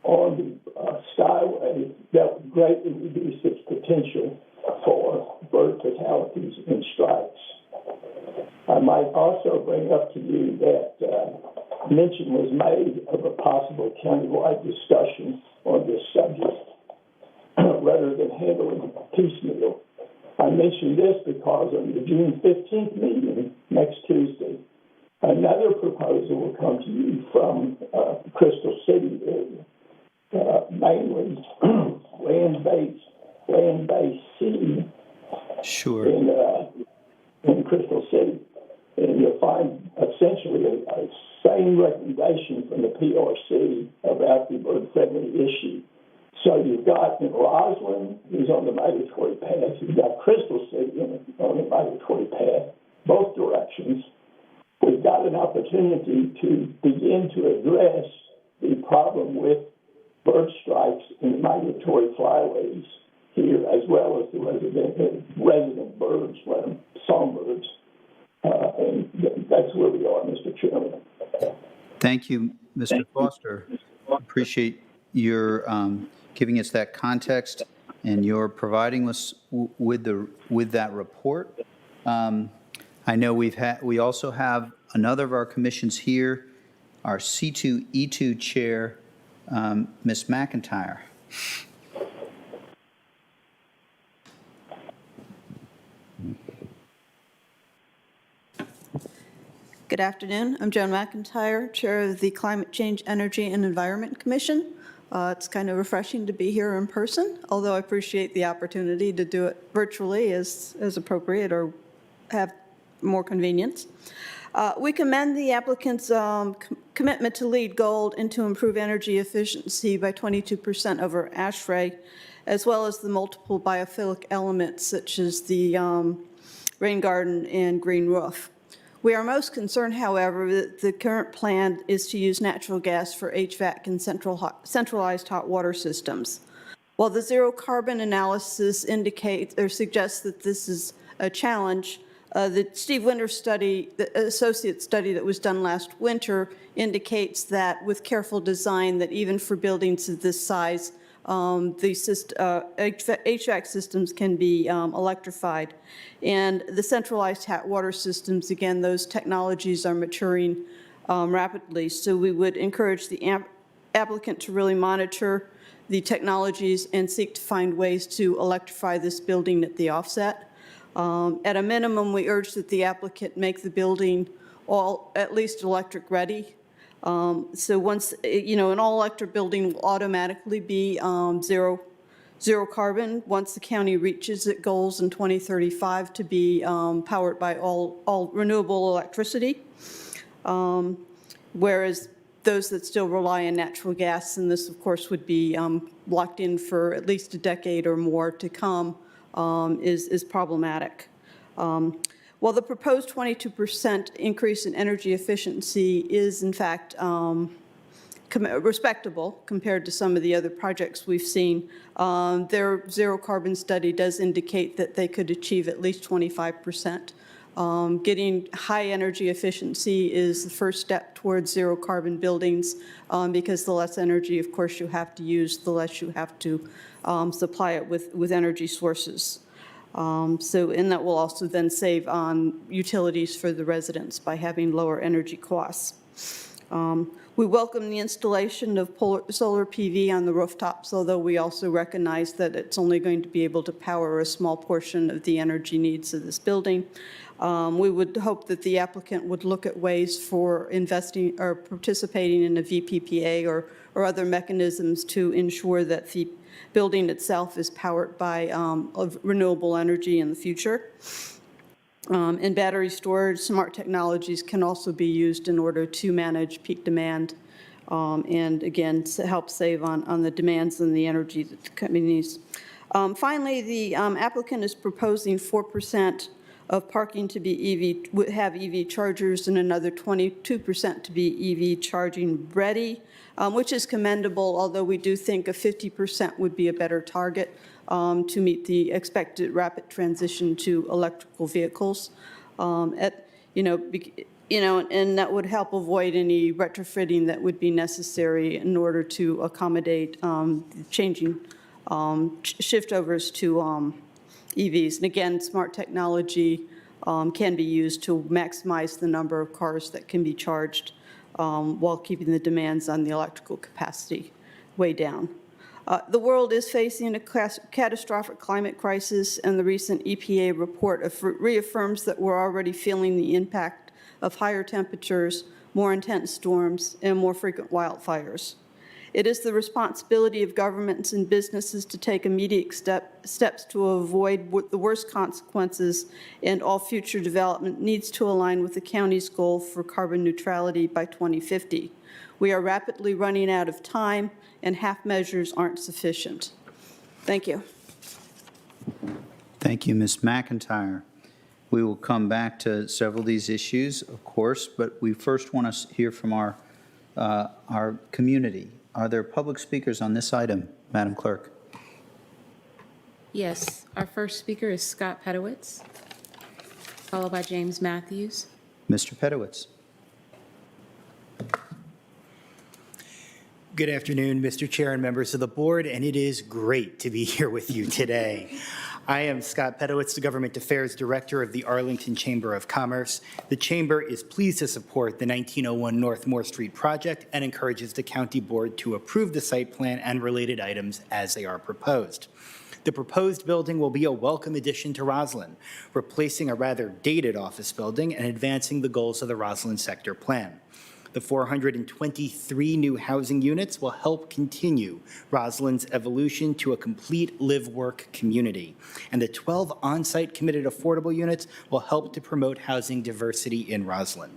on the skyway, that would greatly reduce its potential for bird fatalities and strikes. I might also bring up to you that mention was made of a possible countywide discussion on this subject rather than handling piecemeal. I mention this because on the June 15th meeting next Tuesday, another proposal will come to you from the Crystal City area, mainly land-based seed in Crystal City. And you'll find essentially a same recommendation from the PRC about the bird-friendly issue. So you've got in Roslyn, who's on the migratory path. You've got Crystal City on the migratory path, both directions. We've got an opportunity to begin to address the problem with bird strikes in the migratory flyways here, as well as the resident birds, songbirds. And that's where we are, Mr. Chairman. Thank you, Mr. Foster. Appreciate your giving us that context and your providing us with that report. I know we also have another of our commissions here, our C2E2 chair, Ms. McIntyre. Good afternoon. I'm Joan McIntyre, Chair of the Climate Change, Energy, and Environment Commission. It's kind of refreshing to be here in person, although I appreciate the opportunity to do it virtually as appropriate or have more convenience. We commend the applicant's commitment to lead gold and to improve energy efficiency by 22% over ASHRAE, as well as the multiple biophilic elements such as the rain garden and green roof. We are most concerned, however, that the current plan is to use natural gas for HVAC and centralized hot water systems. While the zero carbon analysis indicates or suggests that this is a challenge, the Steve Winter study, the associate study that was done last winter, indicates that with careful design, that even for buildings of this size, HVAC systems can be electrified. And the centralized hot water systems, again, those technologies are maturing rapidly. So we would encourage the applicant to really monitor the technologies and seek to find ways to electrify this building at the offset. At a minimum, we urge that the applicant make the building at least electric ready. So once, an all-electric building will automatically be zero carbon once the county reaches its goals in 2035 to be powered by all renewable electricity. Whereas those that still rely on natural gas, and this, of course, would be locked in for at least a decade or more to come, is problematic. While the proposed 22% increase in energy efficiency is, in fact, respectable compared to some of the other projects we've seen, their zero carbon study does indicate that they could achieve at least 25%. Getting high energy efficiency is the first step towards zero carbon buildings, because the less energy, of course, you have to use, the less you have to supply it with energy sources. And that will also then save on utilities for the residents by having lower energy costs. We welcome the installation of solar PV on the rooftops, although we also recognize that it's only going to be able to power a small portion of the energy needs of this building. We would hope that the applicant would look at ways for investing or participating in a VPPA or other mechanisms to ensure that the building itself is powered by renewable energy in the future. And battery storage, smart technologies can also be used in order to manage peak demand and, again, help save on the demands and the energy that the company needs. Finally, the applicant is proposing 4% of parking to be have EV chargers and another 22% to be EV charging ready, which is commendable, although we do think a 50% would be a better target to meet the expected rapid transition to electrical vehicles. And that would help avoid any retrofitting that would be necessary in order to accommodate changing shiftovers to EVs. And again, smart technology can be used to maximize the number of cars that can be charged while keeping the demands on the electrical capacity way down. The world is facing a catastrophic climate crisis, and the recent EPA report reaffirms that we're already feeling the impact of higher temperatures, more intense storms, and more frequent wildfires. It is the responsibility of governments and businesses to take immediate steps to avoid the worst consequences, and all future development needs to align with the county's goal for carbon neutrality by 2050. We are rapidly running out of time, and half measures aren't sufficient. Thank you. Thank you, Ms. McIntyre. We will come back to several of these issues, of course, but we first want to hear from our community. Are there public speakers on this item, Madam Clerk? Yes. Our first speaker is Scott Pedowitz, followed by James Matthews. Mr. Pedowitz. Good afternoon, Mr. Chair and members of the board, and it is great to be here with you today. I am Scott Pedowitz, the Government Affairs Director of the Arlington Chamber of Commerce. The Chamber is pleased to support the 1901 North Moore Street project and encourages the County Board to approve the site plan and related items as they are proposed. The proposed building will be a welcome addition to Roslyn, replacing a rather dated office building and advancing the goals of the Roslyn Sector Plan. The 423 new housing units will help continue Roslyn's evolution to a complete live-work community, and the 12 on-site committed affordable units will help to promote housing diversity in Roslyn.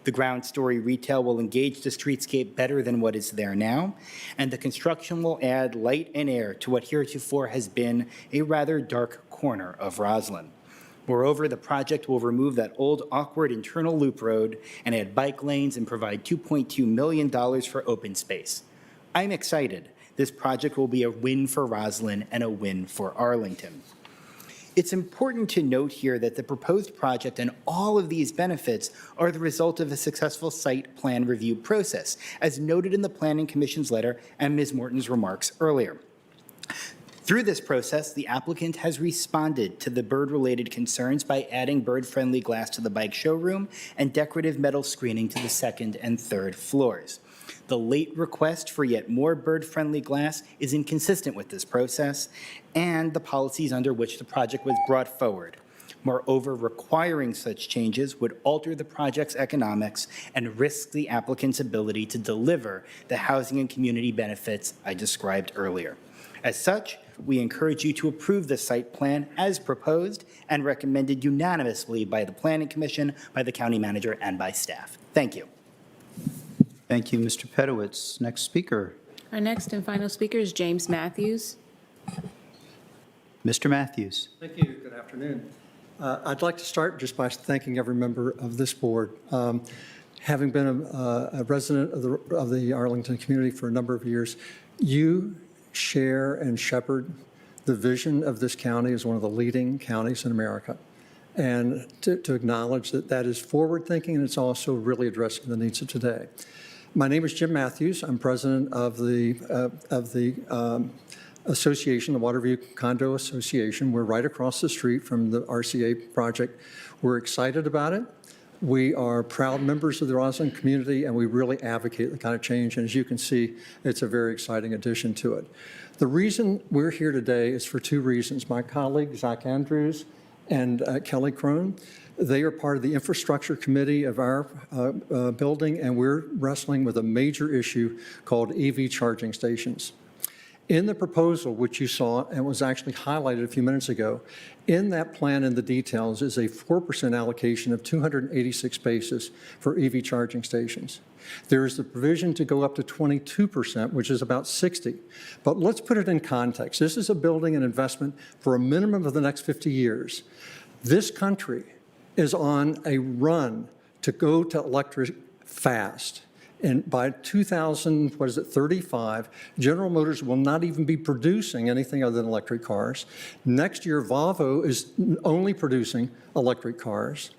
The ground-story retail will engage the streetscape better than what is there now, and the construction will add light and air to what heretofore has been a rather dark corner of Roslyn. Moreover, the project will remove that old, awkward internal loop road and add bike lanes and provide $2.2 million for open space. I'm excited. This project will be a win for Roslyn and a win for Arlington. It's important to note here that the proposed project and all of these benefits are the result of a successful site plan review process, as noted in the Planning Commission's letter and Ms. Morton's remarks earlier. Through this process, the applicant has responded to the bird-related concerns by adding bird-friendly glass to the bike showroom and decorative metal screening to the second and third floors. The late request for yet more bird-friendly glass is inconsistent with this process and the policies under which the project was brought forward. Moreover, requiring such changes would alter the project's economics and risk the applicant's ability to deliver the housing and community benefits I described earlier. As such, we encourage you to approve the site plan as proposed and recommended unanimously by the Planning Commission, by the County Manager, and by staff. Thank you. Thank you, Mr. Pedowitz. Next speaker. Our next and final speaker is James Matthews. Mr. Matthews. Thank you. Good afternoon. I'd like to start just by thanking every member of this board. Having been a resident of the Arlington community for a number of years, you share and shepherd the vision of this county as one of the leading counties in America. And to acknowledge that that is forward-thinking and it's also really addressing the needs of today. My name is Jim Matthews. I'm president of the association, the Waterview Condo Association. We're right across the street from the RCA project. We're excited about it. We are proud members of the Roslyn community, and we really advocate the kind of change. And as you can see, it's a very exciting addition to it. The reason we're here today is for two reasons. My colleague, Zach Andrews, and Kelly Crone, they are part of the infrastructure committee of our building, and we're wrestling with a major issue called EV charging stations. In the proposal, which you saw and was actually highlighted a few minutes ago, in that plan in the details is a 4% allocation of 286 spaces for EV charging stations. There is the provision to go up to 22%, which is about 60. But let's put it in context. This is a building and investment for a minimum of the next 50 years. This country is on a run to go to electric fast. And by 2035, General Motors will not even be producing anything other than electric cars. Next year, Volvo is only producing electric cars.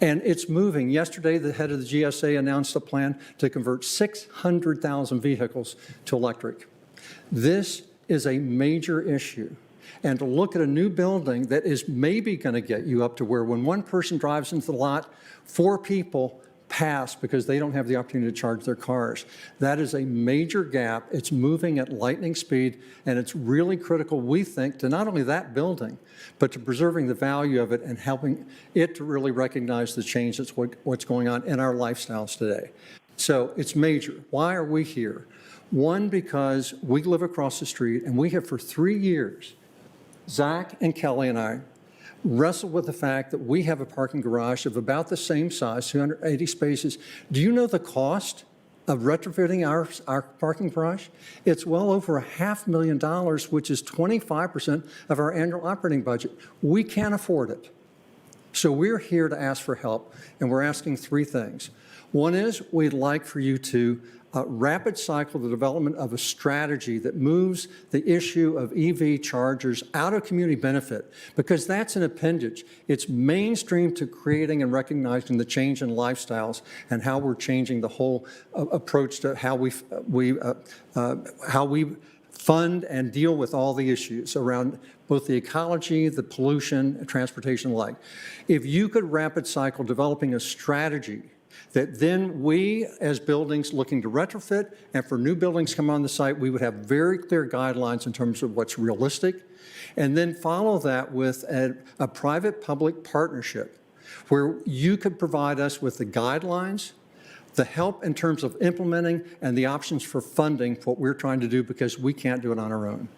And it's moving. Yesterday, the head of the GSA announced a plan to convert 600,000 vehicles to electric. This is a major issue. And to look at a new building that is maybe going to get you up to where when one person drives into the lot, 4 people pass because they don't have the opportunity to charge their cars. That is a major gap. It's moving at lightning speed, and it's really critical, we think, to not only that building, but to preserving the value of it and helping it to really recognize the change that's what's going on in our lifestyles today. So it's major. Why are we here? One, because we live across the street, and we have for 3 years, Zach and Kelly and I, wrestle with the fact that we have a parking garage of about the same size, 280 spaces. Do you know the cost of retrofitting our parking garage? It's well over $500,000, which is 25% of our annual operating budget. We can't afford it. So we're here to ask for help, and we're asking 3 things. One is we'd like for you to rapid cycle the development of a strategy that moves the issue of EV chargers out of community benefit, because that's an appendage. It's mainstream to creating and recognizing the change in lifestyles and how we're changing the whole approach to how we fund and deal with all the issues around both the ecology, the pollution, transportation alike. If you could rapid cycle developing a strategy that then we, as buildings looking to retrofit and for new buildings come on the site, we would have very clear guidelines in terms of what's realistic, and then follow that with a private-public partnership where you could provide us with the guidelines, the help in terms of implementing, and the options for funding what we're trying to do because we can't do it on our own.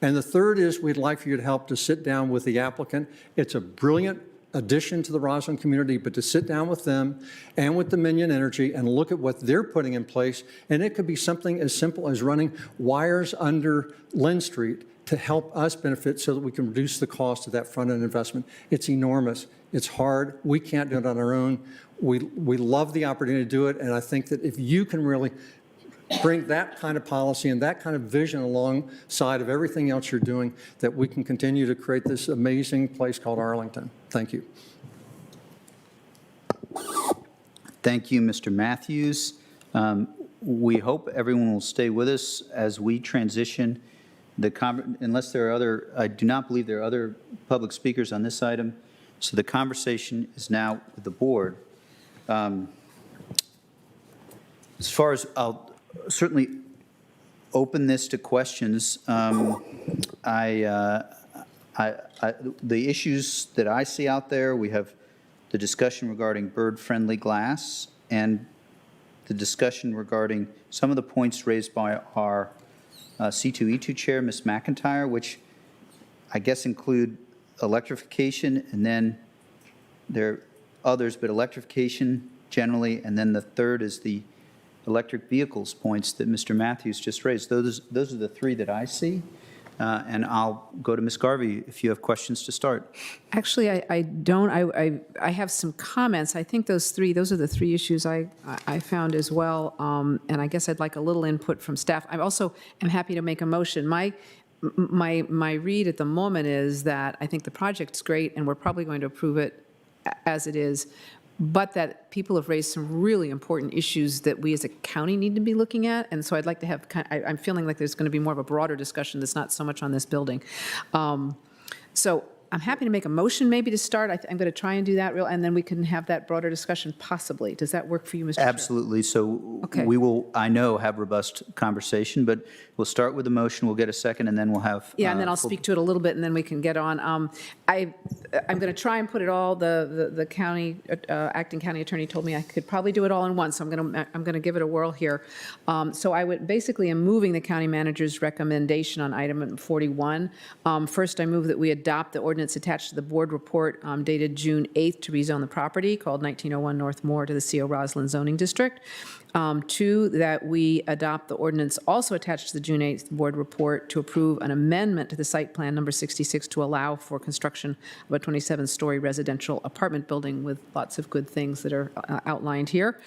And the third is we'd like for you to help to sit down with the applicant. It's a brilliant addition to the Roslyn community, but to sit down with them and with Dominion Energy and look at what they're putting in place. And it could be something as simple as running wires under Lynn Street to help us benefit so that we can reduce the cost of that front-end investment. It's enormous. It's hard. We can't do it on our own. We love the opportunity to do it, and I think that if you can really bring that kind of policy and that kind of vision alongside of everything else you're doing, that we can continue to create this amazing place called Arlington. Thank you. Thank you, Mr. Matthews. We hope everyone will stay with us as we transition unless there are other, I do not believe there are other public speakers on this item. So the conversation is now with the board. As far as I'll certainly open this to questions. The issues that I see out there, we have the discussion regarding bird-friendly glass and the discussion regarding some of the points raised by our C2E2 chair, Ms. McIntyre, which I guess include electrification, and then there are others, but electrification generally, and then the third is the electric vehicles points that Mr. Matthews just raised. Those are the three that I see. And I'll go to Ms. Garvey if you have questions to start. Actually, I don't. I have some comments. I think those are the three issues I found as well. And I guess I'd like a little input from staff. I also am happy to make a motion. My read at the moment is that I think the project's great and we're probably going to approve it as it is, but that people have raised some really important issues that we as a county need to be looking at. And so I'd like to have, I'm feeling like there's going to be more of a broader discussion that's not so much on this building. So I'm happy to make a motion maybe to start. I'm going to try and do that and then we can have that broader discussion possibly. Does that work for you, Mr. Chair? Absolutely. So Okay. we will, I know, have robust conversation, but we'll start with the motion, we'll get a second, and then we'll have. Yeah, and then I'll full- speak to it a little bit, and then we can get on. I'm going to try and put it all, the county, acting county attorney told me I could probably do it all in one, so I'm going to give it a whirl here. So I would, basically am moving the county manager's recommendation on item 41. First, I move that we adopt the ordinance attached to the board report dated June 8th to rezone the property called 1901 North Moore to the C.O. Roslin zoning district. Two, that we adopt the ordinance also attached to the June 8th board report to approve an amendment to the site plan number 66 to allow for construction of a 27-story residential apartment building with lots of good things that are outlined here.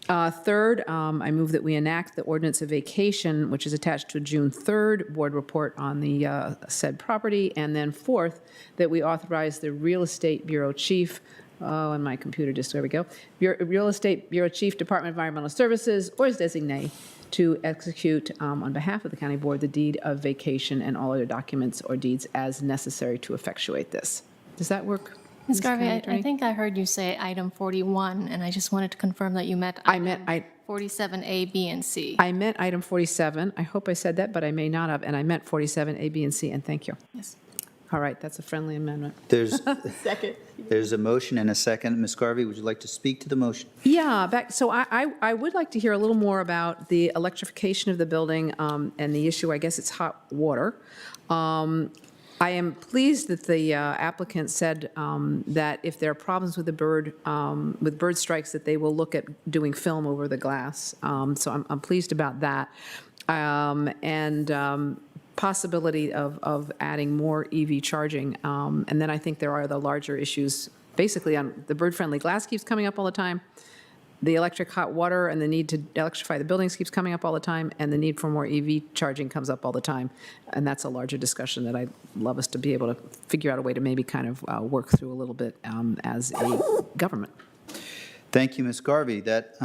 Third, I move that we enact the ordinance of vacation, which is attached to a June 3rd board report on the said property. And then fourth, that we authorize the Real Estate Bureau Chief, and my computer just, there we go, Real Estate Bureau Chief, Department of Environmental Services, or his designee, to execute on behalf of the county board the deed of vacation and all other documents or deeds as necessary to effectuate this. Does that work? Ms. Garvey, County I Attorney? think I heard you say item 41, and I just wanted to confirm that you meant item 47A, B, and C. I meant item 47. I hope I said that, but I may not have, and I meant 47, A, B, and C, and thank you. Yes. All right, that's a friendly amendment. There's, Second. there's a motion and a second. Ms. Garvey, would you like to speak to the motion? Yeah, so I would like to hear a little more about the electrification of the building and the issue, I guess it's hot water. I am pleased that the applicant said that if there are problems with the bird strikes, that they will look at doing film over the glass. So I'm pleased about that. And possibility of adding more EV charging. And then I think there are the larger issues. Basically, the bird-friendly glass keeps coming up all the time. The electric hot water and the need to electrify the buildings keeps coming up all the time, and the need for more EV charging comes up all the time. And that's a larger discussion that I'd love us to be able to figure out a way to maybe kind of work through a little bit as a government. Thank you, Ms. Garvey. That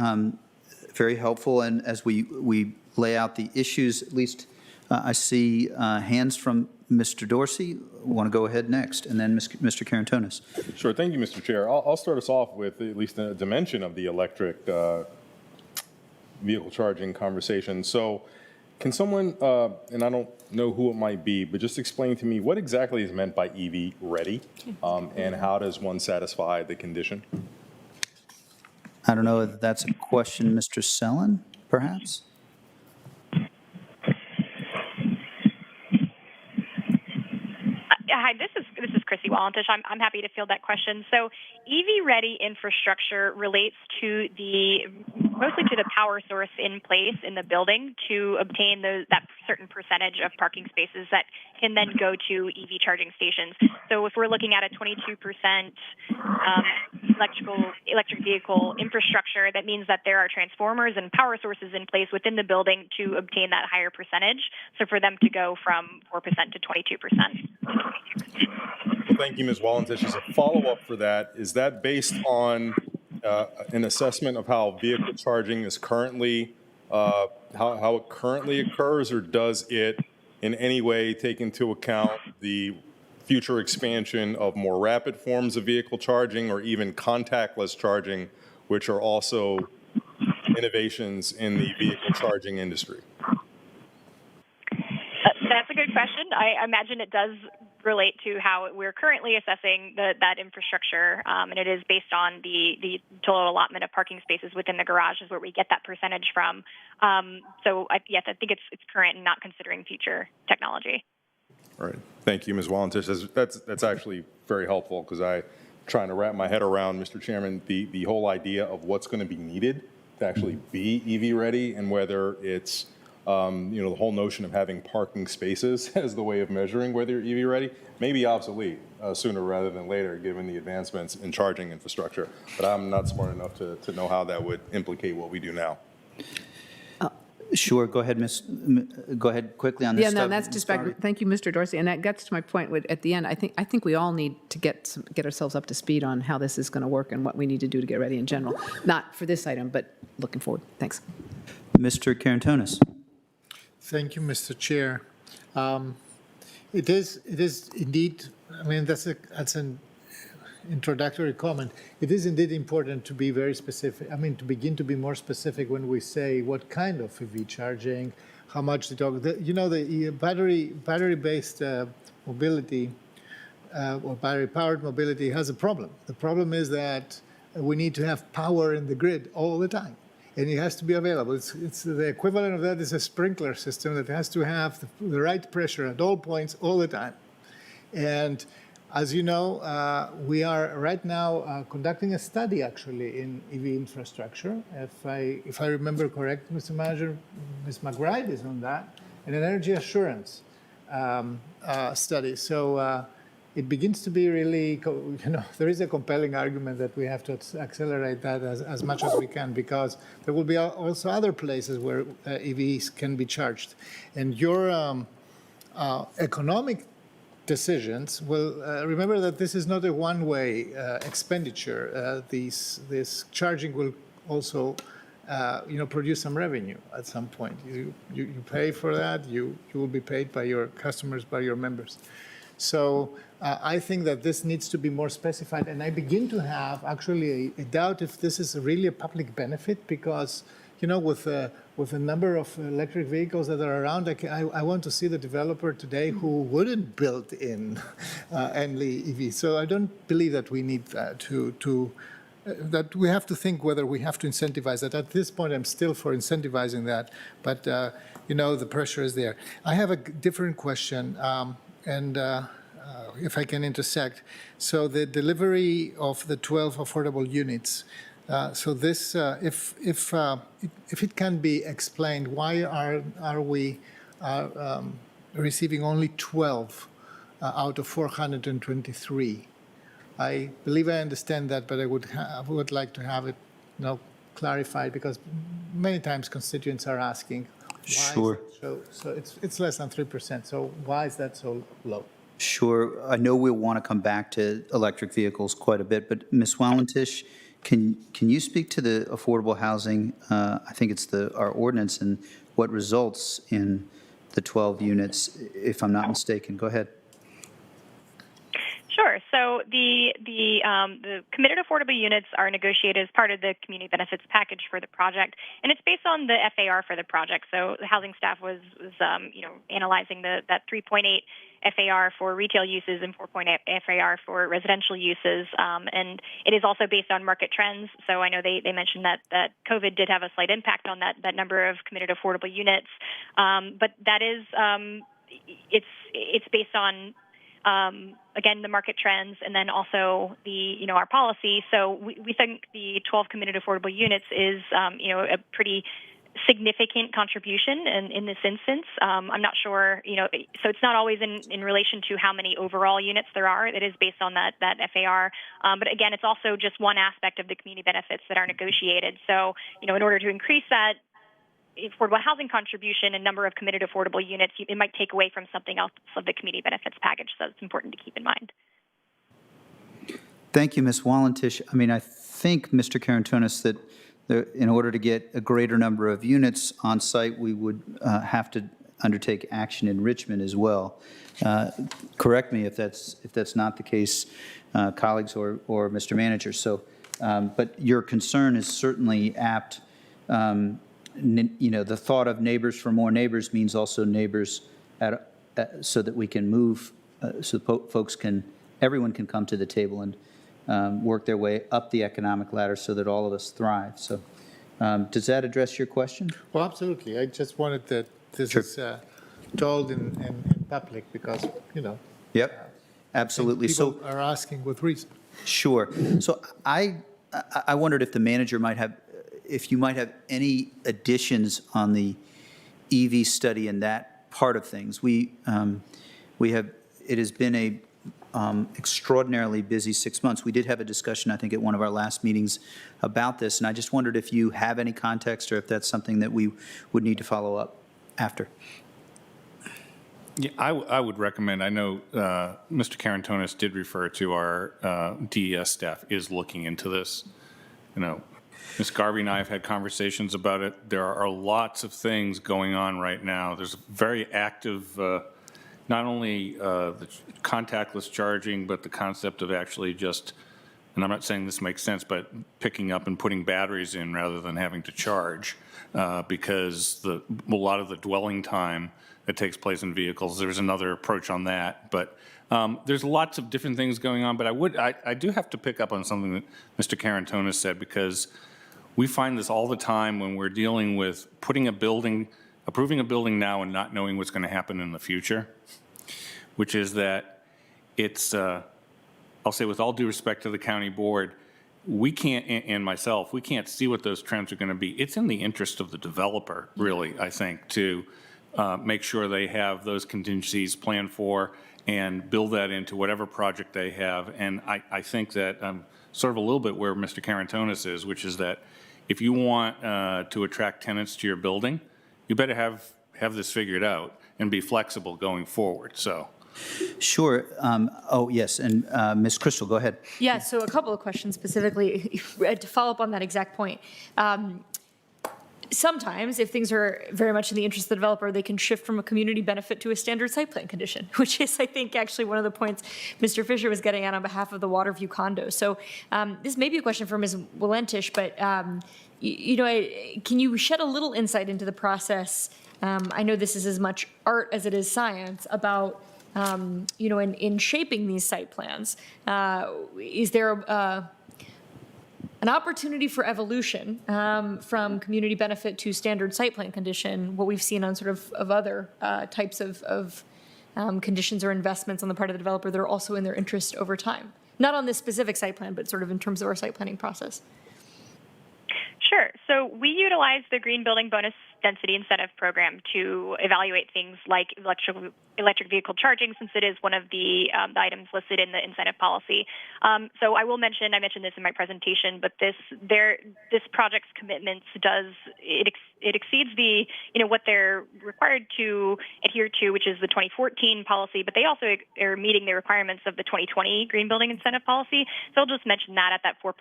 very helpful. And as we lay out the issues, at least I see hands from Mr. Dorsey. Want to go ahead next, and then Mr. Carantonis. Sure. Thank you, Mr. Chair. I'll start us off with at least a dimension of the electric vehicle charging conversation. So can someone, and I don't know who it might be, but just explain to me what exactly is meant by EV ready, and how does one satisfy the condition? I don't know if that's a question, Mr. Sellon, perhaps? Hi, this is Chrissy Wallendish. I'm happy to field that question. So EV-ready infrastructure relates to mostly to the power source in place in the building to obtain that certain percentage of parking spaces that can then go to EV charging stations. So if we're looking at a 22% electric vehicle infrastructure, that means that there are transformers and power sources in place within the building to obtain that higher percentage. So for them to go from 4% to 22%. Well, thank you, Ms. Wallendish. As a follow-up for that, is that based on an assessment of how vehicle charging is currently, how it currently occurs, or does it in any way take into account the future expansion of more rapid forms of vehicle charging or even contactless charging, which are also innovations in the vehicle charging industry? That's a good question. I imagine it does relate to how we're currently assessing that infrastructure, and it is based on the total allotment of parking spaces within the garage is where we get that percentage from. So yes, I think it's current and not considering future technology. All right. Thank you, Ms. Wallendish. That's actually very helpful because I'm trying to wrap my head around, Mr. Chairman, the whole idea of what's going to be needed actually be EV ready, and whether it's the whole notion of having parking spaces as the way of measuring whether you're EV ready may be obsolete sooner rather than later, given the advancements in charging infrastructure. But I'm not smart enough to know how that would implicate what we do now. Sure, go ahead, go ahead quickly on this Yeah, no, stuff. that's just back, thank you, Mr. Dorsey, and that gets to my point at the end. I think we all need to get ourselves up to speed on how this is going to work and what we need to do to get ready in general. Not for this item, but looking forward. Thanks. Mr. Karantonis. Thank you, Mr. Chair. It is indeed, I mean, that's an introductory comment. It is indeed important to be very specific, I mean, to begin to be more specific when we say what kind of EV charging, how much the battery-based mobility or battery-powered mobility has a problem. The problem is that we need to have power in the grid all the time, and it has to be available. It's the equivalent of that is a sprinkler system that has to have the right pressure at all points all the time. And as you know, we are right now conducting a study actually in EV infrastructure. If I remember correct, Mr. Manager, Ms. McBride is on that, and an energy assurance study. So it begins to be really, there is a compelling argument that we have to accelerate that as much as we can, because there will be also other places where EVs can be charged. And your economic decisions will remember that this is not a one-way expenditure. This charging will also produce some revenue at some point. You pay for that. You will be paid by your customers, by your members. So I think that this needs to be more specified, and I begin to have actually a doubt if this is really a public benefit, because with a number of electric vehicles that are around, I want to see the developer today who wouldn't build in any EV. So I don't believe that we need that we have to think whether we have to incentivize that. At this point, I'm still for incentivizing that, but the pressure is there. I have a different question, and if I can intersect. So the delivery of the 12 affordable units. So this, if it can be explained, why are we receiving only 12 out of 423? I believe I understand that, but I would like to have it clarified, because many times constituents are asking. Sure. So it's less than 3%. So why is that so low? Sure. I know we'll want to come back to electric vehicles quite a bit, but Ms. Walentish, can you speak to the affordable housing? I think it's our ordinance, and what results in the 12 units, if I'm not mistaken. Go ahead. Sure. So the committed affordable units are negotiated as part of the community benefits package for the project, and it's based on the FAR for the project. So the housing staff was analyzing that 3.8 FAR for retail uses and 4.8 FAR for residential uses, and it is also based on market trends. So I know they mentioned that COVID did have a slight impact on that number of committed affordable units, but that is it's based on again, the market trends, and then also our policy. So we think the 12 committed affordable units is a pretty significant contribution in this instance. I'm not sure, so it's not always in relation to how many overall units there are. It is based on that FAR. But again, it's also just one aspect of the community benefits that are negotiated. So, in order to increase that affordable housing contribution and number of committed affordable units, it might take away from something else of the community benefits package. So it's important to keep in mind. Thank you, Ms. Walentish. I mean, I think, Mr. Karantonis, that in order to get a greater number of units on site, we would have to undertake action in Richmond as well. Correct me if that's not the case, colleagues or Mr. Manager. So, but your concern is certainly apt. The thought of neighbors for more neighbors means also neighbors so that we can move, so everyone can come to the table and work their way up the economic ladder so that all of us thrive. So does that address your question? Well, absolutely. I just wanted that this is told in public because, Yep, absolutely. People are asking with reason. Sure. So I wondered if the manager might have if you might have any additions on the EV study and that part of things. It has been a extraordinarily busy 6 months. We did have a discussion, I think, at one of our last meetings about this, and I just wondered if you have any context or if that's something that we would need to follow up after. Yeah, I would recommend, I know Mr. Carantonis did refer to our DES staff is looking into this. You know, Ms. Garvey and I have had conversations about it. There are lots of things going on right now. There's a very active, not only the contactless charging, but the concept of actually just, and I'm not saying this makes sense, but picking up and putting batteries in rather than having to charge, because a lot of the dwelling time that takes place in vehicles, there's another approach on that. But there's lots of different things going on, but I do have to pick up on something that Mr. Carantonis said, because we find this all the time when we're dealing with approving a building now and not knowing what's going to happen in the future, which is that it's, I'll say with all due respect to the county board, we can't, and myself, we can't see what those trends are going to be. It's in the interest of the developer, really, I think, to make sure they have those contingencies planned for and build that into whatever project they have. And I think that sort of a little bit where Mr. Carantonis is, which is that if you want to attract tenants to your building, you better have this figured out and be flexible going forward. So. Sure. Oh, yes. And Ms. Crystal, go ahead. Yeah, so a couple of questions specifically to follow up on that exact point. Sometimes, if things are very much in the interest of the developer, they can shift from a community benefit to a standard site plan condition, which is, I think, actually one of the points Mr. Fisher was getting at on behalf of the Waterview condos. So this may be a question for Ms. Walentish, but can you shed a little insight into the process? I know this is as much art as it is science about, in shaping these site plans. Is there an opportunity for evolution from community benefit to standard site plan condition, what we've seen on sort of other types of conditions or investments on the part of the developer that are also in their interest over time? Not on this specific site plan, but sort of in terms of our site planning process. Sure. So we utilize the Green Building Bonus Density Incentive Program to evaluate things like electric vehicle charging, since it is one of the items listed in the incentive policy. So I will mention, I mentioned this in my presentation, but this project's commitments it exceeds the what they're required to adhere to, which is the 2014 policy, but they also are meeting the requirements of the 2020 Green Building Incentive Policy. So I'll just mention that at that 4%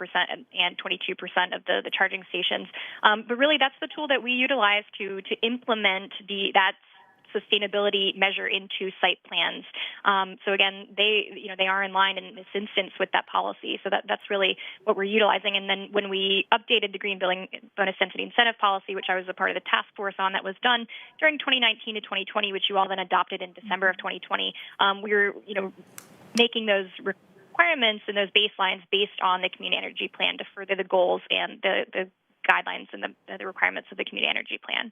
and 22% of the charging stations. But really, that's the tool that we utilize to implement that sustainability measure into site plans. So again, they are in line in this instance with that policy. So that's really what we're utilizing. And then when we updated the Green Building Bonus Density Incentive Policy, which I was a part of the task force on, that was done during 2019 to 2020, which you all then adopted in December of 2020. We were making those requirements and those baselines based on the community energy plan to further the goals and the guidelines and the requirements of the community energy plan.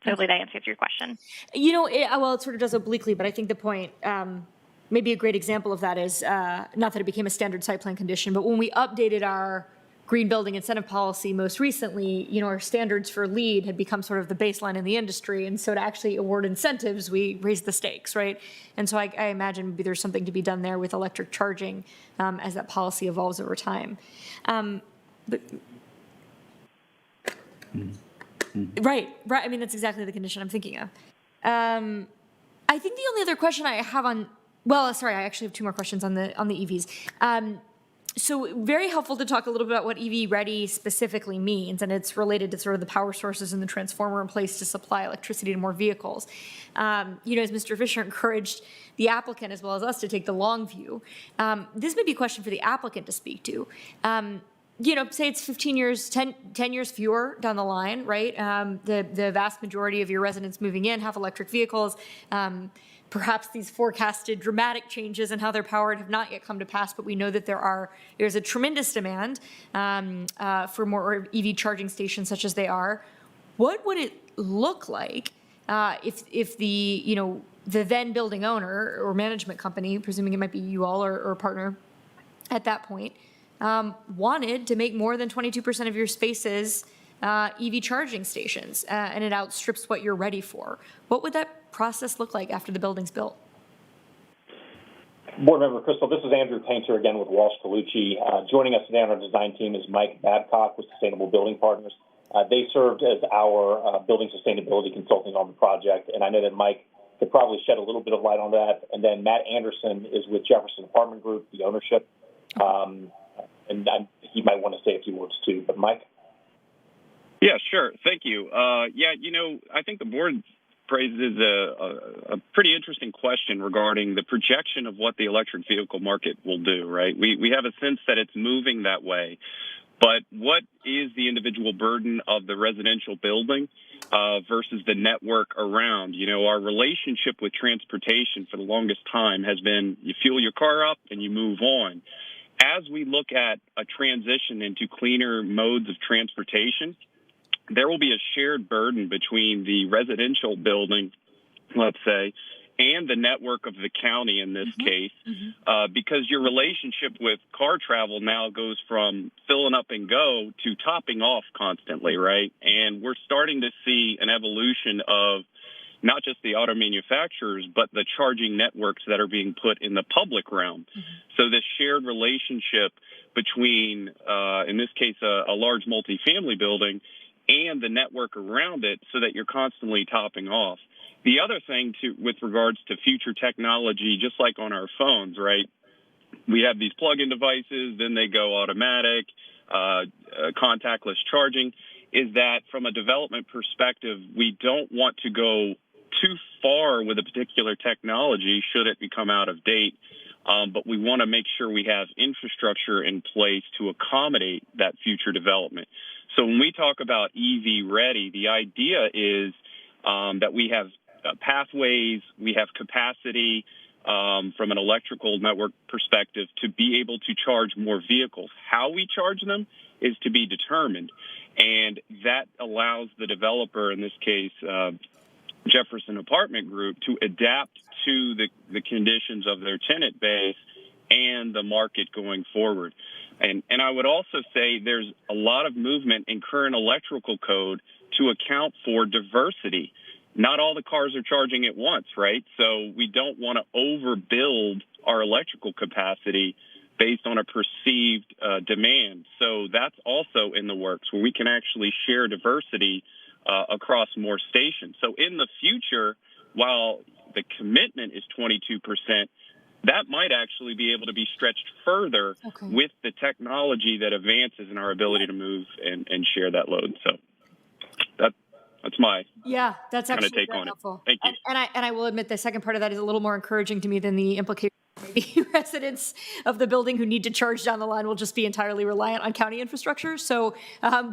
So hopefully that answers your question. Well, it sort of does obliquely, but I think the point, maybe a great example of that is, not that it became a standard site plan condition, but when we updated our green building incentive policy most recently, our standards for LEED had become sort of the baseline in the industry. And so to actually award incentives, we raised the stakes, right? And so I imagine maybe there's something to be done there with electric charging as that policy evolves over time. Right. I mean, that's exactly the condition I'm thinking of. I think the only other question I have I actually have two more questions on the EVs. So very helpful to talk a little bit about what EV ready specifically means, and it's related to sort of the power sources and the transformer in place to supply electricity to more vehicles. As Mr. Fisher encouraged the applicant as well as us to take the long view, this may be a question for the applicant to speak to. Say it's 15 years, 10 years fewer down the line, right? The vast majority of your residents moving in have electric vehicles. Perhaps these forecasted dramatic changes in how they're powered have not yet come to pass, but we know that there's a tremendous demand for more EV charging stations such as they are. What would it look like if the then building owner or management company, presuming it might be you all or a partner at that point, wanted to make more than 22% of your spaces EV charging stations, and it outstrips what you're ready for. What would that process look like after the building's built? Board Member Crystal, this is Andrew Painter again with Walsh Colucci. Joining us today on our design team is Mike Babcock with Sustainable Building Partners. They served as our building sustainability consultant on the project, and I know that Mike could probably shed a little bit of light on that. And then Matt Anderson is with Jefferson Apartment Group, the ownership, and he might want to say a few words too. But Mike? Yeah, sure. Thank you. I think the board raises a pretty interesting question regarding the projection of what the electric vehicle market will do, right? We have a sense that it's moving that way. But what is the individual burden of the residential building versus the network around? Our relationship with transportation for the longest time has been you fuel your car up and you move on. As we look at a transition into cleaner modes of transportation, there will be a shared burden between the residential building, let's say, and the network of the county in this case, because your relationship with car travel now goes from filling up and go to topping off constantly, right? And we're starting to see an evolution of not just the auto manufacturers, but the charging networks that are being put in the public realm. So this shared relationship between, in this case, a large multifamily building and the network around it so that you're constantly topping off. The other thing with regards to future technology, just like on our phones, right? We have these plug-in devices, then they go automatic, contactless charging, is that from a development perspective, we don't want to go too far with a particular technology should it become out of date. But we want to make sure we have infrastructure in place to accommodate that future development. So when we talk about EV ready, the idea is that we have pathways, we have capacity from an electrical network perspective to be able to charge more vehicles. How we charge them is to be determined. And that allows the developer, in this case, Jefferson Apartment Group, to adapt to the conditions of their tenant base and the market going forward. And I would also say there's a lot of movement in current electrical code to account for diversity. Not all the cars are charging at once, right? So we don't want to overbuild our electrical capacity based on a perceived demand. So that's also in the works, where we can actually share diversity across more stations. So in the future, while the commitment is 22%, that might actually be able to be stretched further with the technology that advances in our ability to move and share that load. So that's my that's kind actually of take very on helpful. it. Thank you. And I will admit the second part of that is a little more encouraging to me than the implication. Maybe residents of the building who need to charge down the line will just be entirely reliant on county infrastructure. So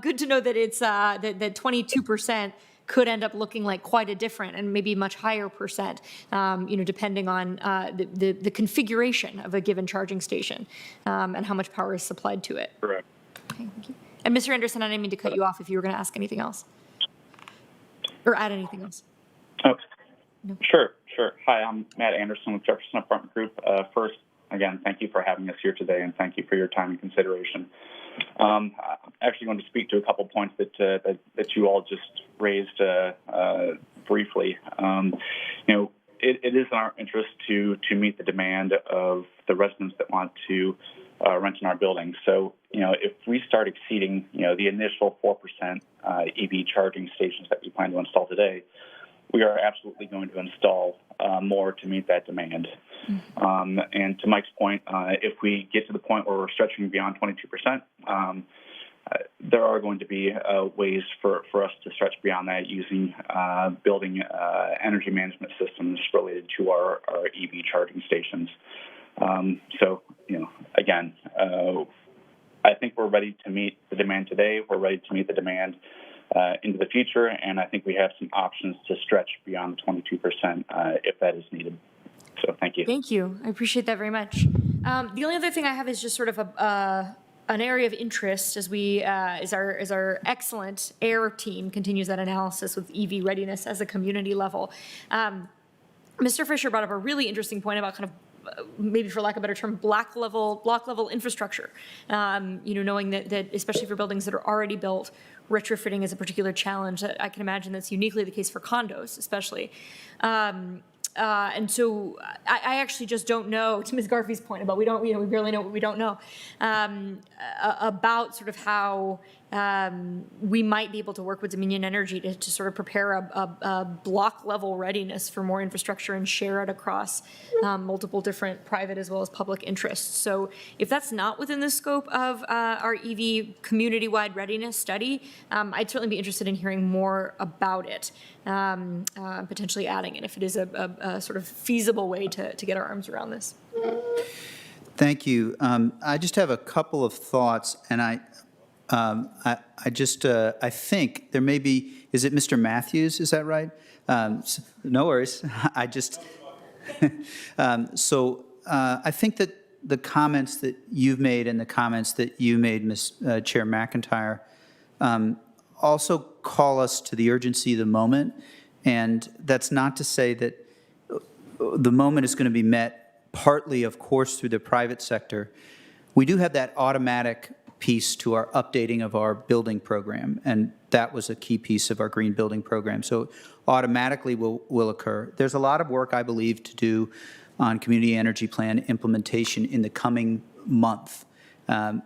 good to know that it's that 22% could end up looking like quite a different and maybe much higher percent, depending on the configuration of a given charging station and how much power is supplied to it. Correct. Okay, thank you. And Mr. Anderson, I didn't mean to cut you off if you were going to ask anything else or add anything else. Oh, no. Sure. Hi, I'm Matt Anderson with Jefferson Apartment Group. First, again, thank you for having us here today, and thank you for your time and consideration. I'm actually going to speak to a couple points that you all just raised briefly. It is in our interest to meet the demand of the residents that want to rent in our building. So, if we start exceeding, the initial 4% EV charging stations that we plan to install today, we are absolutely going to install more to meet that demand. And to Mike's point, if we get to the point where we're stretching beyond 22%, there are going to be ways for us to stretch beyond that using building energy management systems related to our EV charging stations. So, again, I think we're ready to meet the demand today. We're ready to meet the demand into the future, and I think we have some options to stretch beyond the 22% if that is needed. So thank you. Thank you. I appreciate that very much. The only other thing I have is just sort of an area of interest as our excellent AIR team continues that analysis with EV readiness as a community level. Mr. Fisher brought up a really interesting point about kind of maybe for lack of a better term, block level infrastructure. Knowing that especially for buildings that are already built, retrofitting is a particular challenge. That I can imagine that's uniquely the case for condos, especially. And so I actually just don't know, to Ms. Garfey's point about we barely know what we don't know, about sort of how we might be able to work with Dominion Energy to sort of prepare a block level readiness for more infrastructure and share it across multiple different private as well as public interests. So if that's not within the scope of our EV community-wide readiness study, I'd certainly be interested in hearing more about it, potentially adding it if it is a sort of feasible way to get our arms around this. Thank you. I just have a couple of thoughts, and I think there may be, is it Mr. Matthews, is that right? No worries. I think that the comments that you've made and the comments that you made, Ms. Chair McIntyre, also call us to the urgency of the moment. And that's not to say that the moment is going to be met partly, of course, through the private sector. We do have that automatic piece to our updating of our building program, and that was a key piece of our green building program. So automatically will occur. There's a lot of work, I believe, to do on community energy plan implementation in the coming month,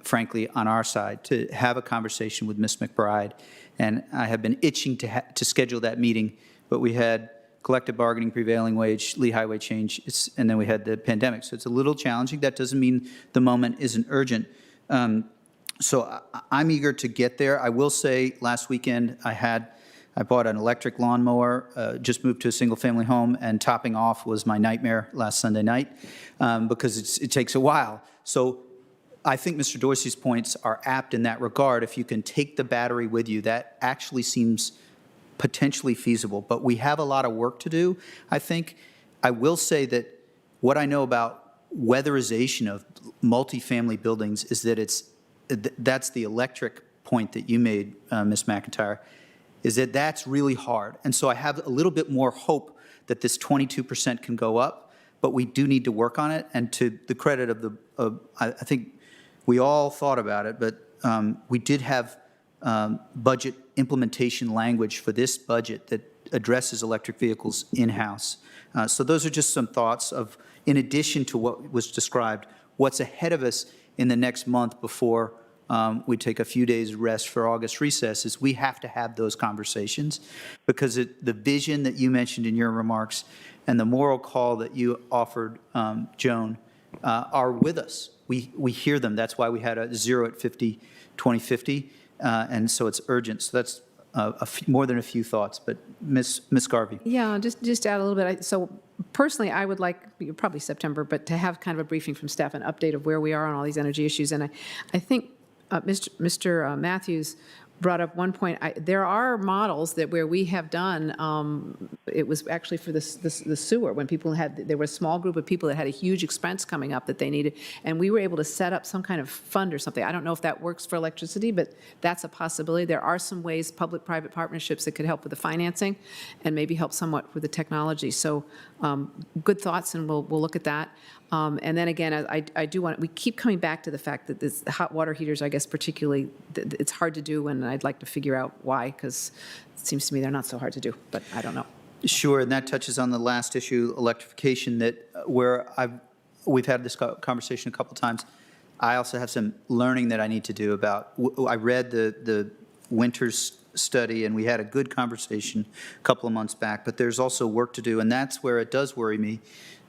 frankly, on our side, to have a conversation with Ms. McBride. And I have been itching to schedule that meeting, but we had collective bargaining, prevailing wage, Lee Highway change, and then we had the pandemic. So it's a little challenging. That doesn't mean the moment isn't urgent. So I'm eager to get there. I will say last weekend I bought an electric lawnmower, just moved to a single-family home, and topping off was my nightmare last Sunday night because it takes a while. So I think Mr. Dorsey's points are apt in that regard. If you can take the battery with you, that actually seems potentially feasible. But we have a lot of work to do, I think. I will say that what I know about weatherization of multifamily buildings is that that's the electric point that you made, Ms. McIntyre, is that that's really hard. And so I have a little bit more hope that this 22% can go up, but we do need to work on it. And to the credit of I think we all thought about it, but we did have budget implementation language for this budget that addresses electric vehicles in-house. So those are just some thoughts of, in addition to what was described, what's ahead of us in the next month before we take a few days rest for August recess, is we have to have those conversations because the vision that you mentioned in your remarks and the moral call that you offered, Joan, are with us. We hear them. That's why we had a 0 at 50, 2050, and so it's urgent. So that's more than a few thoughts, but Ms. Garvey. Yeah, just add a little bit. So personally, I would like, probably September, but to have kind of a briefing from staff, an update of where we are on all these energy issues. And I think Mr. Matthews brought up one point. There are models where we have done, it was actually for the sewer, when people there was a small group of people that had a huge expense coming up that they needed, and we were able to set up some kind of fund or something. I don't know if that works for electricity, but that's a possibility. There are some ways, public-private partnerships that could help with the financing and maybe help somewhat with the technology. So good thoughts, and we'll look at that. And then again, I do want, we keep coming back to the fact that the hot water heaters, I guess particularly, it's hard to do, and I'd like to figure out why, because it seems to me they're not so hard to do, but I don't know. Sure, and that touches on the last issue, electrification, where we've had this conversation a couple times. I also have some learning that I need to do about, I read the Winters study, and we had a good conversation a couple of months back, but there's also work to do, and that's where it does worry me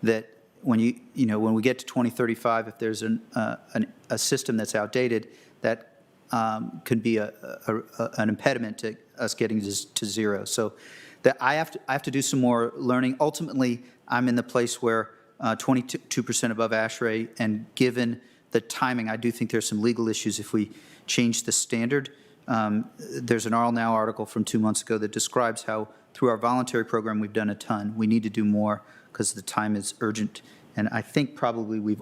that when when we get to 2035, if there's a system that's outdated, that could be an impediment to us getting to zero. So that I have to do some more learning. Ultimately, I'm in the place where 22% above ASHRAE, and given the timing, I do think there's some legal issues if we change the standard. There's an Arl Now article from 2 months ago that describes how through our voluntary program we've done a ton. We need to do more because the time is urgent. And I think probably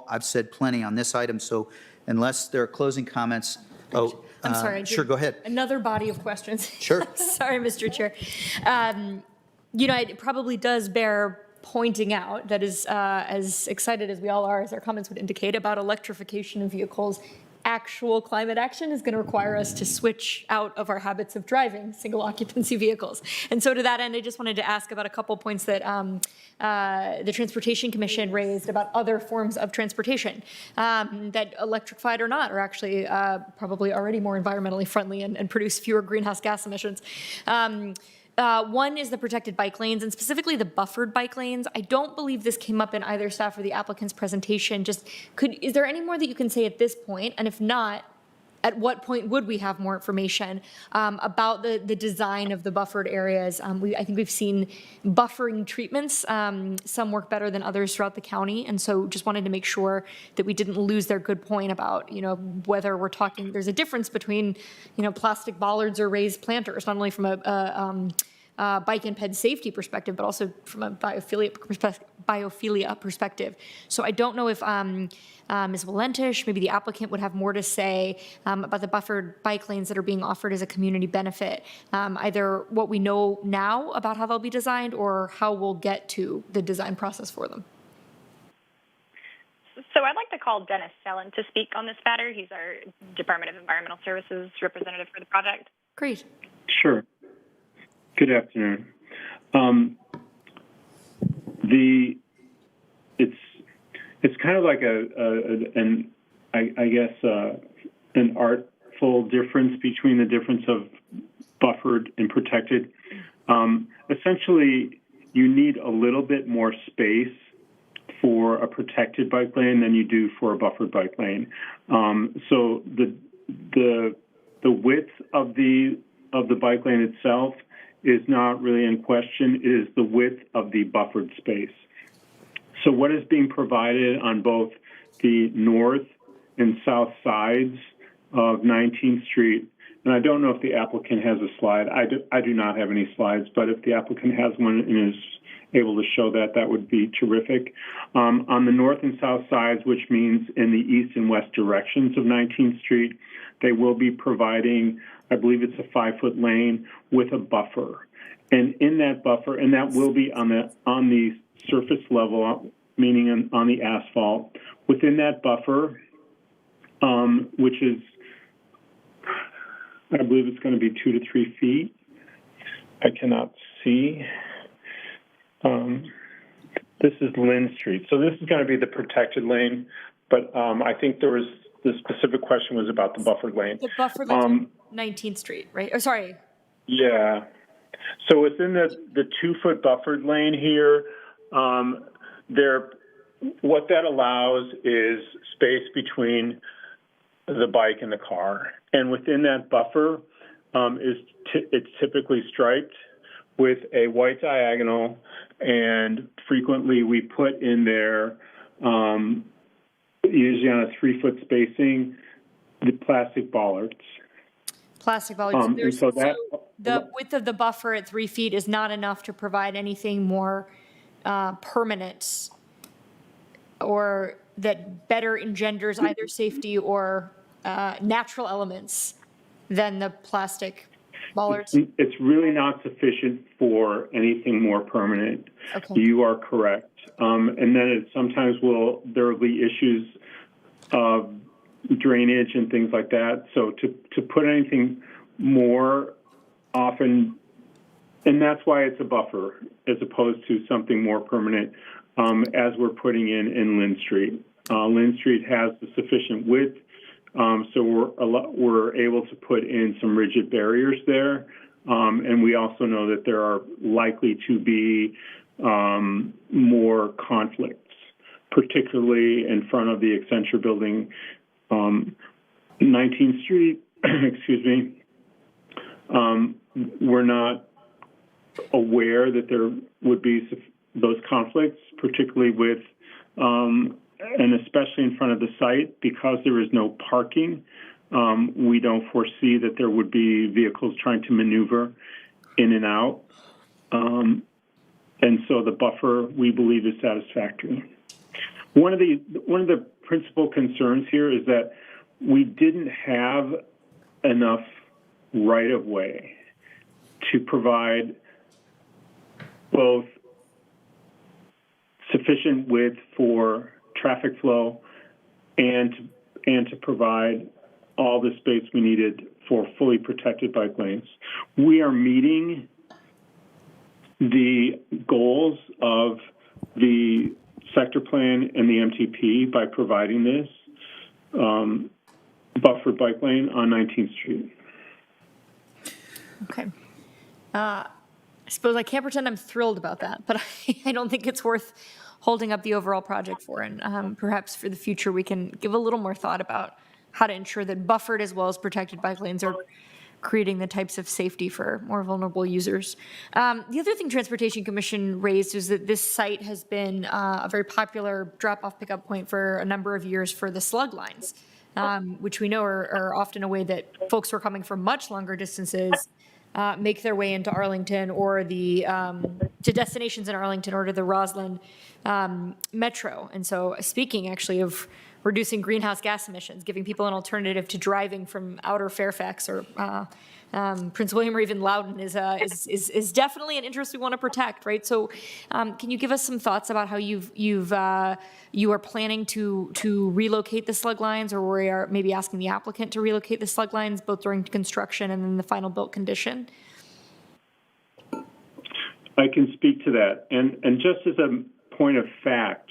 I've said plenty on this item, so unless there are closing comments, I'm sorry. Sure, go ahead. Another body of questions. Sure. Sorry, Mr. Chair. It probably does bear pointing out that is as excited as we all are, as our comments would indicate, about electrification of vehicles, actual climate action is going to require us to switch out of our habits of driving single occupancy vehicles. And so to that end, I just wanted to ask about a couple points that the Transportation Commission raised about other forms of transportation that, electrified or not, are actually probably already more environmentally friendly and produce fewer greenhouse gas emissions. One is the protected bike lanes, and specifically the buffered bike lanes. I don't believe this came up in either staff or the applicant's presentation. Is there any more that you can say at this point? And if not, at what point would we have more information about the design of the buffered areas? I think we've seen buffering treatments. Some work better than others throughout the county, and so just wanted to make sure that we didn't lose their good point about, whether we're talking, there's a difference between, plastic bollards or raised planters, not only from a bike and ped safety perspective, but also from a biophilia perspective. So I don't know if Ms. Valentish, maybe the applicant, would have more to say about the buffered bike lanes that are being offered as a community benefit, either what we know now about how they'll be designed or how we'll get to the design process for them. So I'd like to call Dennis Sellen to speak on this matter. He's our Department of Environmental Services representative for the project. Great. Sure. Good afternoon. It's kind of like an artful difference between the difference of buffered and protected. Essentially, you need a little bit more space for a protected bike lane than you do for a buffered bike lane. So the width of the bike lane itself is not really in question. It is the width of the buffered space. So what is being provided on both the north and south sides of 19th Street, and I don't know if the applicant has a slide. I do not have any slides, but if the applicant has one and is able to show that, that would be terrific. On the north and south sides, which means in the east and west directions of 19th Street, they will be providing, I believe it's a 5-foot lane with a buffer. And in that buffer, and that will be on the surface level, meaning on the asphalt, within that buffer, which is, I believe it's going to be 2 to 3 feet. I cannot see. This is Lynn Street. So this is going to be the protected lane, but I think the specific question was about the buffered lane. The buffered lane, 19th Street, right? Oh, sorry. Yeah. So within the 2-foot buffered lane here, what that allows is space between the bike and the car. And within that buffer, it's typically striped with a white diagonal, and frequently we put in there, usually on a 3-foot spacing, the plastic bollards. Plastic bollards. So the width of the buffer at 3 feet is not enough to provide anything more permanent or that better engenders either safety or natural elements than the plastic bollards? It's really not sufficient for anything more permanent. Okay. You are correct. And then sometimes there will be issues of drainage and things like that. So to put anything more often, and that's why it's a buffer as opposed to something more permanent, as we're putting in Lynn Street. Lynn Street has the sufficient width, so we're able to put in some rigid barriers there. And we also know that there are likely to be more conflicts, particularly in front of the Accenture building, 19th Street, excuse me. We're not aware that there would be those conflicts, particularly with, and especially in front of the site, because there is no parking. We don't foresee that there would be vehicles trying to maneuver in and out. And so the buffer, we believe, is satisfactory. One of the principal concerns here is that we didn't have enough right-of-way to provide both sufficient width for traffic flow and to provide all the space we needed for fully protected bike lanes. We are meeting the goals of the sector plan and the MTP by providing this buffered bike lane on 19th Street. Okay. I suppose I can't pretend I'm thrilled about that, but I don't think it's worth holding up the overall project for. And perhaps for the future, we can give a little more thought about how to ensure that buffered as well as protected bike lanes are creating the types of safety for more vulnerable users. The other thing Transportation Commission raised is that this site has been a very popular drop-off pickup point for a number of years for the slug lines, which we know are often a way that folks who are coming from much longer distances make their way into Arlington or to destinations in Arlington or to the Roslyn Metro. And so speaking actually of reducing greenhouse gas emissions, giving people an alternative to driving from outer Fairfax or Prince William or even Loudoun is definitely an interest we want to protect, right? So can you give us some thoughts about how you are planning to relocate the slug lines, or we are maybe asking the applicant to relocate the slug lines both during construction and then the final built condition? I can speak to that. And just as a point of fact,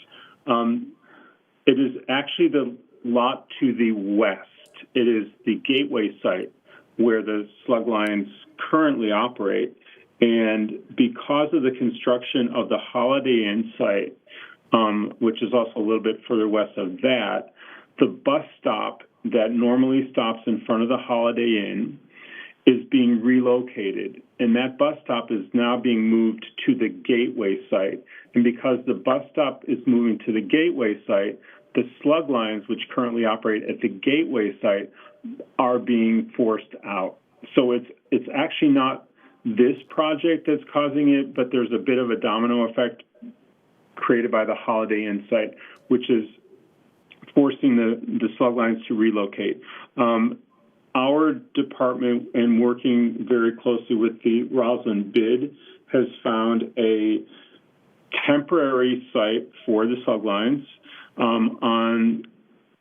it is actually the lot to the west. It is the gateway site where the slug lines currently operate. And because of the construction of the Holiday Inn site, which is also a little bit further west of that, the bus stop that normally stops in front of the Holiday Inn is being relocated. And that bus stop is now being moved to the gateway site. And because the bus stop is moving to the gateway site, the slug lines, which currently operate at the gateway site, are being forced out. So it's actually not this project that's causing it, but there's a bit of a domino effect created by the Holiday Inn site, which is forcing the slug lines to relocate. Our department, and working very closely with the Roslyn bid, has found a temporary site for the slug lines on,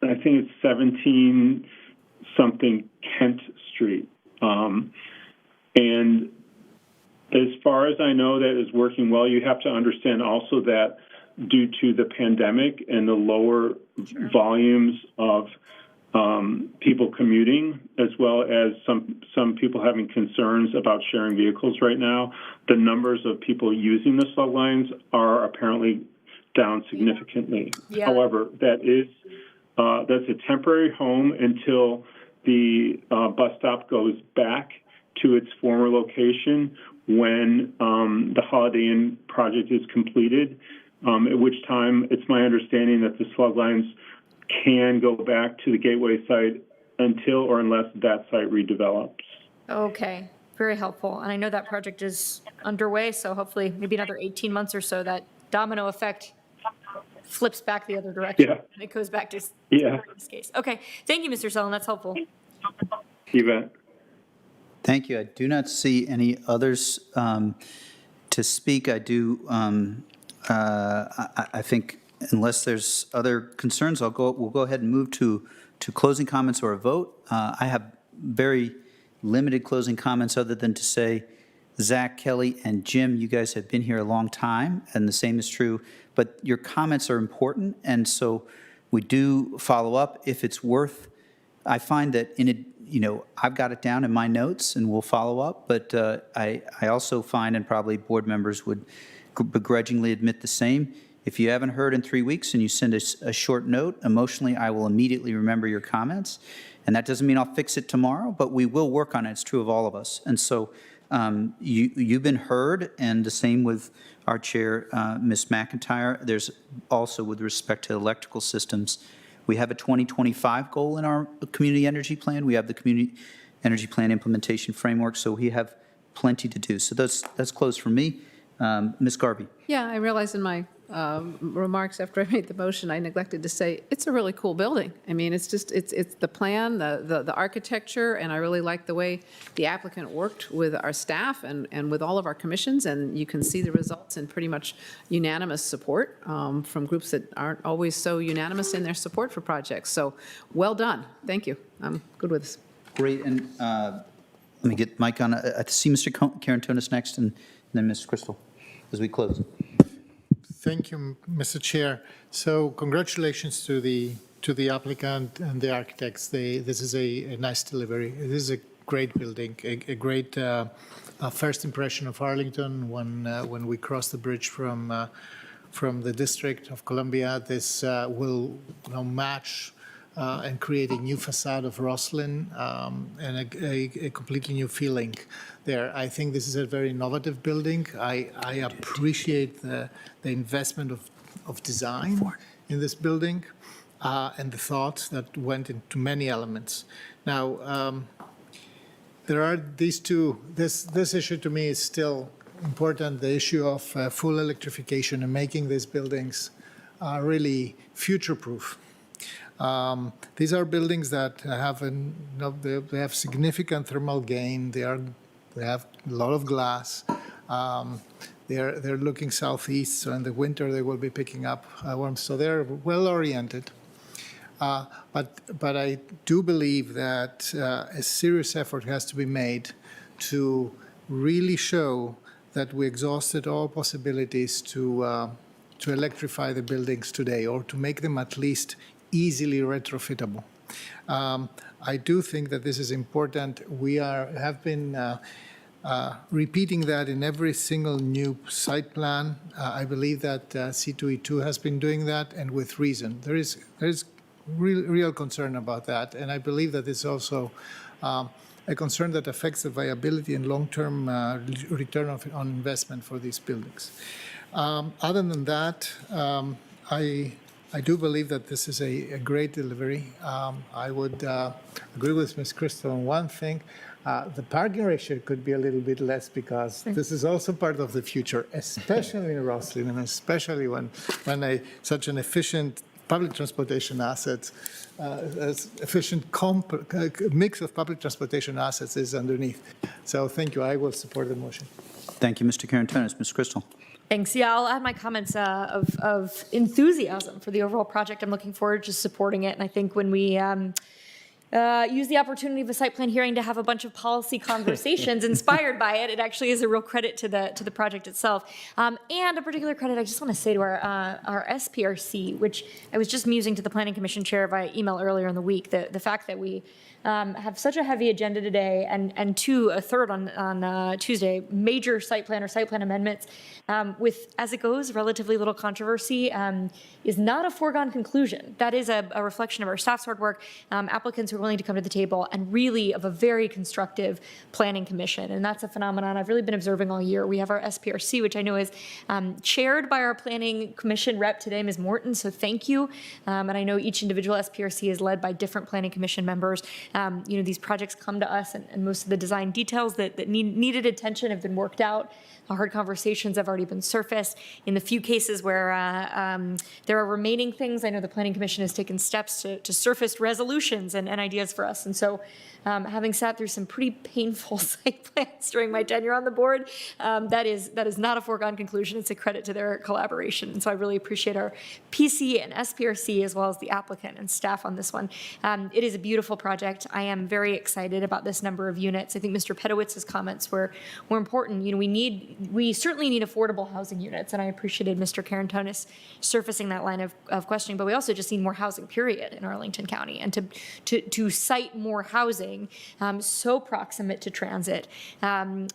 I think it's 17-something Kent Street. And as far as I know, that is working well. You have to understand also that due to the pandemic and the lower volumes of people commuting, as well as some people having concerns about sharing vehicles right now, the numbers of people using the slug lines are apparently down significantly. Yeah. However, that's a temporary home until the bus stop goes back to its former location when the Holiday Inn project is completed, at which time it's my understanding that the slug lines can go back to the gateway site until or unless that site redevelops. Okay, very helpful. And I know that project is underway, so hopefully maybe another 18 months or so, that domino effect flips back the other direction. Yeah. And it goes back to Yeah. this case. Okay, thank you, Mr. Sullivan, that's helpful. You bet. Thank you. I do not see any others to speak. I do, I think unless there's other concerns, we'll go ahead and move to closing comments or a vote. I have very limited closing comments other than to say, Zach, Kelly, and Jim, you guys have been here a long time, and the same is true, but your comments are important, and so we do follow up if it's worth. I find that I've got it down in my notes, and we'll follow up, but I also find, and probably board members would begrudgingly admit the same, if you haven't heard in 3 weeks and you send us a short note, emotionally, I will immediately remember your comments. And that doesn't mean I'll fix it tomorrow, but we will work on it. It's true of all of us. And so you've been heard, and the same with our chair, Ms. McIntyre. There's also, with respect to electrical systems, we have a 2025 goal in our community energy plan. We have the community energy plan implementation framework, so we have plenty to do. So that's closed for me. Ms. Garvey. Yeah, I realized in my remarks after I made the motion, I neglected to say, it's a really cool building. I mean, it's just, it's the plan, the architecture, and I really like the way the applicant worked with our staff and with all of our commissions, and you can see the results in pretty much unanimous support from groups that aren't always so unanimous in their support for projects. So well done. Thank you. I'm good with this. Great, and let me get Mike on. I see Mr. Karantonis next, and then Ms. Crystal, as we close. Thank you, Mr. Chair. So congratulations to the applicant and the architects. This is a nice delivery. This is a great building, a great first impression of Arlington when we cross the bridge from the District of Columbia. This will match and create a new facade of Roslyn and a completely new feeling there. I think this is a very innovative building. I appreciate the investment of design in this building and the thoughts that went into many elements. Now, there are these two. This issue to me is still important, the issue of full electrification and making these buildings really future-proof. These are buildings that have they have significant thermal gain. They have a lot of glass. They're looking southeast, so in the winter they will be picking up warmth. So they're well oriented. But I do believe that a serious effort has to be made to really show that we exhausted all possibilities to electrify the buildings today, or to make them at least easily retrofittable. I do think that this is important. We have been repeating that in every single new site plan. I believe that C2E2 has been doing that, and with reason. There is real concern about that, and I believe that it's also a concern that affects the viability and long-term return on investment for these buildings. Other than that, I do believe that this is a great delivery. I would agree with Ms. Crystal on one thing. The parking ratio could be a little bit less, because this is also part of the future, especially in Roslyn, and especially when such an efficient public transportation assets, efficient mix of public transportation assets is underneath. So thank you. I will support the motion. Thank you, Mr. Karantonis. Ms. Crystal. Thanks. Yeah, I'll add my comments of enthusiasm for the overall project. I'm looking forward to supporting it. And I think when we use the opportunity of a site plan hearing to have a bunch of policy conversations inspired by it, it actually is a real credit to the project itself. And a particular credit I just want to say to our SPRC, which I was just musing to the Planning Commission chair via email earlier in the week, the fact that we have such a heavy agenda today, and a third on Tuesday, major site plan amendments, with, as it goes, relatively little controversy, is not a foregone conclusion. That is a reflection of our staff's hard work, applicants who are willing to come to the table, and really of a very constructive planning commission. And that's a phenomenon I've really been observing all year. We have our SPRC, which I know is chaired by our planning commission rep today, Ms. Morton, so thank you. And I know each individual SPRC is led by different planning commission members. These projects come to us, and most of the design details that needed attention have been worked out. Hard conversations have already been surfaced. In the few cases where there are remaining things, I know the Planning Commission has taken steps to surface resolutions and ideas for us. And so having sat through some pretty painful site plans during my tenure on the board, that is not a foregone conclusion. It's a credit to their collaboration. And so I really appreciate our PC and SPRC, as well as the applicant and staff on this one. It is a beautiful project. I am very excited about this number of units. I think Mr. Pedowitz's comments were important. We certainly need affordable housing units, and I appreciated Mr. Karantonis surfacing that line of questioning, but we also just need more housing, period, in Arlington County, and to site more housing so proximate to transit, and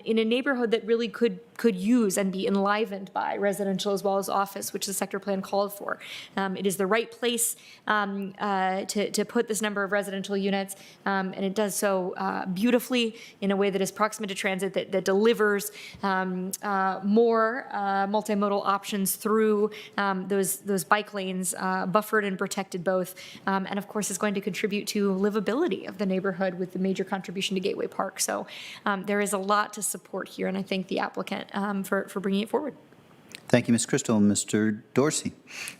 in a neighborhood that really could use and be enlivened by residential as well as office, which the sector plan called for. It is the right place to put this number of residential units, and it does so beautifully in a way that is proximate to transit, that delivers more multimodal options through those bike lanes, buffered and protected both, and of course is going to contribute to livability of the neighborhood with the major contribution to Gateway Park. So there is a lot to support here, and I thank the applicant for bringing it forward. Thank you, Ms. Crystal. Mr. Dorsey.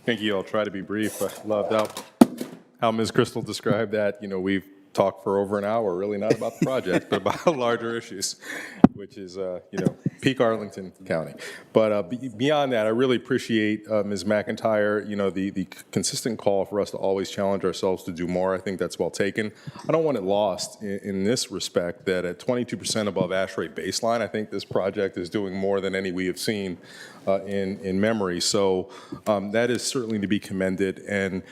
Thank you. I'll try to be brief. I loved how Ms. Crystal described that. We've talked for over an hour, really not about the project, but about larger issues, which is, peak Arlington County. But beyond that, I really appreciate Ms. McIntyre, the consistent call for us to always challenge ourselves to do more. I think that's well taken. I don't want it lost in this respect that at 22% above ash rate baseline, I think this project is doing more than any we have seen in memory. So that is certainly to be commended. And,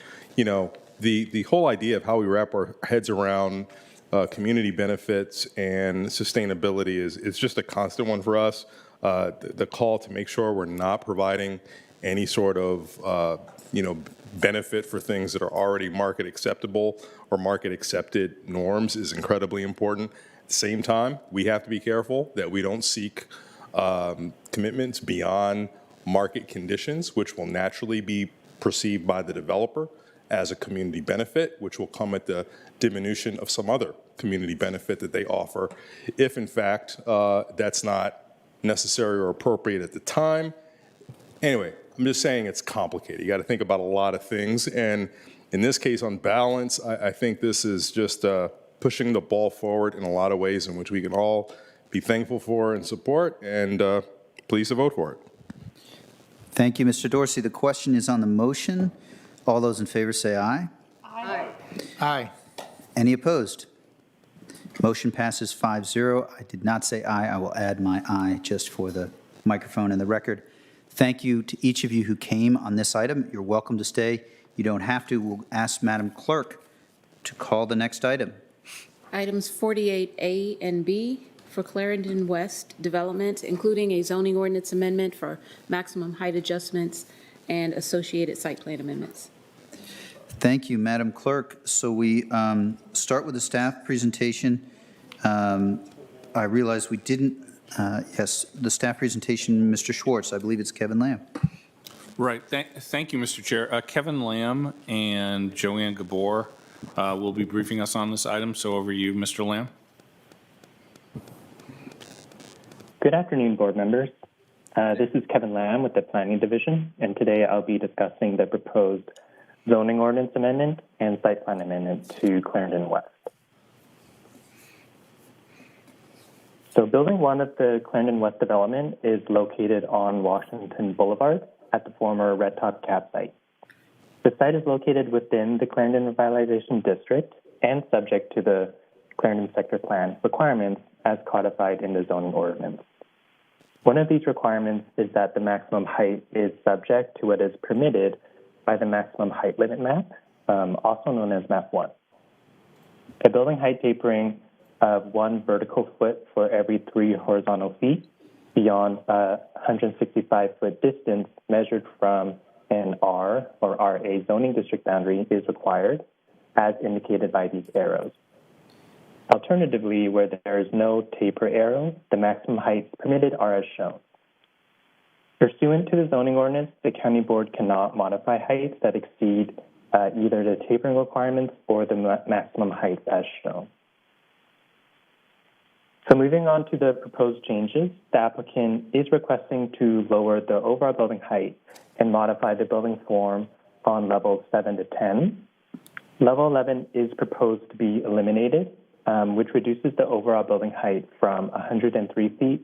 the whole idea of how we wrap our heads around community benefits and sustainability is just a constant one for us. The call to make sure we're not providing any sort of benefit for things that are already market acceptable or market accepted norms is incredibly important. At the same time, we have to be careful that we don't seek commitments beyond market conditions, which will naturally be perceived by the developer as a community benefit, which will come at the diminution of some other community benefit that they offer, if in fact that's not necessary or appropriate at the time. Anyway, I'm just saying it's complicated. You got to think about a lot of things. And in this case, on balance, I think this is just pushing the ball forward in a lot of ways in which we can all be thankful for and support, and please to vote for it. Thank you, Mr. Dorsey. The question is on the motion. All those in favor say aye. Aye. Aye. Any opposed? Motion passes 5-0. I did not say aye. I will add my aye just for the microphone and the record. Thank you to each of you who came on this item. You're welcome to stay. You don't have to. We'll ask Madam Clerk to call the next item. Items 48A and B for Clarendon West development, including a zoning ordinance amendment for maximum height adjustments and associated site plan amendments. Thank you, Madam Clerk. So we start with the staff presentation. I realize we didn't, yes, the staff presentation, Mr. Schwartz, I believe it's Kevin Lamb. Right. Thank you, Mr. Chair. Kevin Lamb and Joanne Gabor will be briefing us on this item. So over to you, Mr. Lamb. Good afternoon, board members. This is Kevin Lamb with the Planning Division, and today I'll be discussing the proposed zoning ordinance amendment and site plan amendment to Clarendon West. So Building 1 of the Clarendon West development is located on Washington Boulevard at the former Red Top campsite. The site is located within the Clarendon Revitalization District and subject to the Clarendon Sector Plan requirements as codified in the zoning ordinance. One of these requirements is that the maximum height is subject to what is permitted by the maximum height limit map, also known as map 1. A building height tapering of 1 vertical foot for every 3 horizontal feet beyond a 165-foot distance measured from an R or RA zoning district boundary is required, as indicated by these arrows. Alternatively, where there is no taper arrow, the maximum heights permitted are as shown. Pursuant to the zoning ordinance, the county board cannot modify heights that exceed either the tapering requirements or the maximum heights as shown. So moving on to the proposed changes, the applicant is requesting to lower the overall building height and modify the building form on levels 7 to 10. Level 11 is proposed to be eliminated, which reduces the overall building height from 103 feet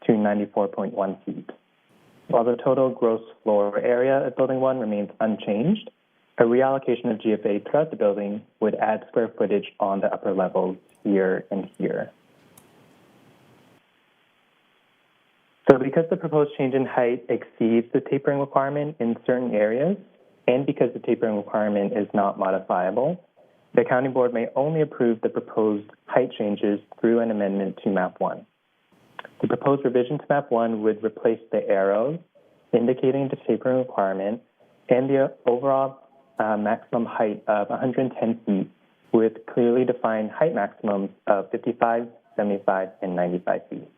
to 94.1 feet. While the total gross floor area of Building 1 remains unchanged, a reallocation of GFA throughout the building would add square footage on the upper levels here and here. So because the proposed change in height exceeds the tapering requirement in certain areas, and because the tapering requirement is not modifiable, the county board may only approve the proposed height changes through an amendment to map 1. The proposed revision to map 1 would replace the arrows indicating the tapering requirement and the overall maximum height of 110 feet with clearly defined height maximums of 55, 75, and 95 feet.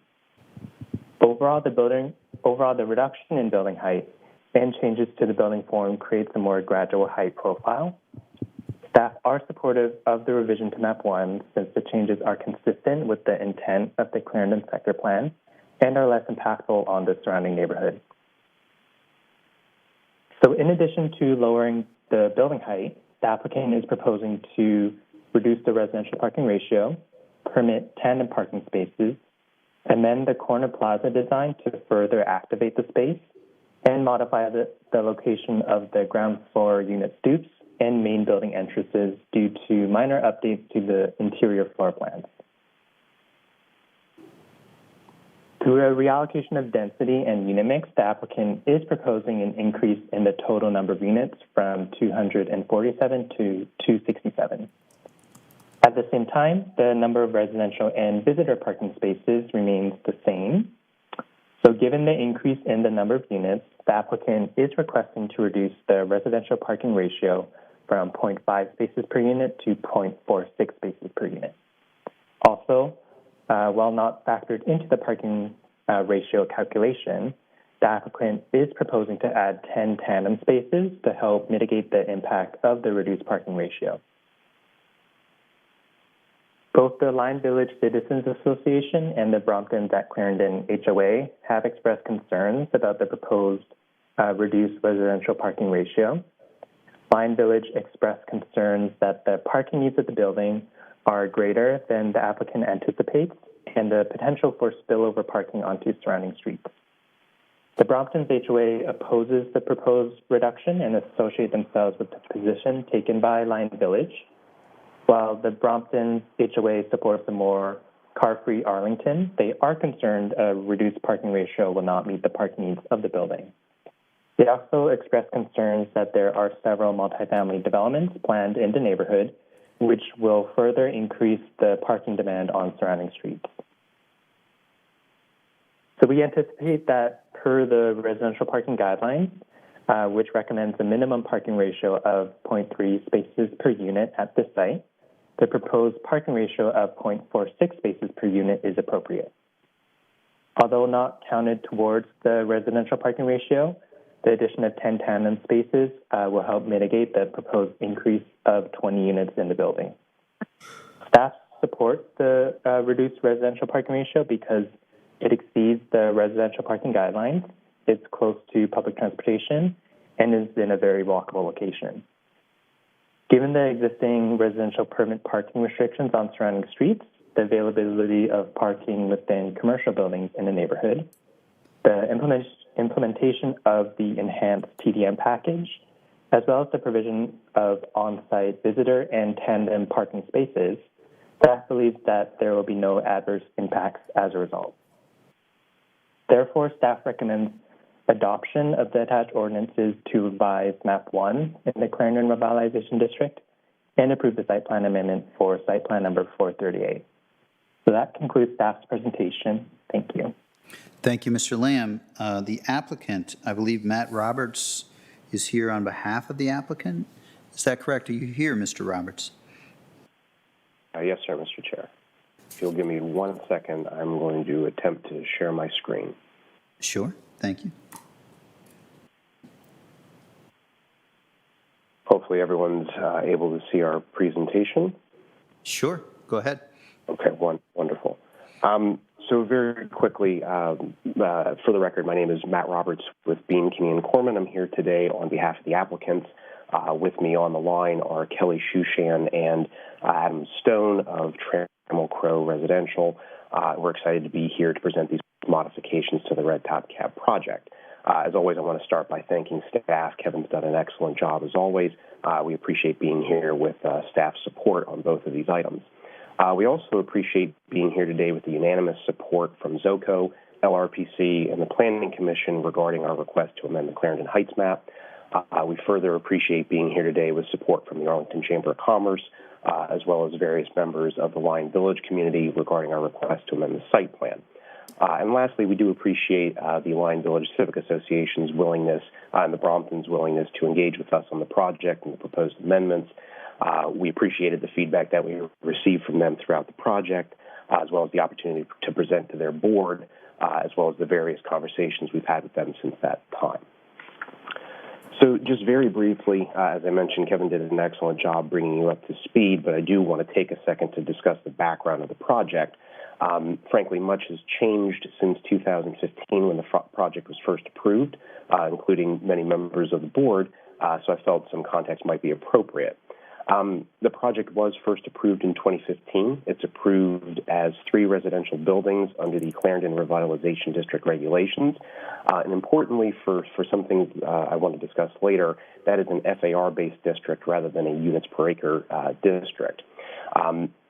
Overall, the reduction in building height and changes to the building form creates a more gradual height profile. Staff are supportive of the revision to map 1 since the changes are consistent with the intent of the Clarendon Sector Plan and are less impactful on the surrounding neighborhood. So in addition to lowering the building height, the applicant is proposing to reduce the residential parking ratio, permit tandem parking spaces, amend the corner plaza design to further activate the space, and modify the location of the ground floor unit stoops and main building entrances due to minor updates to the interior floor plans. Through a reallocation of density and unit mix, the applicant is proposing an increase in the total number of units from 247 to 267. At the same time, the number of residential and visitor parking spaces remains the same. So given the increase in the number of units, the applicant is requesting to reduce the residential parking ratio from 0.5 spaces per unit to 0.46 spaces per unit. Also, while not factored into the parking ratio calculation, the applicant is proposing to add 10 tandem spaces to help mitigate the impact of the reduced parking ratio. Both the Lyon Village Citizens Association and the Bromptons at Clarendon HOA have expressed concerns about the proposed reduced residential parking ratio. Lyon Village expressed concerns that the parking needs of the building are greater than the applicant anticipates and the potential for spillover parking onto surrounding streets. The Bromptons HOA opposes the proposed reduction and associate themselves with the position taken by Lyon Village, while the Bromptons HOA supports a more car-free Arlington. They are concerned a reduced parking ratio will not meet the parking needs of the building. They also expressed concerns that there are several multifamily developments planned in the neighborhood, which will further increase the parking demand on surrounding streets. So we anticipate that per the residential parking guidelines, which recommends a minimum parking ratio of 0.3 spaces per unit at this site, the proposed parking ratio of 0.46 spaces per unit is appropriate. Although not counted towards the residential parking ratio, the addition of 10 tandem spaces will help mitigate the proposed increase of 20 units in the building. Staff support the reduced residential parking ratio because it exceeds the residential parking guidelines, it's close to public transportation, and is in a very walkable location. Given the existing residential permit parking restrictions on surrounding streets, the availability of parking within commercial buildings in the neighborhood, the implementation of the enhanced TDM package, as well as the provision of on-site visitor and tandem parking spaces, staff believes that there will be no adverse impacts as a result. Therefore, staff recommends adoption of the attached ordinances to revise MAP 1 in the Clarendon Revitalization District and approve the site plan amendment for site plan number 438. So that concludes staff's presentation. Thank you. Thank you, Mr. Lamb. The applicant, I believe Matt Roberts, is here on behalf of the applicant. Is that correct? Are you here, Mr. Roberts? Yes, sir, Mr. Chair. If you'll give me 1 second, I'm going to attempt to share my screen. Sure. Thank you. Hopefully everyone's able to see our presentation. Sure. Go ahead. Okay, wonderful. So very quickly, for the record, my name is Matt Roberts with Bean, Kinney & Corman. I'm here today on behalf of the applicants. With me on the line are Kelly Shushan and Adam Stone of Trammell Crow Residential. We're excited to be here to present these modifications to the Red Top Cab project. As always, I want to start by thanking staff. Kevin's done an excellent job as always. We appreciate being here with staff support on both of these items. We also appreciate being here today with the unanimous support from ZOCO, LRPC, and the Planning Commission regarding our request to amend the Clarendon Heights map. We further appreciate being here today with support from the Arlington Chamber of Commerce, as well as various members of the Lyon Village community regarding our request to amend the site plan. And lastly, we do appreciate the Lyon Village Civic Association's willingness and the Bromptons' willingness to engage with us on the project and the proposed amendments. We appreciated the feedback that we received from them throughout the project, as well as the opportunity to present to their board, as well as the various conversations we've had with them since that time. So just very briefly, as I mentioned, Kevin did an excellent job bringing you up to speed, but I do want to take a second to discuss the background of the project. Frankly, much has changed since 2015 when the project was first approved, including many members of the board, so I felt some context might be appropriate. The project was first approved in 2015. It's approved as 3 residential buildings under the Clarendon Revitalization District regulations. And importantly, for some things I want to discuss later, that is an FAR-based district rather than a units per acre district.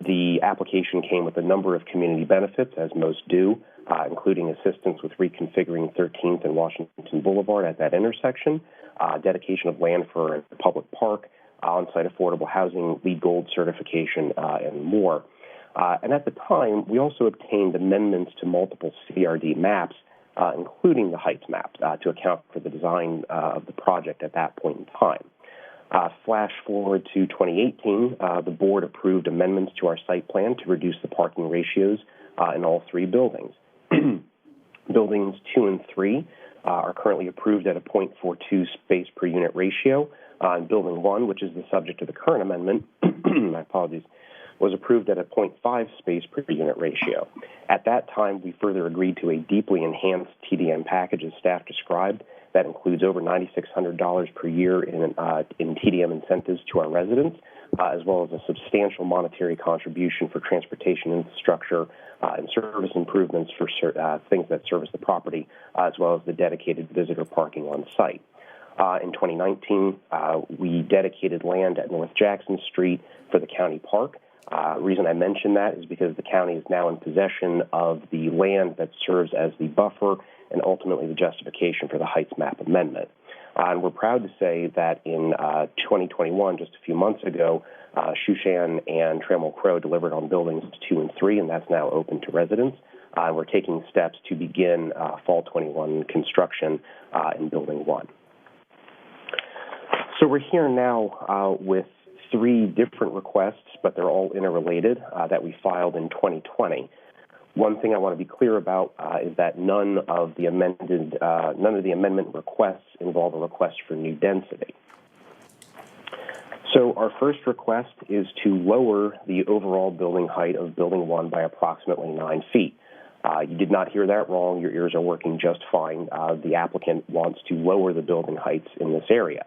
The application came with a number of community benefits, as most do, including assistance with reconfiguring 13th and Washington Boulevard at that intersection, dedication of land for a public park, on-site affordable housing, LEED Gold certification, and more. And at the time, we also obtained amendments to multiple CRD maps, including the Heights map, to account for the design of the project at that point in time. Flash forward to 2018, the board approved amendments to our site plan to reduce the parking ratios in all 3 buildings. Buildings 2 and 3 are currently approved at a 0.42 space per unit ratio. And Building 1, which is the subject of the current amendment, my apologies, was approved at a 0.5 space per unit ratio. At that time, we further agreed to a deeply enhanced TDM package as staff described that includes over $9,600 per year in TDM incentives to our residents, as well as a substantial monetary contribution for transportation infrastructure and service improvements for things that service the property, as well as the dedicated visitor parking on site. In 2019, we dedicated land at North Jackson Street for the county park. The reason I mention that is because the county is now in possession of the land that serves as the buffer and ultimately the justification for the Heights map amendment. And we're proud to say that in 2021, just a few months ago, Shushan and Trammell Crow delivered on buildings 2 and 3, and that's now open to residents. We're taking steps to begin fall 21 construction in Building 1. So we're here now with 3 different requests, but they're all interrelated, that we filed in 2020. One thing I want to be clear about is that none of the amendment requests involve a request for new density. So our first request is to lower the overall building height of Building 1 by approximately 9 feet. You did not hear that wrong. Your ears are working just fine. The applicant wants to lower the building heights in this area.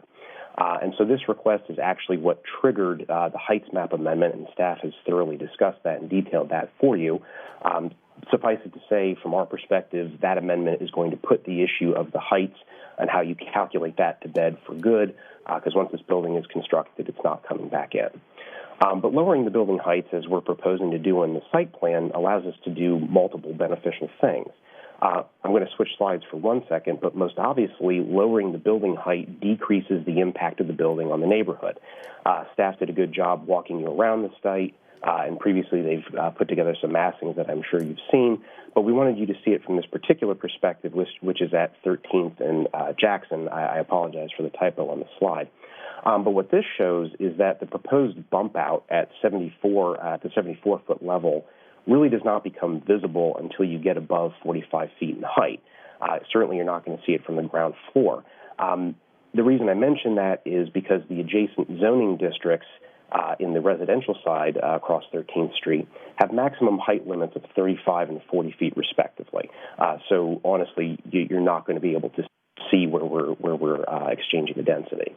And so this request is actually what triggered the Heights map amendment, and staff has thoroughly discussed that and detailed that for you. Suffice it to say, from our perspective, that amendment is going to put the issue of the heights and how you calculate that to bed for good, because once this building is constructed, it's not coming back in. But lowering the building heights, as we're proposing to do in the site plan, allows us to do multiple beneficial things. I'm going to switch slides for 1 second, but most obviously, lowering the building height decreases the impact of the building on the neighborhood. Staff did a good job walking you around the site, and previously they've put together some massings that I'm sure you've seen, but we wanted you to see it from this particular perspective, which is at 13th and Jackson. I apologize for the typo on the slide. But what this shows is that the proposed bump out at the 74-foot level really does not become visible until you get above 45 feet in height. Certainly you're not going to see it from the ground floor. The reason I mention that is because the adjacent zoning districts in the residential side across 13th Street have maximum height limits of 35 and 40 feet respectively. So honestly, you're not going to be able to see where we're exchanging the density.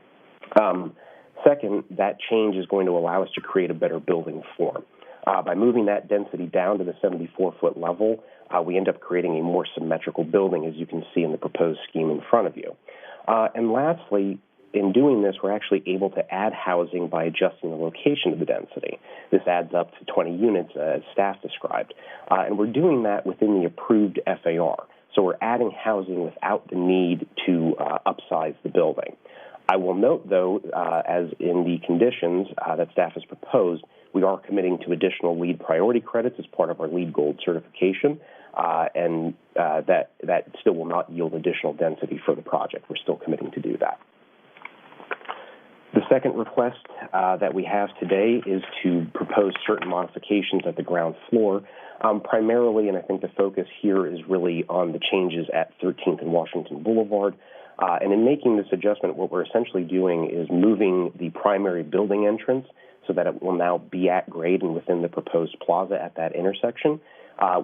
Second, that change is going to allow us to create a better building form. By moving that density down to the 74-foot level, we end up creating a more symmetrical building, as you can see in the proposed scheme in front of you. And lastly, in doing this, we're actually able to add housing by adjusting the location of the density. This adds up to 20 units, as staff described. And we're doing that within the approved FAR. So we're adding housing without the need to upsize the building. I will note, though, as in the conditions that staff has proposed, we are committing to additional LEED priority credits as part of our LEED Gold certification, and that still will not yield additional density for the project. We're still committing to do that. The second request that we have today is to propose certain modifications at the ground floor, primarily, and I think the focus here is really on the changes at 13th and Washington Boulevard. And in making this adjustment, what we're essentially doing is moving the primary building entrance so that it will now be at grade and within the proposed plaza at that intersection.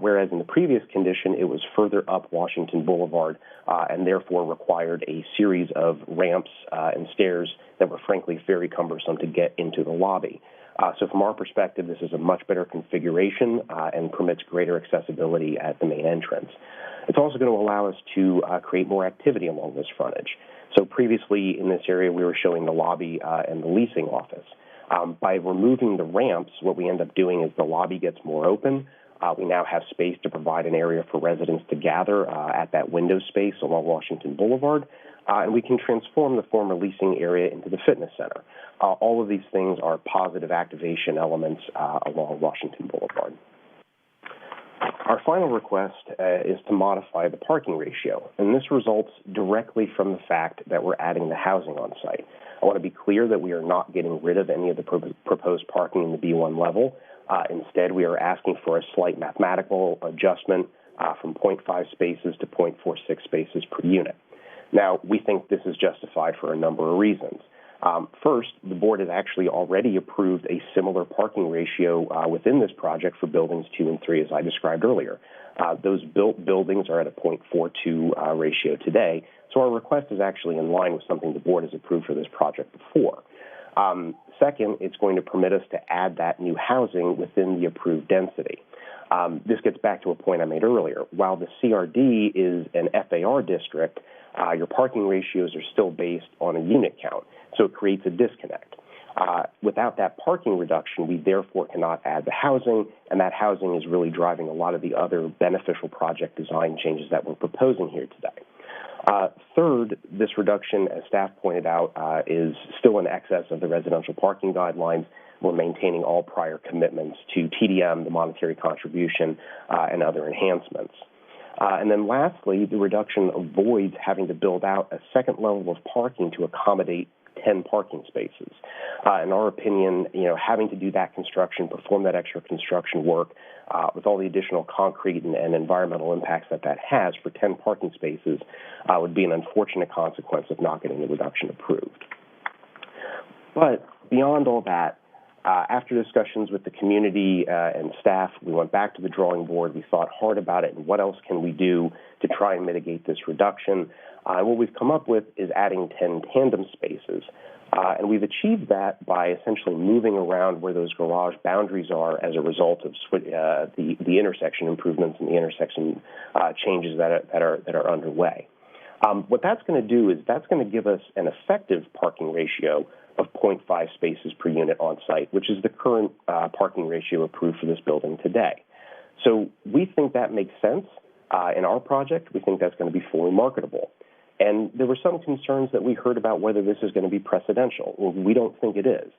Whereas in the previous condition, it was further up Washington Boulevard and therefore required a series of ramps and stairs that were frankly very cumbersome to get into the lobby. So from our perspective, this is a much better configuration and permits greater accessibility at the main entrance. It's also going to allow us to create more activity along this frontage. So previously in this area, we were showing the lobby and the leasing office. By removing the ramps, what we end up doing is the lobby gets more open. We now have space to provide an area for residents to gather at that window space along Washington Boulevard, and we can transform the former leasing area into the fitness center. All of these things are positive activation elements along Washington Boulevard. Our final request is to modify the parking ratio, and this results directly from the fact that we're adding the housing on site. I want to be clear that we are not getting rid of any of the proposed parking in the B1 level. Instead, we are asking for a slight mathematical adjustment from 0.5 spaces to 0.46 spaces per unit. Now, we think this is justified for a number of reasons. First, the board has actually already approved a similar parking ratio within this project for buildings 2 and 3, as I described earlier. Those built buildings are at a 0.42 ratio today, so our request is actually in line with something the board has approved for this project before. Second, it's going to permit us to add that new housing within the approved density. This gets back to a point I made earlier. While the CRD is an FAR district, your parking ratios are still based on a unit count, so it creates a disconnect. Without that parking reduction, we therefore cannot add the housing, and that housing is really driving a lot of the other beneficial project design changes that we're proposing here today. Third, this reduction, as staff pointed out, is still in excess of the residential parking guidelines. We're maintaining all prior commitments to TDM, the monetary contribution, and other enhancements. And then lastly, the reduction avoids having to build out a second level of parking to accommodate 10 parking spaces. In our opinion, having to do that construction, perform that extra construction work with all the additional concrete and environmental impacts that has for 10 parking spaces would be an unfortunate consequence of not getting the reduction approved. But beyond all that, after discussions with the community and staff, we went back to the drawing board. We thought hard about it and what else can we do to try and mitigate this reduction. What we've come up with is adding 10 tandem spaces. And we've achieved that by essentially moving around where those garage boundaries are as a result of the intersection improvements and the intersection changes that are underway. What that's going to do is that's going to give us an effective parking ratio of 0.5 spaces per unit on site, which is the current parking ratio approved for this building today. So we think that makes sense in our project. We think that's going to be fully marketable. And there were some concerns that we heard about whether this is going to be precedential. Well, we don't think it is.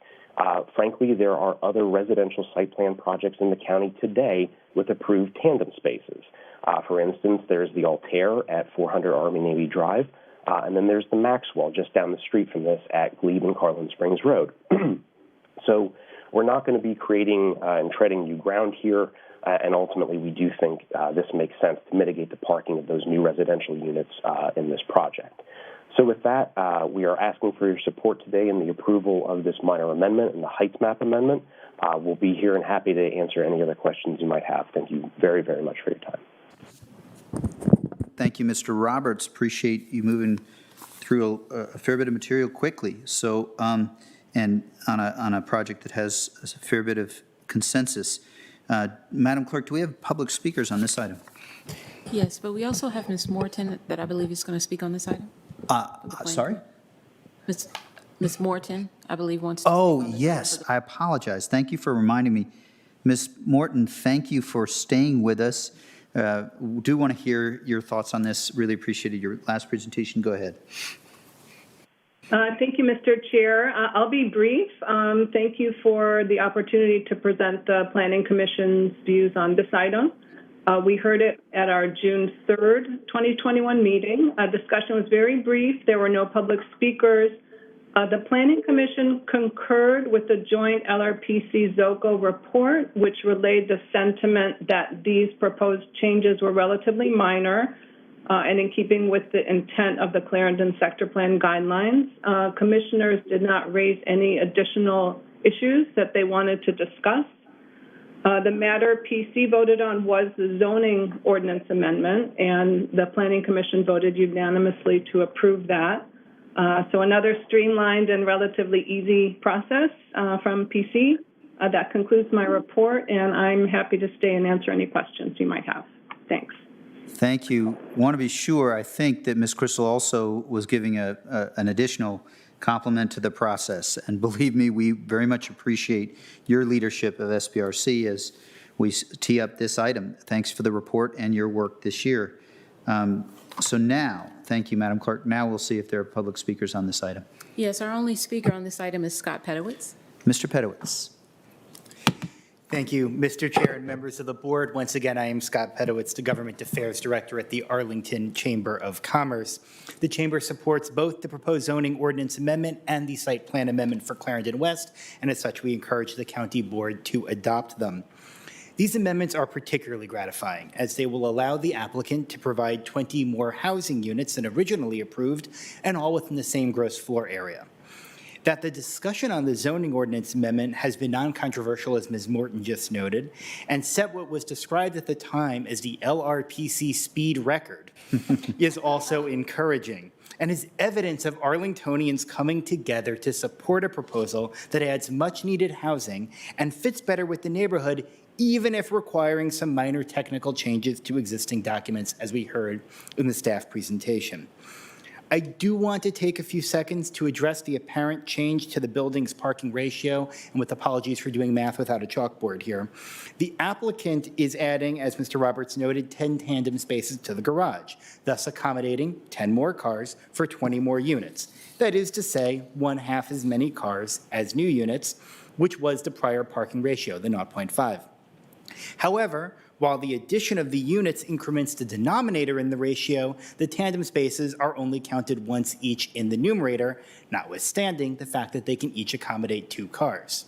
Frankly, there are other residential site plan projects in the county today with approved tandem spaces. For instance, there's the Altair at 400 Army Navy Drive, and then there's the Maxwell just down the street from this at Glebe and Carlin Springs Road. So we're not going to be creating and treading new ground here. And ultimately, we do think this makes sense to mitigate the parking of those new residential units in this project. So with that, we are asking for your support today in the approval of this minor amendment and the Heights Map amendment. We'll be here and happy to answer any other questions you might have. Thank you very, very much for your time. Thank you, Mr. Roberts. Appreciate you moving through a fair bit of material quickly. So, and on a project that has a fair bit of consensus. Madam Clerk, do we have public speakers on this item? Yes, but we also have Ms. Morton that I believe is going to speak on this item. Sorry? Ms. Morton, I believe, wants to Oh, speak on this yes, item. I apologize. Thank you for reminding me. Ms. Morton, thank you for staying with us. We do want to hear your thoughts on this. Really appreciated your last presentation. Go ahead. Thank you, Mr. Chair. I'll be brief. Thank you for the opportunity to present the Planning Commission's views on this item. We heard it at our June 3rd, 2021 meeting. Discussion was very brief. There were no public speakers. The Planning Commission concurred with the joint LRPC-ZOCO report, which relayed the sentiment that these proposed changes were relatively minor and in keeping with the intent of the Clarendon Sector Plan guidelines. Commissioners did not raise any additional issues that they wanted to discuss. The matter PC voted on was the zoning ordinance amendment, and the Planning Commission voted unanimously to approve that. So another streamlined and relatively easy process from PC. That concludes my report, and I'm happy to stay and answer any questions you might have. Thanks. Thank you. Want to be sure, I think that Ms. Crystal also was giving an additional compliment to the process. And believe me, we very much appreciate your leadership of SPRC as we tee up this item. Thanks for the report and your work this year. So now, thank you, Madam Clerk. Now we'll see if there are public speakers on this item. Yes, our only speaker on this item is Scott Pedowitz. Mr. Pedowitz. Thank you, Mr. Chair and members of the board. Once again, I am Scott Pedowitz, the Government Affairs Director at the Arlington Chamber of Commerce. The Chamber supports both the proposed zoning ordinance amendment and the site plan amendment for Clarendon West, and as such, we encourage the county board to adopt them. These amendments are particularly gratifying, as they will allow the applicant to provide 20 more housing units than originally approved, and all within the same gross floor area. That the discussion on the zoning ordinance amendment has been non-controversial, as Ms. Morton just noted, and set what was described at the time as the LRPC speed record is also encouraging, and is evidence of Arlingtonians coming together to support a proposal that adds much-needed housing and fits better with the neighborhood, even if requiring some minor technical changes to existing documents, as we heard in the staff presentation. I do want to take a few seconds to address the apparent change to the building's parking ratio, and with apologies for doing math without a chalkboard here. The applicant is adding, as Mr. Roberts noted, 10 tandem spaces to the garage, thus accommodating 10 more cars for 20 more units. That is to say, 1/2 as many cars as new units, which was the prior parking ratio, the 0.5. However, while the addition of the units increments the denominator in the ratio, the tandem spaces are only counted once each in the numerator, notwithstanding the fact that they can each accommodate 2 cars.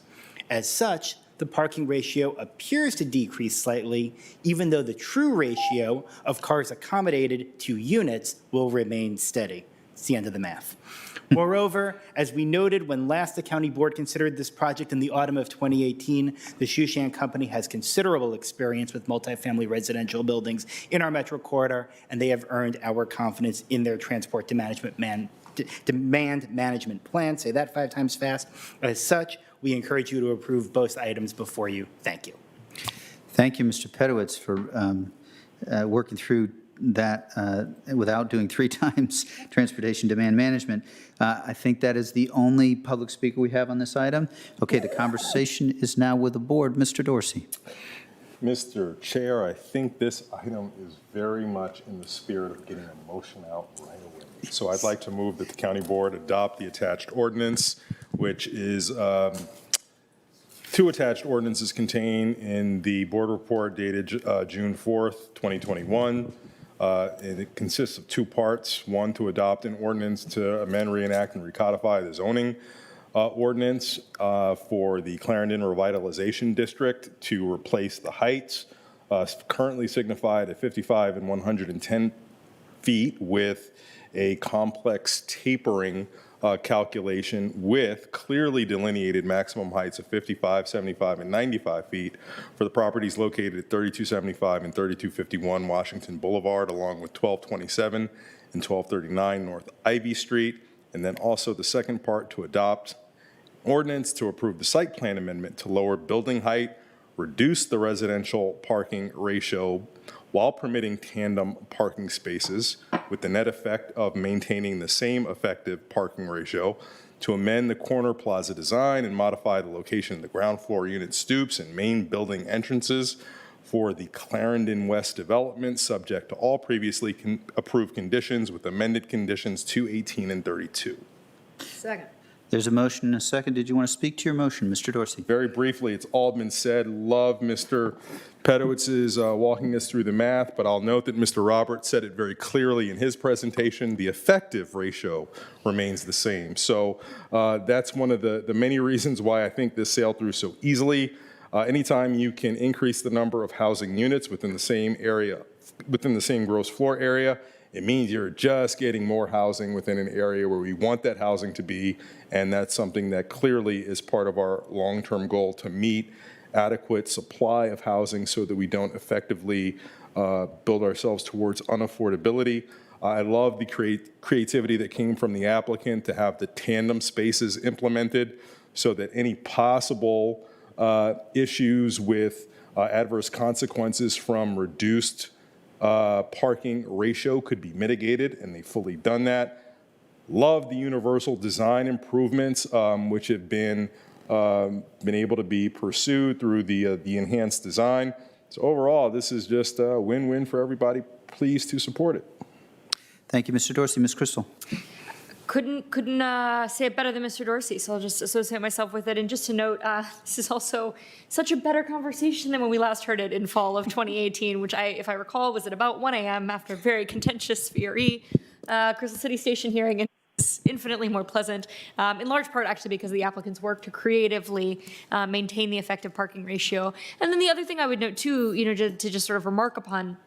As such, the parking ratio appears to decrease slightly, even though the true ratio of cars accommodated to units will remain steady. It's the end of the math. Moreover, as we noted when last the county board considered this project in the autumn of 2018, the Shushan Company has considerable experience with multifamily residential buildings in our metro corridor, and they have earned our confidence in their transport demand management plan. Say that 5 times fast. As such, we encourage you to approve both items before you. Thank you. Thank you, Mr. Pedowitz, for working through that without doing 3 times transportation demand management. I think that is the only public speaker we have on this item. Okay, the conversation is now with the board. Mr. Dorsey. Mr. Chair, I think this item is very much in the spirit of getting a motion out right away. So I'd like to move that the county board adopt the attached ordinance, which is 2 attached ordinances contained in the board report dated June 4th, 2021. And it consists of 2 parts. 1, to adopt an ordinance to amend, reenact, and recodify the zoning ordinance for the Clarendon Revitalization District to replace the heights currently signified at 55 and 110 feet with a complex tapering calculation with clearly delineated maximum heights of 55, 75, and 95 feet for the properties located at 3275 and 3251 Washington Boulevard, along with 1227 and 1239 North Ivy Street. And then also the second part, to adopt ordinance to approve the site plan amendment to lower building height, reduce the residential parking ratio while permitting tandem parking spaces, with the net effect of maintaining the same effective parking ratio, to amend the corner plaza design and modify the location of the ground floor unit stoops and main building entrances for the Clarendon West development, subject to all previously approved conditions, with amended conditions 2, 18, and 32. Second. There's a motion and a second. Did you want to speak to your motion, Mr. Dorsey? Very briefly, it's all been said. Love Mr. Pedowitz's walking us through the math, but I'll note that Mr. Roberts said it very clearly in his presentation. The effective ratio remains the same. So that's one of the many reasons why I think this sailed through so easily. Anytime you can increase the number of housing units within the same area, within the same gross floor area, It means you're just getting more housing within an area where we want that housing to be, and that's something that clearly is part of our long-term goal to meet adequate supply of housing so that we don't effectively build ourselves towards unaffordability. I love the creativity that came from the applicant to have the tandem spaces implemented so that any possible issues with adverse consequences from reduced parking ratio could be mitigated, and they've fully done that. Love the universal design improvements, which have been able to be pursued through the enhanced design. So overall, this is just a win-win for everybody. Pleased to support it. Thank you, Mr. Dorsey. Ms. Crystal. Couldn't say it better than Mr. Dorsey, so I'll just associate myself with it. And just to note, this is also such a better conversation than when we last heard it in fall of 2018, which if I recall, was at about 1 a.m. after a very contentious VRE Crystal City Station hearing. And it's infinitely more pleasant, in large part actually because of the applicant's work to creatively maintain the effective parking ratio. And then the other thing I would note too, to just sort of remark upon,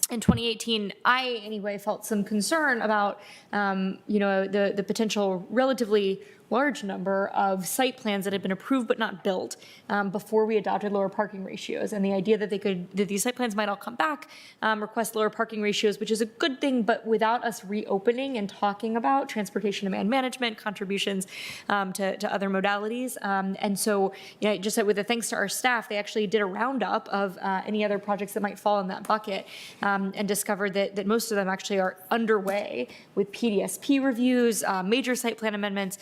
in 2018, I anyway felt some concern about, the potential relatively large number of site plans that had been approved but not built before we adopted lower parking ratios, and the idea that these site plans might all come back, request lower parking ratios, which is a good thing, but without us reopening and talking about transportation demand management, contributions to other modalities. And so, just with a thanks to our staff, they actually did a roundup of any other projects that might fall in that bucket, and discovered that most of them actually are underway with PDSP reviews, major site plan amendments,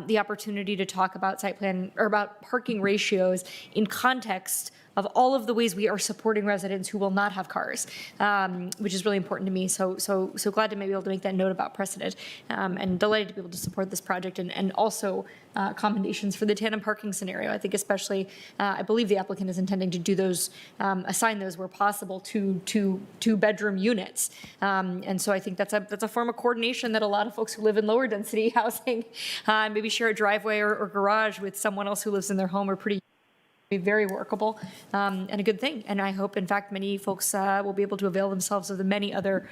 the opportunity to talk about site plan or about parking ratios in context of all of the ways we are supporting residents who will not have cars, which is really important to me. So glad to be able to make that note about precedent, and delighted to be able to support this project, and also commendations for the tandem parking scenario. I think especially, I believe the applicant is intending to do those, assign those where possible to two-bedroom units. And so I think that's a form of coordination that a lot of folks who live in lower density housing, maybe share a driveway or garage with someone else who lives in their home, are be very workable, and a good thing. And I hope, in fact, many folks will be able to avail themselves of the many other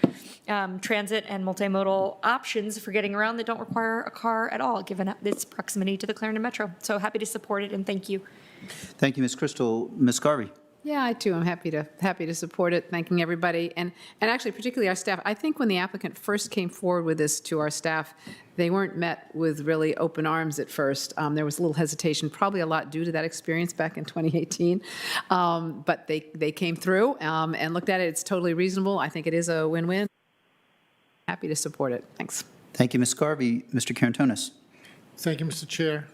transit and multimodal options for getting around that don't require a car at all, given its proximity to the Clarendon Metro. So happy to support it, and thank you. Thank you, Ms. Crystal. Ms. Garvey. Yeah, I too am happy to support it, thanking everybody, and actually particularly our staff. I think when the applicant first came forward with this to our staff, they weren't met with really open arms at first. There was a little hesitation, probably a lot due to that experience back in 2018, but they came through and looked at it. It's totally reasonable. I think it is a win-win. Happy to support it. Thanks. Thank you, Ms. Garvey. Mr. Karantonis. Thank you, Mr. Chair.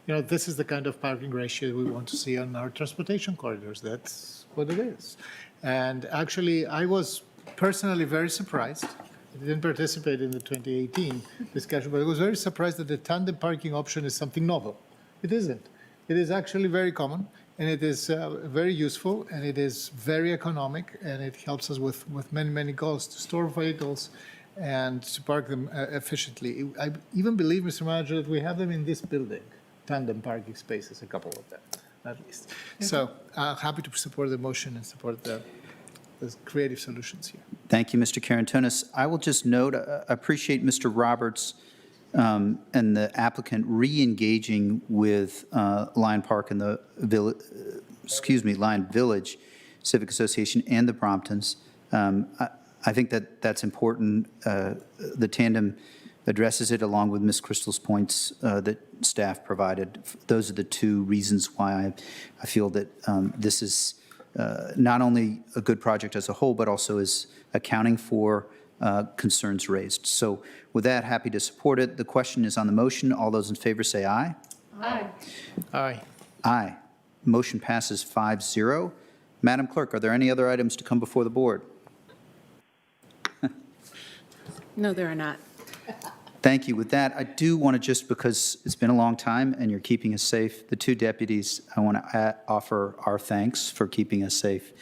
This is the kind of parking ratio we want to see on our transportation corridors. That's what it is. And actually, I was personally very surprised. I didn't participate in the 2018 discussion, but I was very surprised that the tandem parking option is something novel. It isn't. It is actually very common, and it is very useful, and it is very economic, and it helps us with many, many goals to store vehicles and to park them efficiently. I even believe, Mr. Manager, that we have them in this building. Tandem parking spaces, a couple of them, at least. So happy to support the motion and support the creative solutions here. Thank you, Mr. Karantonis. I will just note, I appreciate Mr. Roberts and the applicant re-engaging with Lion Park and the Lion Village Civic Association and the Bromptons. I think that's important. The tandem addresses it along with Ms. Crystal's points that staff provided. Those are the two reasons why I feel that this is not only a good project as a whole, but also is accounting for concerns raised. So with that, happy to support it. The question is on the motion. All those in favor say aye. Aye. Aye. Aye. Motion passes 5-0. Madam Clerk, are there any other items to come before the board? No, there are not. Thank you. With that, I do want to, just because it's been a long time and you're keeping us safe, the two deputies, I want to offer our thanks for keeping us safe.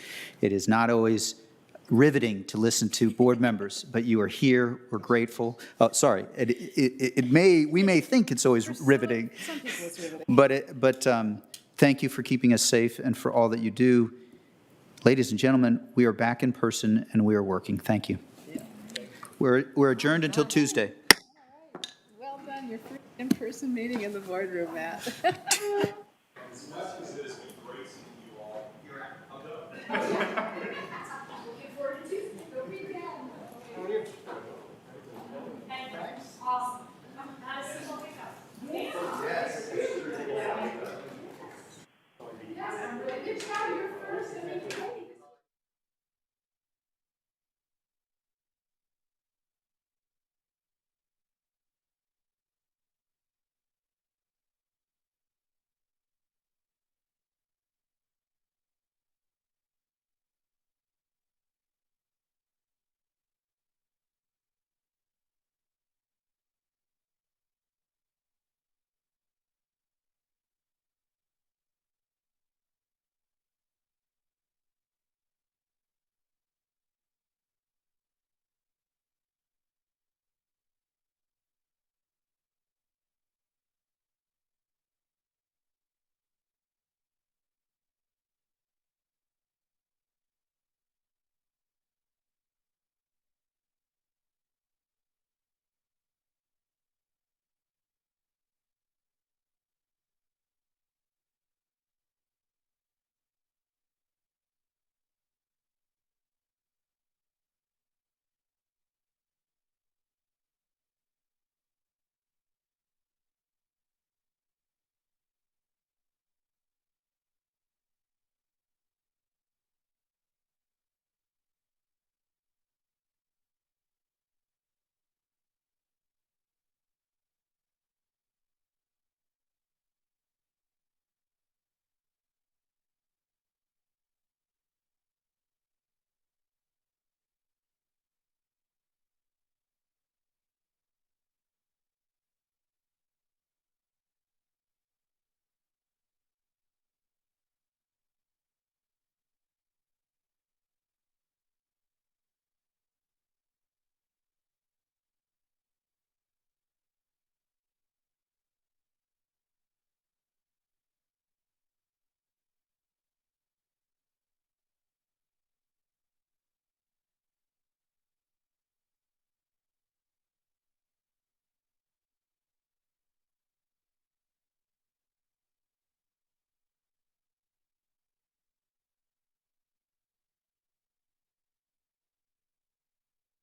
It is not always riveting to listen to board members, but you are here. We're grateful. Oh, sorry. We may think it's always riveting. Some people it's riveting. But thank you for keeping us safe and for all that you do. Ladies and gentlemen, we are back in person and we are working. Thank you. We're adjourned until Tuesday. Well done, your first in-person meeting in the boardroom, Matt. Awesome. Not a single hiccup. Yes. Yes, I'm really good job. You're first.